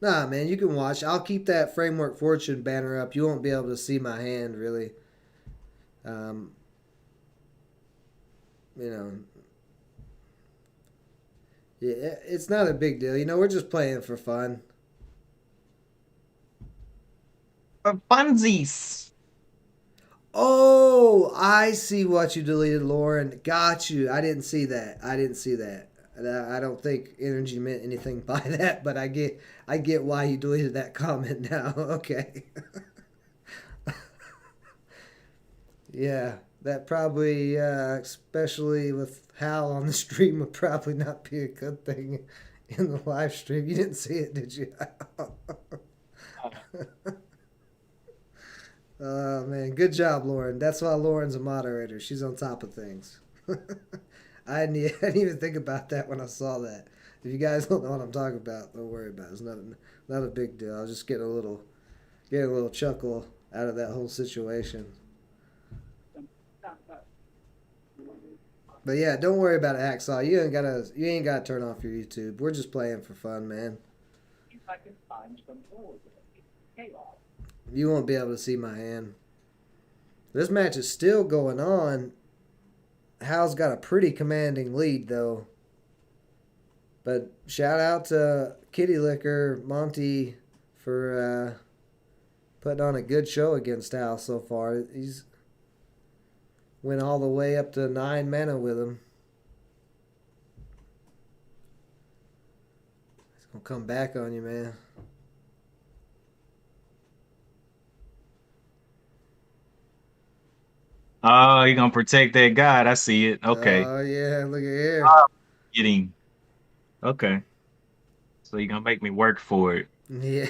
B: Nah, man, you can watch. I'll keep that Framework Fortune banner up. You won't be able to see my hand, really. You know, yeah, it's not a big deal. You know, we're just playing for fun.
C: For funsies.
B: Oh, I see what you deleted, Lauren. Got you. I didn't see that. I don't think Energy meant anything by that, but I get why you deleted that comment now. Okay. Yeah, that probably, especially with Hal on the stream, would probably not be a good thing in the live stream. You didn't see it, did you? Oh, man. Good job, Lauren. That's why Lauren's a moderator. She's on top of things. I didn't even think about that when I saw that. If you guys don't know what I'm talking about, don't worry about it. It's not a big deal. I was just getting a little chuckle out of that whole situation. But yeah, don't worry about it, Hacksaw. You ain't gotta turn off your YouTube. We're just playing for fun, man. You won't be able to see my hand. This match is still going on. Hal's got a pretty commanding lead, though. But shout out to Kitty Liquor, Monty, for putting on a good show against Hal so far. He's went all the way up to 9 mana with him. He's going to come back on you, man.
C: Oh, you're gonna protect that god. I see it. Okay.
B: Oh, yeah, look at here.
C: Getting. Okay. So you're gonna make me work for it.
B: Yeah.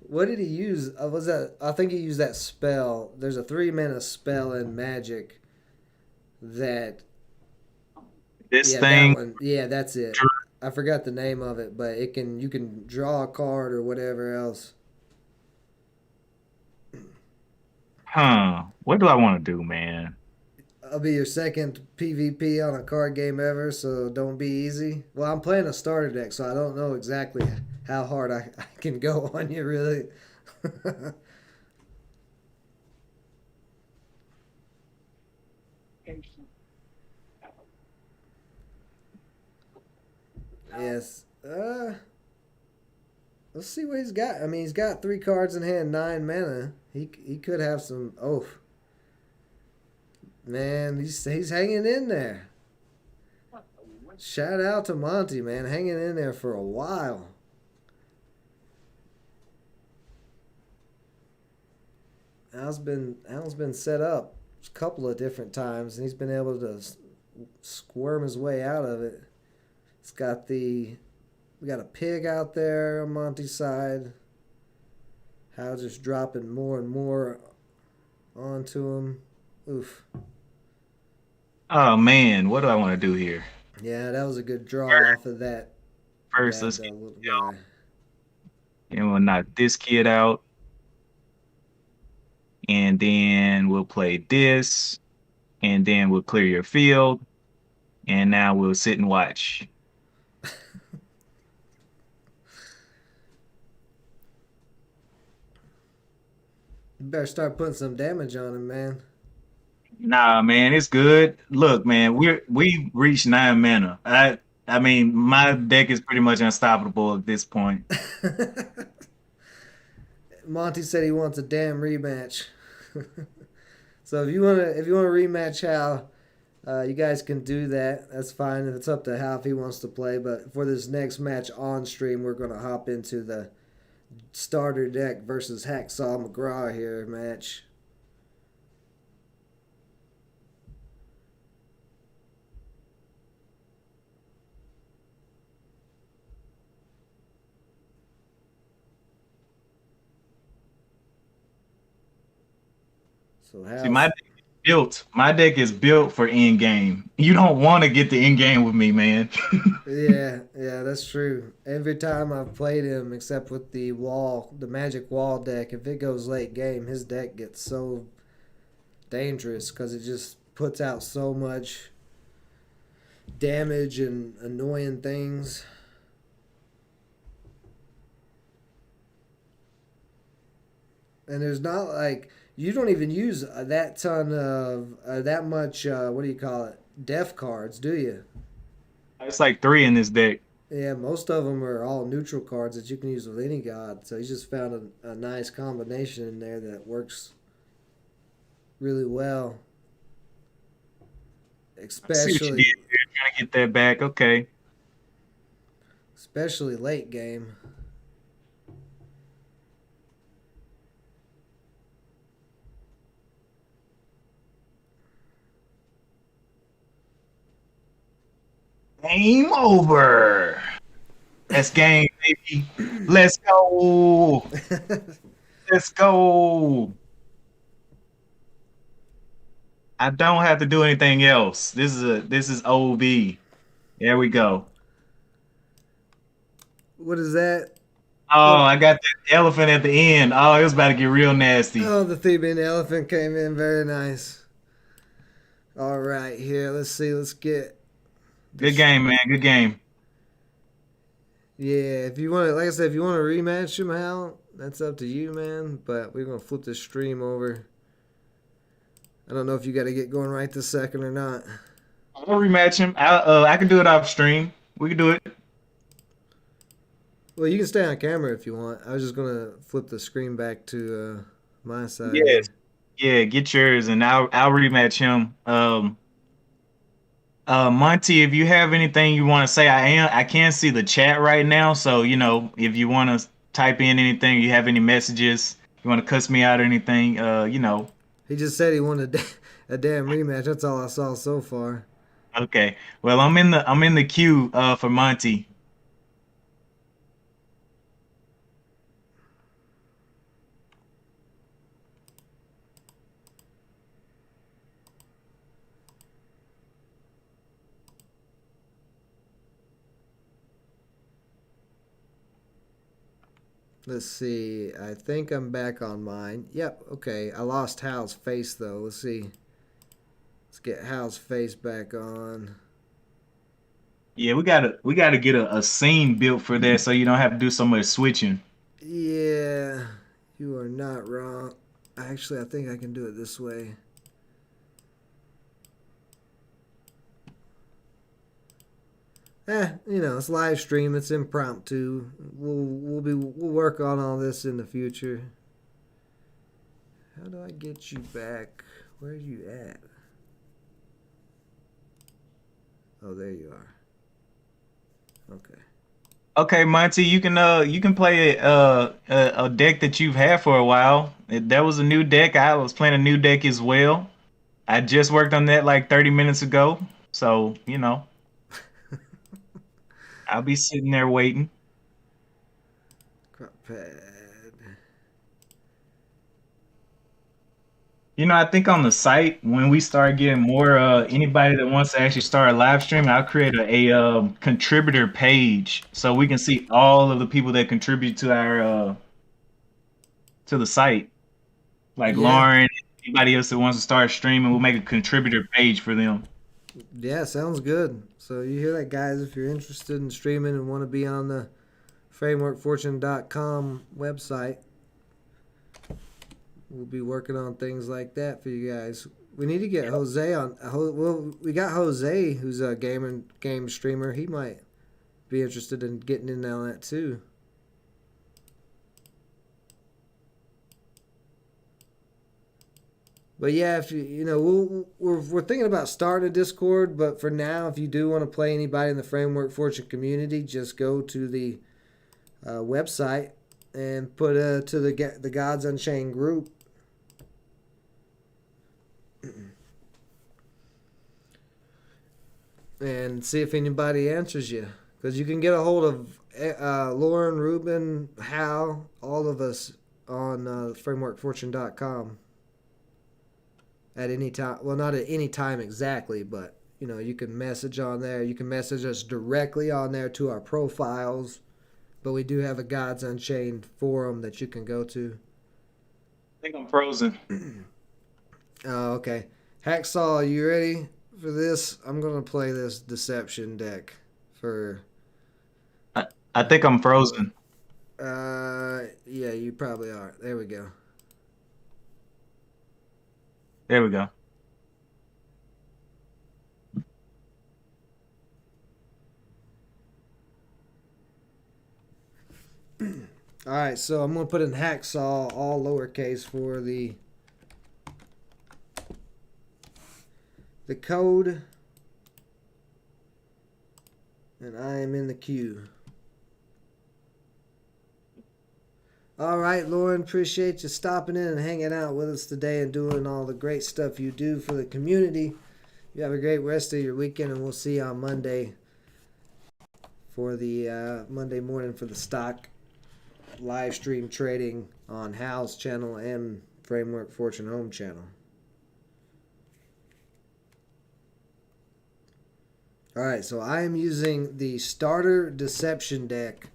B: What did he use? Was that? I think he used that spell. There's a 3 mana spell in Magic that.
C: This
B: Yeah,
C: thing.
B: that one. Yeah, that's it. I forgot the name of it, but you can draw a card or whatever else.
C: Huh. What do I want to do, man?
B: I'll be your second PvP on a card game ever, so don't be easy. Well, I'm playing a starter deck, so I don't know exactly how hard I can go on you, really. Yes. Let's see what he's got. I mean, he's got 3 cards in hand, 9 mana. He could have some. Oh, man, he's hanging in there. Shout out to Monty, man, hanging in there for a while. Al's been set up a couple of different times, and he's been able to squirm his way out of it. It's got we got a pig out there on Monty's side. Hal's just dropping more and more onto him. Oof.
C: Oh man, what do I want to do here?
B: Yeah, that was a good draw off of that.
C: First, let's get and we'll knock this kid out. And then we'll play this. And then we'll clear your field. And now we'll sit and watch.
B: You better start putting some damage on him, man.
C: Nah, man, it's good. Look, man, we reached 9 mana. I mean, my deck is pretty much unstoppable at this point.
B: Monty said he wants a damn rematch. So if you wanna rematch Hal, You guys can do that. That's fine. If it's up to how he wants to play. But for this next match on stream, we're going to hop into the starter deck versus Hacksaw McGraw here match. So
C: See, my deck is built for end game. You don't want to get the end game with me, man.
B: yeah, that's true. Every time I've played him, except with the Magic Wall deck, if it goes late game, his deck gets so dangerous because it just puts out so much damage and annoying things. And there's not like you don't even use that ton of that much. What do you call it? Def cards, do you?
C: It's like 3 in this deck.
B: Yeah, most of them are all neutral cards that you can use with any god. So he's just found a nice combination in there that works really well. Especially,
C: You're trying to get that back. Okay.
B: especially late game.
C: Game over. Let's game, baby. Let's go. Let's go. I don't have to do anything else. This is OB. There we go.
B: What is that?
C: Oh, I got the elephant at the end. Oh, it was about to get real nasty.
B: Oh, the Theban elephant came in. Very nice. All right, here. Let's see. Let's get.
C: Good game, man. Good game.
B: Yeah, if you want to, like I said, if you want to rematch him, Hal, that's up to you, man. But we're gonna flip this stream over. I don't know if you got to get going right this second or not.
C: I'll rematch him. I can do it off stream. We can do it.
B: Well, you can stay on camera if you want. I was just gonna flip the screen back to my side.
C: Yes. Yeah, get yours, and I'll rematch him. Monty, if you have anything you want to say, I can't see the chat right now, so if you want to type in anything, you have any messages, you want to cuss me out or anything,
B: He just said he wanted a damn rematch. That's all I saw so far.
C: Okay. Well, I'm in the queue for Monty.
B: Let's see. I think I'm back on mine. Yep. Okay. I lost Hal's face though. Let's see. Let's get Hal's face back on.
C: Yeah, we gotta get a scene built for that, so you don't have to do so much switching.
B: Yeah, you are not wrong. Actually, I think I can do it this way. It's live stream. It's impromptu. We'll work on all this in the future. How do I get you back? Where are you at? Oh, there you are. Okay.
C: Okay, Monty, you can play a deck that you've had for a while. That was a new deck. I was playing a new deck as well. I just worked on that like 30 minutes ago. So, I'll be sitting there waiting.
B: Crop pad.
C: I think on the site, when we start getting more anybody that wants to actually start a live stream, I'll create a contributor page so we can see all of the people that contribute to our to the site. Like Lauren, anybody else that wants to start streaming, we'll make a contributor page for them.
B: Yeah, sounds good. So you hear that, guys. If you're interested in streaming and want to be on the frameworkfortune.com website, we'll be working on things like that for you guys. We need to get Jose on. Well, we got Jose, who's a game streamer. He might be interested in getting in on that too. But yeah, if you know, we're thinking about starting a Discord. But for now, if you do want to play anybody in the Framework Fortune community, just go to the website and put to the Gods Unchained group. And see if anybody answers you. Because you can get a hold of Lauren, Ruben, Hal, all of us on frameworkfortune.com at any time. Well, not at any time exactly, but you know, you can message on there. You can message us directly on there to our profiles. But we do have a Gods Unchained forum that you can go to.
C: I think I'm frozen.
B: Oh, okay. Hacksaw, you ready for this? I'm going to play this Deception deck for...
C: I think I'm frozen.
B: Yeah, you probably are. There we go.
C: There we go.
B: All right, so I'm going to put in Hacksaw, all lowercase, for the code. And I am in the queue. All right, Lauren, appreciate you stopping in and hanging out with us today and doing all the great stuff you do for the community. You have a great rest of your weekend, and we'll see you on Monday for the Monday morning for the stock live stream trading on Hal's channel and Framework Fortune Home channel. All right, so I am using the starter Deception deck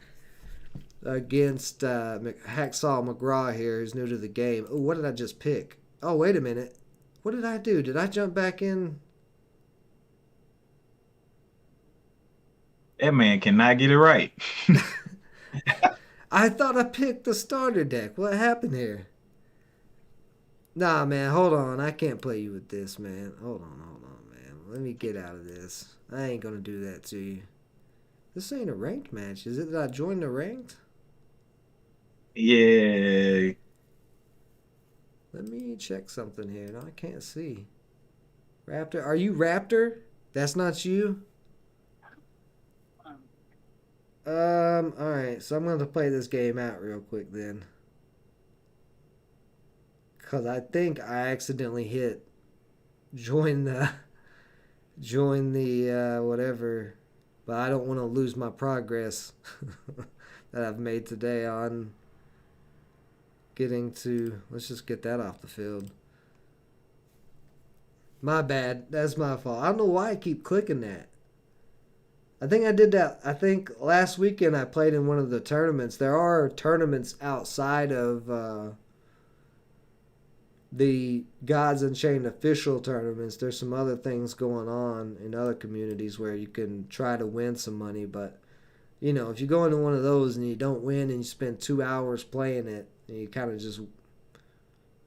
B: against Hacksaw McGraw here, who's new to the game. Oh, what did I just pick? Oh, wait a minute. What did I do? Did I jump back in?
C: That man cannot get it right.
B: I thought I picked the starter deck. What happened here? Nah, man, hold on. I can't play you with this, man. Hold on, man. Let me get out of this. I ain't gonna do that to you. This ain't a ranked match. Is it that I joined the ranked?
C: Yeah.
B: Let me check something here. No, I can't see. Raptor. Are you Raptor? That's not you? Alright. So I'm going to play this game out real quick then. Because I think I accidentally hit join the whatever. But I don't want to lose my progress that I've made today on getting to... Let's just get that off the field. My bad. That's my fault. I don't know why I keep clicking that. I think I did that. I think last weekend I played in one of the tournaments. There are tournaments outside of the Gods Unchained official tournaments. There's some other things going on in other communities where you can try to win some money. But, you know, if you go into one of those and you don't win and you spend 2 hours playing it, you kind of just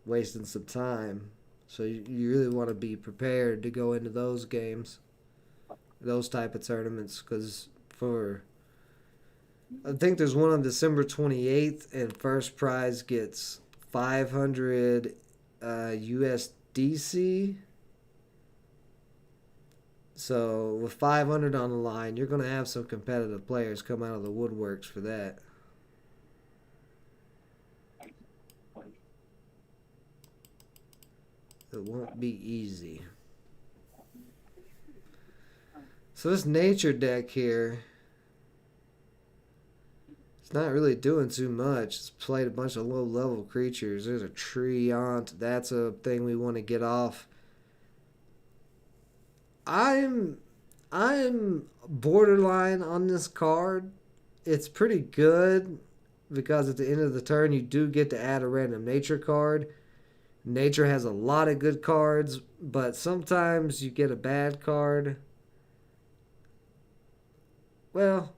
B: wasting some time. So you really want to be prepared to go into those games, those type of tournaments, because I think there's one on December 28th, and first prize gets 500 USDC. So with 500 on the line, you're going to have some competitive players come out of the woodworks for that. It won't be easy. So this nature deck here, it's not really doing too much. It's played a bunch of low-level creatures. There's a Treant. That's a thing we want to get off. I'm borderline on this card. It's pretty good because at the end of the turn you do get to add a random nature card. Nature has a lot of good cards, but sometimes you get a bad card. Well,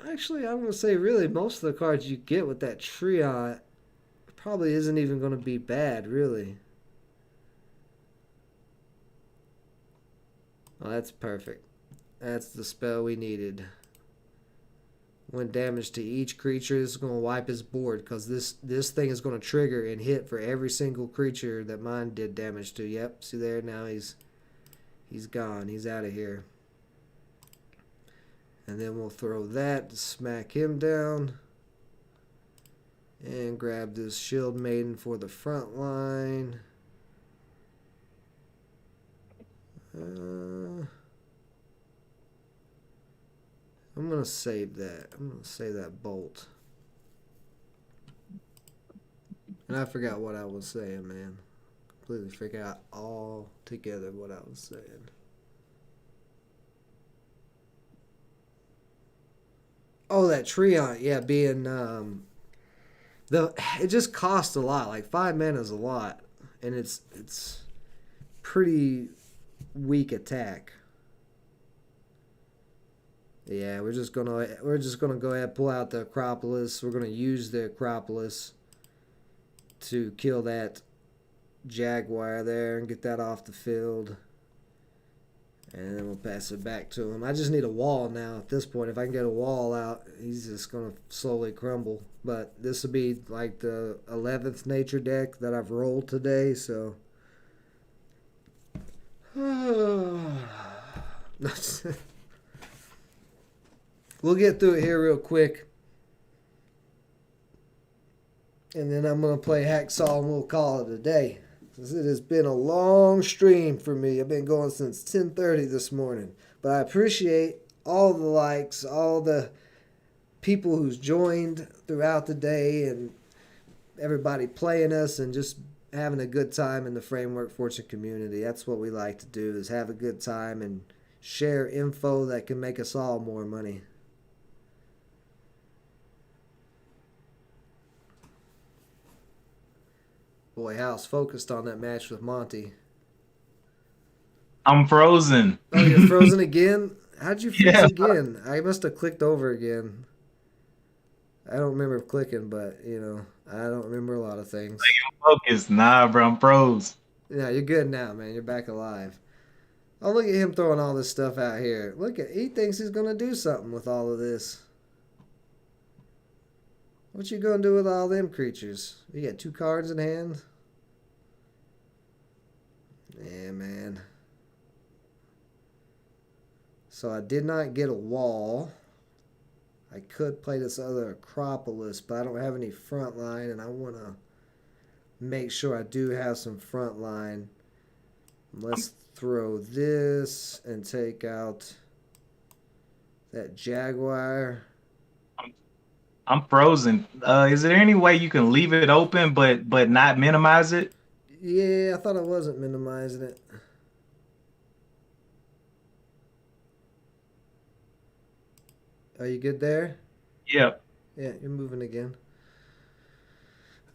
B: actually, I'm going to say really most of the cards you get with that Treant probably isn't even going to be bad, really. Oh, that's perfect. That's the spell we needed. One damage to each creature. This is going to wipe his board because this thing is going to trigger and hit for every single creature that mine did damage to. Yep, see there? Now he's gone. He's out of here. And then we'll throw that to smack him down. And grab this Shield Maiden for the front line. I'm going to save that. I'm going to save that bolt. And I forgot what I was saying, man. Completely forgot all together what I was saying. Oh, that Treant. Yeah, being... it just costs a lot. Like 5 mana is a lot. And it's pretty weak attack. Yeah, we're just gonna go ahead and pull out the Acropolis. We're gonna use the Acropolis to kill that Jaguar there and get that off the field. And then we'll pass it back to him. I just need a wall now at this point. If I can get a wall out, he's just gonna slowly crumble. But this will be like the 11th nature deck that I've rolled today, so we'll get through it here real quick. And then I'm going to play Hacksaw and we'll call it a day. It has been a long stream for me. I've been going since 10:30 this morning. But I appreciate all the likes, all the people who's joined throughout the day, and everybody playing us and just having a good time in the Framework Fortune community. That's what we like to do, is have a good time and share info that can make us all more money. Boy, House focused on that match with Monty.
C: I'm frozen.
B: Oh, you're frozen again? How'd you freeze
C: Yeah.
B: again? I must have clicked over again. I don't remember clicking, but, I don't remember a lot of things.
C: Focus. Nah, bro, I'm froze.
B: Yeah, you're good now, man. You're back alive. Oh, look at him throwing all this stuff out here. He thinks he's going to do something with all of this. What you going to do with all them creatures? You got 2 cards in hand? Yeah, man. So I did not get a wall. I could play this other Acropolis, but I don't have any front line, and I want to make sure I do have some front line. Let's throw this and take out that Jaguar.
C: I'm frozen. Is there any way you can leave it open but not minimize it?
B: Yeah, I thought I wasn't minimizing it. Are you good there?
C: Yep.
B: Yeah, you're moving again.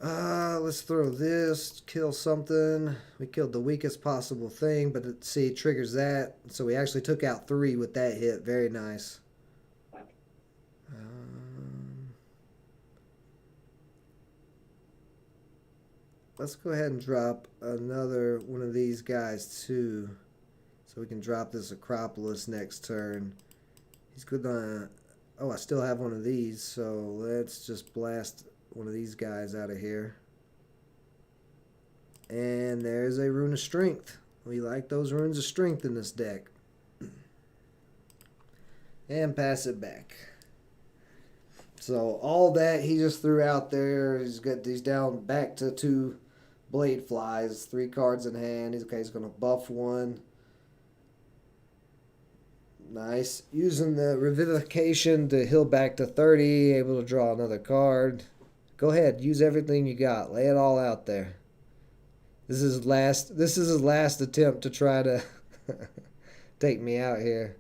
B: Let's throw this, kill something. We killed the weakest possible thing, but it triggers that. So we actually took out 3 with that hit. Very nice. Let's go ahead and drop another one of these guys too, so we can drop this Acropolis next turn. He's gonna... Oh, I still have one of these, so let's just blast one of these guys out of here. And there's a Rune of Strength. We like those Runes of Strength in this deck. And pass it back. So all that he just threw out there, he's down back to 2 Blade Flies, 3 cards in hand. He's going to buff 1. Nice. Using the Revivification to heal back to 30, able to draw another card. Go ahead, use everything you got. Lay it all out there. This is his last attempt to try to take me out here.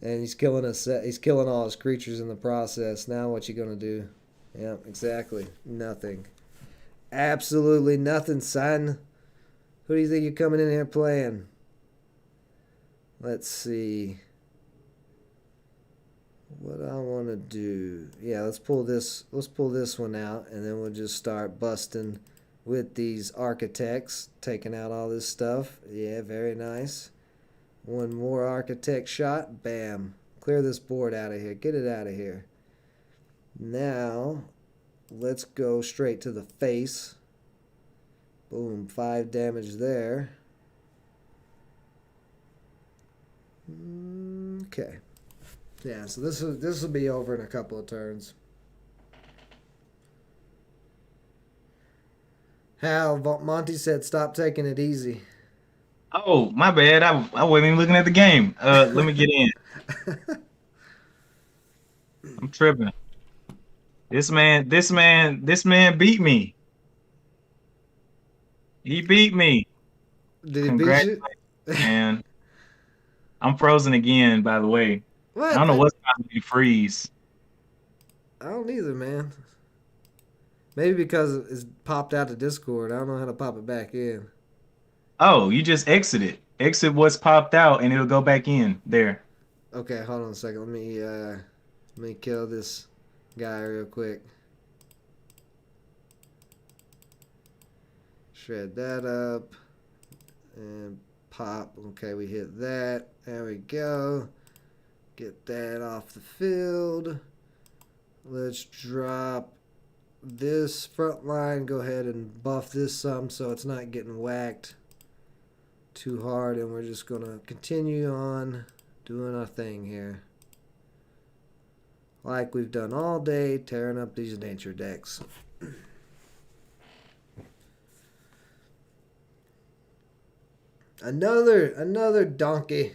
B: And he's killing us. He's killing all his creatures in the process. Now what you gonna do? Yeah, exactly. Nothing. Absolutely nothing, son. Who do you think you're coming in here playing? Let's see. What I want to do. Yeah, let's pull this one out, and then we'll just start busting with these architects, taking out all this stuff. Yeah, very nice. One more architect shot. Bam. Clear this board out of here. Get it out of here. Now, let's go straight to the face. Boom, 5 damage there. Okay. Yeah, so this will be over in a couple of turns. Hal, Monty said stop taking it easy.
C: Oh, my bad. I wasn't even looking at the game. Let me get in. I'm tripping. This man beat me. He beat me.
B: Did he beat you?
C: Congratulations, man. I'm frozen again, by the way.
B: What?
C: I don't know what's causing me to freeze.
B: I don't either, man. Maybe because it's popped out of Discord. I don't know how to pop it back in.
C: Oh, you just exit it. Exit what's popped out and it'll go back in there.
B: Okay, hold on a second. Let me kill this guy real quick. Shred that up and pop. Okay, we hit that. There we go. Get that off the field. Let's drop this front line. Go ahead and buff this some so it's not getting whacked too hard, and we're just gonna continue on doing our thing here like we've done all day, tearing up these nature decks. Another donkey.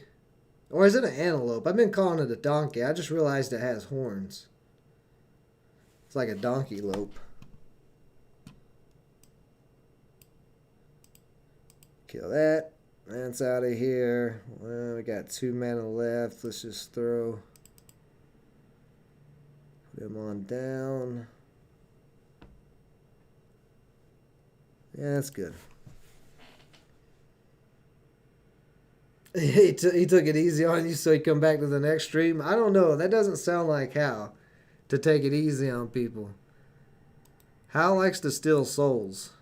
B: Or is it an antelope? I've been calling it a donkey. I just realized it has horns. It's like a donkey lope. Kill that. That's out of here. Well, we got 2 mana left. Let's just throw them on down. Yeah, that's good. He took it easy on you so he come back to the next stream. I don't know. That doesn't sound like Hal to take it easy on people. Hal likes to steal souls.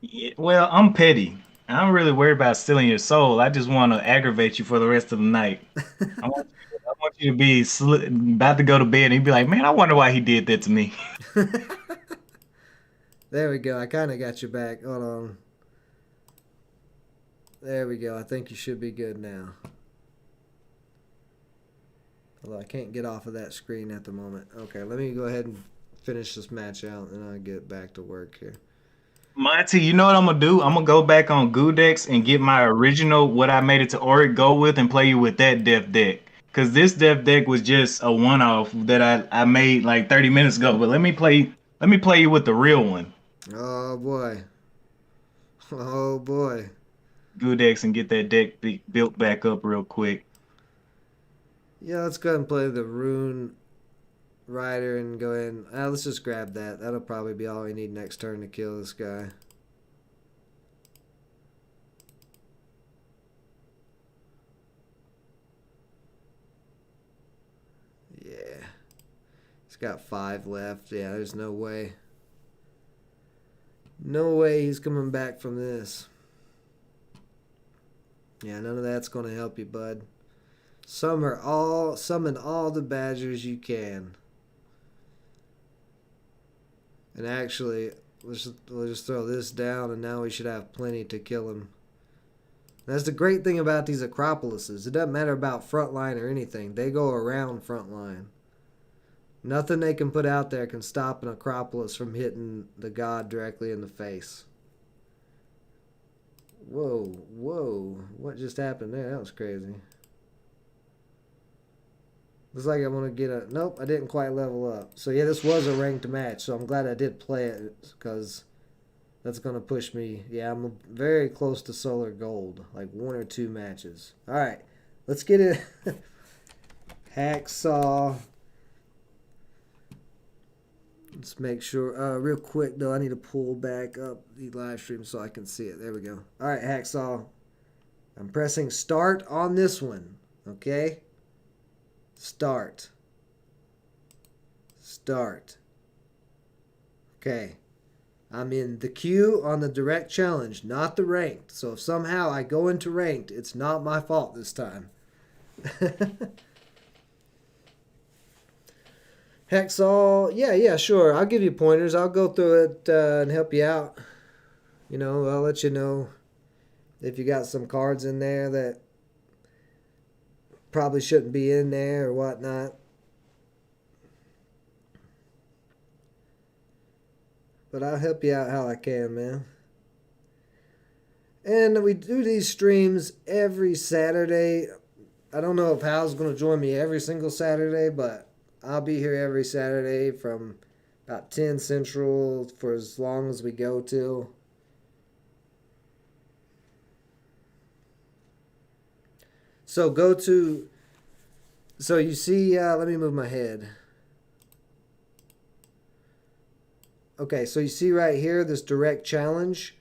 C: Yeah, well, I'm petty. I don't really worry about stealing your soul. I just want to aggravate you for the rest of the night. I want you to be about to go to bed and you'd be like, man, I wonder why he did that to me.
B: There we go. I kind of got you back. Hold on. There we go. I think you should be good now. Although I can't get off of that screen at the moment. Okay, let me go ahead and finish this match out and I'll get back to work here.
C: Monty, you know what I'm gonna do? I'm gonna go back on Gudex and get my original, what I made it to Auric go with, and play you with that death deck. Cause this death deck was just a one-off that I made like 30 minutes ago. But let me play you with the real one.
B: Oh boy. Oh boy.
C: Gudex and get that deck built back up real quick.
B: Yeah, let's go ahead and play the Rune Rider and go ahead and... let's just grab that. That'll probably be all we need next turn to kill this guy. Yeah. He's got 5 left. Yeah, there's no way. No way he's coming back from this. Yeah, none of that's going to help you, bud. Summon all the badgers you can. And actually, we'll just throw this down, and now we should have plenty to kill him. That's the great thing about these Acropolises. It doesn't matter about frontline or anything. They go around frontline. Nothing they can put out there can stop an Acropolis from hitting the god directly in the face. Whoa, whoa. What just happened there? That was crazy. Looks like I want to get a... Nope, I didn't quite level up. So yeah, this was a ranked match, so I'm glad I did play it, because that's going to push me. Yeah, I'm very close to Solar Gold. Like 1 or 2 matches. Alright, let's get it. Hacksaw. Let's make sure... real quick, though, I need to pull back up the live stream so I can see it. There we go. Alright, Hacksaw. I'm pressing start on this one. Okay? Start. Start. Okay. I'm in the queue on the direct challenge, not the ranked. So if somehow I go into ranked, it's not my fault this time. Hexall, yeah, sure. I'll give you pointers. I'll go through it and help you out. I'll let you know if you got some cards in there that probably shouldn't be in there or whatnot. But I'll help you out how I can, man. And we do these streams every Saturday. I don't know if Hal's going to join me every single Saturday, but I'll be here every Saturday from about 10 Central for as long as we go till. So so you see, let me move my head. Okay, so you see right here, this direct challenge.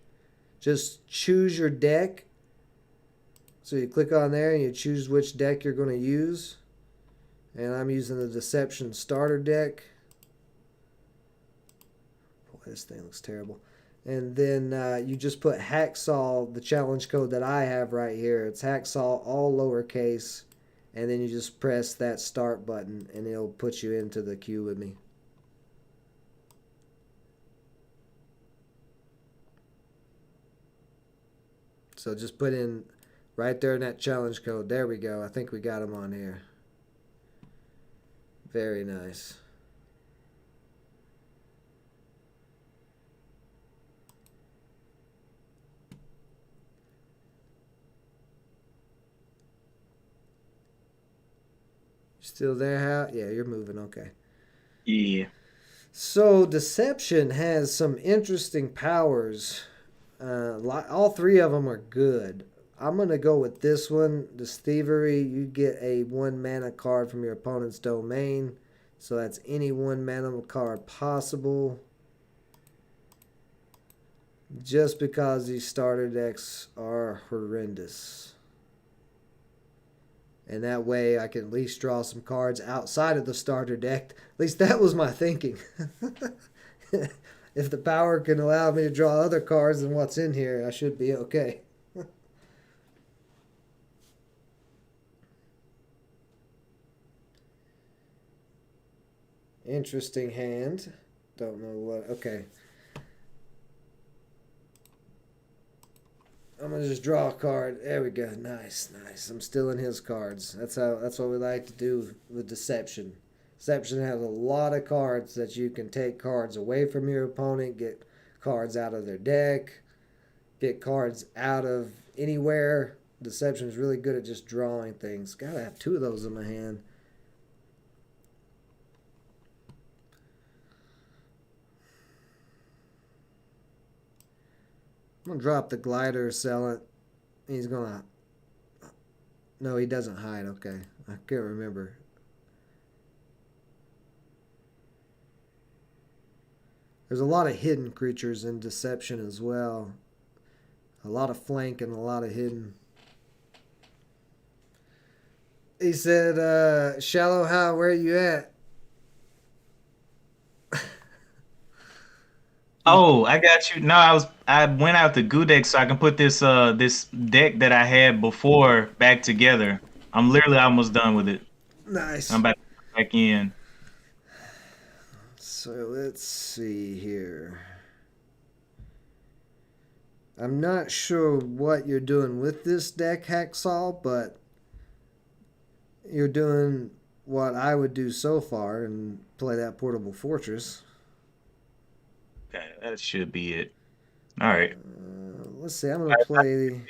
B: Just choose your deck. So you click on there and you choose which deck you're going to use. And I'm using the Deception starter deck. Boy, this thing looks terrible. And then you just put Hacksaw, the challenge code that I have right here. It's Hacksaw, all lowercase. And then you just press that start button and it'll put you into the queue with me. So just put in right there in that challenge code. There we go. I think we got them on here. Very nice. Still there, Hal? Yeah, you're moving. Okay.
C: Yeah.
B: So Deception has some interesting powers. All three of them are good. I'm going to go with this one, this Thievery. You get a 1 mana card from your opponent's domain. So that's any 1 mana card possible. Just because these starter decks are horrendous. And that way I can at least draw some cards outside of the starter deck. At least that was my thinking. If the power can allow me to draw other cards than what's in here, I should be okay. Interesting hand. Don't know what. Okay. I'm gonna just draw a card. There we go. Nice. I'm stealing his cards. That's what we like to do with Deception. Deception has a lot of cards that you can take cards away from your opponent, get cards out of their deck, get cards out of anywhere. Deception is really good at just drawing things. Gotta have 2 of those in my hand. I'm going to drop the glider, sell it. He's going to... No, he doesn't hide. Okay. I can't remember. There's a lot of hidden creatures in Deception as well. A lot of flank and a lot of hidden. He said, Shallow How, where are you at?
C: Oh, I got you. No, I went out to Gudex so I can put this this deck that I had before back together. I'm literally almost done with it.
B: Nice.
C: I'm about to put it back in.
B: So let's see here. I'm not sure what you're doing with this deck, Hacksaw, but you're doing what I would do so far and play that Portable Fortress.
C: Okay, that should be it. All right.
B: Let's see. I'm going to play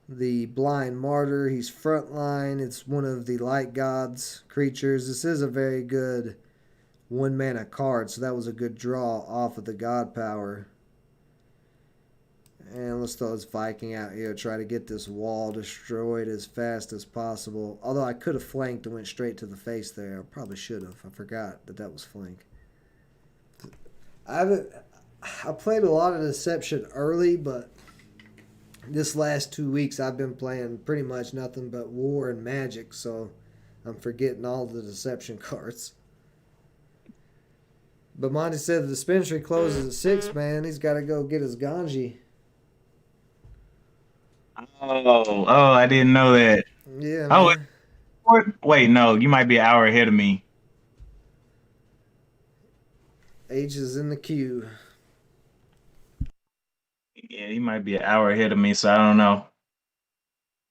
B: the Blind Martyr. He's frontline. It's one of the Light Gods creatures. This is a very good 1 mana card, so that was a good draw off of the God power. And let's throw this Viking out here. Try to get this wall destroyed as fast as possible. Although I could have flanked and went straight to the face there. I probably should have. I forgot that was flank. I played a lot of Deception early, but this last 2 weeks I've been playing pretty much nothing but War and Magic, so I'm forgetting all the Deception cards. But Monty said the dispensary closes at 6, man. He's got to go get his ganji.
C: I didn't know that.
B: Yeah,
C: Oh,
B: man.
C: wait, no, you might be an hour ahead of me.
B: H is in the queue.
C: Yeah, he might be an hour ahead of me, so I don't know.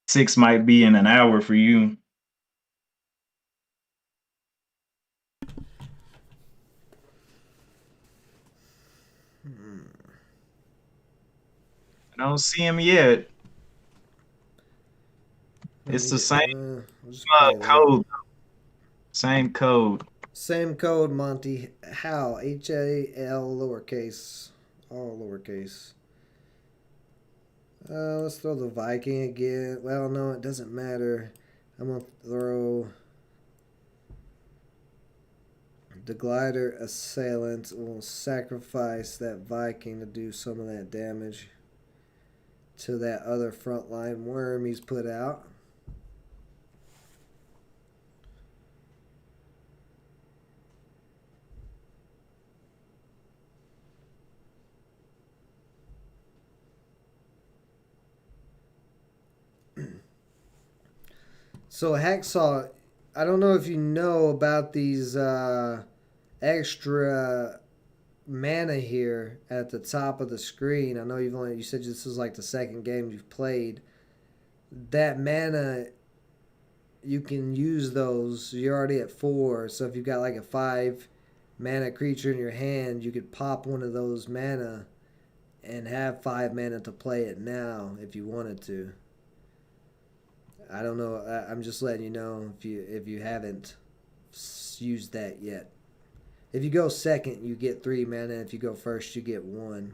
C: 6 might be in an hour for you. I don't see him yet. It's the same
B: We'll just play it out.
C: code. Same code.
B: Same code, Monty. Hal. H-A-L lowercase. All lowercase. Let's throw the Viking again. Well, no, it doesn't matter. I'm going to throw the Glider Assailant. We'll sacrifice that Viking to do some of that damage to that other frontline worm he's put out. So Hacksaw, I don't know if you know about these extra mana here at the top of the screen. I know you said this is like the second game you've played. That mana, you can use those. You're already at 4, so if you've got like a 5 mana creature in your hand, you could pop one of those mana and have 5 mana to play it now if you wanted to. I don't know. I'm just letting you know if you haven't used that yet. If you go second, you get 3 mana. If you go first, you get 1.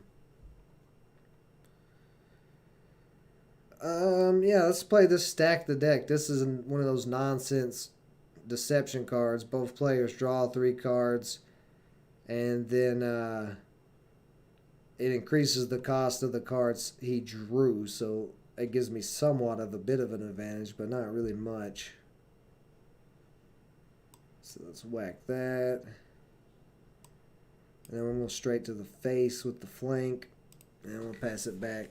B: Yeah, let's play this Stack the Deck. This is one of those nonsense deception cards. Both players draw 3 cards, and then it increases the cost of the cards he drew. So it gives me somewhat of a bit of an advantage, but not really much. So let's whack that. And then we'll go straight to the face with the flank. And we'll pass it back.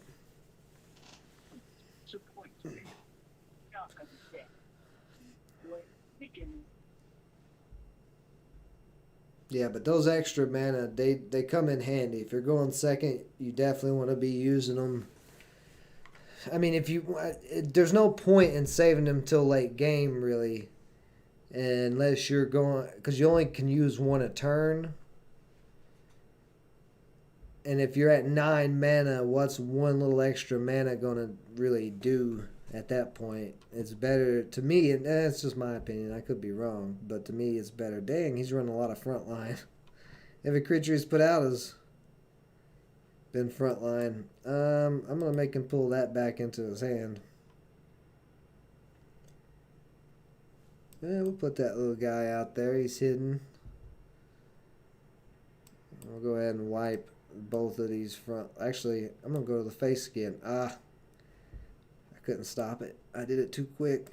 B: Yeah, but those extra mana, they come in handy. If you're going second, you definitely want to be using them. I mean, there's no point in saving them till late game, really, unless you're going, because you only can use 1 a turn. And if you're at 9 mana, what's 1 little extra mana going to really do at that point? It's better, to me, and that's just my opinion, I could be wrong, but to me it's better. Dang, he's running a lot of frontline. Every creature he's put out has been frontline. I'm going to make him pull that back into his hand. Yeah, we'll put that little guy out there. He's hidden. I'll go ahead and wipe both of these front. Actually, I'm going to go to the face again. I couldn't stop it. I did it too quick.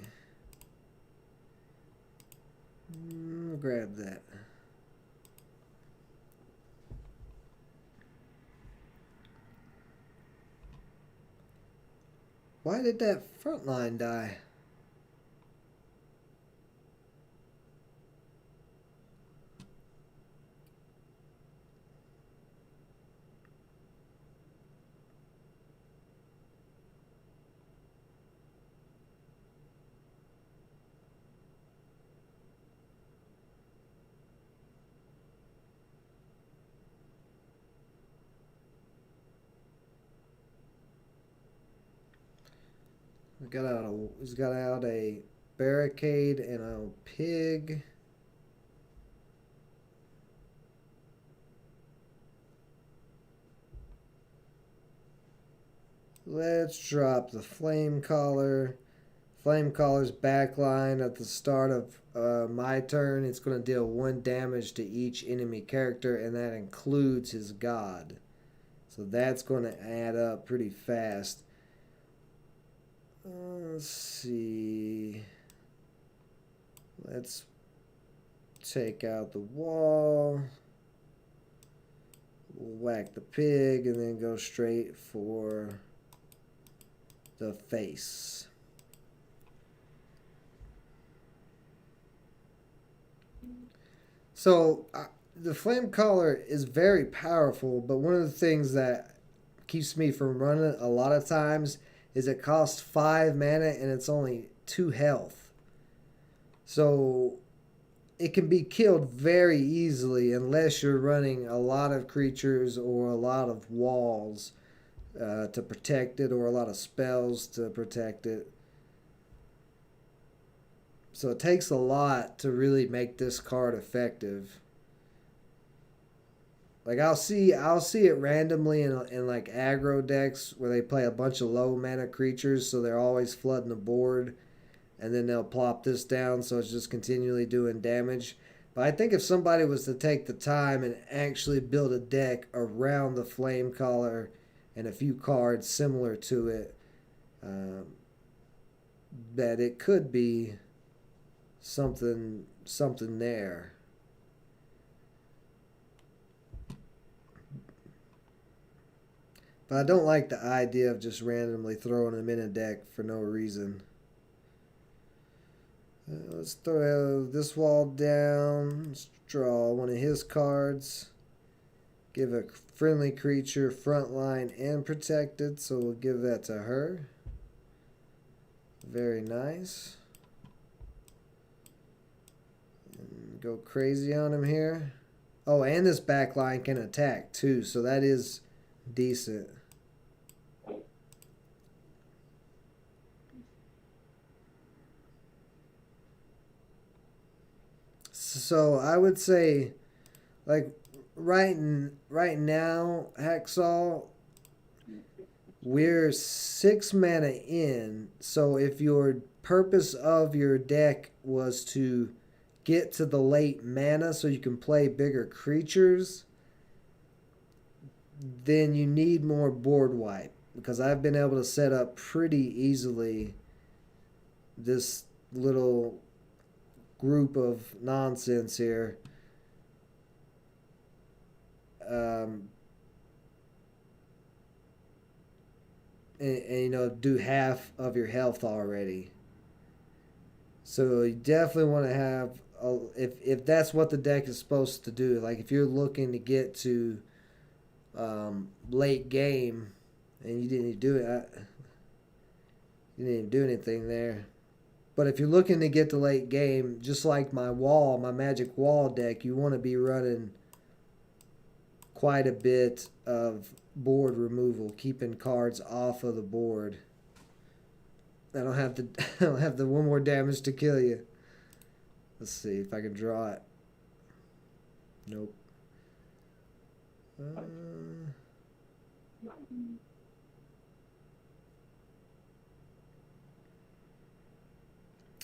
B: I'll grab that. Why did that front line die? He's got out a barricade and a pig. Let's drop the flame collar. Flame collar's backline at the start of my turn. It's going to deal 1 damage to each enemy character, and that includes his god. So that's going to add up pretty fast. Let's see. Let's take out the wall. whack the pig and then go straight for the face. So the flame caller is very powerful, but one of the things that keeps me from running a lot of times is it costs 5 mana and it's only 2 health. So it can be killed very easily unless you're running a lot of creatures or a lot of walls to protect it, or a lot of spells to protect it. So it takes a lot to really make this card effective. Like I'll see it randomly in like aggro decks where they play a bunch of low mana creatures, so they're always flooding the board, and then they'll plop this down, so it's just continually doing damage. But I think if somebody was to take the time and actually build a deck around the flame caller and a few cards similar to it, that it could be something there. But I don't like the idea of just randomly throwing them in a deck for no reason. Let's throw this wall down. Let's draw one of his cards. Give a friendly creature frontline and protected, so we'll give that to her. Very nice. And go crazy on him here. Oh, and this back line can attack too, so that is decent. So I would say, like, right now, Hacksaw, we're 6 mana in. So if your purpose of your deck was to get to the late mana so you can play bigger creatures, then you need more board wipe. Because I've been able to set up pretty easily this little group of nonsense here. And you know, do half of your health already. So you definitely want to have if that's what the deck is supposed to do. Like if you're looking to get to late game and you didn't even do it, you didn't even do anything there. But if you're looking to get to late game, just like my magic wall deck, you want to be running quite a bit of board removal, keeping cards off of the board. I don't have the one more damage to kill you. Let's see if I can draw it. Nope.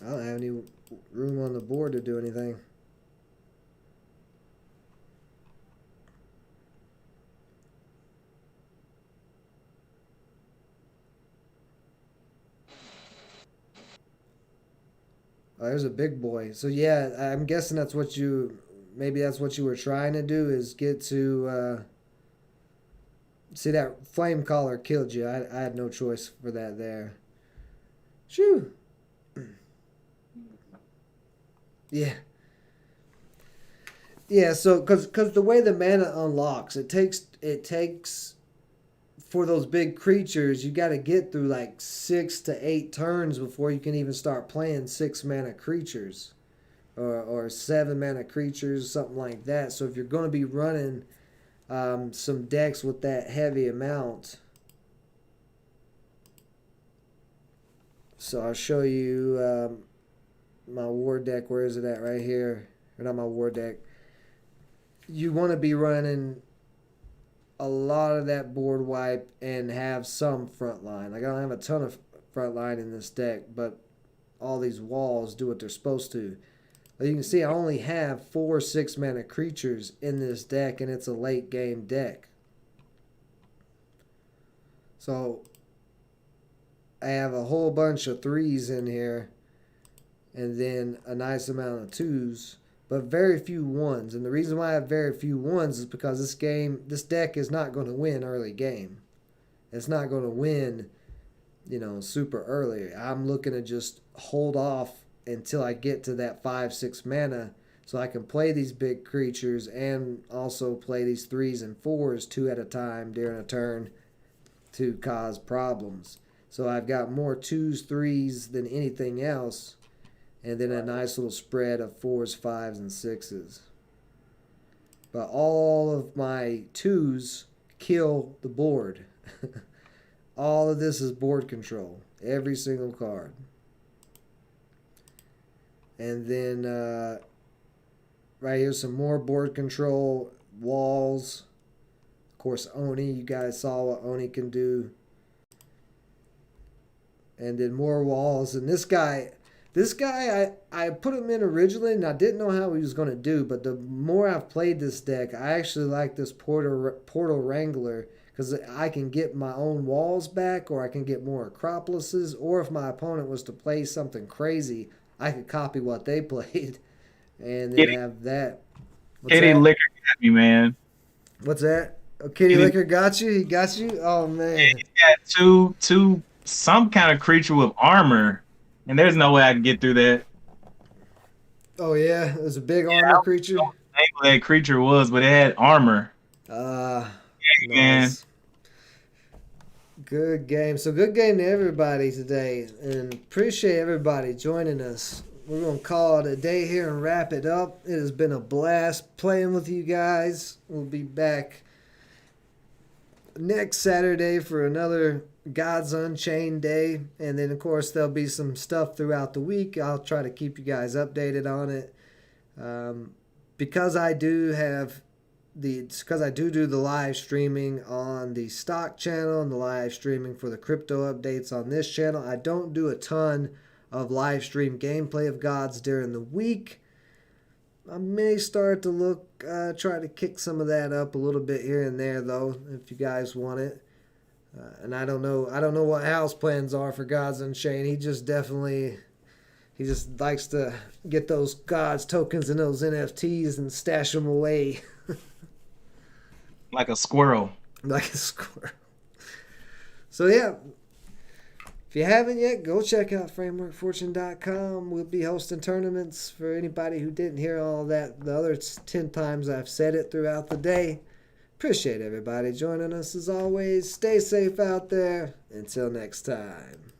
B: I don't have any room on the board to do anything. Oh, there's a big boy. So yeah, I'm guessing that's what maybe that's what you were trying to do, is get to see, that flame caller killed you. I had no choice for that there. Shoo. Yeah. Yeah, so cuz the way the mana unlocks, it takes for those big creatures, you got to get through like 6 to 8 turns before you can even start playing 6 mana creatures or 7 mana creatures, something like that. So if you're going to be running some decks with that heavy amount, so I'll show you my war deck. Where is it at? Right here. Or not my war deck. You want to be running a lot of that board wipe and have some front line. Like I don't have a ton of front line in this deck, but all these walls do what they're supposed to. But you can see I only have 4 6 mana creatures in this deck, and it's a late game deck. So I have a whole bunch of 3s in here, and then a nice amount of 2s. but very few ones. And the reason why I have very few ones is because this deck is not going to win early game. It's not going to win, super early. I'm looking to just hold off until I get to that 5-6 mana so I can play these big creatures and also play these 3s and 4s 2 at a time during a turn to cause problems. So I've got more 2s, 3s than anything else, and then a nice little spread of 4s, 5s, and 6s. But all of my 2s kill the board. All of this is board control. Every single card. And then right here, some more board control. Walls. Of course, Oni. You guys saw what Oni can do. And then more walls. And this guy, I put him in originally, and I didn't know how he was going to do. But the more I've played this deck, I actually like this Portal Wrangler, because I can get my own walls back, or I can get more Acropolises, or if my opponent was to play something crazy, I could copy what they played and then have that.
C: Kitty Liquor got me, man.
B: What's that? Oh, Kitty Liquor got you? He got you? Oh, man.
C: Yeah, he's got two, some kind of creature with armor, and there's no way I can get through that.
B: Oh, yeah? There's a big armor creature?
C: I don't know what that creature was, but it had armor.
B: Nice. Good game. So good game to everybody today, and appreciate everybody joining us. We're going to call it a day here and wrap it up. It has been a blast playing with you guys. We'll be back next Saturday for another Gods Unchained day, and then of course there'll be some stuff throughout the week. I'll try to keep you guys updated on it. Because I do the live streaming on the stock channel and the live streaming for the crypto updates on this channel, I don't do a ton of live stream gameplay of Gods during the week. I may start to try to kick some of that up a little bit here and there, though, if you guys want it. And I don't know what Hal's plans are for Gods Unchained. He just likes to get those Gods tokens and those NFTs and stash them away.
C: Like a squirrel.
B: Like a squirrel. So, yeah. If you haven't yet, go check out frameworkfortune.com. We'll be hosting tournaments for anybody who didn't hear all that. The other 10 times I've said it throughout the day. Appreciate everybody joining us as always. Stay safe out there. Until next time.